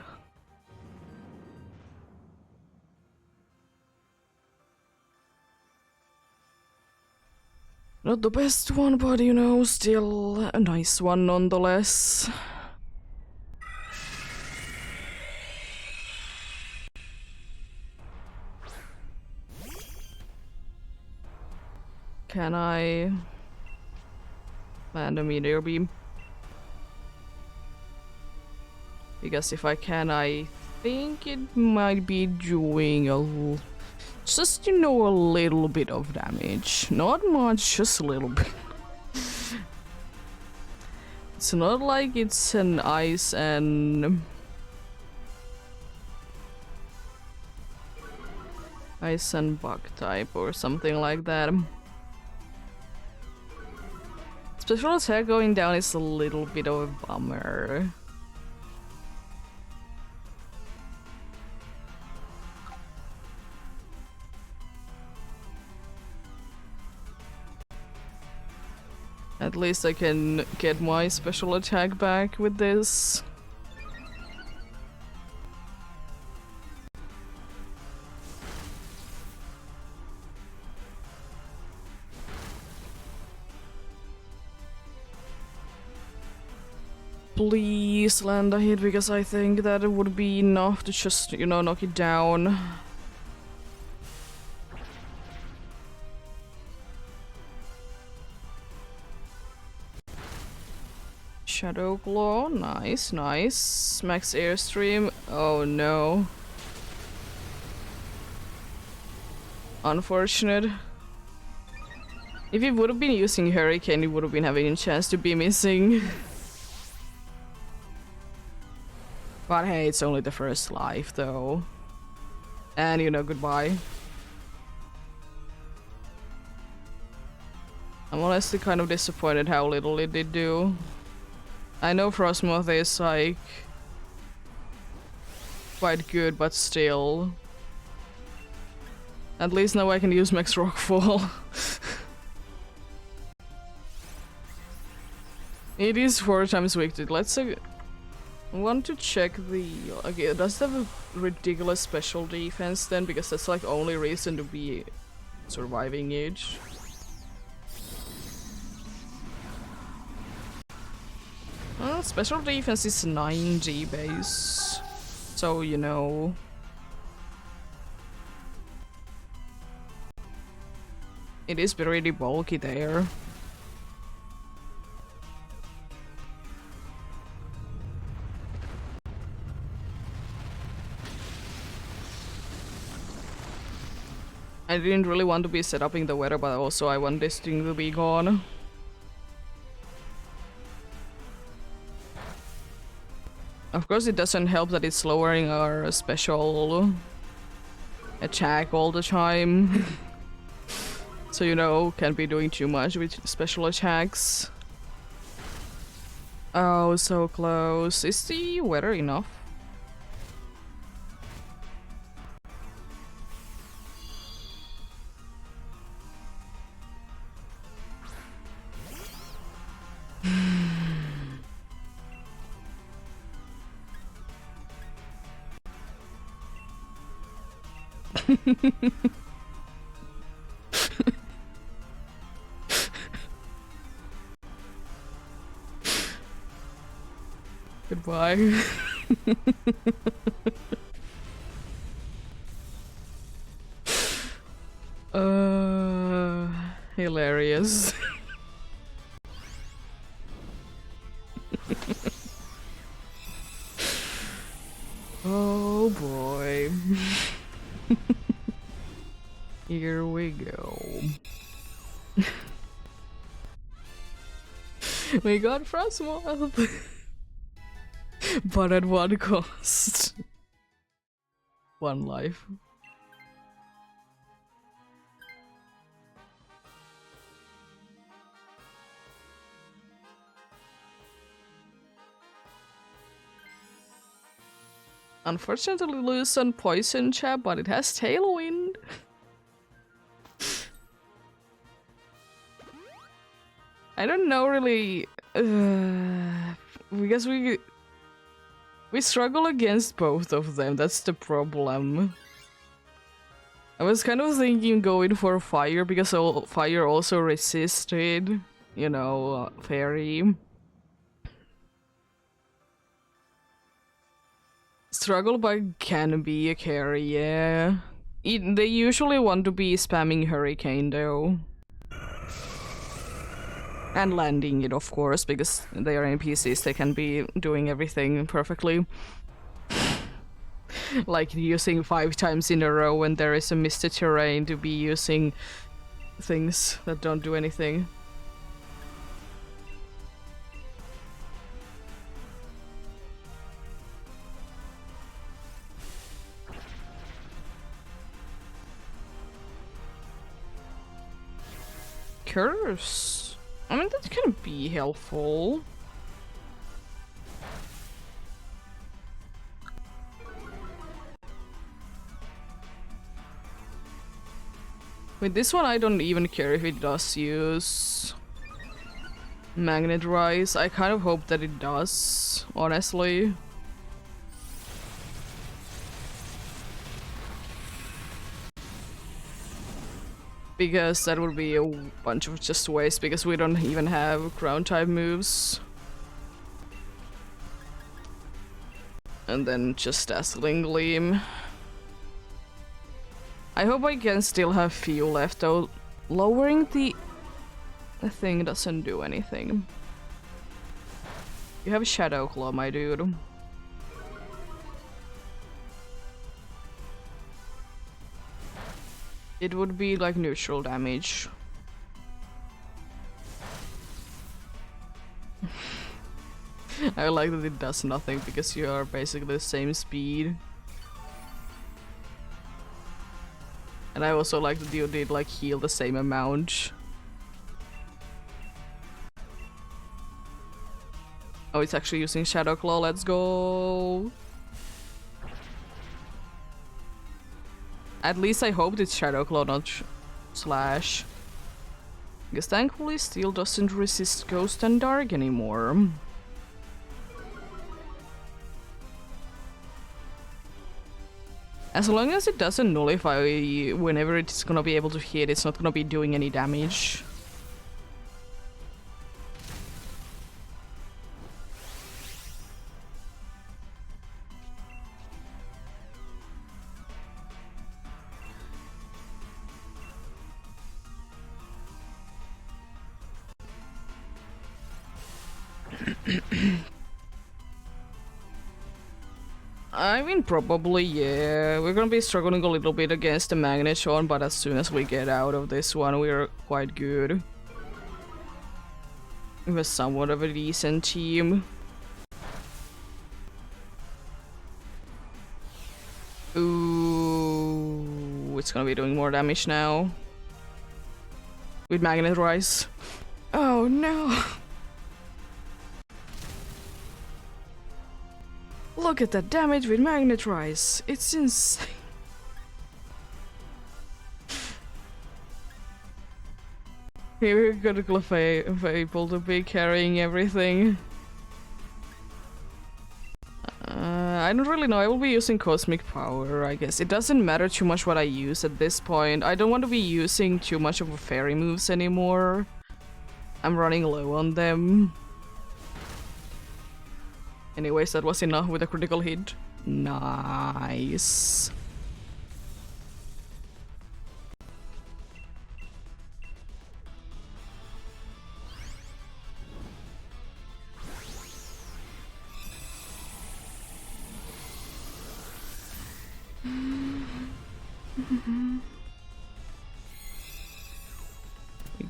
Not the best one, but you know, still a nice one nonetheless. Can I land a meteor beam? Because if I can, I think it might be doing just, you know, a little bit of damage. Not much, just a little bit. It's not like it's an ice and... Ice and bug type or something like that. Special attack going down is a little bit of a bummer. At least I can get my special attack back with this. Please land a hit, because I think that it would be enough to just, you know, knock it down. Shadow Claw, nice, nice. Max Airstream, oh no. Unfortunate. If he would have been using Hurricane, he would have been having a chance to be missing. But hey, it's only the first life though. And you know, goodbye. I'm honestly kind of disappointed how little it did do. I know Frostmoth is like quite good, but still. At least now I can use Max Rockfall. It is 4 times wicked. Let's want to check the... Okay, does it have a ridiculous special defense then? Because that's like only reason to be surviving age. Well, special defense is 90 base. So, you know... It is pretty bulky there. I didn't really want to be set up in the weather, but also I want this thing to be gone. Of course, it doesn't help that it's lowering our special attack all the time. So, you know, can't be doing too much with special attacks. Oh, so close. Is the weather enough? Goodbye. Hilarious. Oh boy. Here we go. We got Frostmoth. But at what cost? One life. Unfortunately lose on Poison Chap, but it has Tailwind. I don't know really, because we struggle against both of them, that's the problem. I was kind of thinking going for Fire, because Fire also resisted, you know, Fairy. Struggle bug can be a carry, yeah. They usually want to be spamming Hurricane though. And landing it, of course, because they are NPCs, they can be doing everything perfectly. Like using 5 times in a row when there is a misty terrain to be using things that don't do anything. Curse. I mean, that can be helpful. With this one, I don't even care if it does use Magnet Rise. I kind of hope that it does, honestly. Because that would be a bunch of just waste, because we don't even have ground type moves. And then just Dazzling Gleam. I hope I can still have fuel left though. Lowering the thing doesn't do anything. You have Shadow Claw, my dude. It would be like neutral damage. I like that it does nothing because you are basically the same speed. And I also like that you did like heal the same amount. Oh, it's actually using Shadow Claw, let's go! At least I hoped it's Shadow Claw, not Slash. Because thankfully Steel doesn't resist Ghost and Dark anymore. As long as it doesn't nullify whenever it's gonna be able to hit, it's not gonna be doing any damage. I mean, probably, yeah. We're gonna be struggling a little bit against the Magnetron, but as soon as we get out of this one, we're quite good. We have somewhat of a decent team. it's gonna be doing more damage now. With Magnet Rise. Oh no! Look at that damage with Magnet Rise. It's insane. We're critical able to be carrying everything. I don't really know. I will be using Cosmic Power, I guess. It doesn't matter too much what I use at this point. I don't want to be using too much of fairy moves anymore. I'm running low on them. Anyways, that was enough with a critical hit. Nice.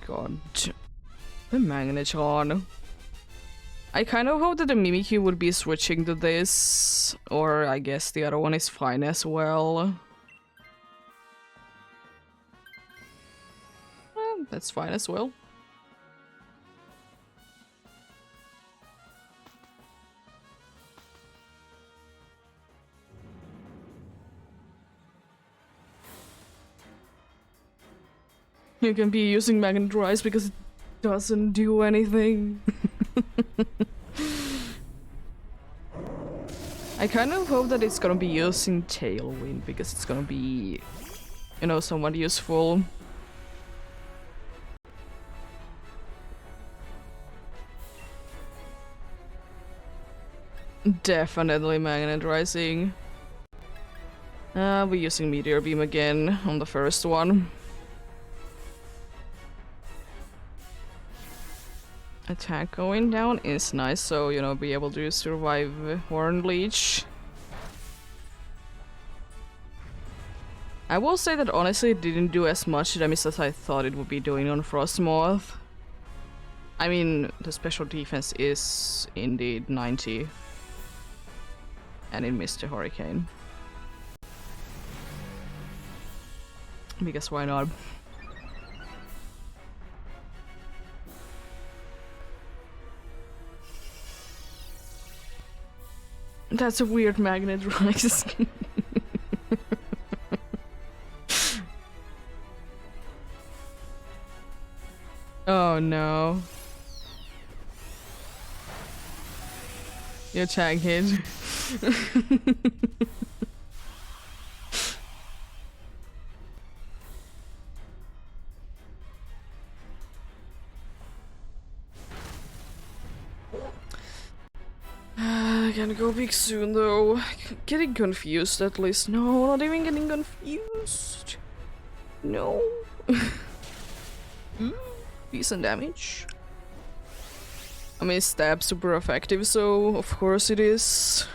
God, the Magnetron. I kind of hope that the Mimikyu would be switching to this, or I guess the other one is fine as well. That's fine as well. You can be using Magnet Rise because it doesn't do anything. I kind of hope that it's gonna be using Tailwind because it's gonna be, you know, somewhat useful. Definitely Magnet Rising. We're using Meteor Beam again on the first one. Attack going down is nice, so, you know, be able to survive Horn Leech. I will say that honestly it didn't do as much damage as I thought it would be doing on Frostmoth. I mean, the special defense is indeed 90. And it missed the Hurricane. Because why not? That's a weird Magnet Rise. Oh no. Your tag hit. Gonna go big soon though. Getting confused at least. No, not even getting confused. No. Decent damage. I mean, stab super effective, so of course it is.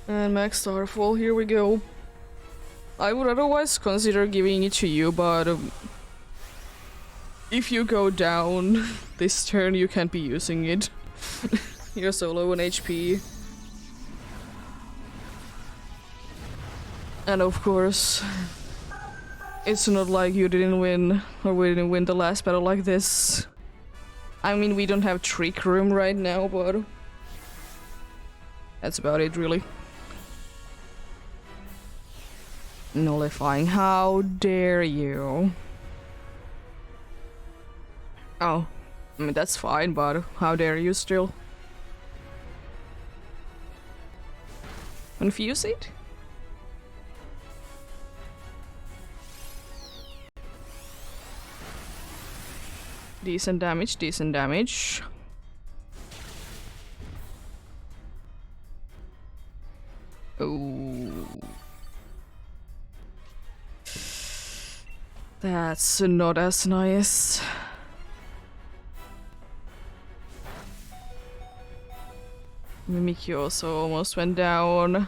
And Max Starfall, here we go. I would otherwise consider giving it to you, but if you go down this turn, you can't be using it. You're so low on HP. And of course, it's not like you didn't win, or we didn't win the last battle like this. I mean, we don't have Trick Room right now, but that's about it, really. Nullifying, how dare you? Oh, I mean, that's fine, but how dare you still? Confuse it? Decent damage, decent damage. Oh. That's not as nice. Mimikyu also almost went down.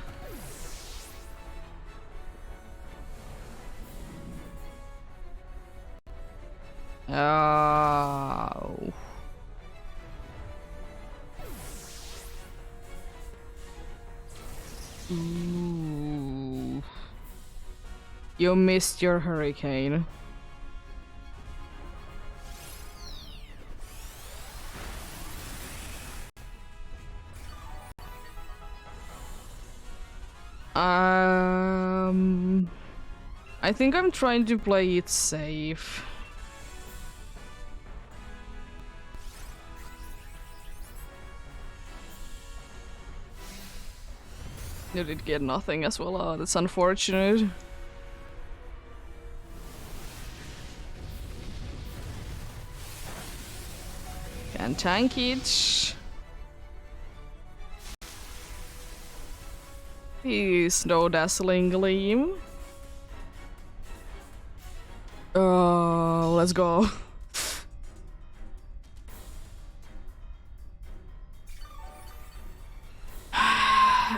Oh. Ooh. You missed your hurricane. I think I'm trying to play it safe. You did get nothing as well. Oh, that's unfortunate. Can tank it. Please, no dazzling gleam. Let's go.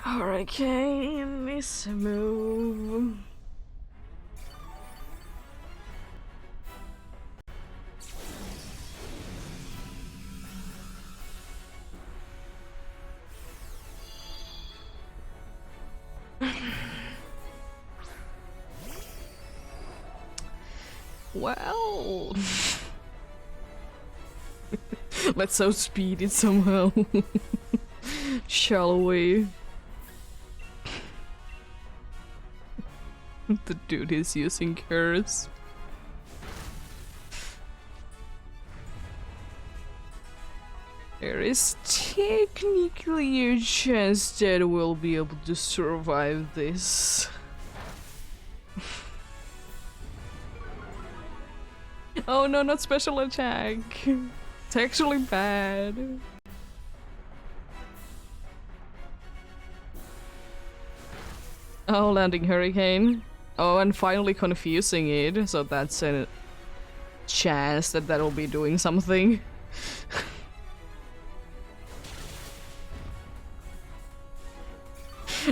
Hurricane is a move. Well, let's outspeed it somehow. Shall we? The dude is using curse. There is technically a chance that we'll be able to survive this. Oh no, not special attack. It's actually bad. Oh, landing hurricane. Oh, and finally confusing it, so that's a chance that that'll be doing something.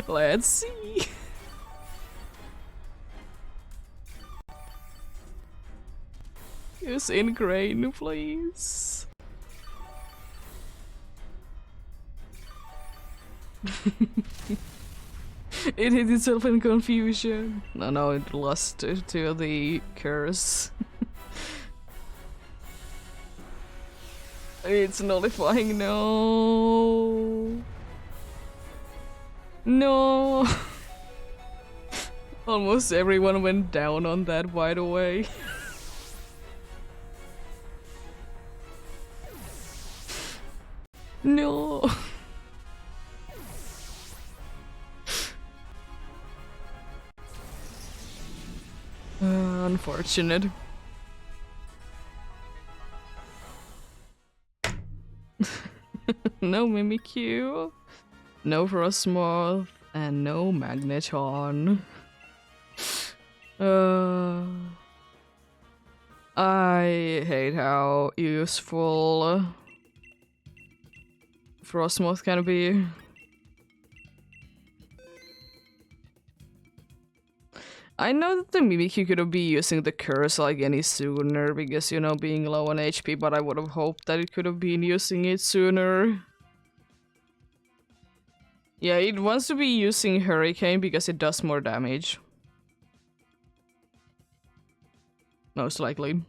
Let's see. Use ingrain, please. It hit itself in confusion. No, it lost to the curse. It's nullifying, no. No. Almost everyone went down on that, by the way. No. Unfortunate. No Mimikyu, no Frostmoth, and no Magneton. I hate how useful Frostmoth can be. I know that the Mimikyu couldn't be using the curse like any sooner because, you know, being low on HP, but I would have hoped that it could have been using it sooner. Yeah, it wants to be using Hurricane because it does more damage. Most likely.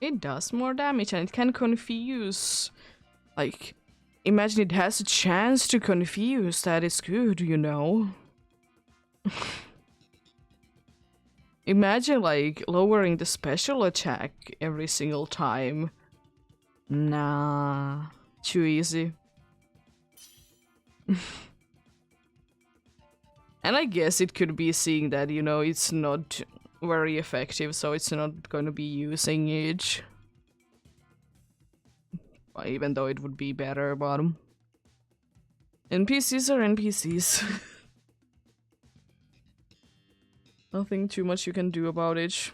It does more damage and it can confuse. Like, imagine it has a chance to confuse. That is good, you know. Imagine, like, lowering the special attack every single time. Nah, too easy. And I guess it could be seeing that, you know, it's not very effective, so it's not going to be using it. Even though it would be better, but NPCs are NPCs. Nothing too much you can do about it.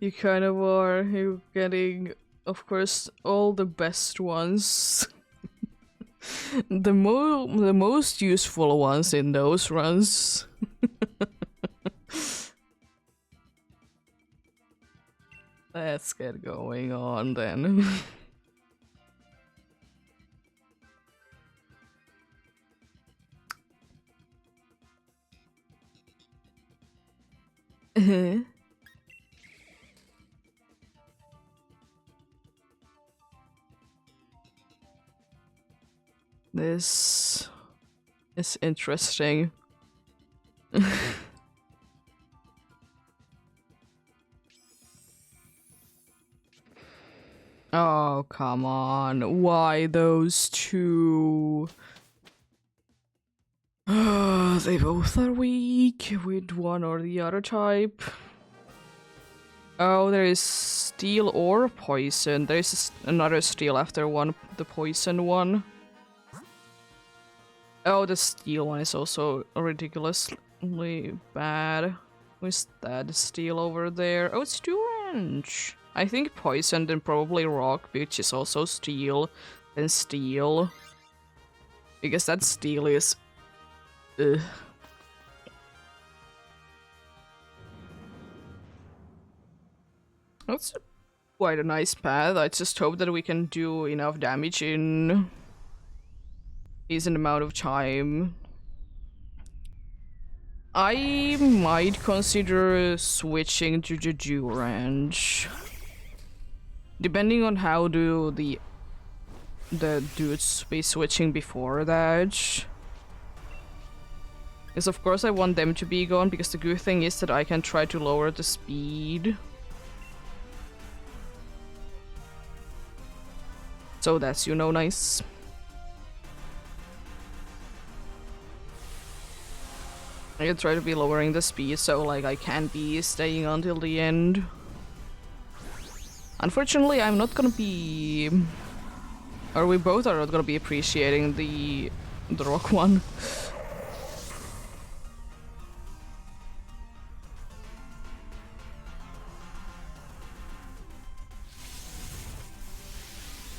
You kind of are. You're getting, of course, all the best ones. The most useful ones in those runs. Let's get going on then. This is interesting. Oh, come on. Why those two? They both are weak with one or the other type. Oh, there is steel or poison. There is another steel after one, the poison one. Oh, the steel one is also ridiculously bad. Who's that steel over there? Oh, it's 2-inch. I think poison, then probably rock, which is also steel, then steel. Because that steel is... Ugh. That's quite a nice path. I just hope that we can do enough damage in decent amount of time. I might consider switching to Juju range. Depending on how do the dudes be switching before that. Because of course I want them to be gone, because the good thing is that I can try to lower the speed. So that's, you know, nice. I can try to be lowering the speed so like I can be staying until the end. Unfortunately, I'm not gonna be... Or we both are not gonna be appreciating the rock one.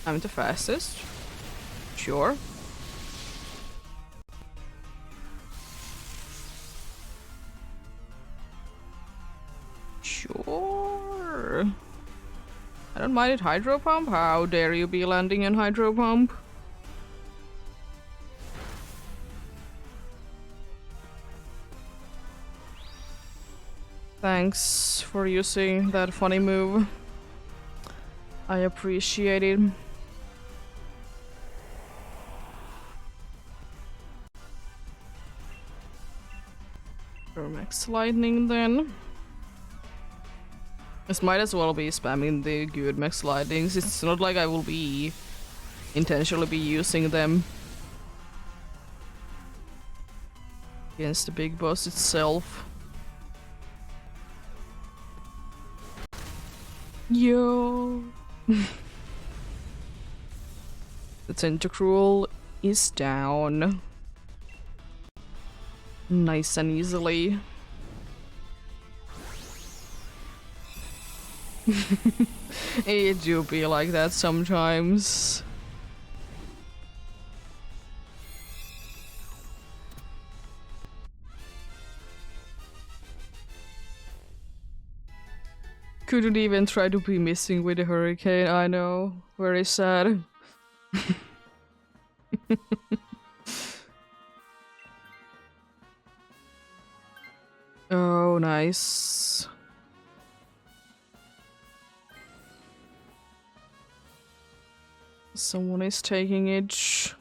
I'm the fastest. Sure. Sure. I don't mind it, Hydro Pump. How dare you be landing in Hydro Pump? Thanks for using that funny move. I appreciate it. Max Lightning then. This might as well be spamming the good max lightnings. It's not like I will be intentionally be using them against the big boss itself. Yo. The Tentacruel is down. Nice and easily. It do be like that sometimes. Couldn't even try to be missing with the hurricane, I know. Very sad. Oh, nice. Someone is taking it.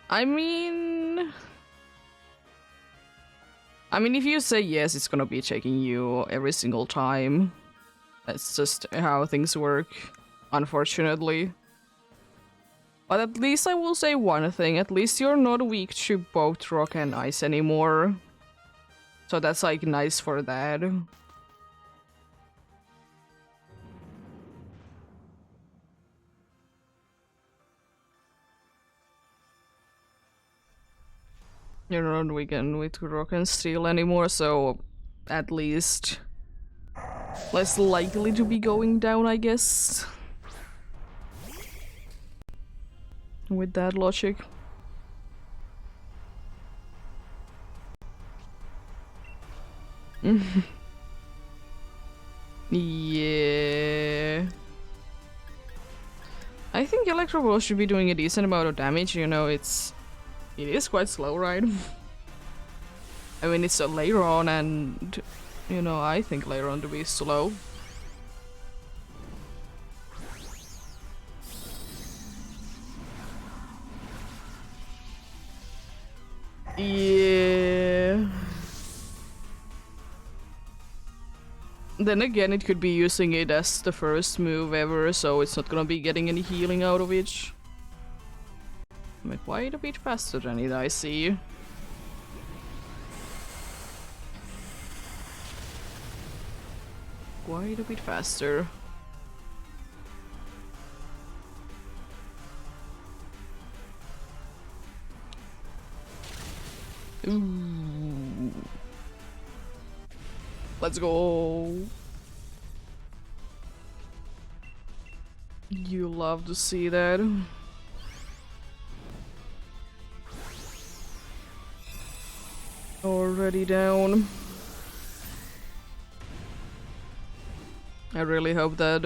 I mean, if you say yes, it's gonna be checking you every single time. That's just how things work, unfortunately. But at least I will say one thing, at least you're not weak to both rock and ice anymore. So that's like nice for that. You're not weakened with rock and steel anymore, so at least less likely to be going down, I guess. With that logic. Yeah. I think Electro Ball should be doing a decent amount of damage, you know, it is quite slow, right? I mean, it's a later on, and you know, I think later on to be slow. Yeah. Then again, it could be using it as the first move ever, so it's not gonna be getting any healing out of it. I'm quite a bit faster than it, I see. Quite a bit faster. Ooh. Let's go. You love to see that. Already down. I really hope that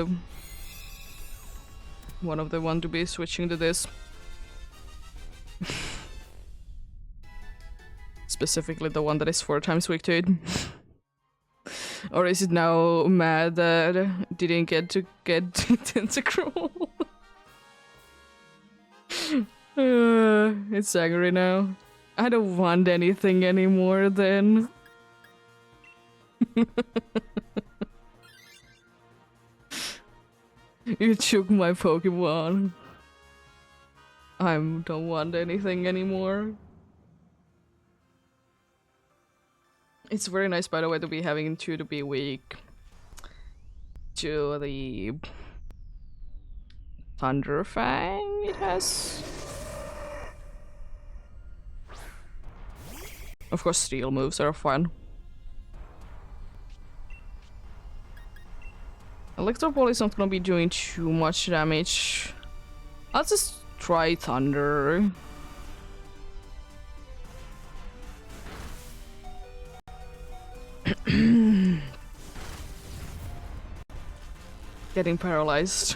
one of the one to be switching to this. Specifically the one that is 4 times weak to it. Or is it now mad that didn't get to get Tentacruel? It's angry now. I don't want anything anymore then. You took my Pokemon. I don't want anything anymore. It's very nice, by the way, to be having 2 to be weak to the Thunder Fang it has. Of course, steel moves are fun. Electro Ball is not gonna be doing too much damage. I'll just try Thunder. Getting paralyzed.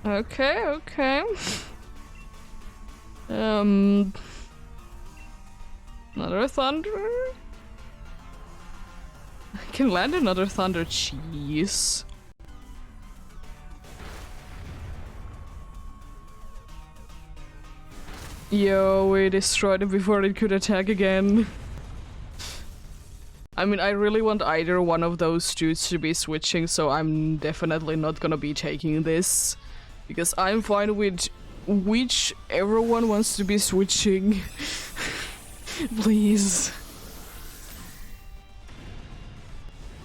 Okay, okay. Another thunder? I can land another thunder, cheese. Yo, we destroyed it before it could attack again. I mean, I really want either one of those dudes to be switching, so I'm definitely not gonna be taking this. Because I'm fine with whichever one wants to be switching. Please.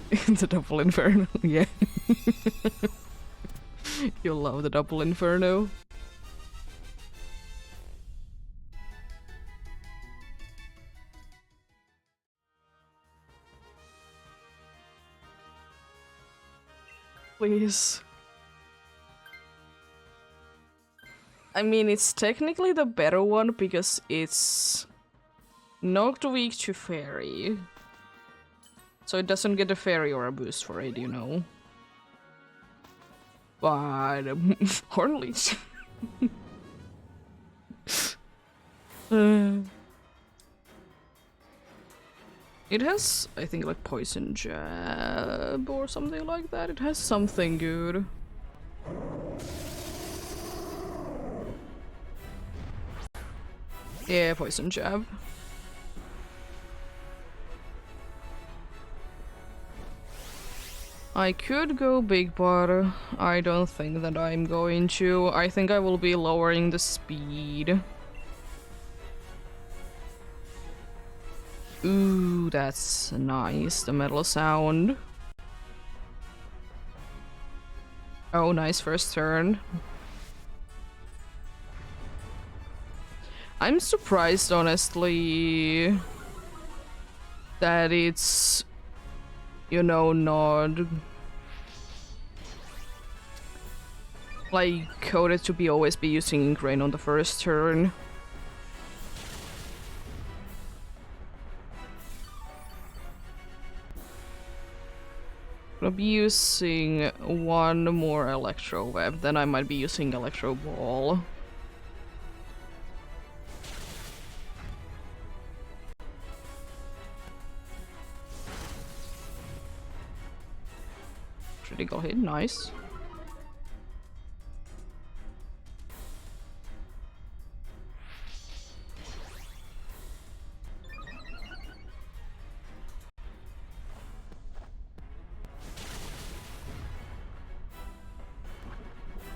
The double inferno, yeah. You'll love the double inferno. Please. I mean, it's technically the better one because it's knocked weak to fairy. So it doesn't get a fairy or a boost for it, you know. But Hornleech. It has, I think, like poison jab or something like that. It has something good. Yeah, poison jab. I could go big, but I don't think that I'm going to. I think I will be lowering the speed. Ooh, that's nice. The metal sound. Oh, nice first turn. I'm surprised, honestly, that it's, you know, not like coded to be always be using Ingrain on the first turn. I'll be using one more Electro Web, then I might be using Electro Ball. Critical hit, nice.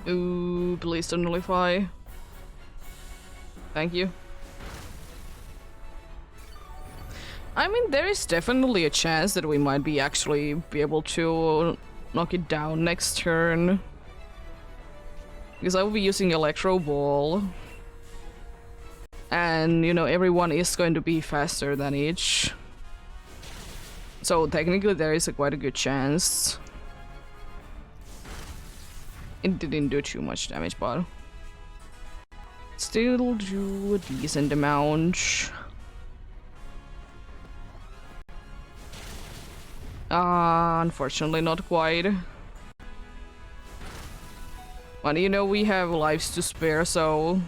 Ooh, please don't nullify. Thank you. I mean, there is definitely a chance that we might be actually be able to knock it down next turn. Because I will be using Electro Ball. And, you know, everyone is going to be faster than each. So technically there is quite a good chance. It didn't do too much damage, but still do a decent amount. Unfortunately not quite. But you know, we have lives to spare, so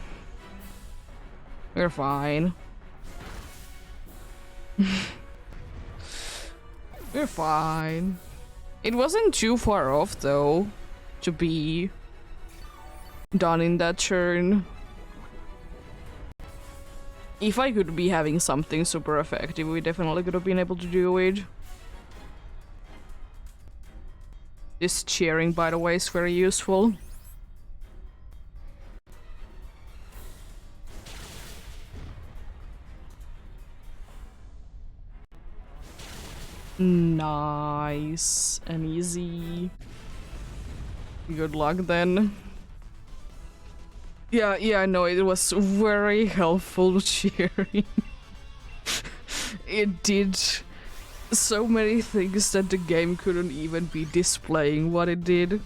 we're fine. We're fine. It wasn't too far off though to be done in that turn. If I could be having something super effective, we definitely could have been able to do it. This cheering, by the way, is very useful. Nice and easy. Good luck then. Yeah, I know, it was very helpful cheering. It did so many things that the game couldn't even be displaying what it did.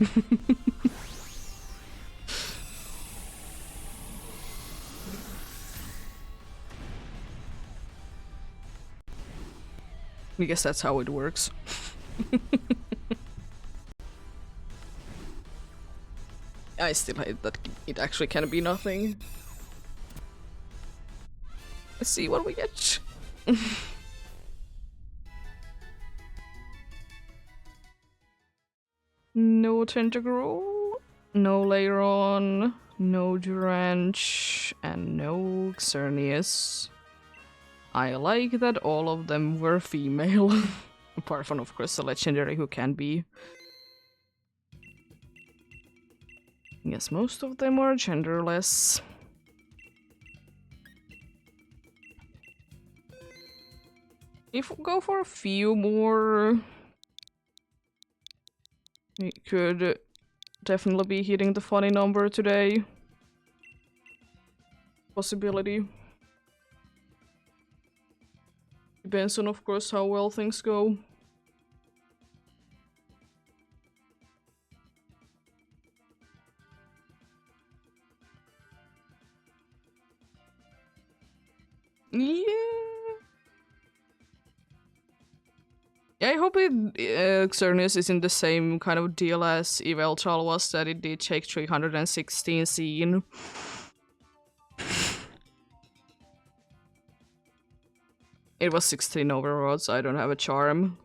I guess that's how it works. I still hate that it actually can be nothing. Let's see what we get. No Tentacle, no Leiron, no Duranch, and no Xerneas. I like that all of them were female. Apart from, of course, the legendary who can be. Yes, most of them are genderless. If we go for a few more, we could definitely be hitting the funny number today. Possibility. Depends on, of course, how well things go. Yeah. Yeah, I hope Xerneas is in the same kind of deal as Yveltal was, that it did take 316 scene. It was 16 overall, so I don't have a charm.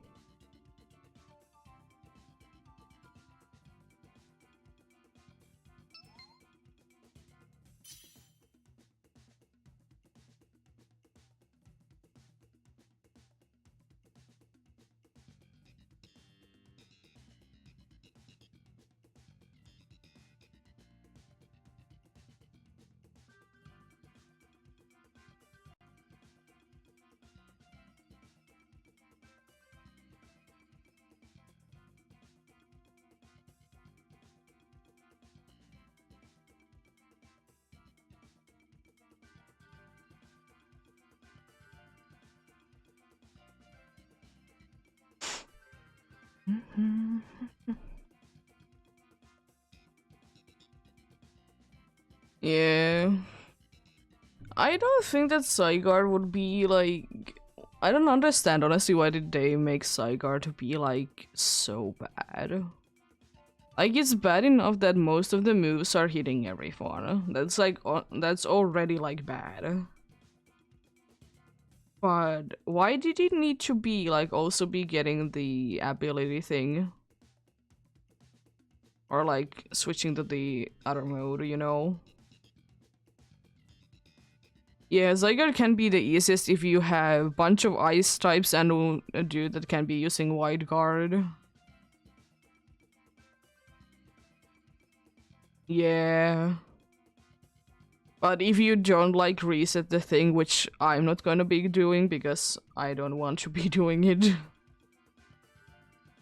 Yeah. I don't think that Zygarde would be like. I don't understand honestly why did they make Zygarde to be like so bad. Like it's bad enough that most of the moves are hitting everyone. That's like that's already like bad. But why did it need to be like also be getting the ability thing? Or like switching to the other mode, you know? Yeah, Zygarde can be the easiest if you have a bunch of ice types and a dude that can be using Wide Guard. Yeah. But if you don't like reset the thing, which I'm not gonna be doing because I don't want to be doing it,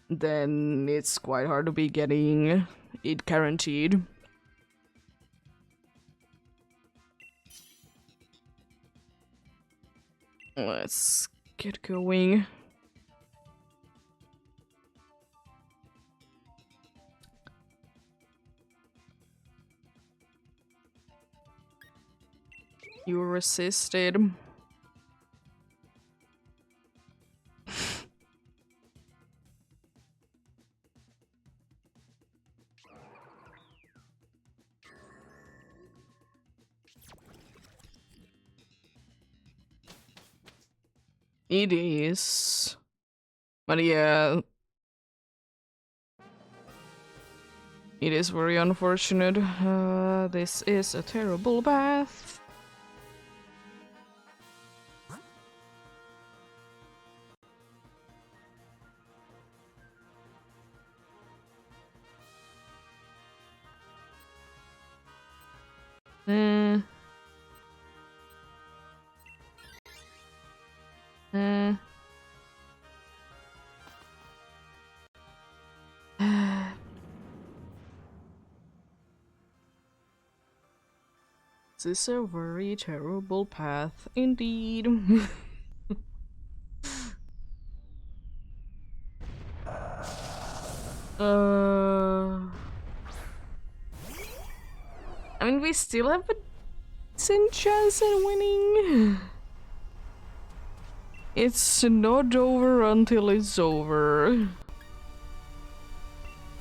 then it's quite hard to be getting it guaranteed. Let's get going. You resisted. It is. But yeah, it is very unfortunate. This is a terrible bath. Eh. Eh. This is a very terrible path indeed. I mean, we still have a decent chance at winning. It's not over until it's over.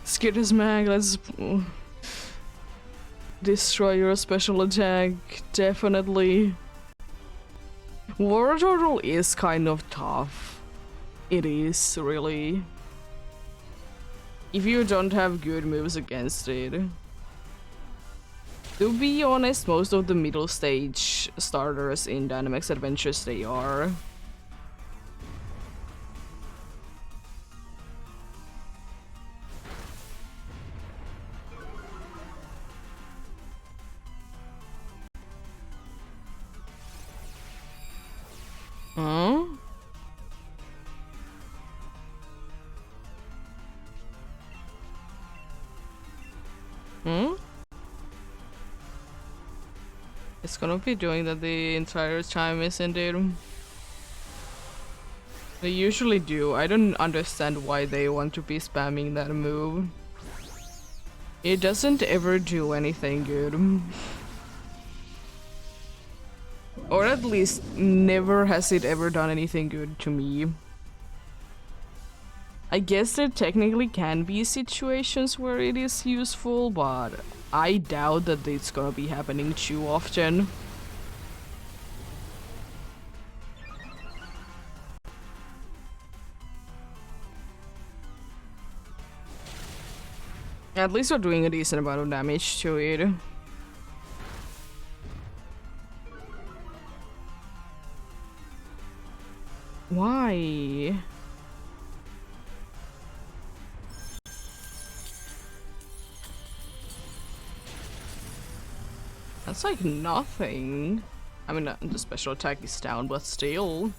Skitters Mag, let's destroy your special attack, definitely. War Turtle is kind of tough. It is, really. If you don't have good moves against it. To be honest, most of the middle stage starters in Dynamax Adventures, they are. Huh? Hmm? It's gonna be doing that the entire time, isn't it? They usually do. I don't understand why they want to be spamming that move. It doesn't ever do anything good. Or at least never has it ever done anything good to me. I guess there technically can be situations where it is useful, but I doubt that it's gonna be happening too often. At least we're doing a decent amount of damage to it. Why? That's like nothing. I mean, the special attack is down, but still.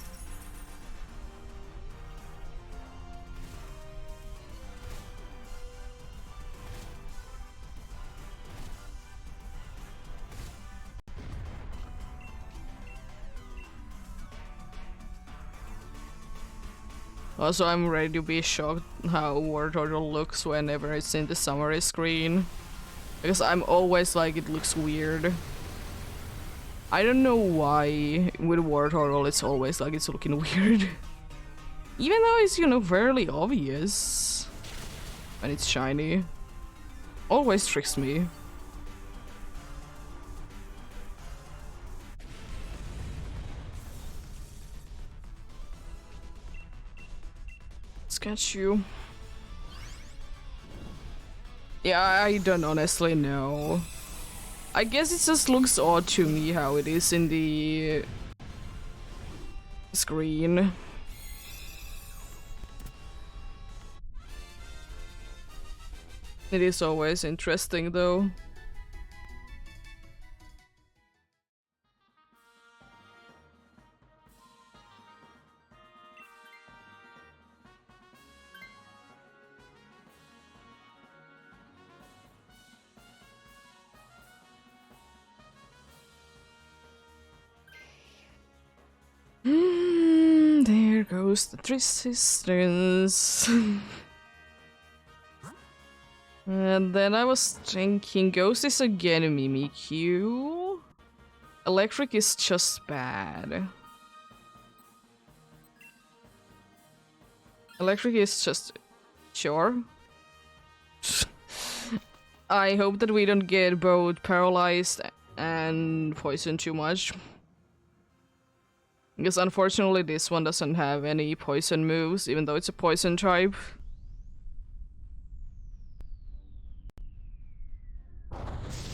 Also, I'm ready to be shocked how War Turtle looks whenever it's in the summary screen. Because I'm always like, it looks weird. I don't know why with War Turtle it's always like it's looking weird. Even though it's, you know, fairly obvious when it's shiny. Always tricks me. Let's catch you. Yeah, I don't honestly know. I guess it just looks odd to me how it is in the screen. It is always interesting though. There goes the three sisters. And then I was thinking, Ghost is again Mimikyu. Electric is just bad. Electric is just... sure. I hope that we don't get both paralyzed and poisoned too much. Because unfortunately this one doesn't have any poison moves, even though it's a poison type.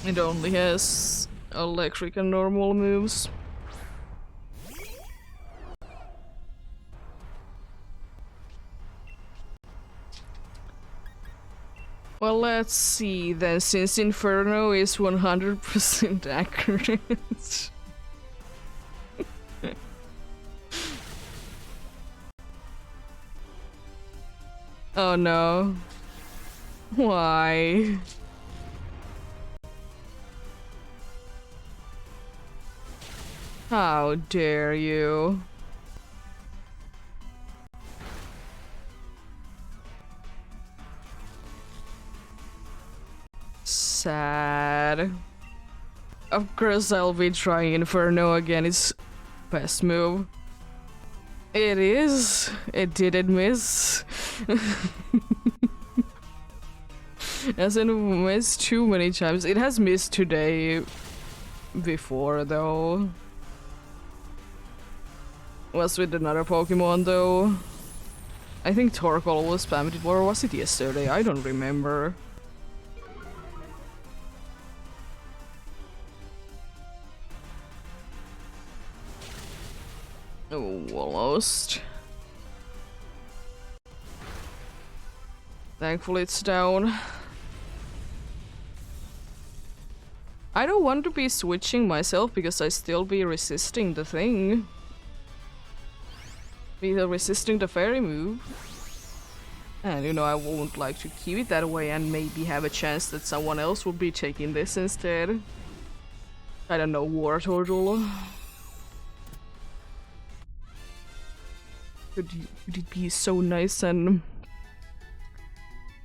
It only has electric and normal moves. Well, let's see then, since Inferno is 100% accurate. Oh no. Why? How dare you? Sad. Of course I'll be trying Inferno again, it's best move. It is. It didn't miss. It hasn't missed too many times. It has missed today before though. Was with another Pokemon though. I think Torkoal was spammed it, or was it yesterday? I don't remember. Oh, almost. Thankfully it's down. I don't want to be switching myself because I still be resisting the thing. Be resisting the fairy move. And you know, I won't like to keep it that way and maybe have a chance that someone else will be taking this instead. I don't know, War Turtle. Would it be so nice and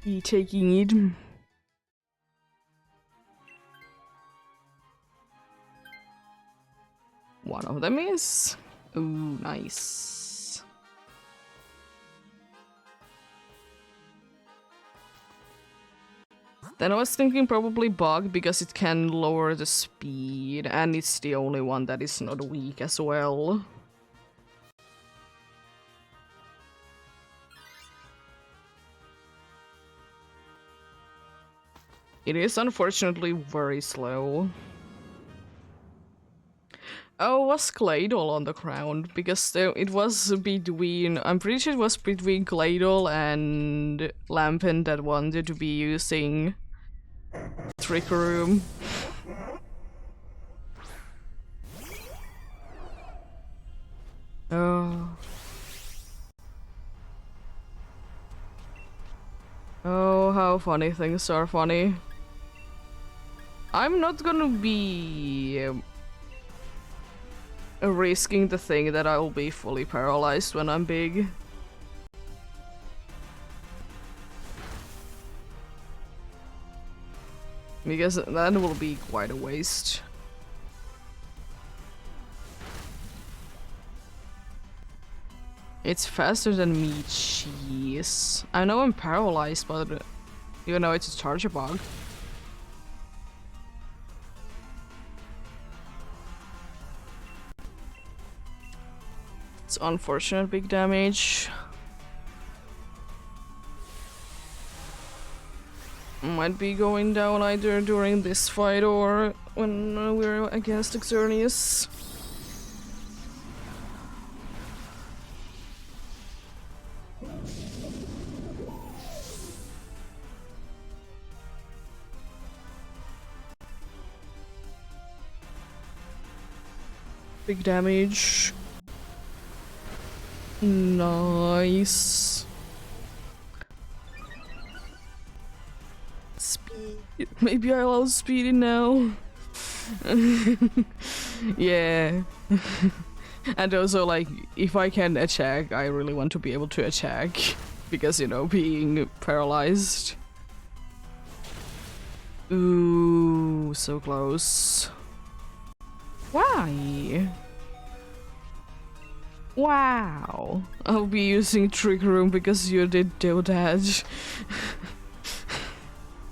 be taking it? One of them is. Ooh, nice. Then I was thinking probably Bug because it can lower the speed and it's the only one that is not weak as well. It is unfortunately very slow. Oh, was Claydol on the ground? Because it was between... I'm pretty sure it was between Claydol and Lampin that wanted to be using Trick Room. Oh. Oh, how funny things are funny. I'm not gonna be risking the thing that I will be fully paralyzed when I'm big. Because that will be quite a waste. It's faster than me, jeez. I know I'm paralyzed, but even though it's a charger bug. It's unfortunate big damage. Might be going down either during this fight or when we're against Xerneas. Big damage. Nice. Speed. Maybe I love speedy now. Yeah. And also, like, if I can attack, I really want to be able to attack. Because, you know, being paralyzed. Ooh, so close. Why? Wow. I'll be using Trick Room because you did do that.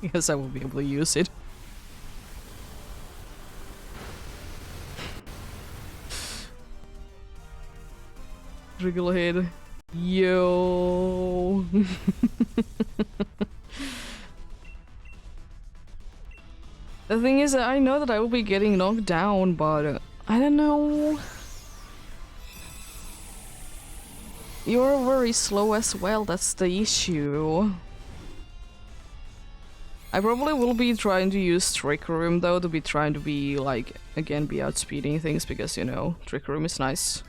Yes, I will be able to use it. Wriggle head. Yo. The thing is, I know that I will be getting knocked down, but I don't know. You're very slow as well, that's the issue. I probably will be trying to use Trick Room though, to be trying to be like, again, be outspeeding things because, you know, Trick Room is nice.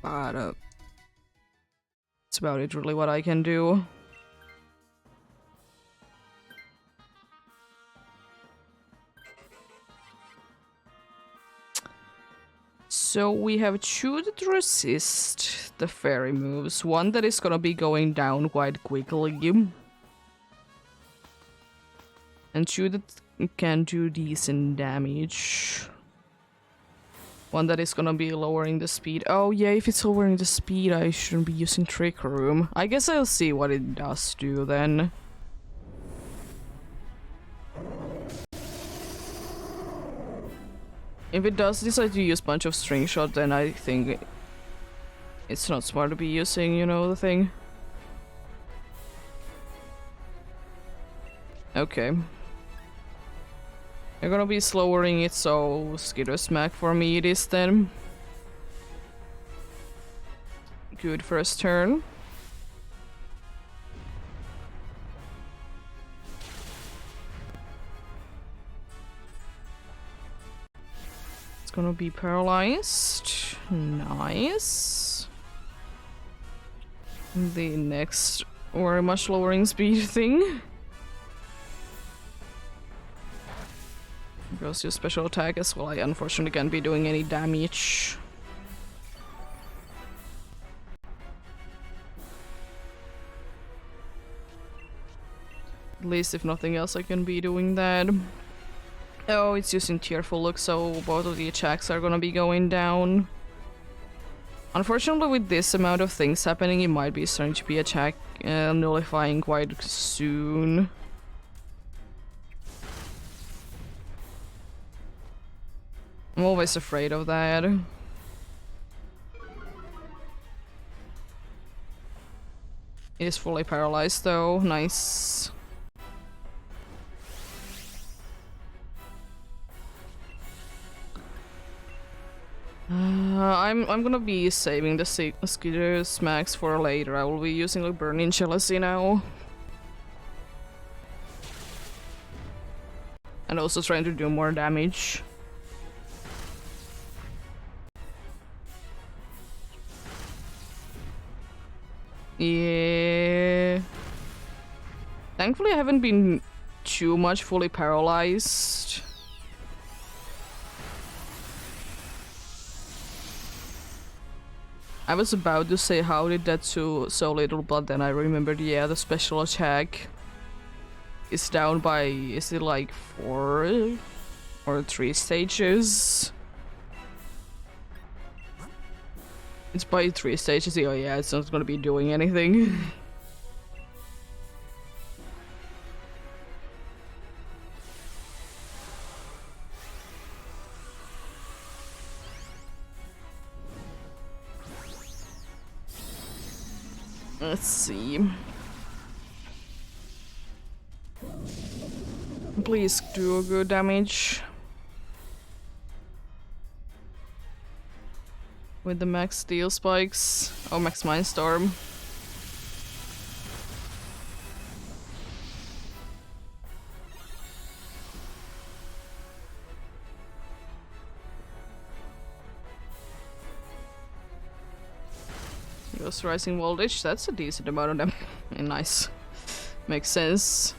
But that's about it really what I can do. So we have two that resist the fairy moves, one that is gonna be going down quite quickly, and two that can do decent damage. One that is gonna be lowering the speed. Oh yeah, if it's lowering the speed, I shouldn't be using Trick Room. I guess I'll see what it does do then. If it does decide to use bunch of string shot, then I think it's not smart to be using, you know, the thing. Okay. I'm gonna be slowing it, so Skitter Smack for me it is then. Good first turn. Gonna be paralyzed. Nice. The next very much lowering speed thing. Goes your special attack as well. I unfortunately can't be doing any damage. At least if nothing else I can be doing that. Oh, it's using Tearful Look, so both of the attacks are gonna be going down. Unfortunately, with this amount of things happening, it might be starting to be attack nullifying quite soon. I'm always afraid of that. It is fully paralyzed though, nice. I'm gonna be saving the Skitter Smacks for later. I will be using like Burning Jealousy now. And also trying to do more damage. Yeah. Thankfully I haven't been too much fully paralyzed. I was about to say how did that do so little, but then I remembered, yeah, the special attack. is down by, is it like 4 or 3 stages? It's by 3 stages. Oh yeah, it's not gonna be doing anything. Let's see. Please do good damage. With the max steel spikes. Oh, max mindstorm. Goes rising voltage. That's a decent amount of them. Nice. Makes sense.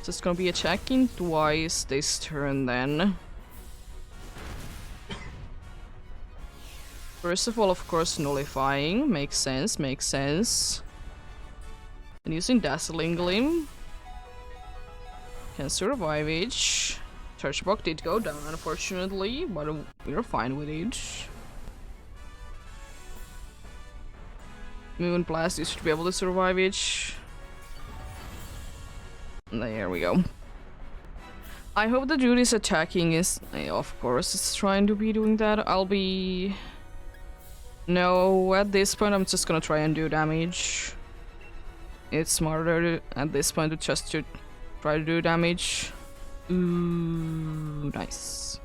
Just gonna be attacking twice this turn then. First of all, of course, nullifying. Makes sense, makes sense. And using Dazzling Gleam. Can survive it. Charge block did go down, unfortunately, but we're fine with it. Moon Blast, you should be able to survive it. There we go. I hope the dude is attacking is... of course it's trying to be doing that. I'll be... No, at this point I'm just gonna try and do damage. It's smarter at this point to just to try to do damage. Ooh, nice.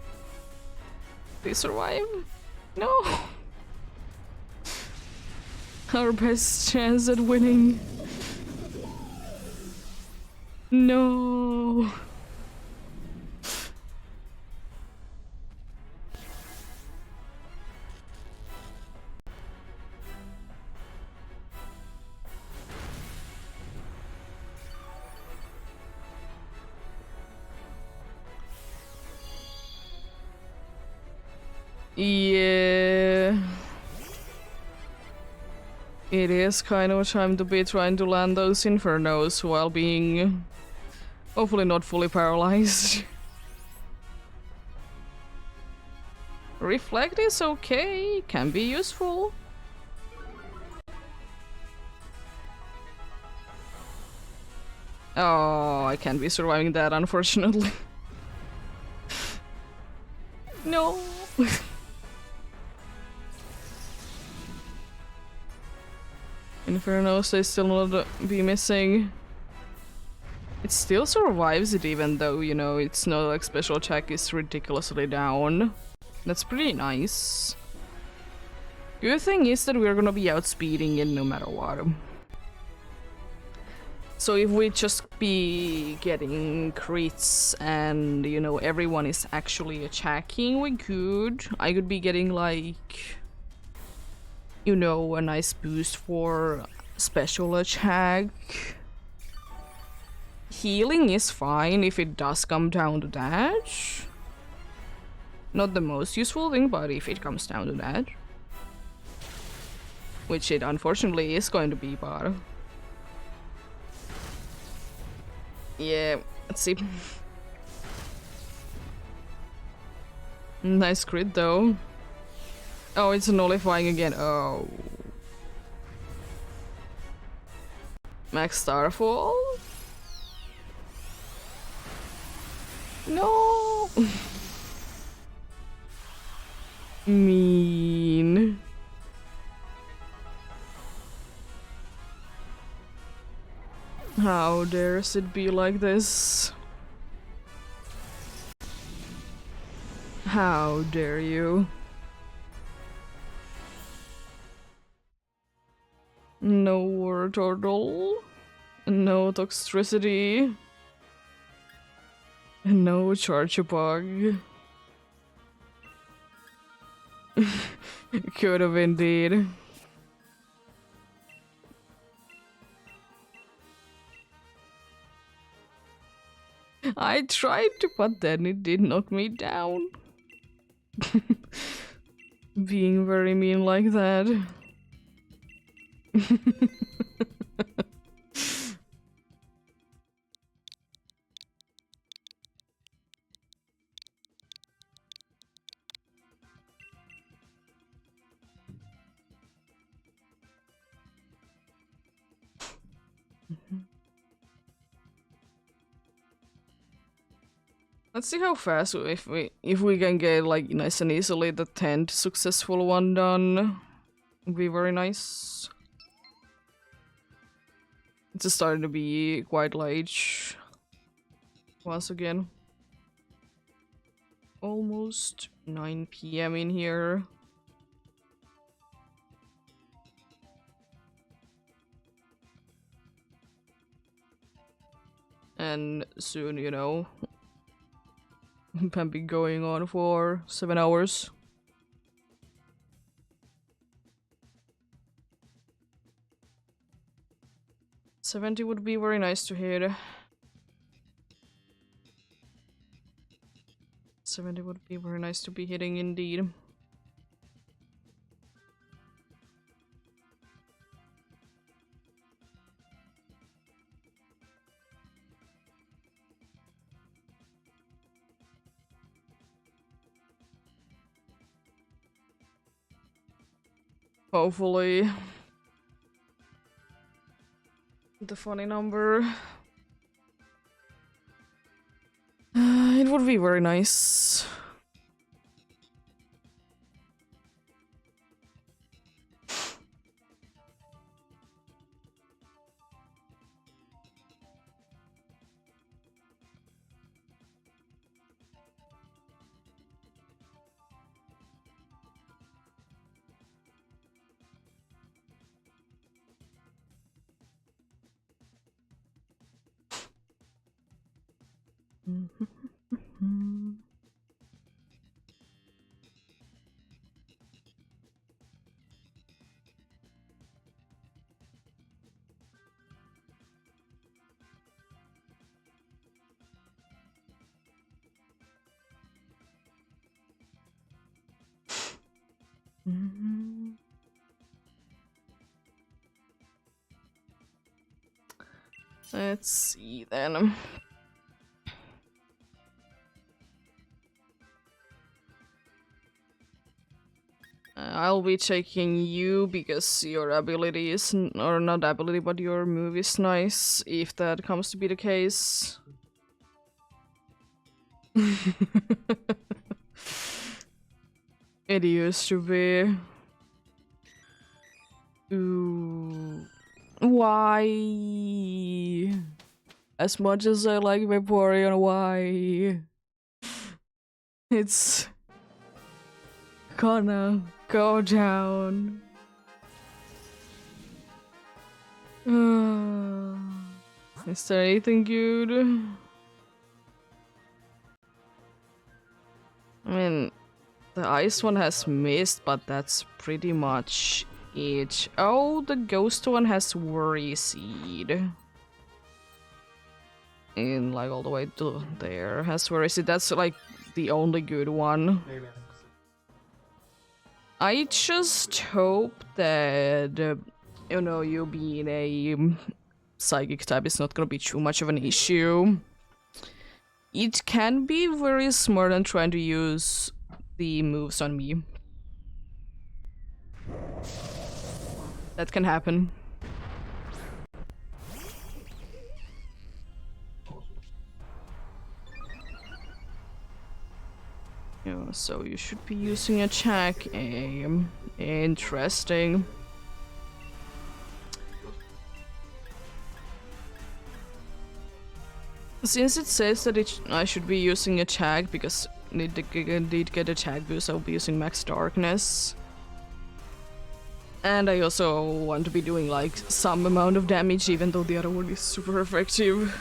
They survive? No! Our best chance at winning. No. Yeah. It is kind of a time to be trying to land those infernos while being hopefully not fully paralyzed. Reflect is okay, can be useful. Oh, I can't be surviving that, unfortunately. No. Infernos, they still not be missing. It still survives it even though, you know, it's not like special attack is ridiculously down. That's pretty nice. Good thing is that we're gonna be outspeeding it no matter what. So if we just be getting crits and, you know, everyone is actually attacking, we could. I could be getting like... you know, a nice boost for special attack. Healing is fine if it does come down to that. Not the most useful thing, but if it comes down to that. Which it unfortunately is going to be, but... yeah, let's see. Nice crit though. Oh, it's nullifying again. Oh. Max Starfall? No! Mean. How dares it be like this? How dare you? No war turtle, no toxicity, no charge bug. Could have indeed. I tried to, but then it did knock me down. Being very mean like that. Let's see how fast if we can get like nice and easily the 10th successful one done. Would be very nice. It's starting to be quite late. Once again. Almost 9 PM in here. And soon, you know, can be going on for 7 hours. $70 would be very nice to hit. 70 would be very nice to be hitting indeed. Hopefully. The funny number. It would be very nice. Let's see then. I'll be taking you because your ability is, or not ability, but your move is nice, if that comes to be the case. It used to be. Ooh. Why? As much as I like Vaporeon, why? It's gonna go down. Is there anything good? I mean, the ice one has missed, but that's pretty much it. Oh, the ghost one has Worry Seed. In like all the way to there has Worry Seed. That's like the only good one. I just hope that, you know, you being a psychic type is not gonna be too much of an issue. It can be very smart on trying to use the moves on me. That can happen. Yeah, so you should be using a check aim. Interesting. Since it says that I should be using a tag because need to get a tag boost, I'll be using Max Darkness. And I also want to be doing like some amount of damage, even though the other one is super effective.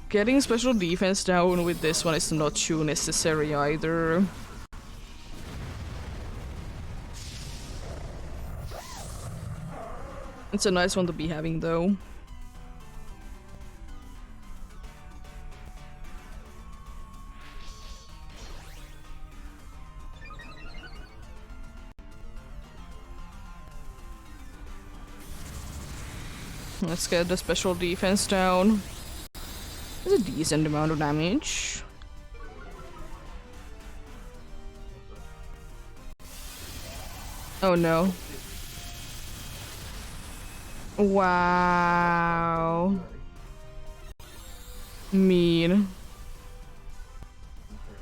Getting special defense down with this one is not too necessary either. It's a nice one to be having though. Let's get the special defense down. It's a decent amount of damage. Oh no. Wow. Mean.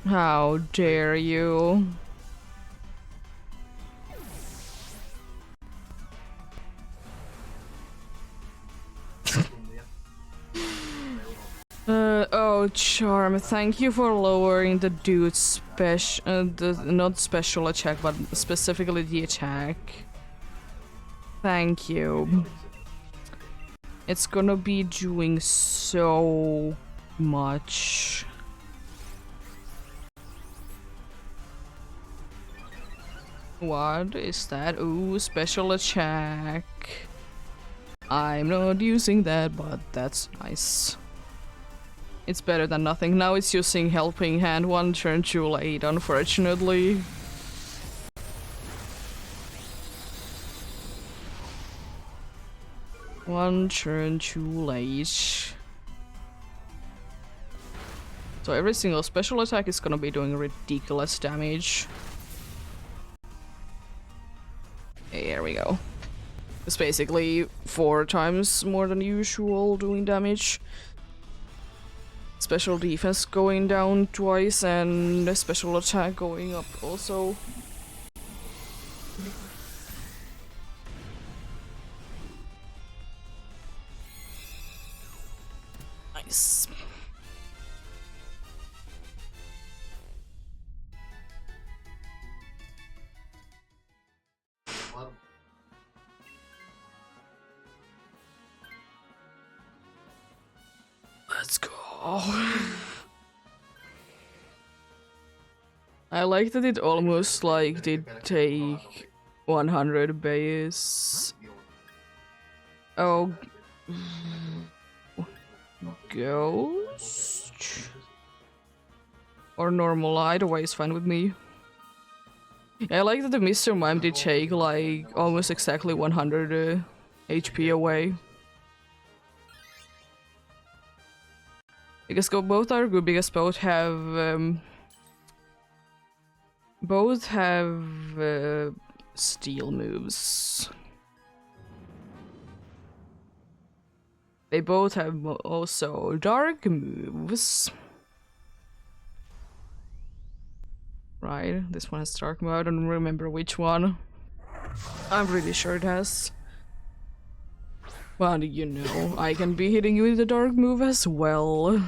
How dare you? Oh, Charm, thank you for lowering the dude's not special attack, but specifically the attack. Thank you. It's gonna be doing so much. What is that? Ooh, special attack. I'm not using that, but that's nice. It's better than nothing. Now it's using Helping Hand 1 turn too late, unfortunately. One turn too late. So every single special attack is gonna be doing ridiculous damage. There we go. It's basically 4 times more than usual doing damage. Special defense going down twice and the special attack going up also. Nice. Let's go. I like that it almost like did take 100 base. Oh. Ghost? Or normal, either way is fine with me. Yeah, I like that the Mr. Mime did take like almost exactly 100 HP away. Because both are good because both have steel moves. They both have also dark moves. Right, this one has dark mode. I don't remember which one. I'm pretty sure it has. Well, you know, I can be hitting you with a dark move as well.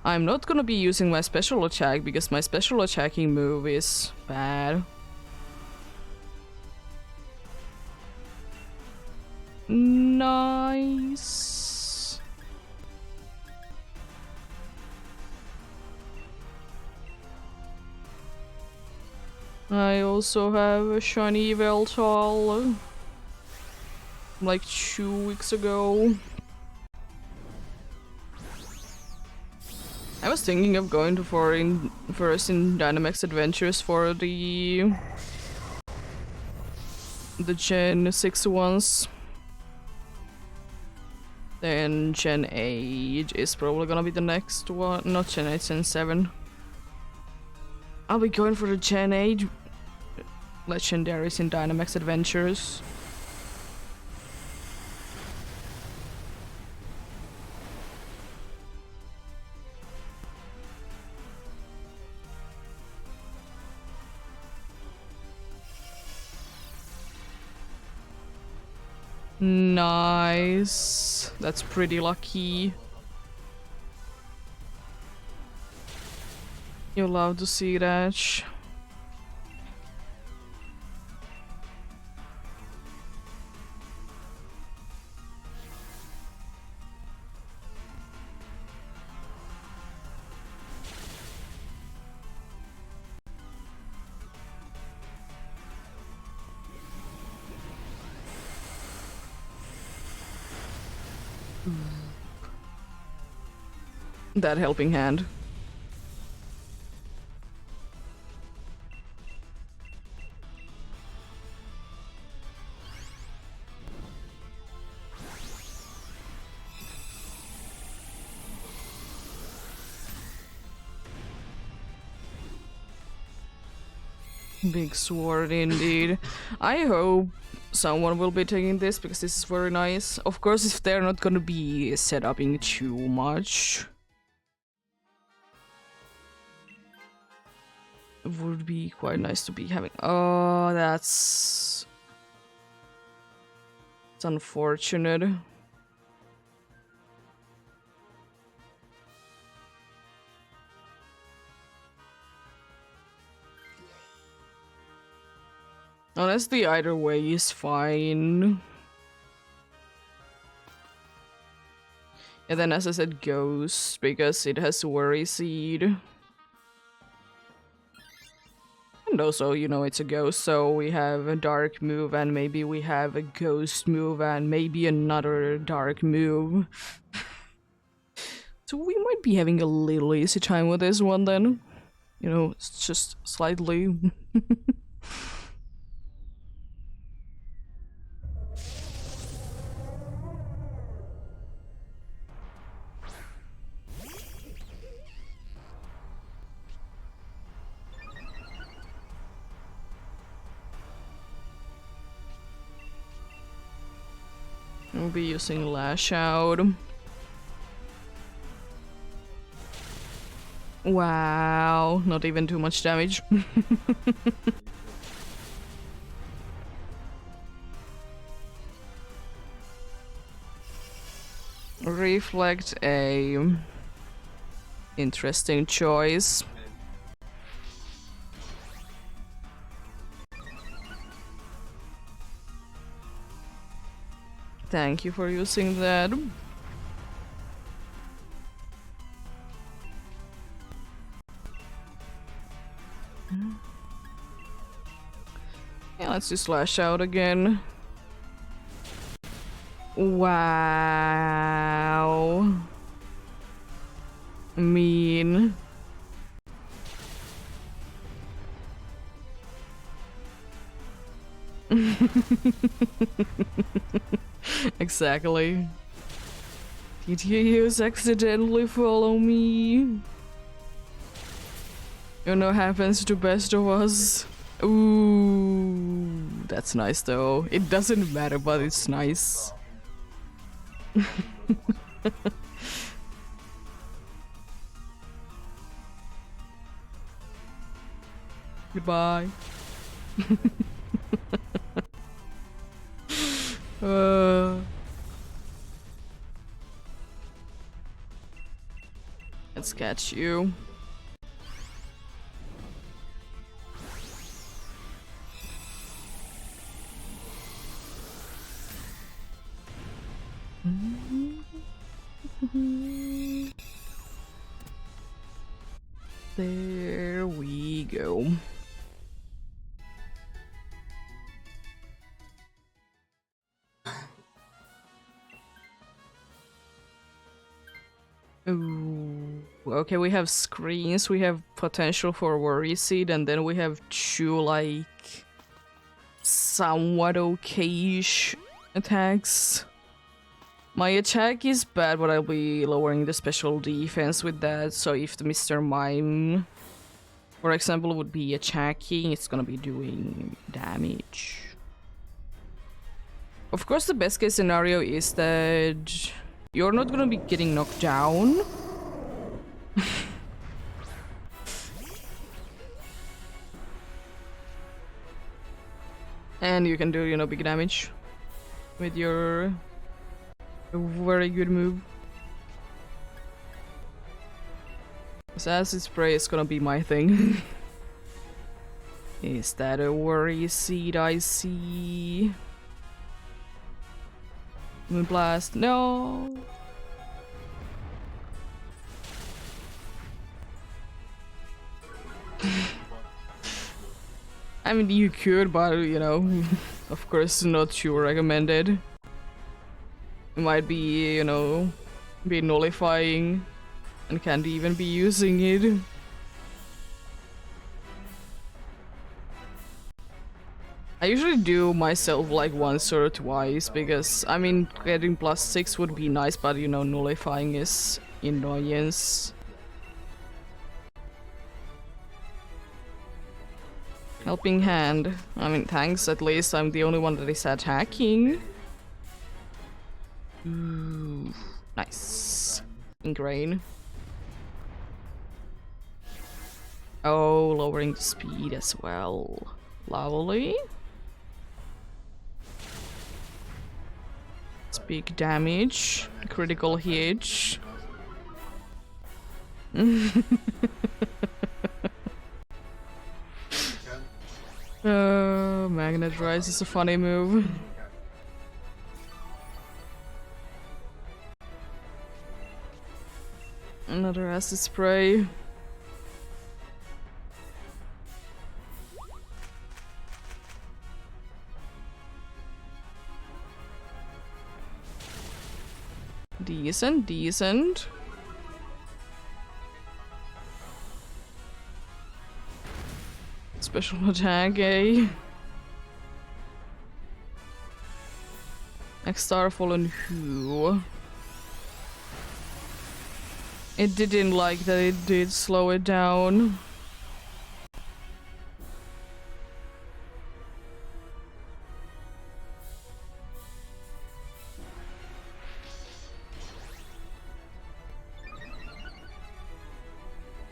I'm not gonna be using my special attack because my special attacking move is bad. Nice. I also have a shiny Veltal like 2 weeks ago. I was thinking of going to first in Dynamax Adventures for the Gen 6 ones. Then Gen 8 is probably gonna be the next one. Not Gen 8, Gen 7. I'll be going for the Gen 8 legendaries in Dynamax Adventures. Nice. That's pretty lucky. You'll love to see that. That helping hand. Big sword indeed. I hope someone will be taking this because this is very nice. Of course, if they're not gonna be set upping too much, it would be quite nice to be having. Oh, that's it's unfortunate. Honestly, either way is fine. And then, as I said, Ghost, because it has Worry Seed. And also, you know, it's a ghost, so we have a dark move, and maybe we have a ghost move, and maybe another dark move. So we might be having a little easy time with this one then. You know, it's just slightly. We'll be using Lash Out. Wow, not even too much damage. Reflect, a interesting choice. Thank you for using that. Yeah, let's just Lash Out again. Wow. Mean. Exactly. Did you accidentally follow me? You know, happens to best of us. Ooh, that's nice though. It doesn't matter, but it's nice. Goodbye. Let's catch you. There we go. Ooh. Okay, we have screens, we have potential for Worry Seed, and then we have two, like, somewhat okay-ish attacks. My attack is bad, but I'll be lowering the special defense with that, so if the Mr. Mime, for example, would be attacking, it's gonna be doing damage. Of course, the best case scenario is that you're not gonna be getting knocked down. And you can do, you know, big damage with your very good move. So acid spray is gonna be my thing. Is that a Worry Seed I see? Moonblast, no! I mean, you could, but, you know, of course not too recommended. You might be, you know, be nullifying and can't even be using it. I usually do myself like once or twice because, I mean, getting +6 would be nice, but, you know, nullifying is annoyance. Helping hand. I mean, thanks, at least I'm the only one that is attacking. Ooh, nice. Ingrain. Oh, lowering the speed as well. Lovely. It's big damage. Critical hit. Magnet Rise is a funny move. Another acid spray. Decent, decent. Special attack, eh? Next Starfall on who? It didn't like that it did slow it down.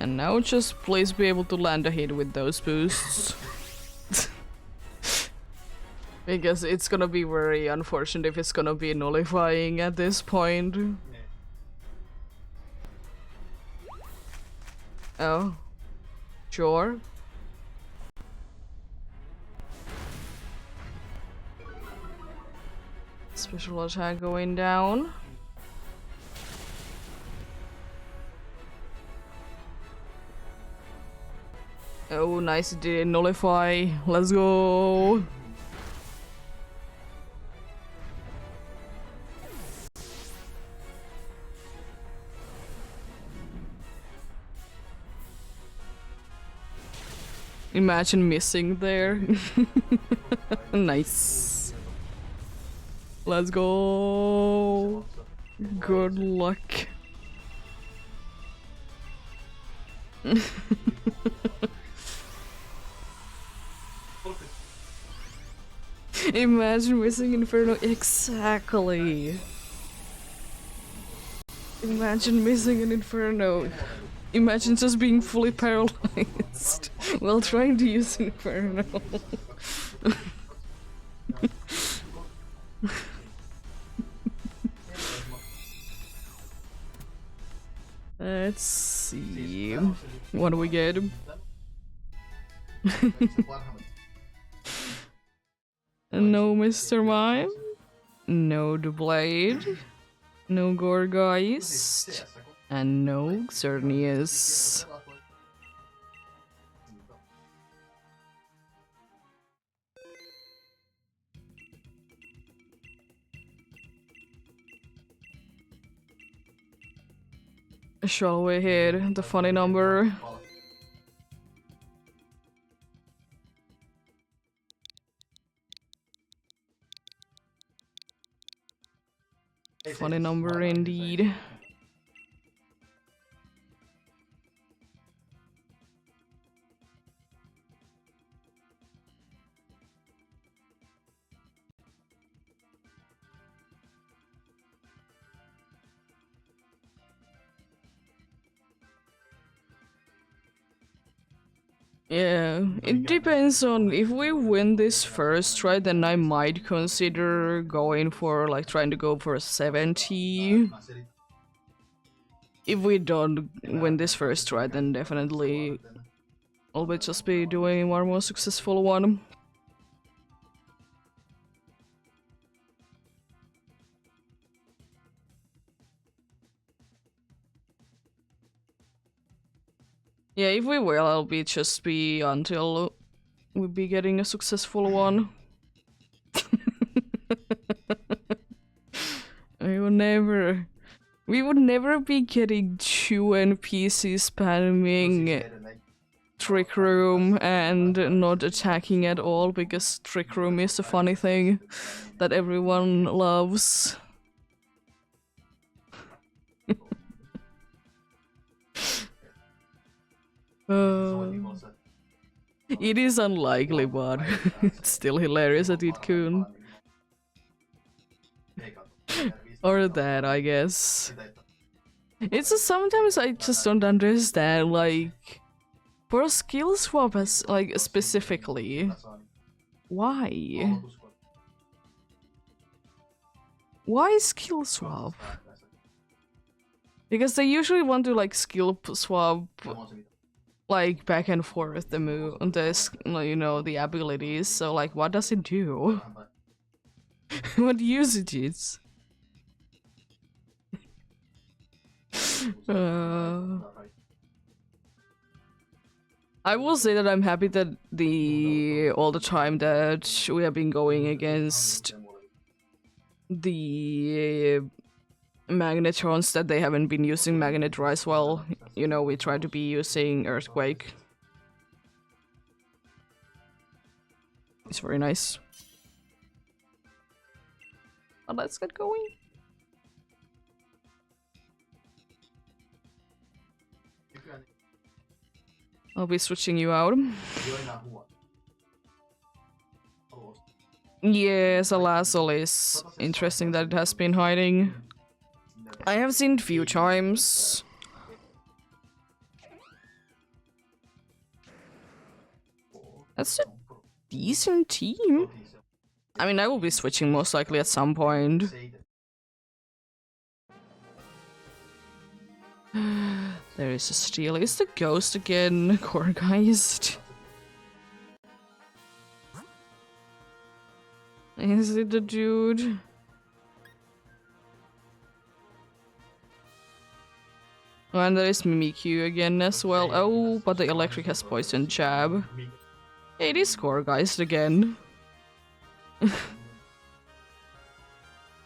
And now just please be able to land a hit with those boosts. Because it's gonna be very unfortunate if it's gonna be nullifying at this point. Oh. Sure. Special attack going down. Oh, nice, it did nullify. Let's go. Imagine missing there. Nice. Let's go. Good luck. Imagine missing Inferno. Exactly. Imagine missing an Inferno. Imagine just being fully paralyzed while trying to use Inferno. Let's see. What do we get? No Mr. Mime. No the Blade. No Gorgeist. And no Xerneas. Shall we hit the funny number? Funny number indeed. Yeah, it depends on if we win this first try, then I might consider going for like trying to go for a 70. If we don't win this first try, then definitely I'll just be doing one more successful one. Yeah, if we will, I'll be just be until we'll be getting a successful one. We would never be getting 2 NPCs spamming Trick Room and not attacking at all, because Trick Room is a funny thing that everyone loves. It is unlikely, but it's still hilarious at it coon. Or that, I guess. It's just sometimes I just don't understand, like, for a skill swap as, like, specifically, why? Why skill swap? Because they usually want to, like, skill swap, like, back and forth the move, you know, the abilities, so, like, what does it do? What usage is? I will say that I'm happy that all the time that we have been going against the magnetrons, that they haven't been using magnet rise. Well, you know, we try to be using earthquake. It's very nice. But let's get going. I'll be switching you out. Yes, Alasol is interesting that it has been hiding. I have seen it a few times. That's a decent team. I mean, I will be switching most likely at some point. There is a steal. Is the ghost again Gorgeist? Is it the dude? Oh, and there is Mimikyu again as well. Oh, but the electric has poison jab. It is Gorgeist again.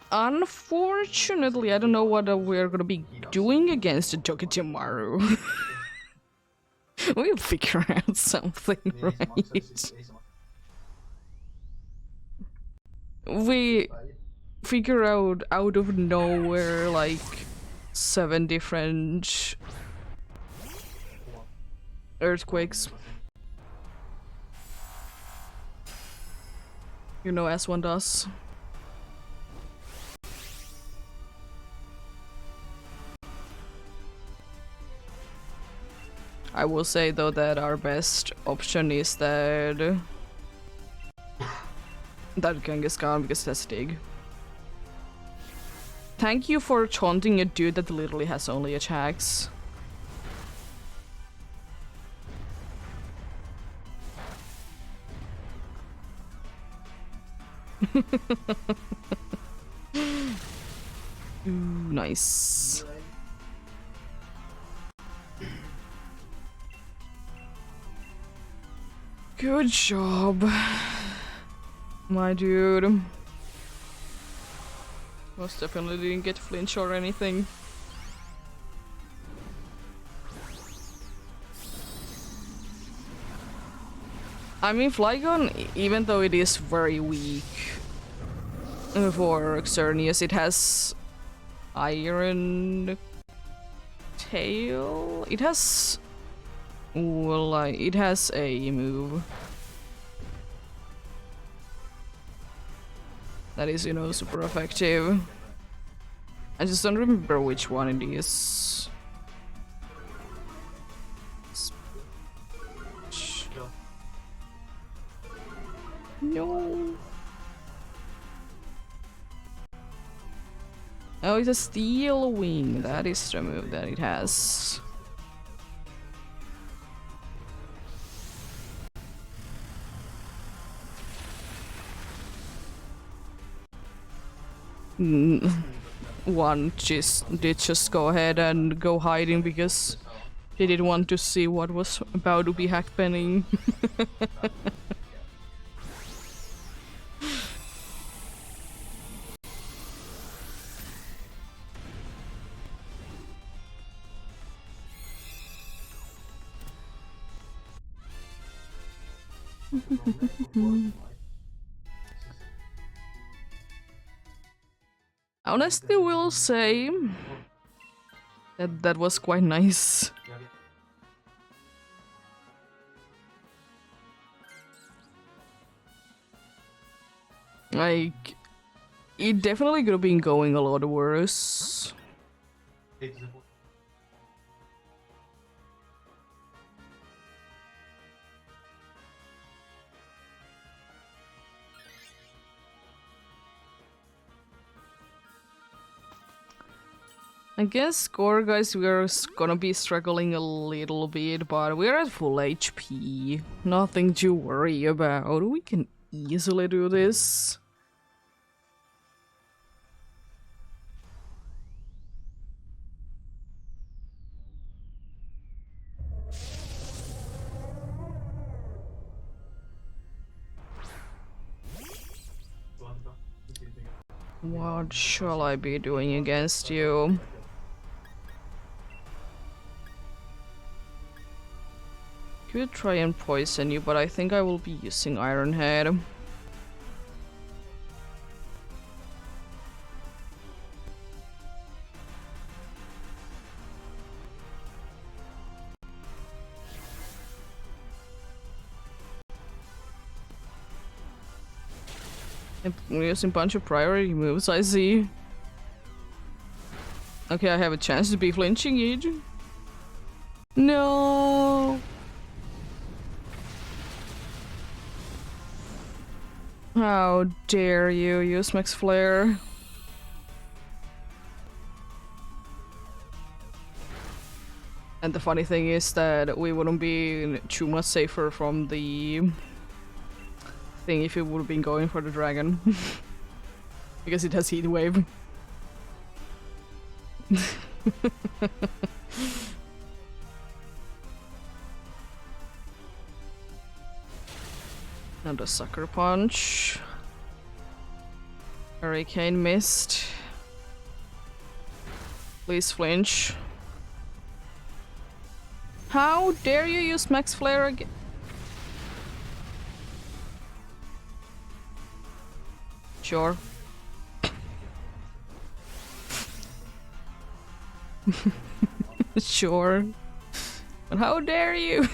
Unfortunately, I don't know what we're gonna be doing against the Tokitimaru. We'll figure out something, right? We figure out of nowhere, like, 7 different earthquakes. You know, as one does. I will say though that our best option is that Kangaskhan, because that's dig. Thank you for taunting a dude that literally has only attacks. Ooh, nice. Good job, my dude. Most definitely didn't get flinch or anything. I mean, Flygon, even though it is very weak for Xerneas, it has Iron Tail. It has, well, it has a move that is, you know, super effective. I just don't remember which one it is. No. Oh, it's a Steel Wing. That is the move that it has. One did just go ahead and go hiding because he didn't want to see what was about to be happening. Honestly, will say that that was quite nice. Like, it definitely could have been going a lot worse. I guess score, guys, we're gonna be struggling a little bit, but we're at full HP. Nothing to worry about. We can easily do this. What shall I be doing against you? Could try and poison you, but I think I will be using Iron Head. I'm using a bunch of priority moves, I see. Okay, I have a chance to be flinching it. No! How dare you use Max Flare? And the funny thing is that we wouldn't be too much safer from the thing if it would have been going for the dragon. Because it has Heat Wave. And a Sucker Punch. Hurricane missed. Please flinch. How dare you use Max Flare again? Sure. Sure. But how dare you?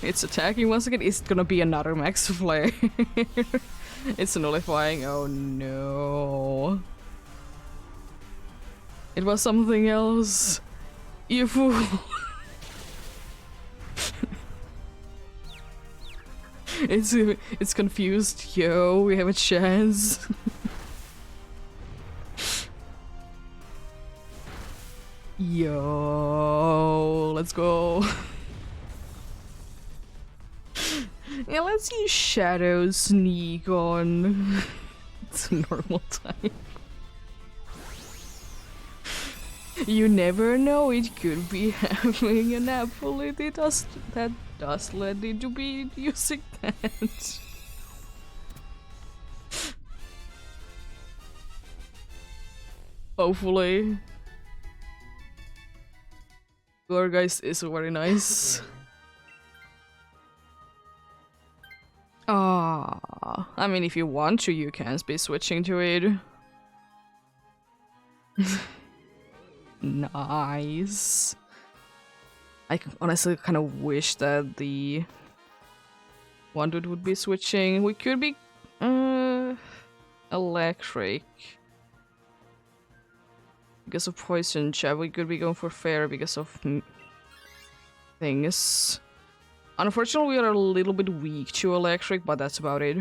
It's attacking once again. It's gonna be another Max Flare. It's nullifying. Oh no. It was something else. You fool. It's confused. Yo, we have a chance. Yo, let's go. Yeah, let's use Shadow Sneak on. It's a normal time. You never know, it could be having an ability that does let it to be using that. Hopefully. Your guys is very nice. Ah, I mean, if you want to, you can be switching to it. Nice. I honestly kind of wish that the one dude would be switching. We could be electric because of poison jab. We could be going for fair because of things. Unfortunately, we are a little bit weak to electric, but that's about it.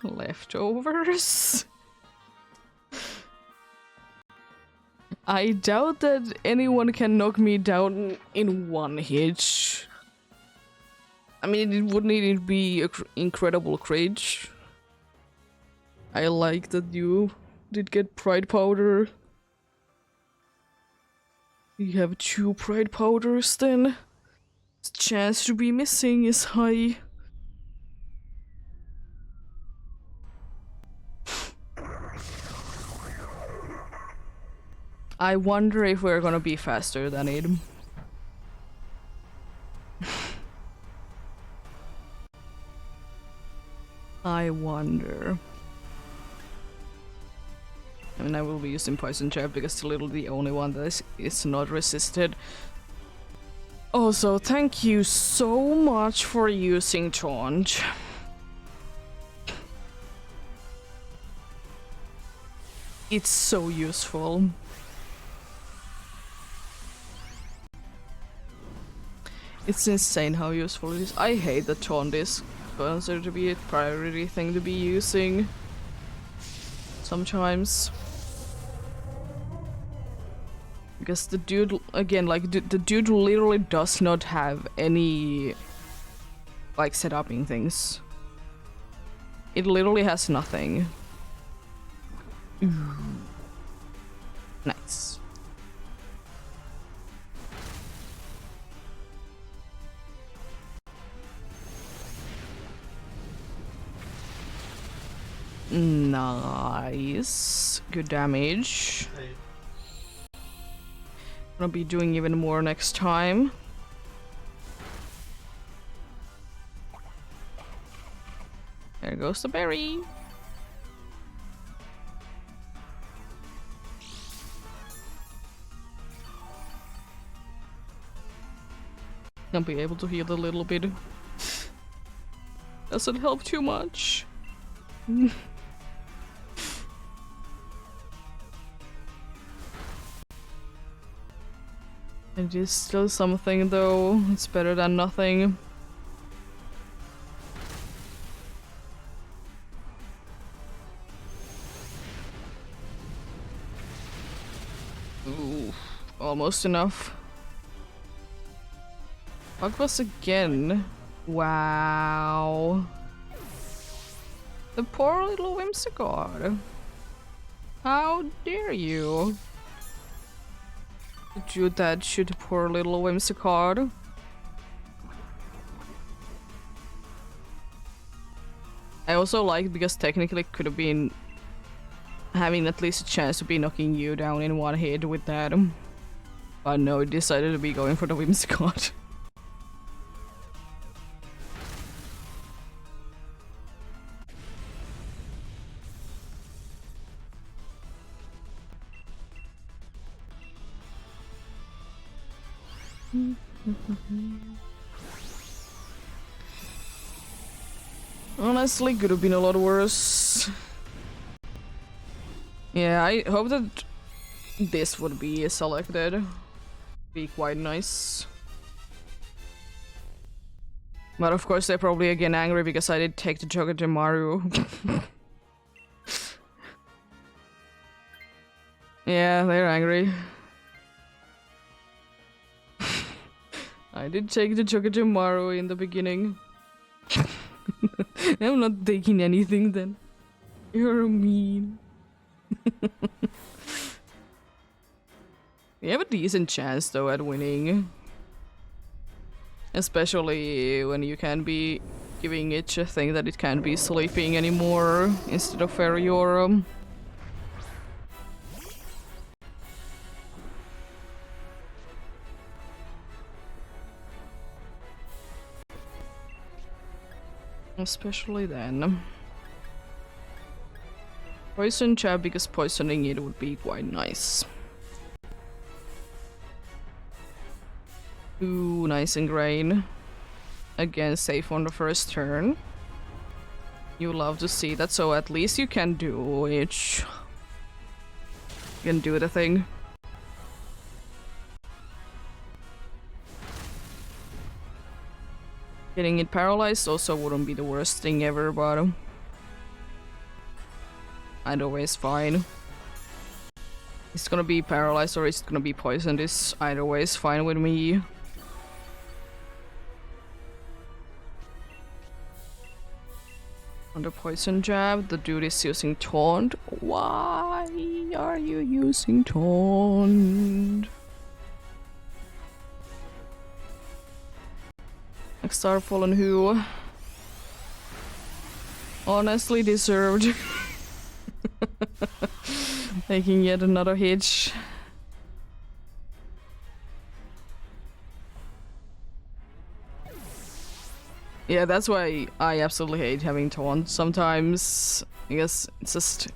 Leftovers? I doubt that anyone can knock me down in one hit. I mean, it would need to be incredible courage. I like that you did get Pride Powder. You have 2 Pride Powders then. The chance to be missing is high. I wonder if we're gonna be faster than it. I wonder. I mean, I will be using Poison Jab because it's literally the only one that is not resisted. Also, thank you so much for using Taunt. It's so useful. It's insane how useful it is. I hate that Taunt is considered to be a priority thing to be using. Sometimes. Because the dude, again, like, the dude literally does not have any, like, setuping things. It literally has nothing. Ooh. Nice. Nice. Good damage. Gonna be doing even more next time. There goes the berry. I'll be able to heal a little bit. Doesn't help too much. It is still something though. It's better than nothing. Ooh, almost enough. Bugwas again. Wow. The poor little Whimsicott. How dare you? Do that to the poor little Whimsicott. I also like because technically it could have been having at least a chance to be knocking you down in one hit with that. But no, it decided to be going for the Whimsicott. Honestly, could have been a lot worse. Yeah, I hope that this would be selected. Be quite nice. But of course they're probably again angry because I did take the Jogotemaru. Yeah, they're angry. I did take the Jogotemaru in the beginning. I'm not taking anything then. You're mean. You have a decent chance though at winning. Especially when you can be giving it a thing that it can't be sleeping anymore instead of Ferriorum. Especially then. Poison Jab because poisoning it would be quite nice. Ooh, nice and grain. Again, safe on the first turn. You love to see that, so at least you can do it. You can do the thing. Getting it paralyzed also wouldn't be the worst thing ever, but either way is fine. It's gonna be paralyzed or it's gonna be poisoned. Is either way is fine with me. On the Poison Jab, the dude is using Taunt. Why are you using Taunt? Star Fallen who honestly deserved taking yet another hit. Yeah, that's why I absolutely hate having Taunt sometimes. I guess it's just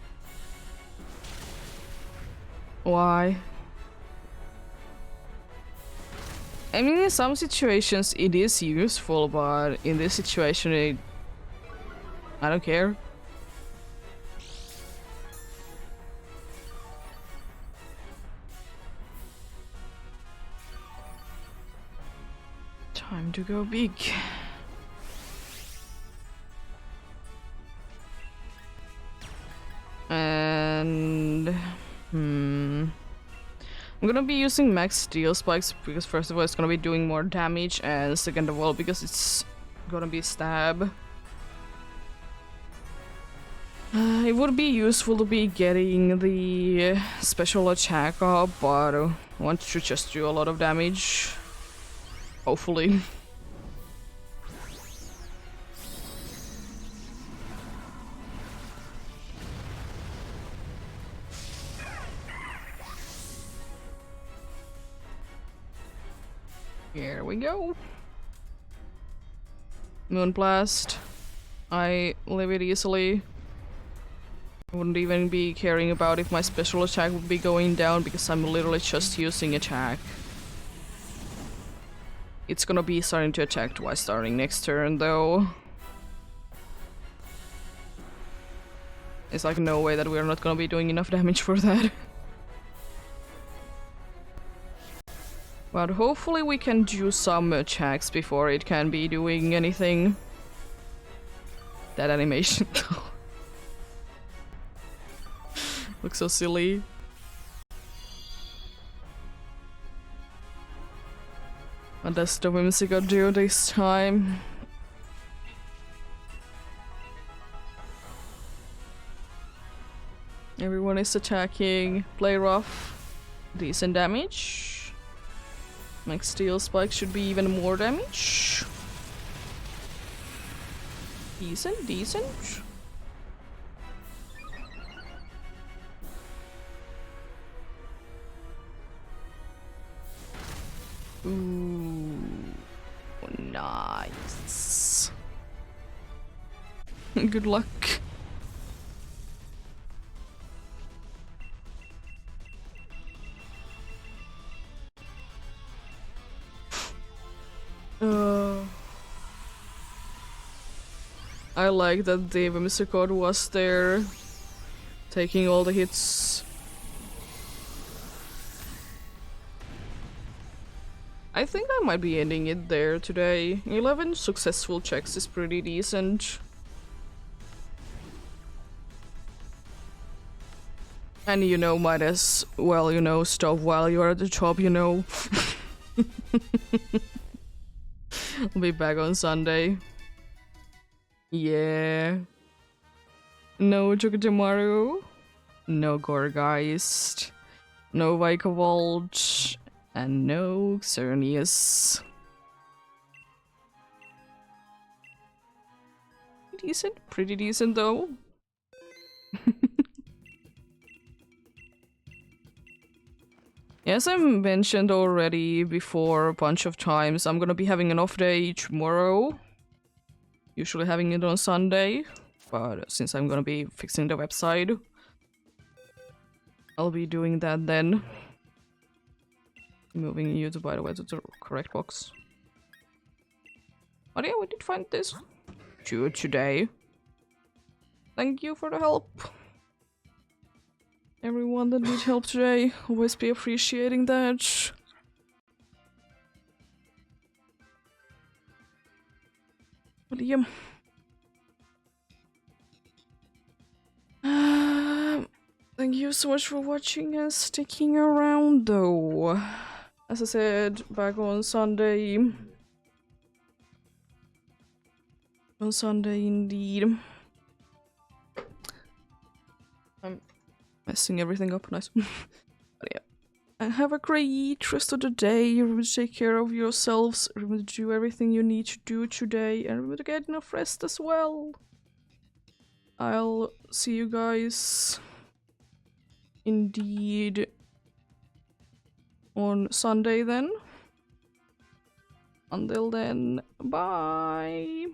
Why? I mean, in some situations it is useful, but in this situation I don't care. Time to go big. And I'm gonna be using max steel spikes because first of all it's gonna be doing more damage, and second of all because it's gonna be stab. It would be useful to be getting the special attack up, but I want to just do a lot of damage. Hopefully. Here we go. Moonblast. I live it easily. I wouldn't even be caring about if my special attack would be going down because I'm literally just using attack. It's gonna be starting to attack twice starting next turn though. It's like no way that we're not gonna be doing enough damage for that. But hopefully we can do some attacks before it can be doing anything. That animation though. Looks so silly. What does the Whimsicott do this time? Everyone is attacking. Play rough. Decent damage. Max steel spike should be even more damage. Decent, decent. Ooh, nice. Good luck. I like that the Whimsicott was there, taking all the hits. I think I might be ending it there today. 11 successful checks is pretty decent. And you know, might as well, you know, stop while you're at the top, you know. I'll be back on Sunday. Yeah. No Chukatamaru. No Gorgeist. No Vikavolt. And no Xerneas. Decent, pretty decent though. As I mentioned already before a bunch of times, I'm gonna be having an off day tomorrow. Usually having it on Sunday, but since I'm gonna be fixing the website, I'll be doing that then. Moving you to, by the way, to the correct box. Oh yeah, we did find this today. Thank you for the help. Everyone that needs help today, always be appreciating that. But yeah. Thank you so much for watching and sticking around though. As I said, back on Sunday. On Sunday indeed. I'm messing everything up, nice. But yeah. And have a great rest of the day. Remember to take care of yourselves. Remember to do everything you need to do today. And remember to get enough rest as well. I'll see you guys indeed on Sunday then. Until then, bye!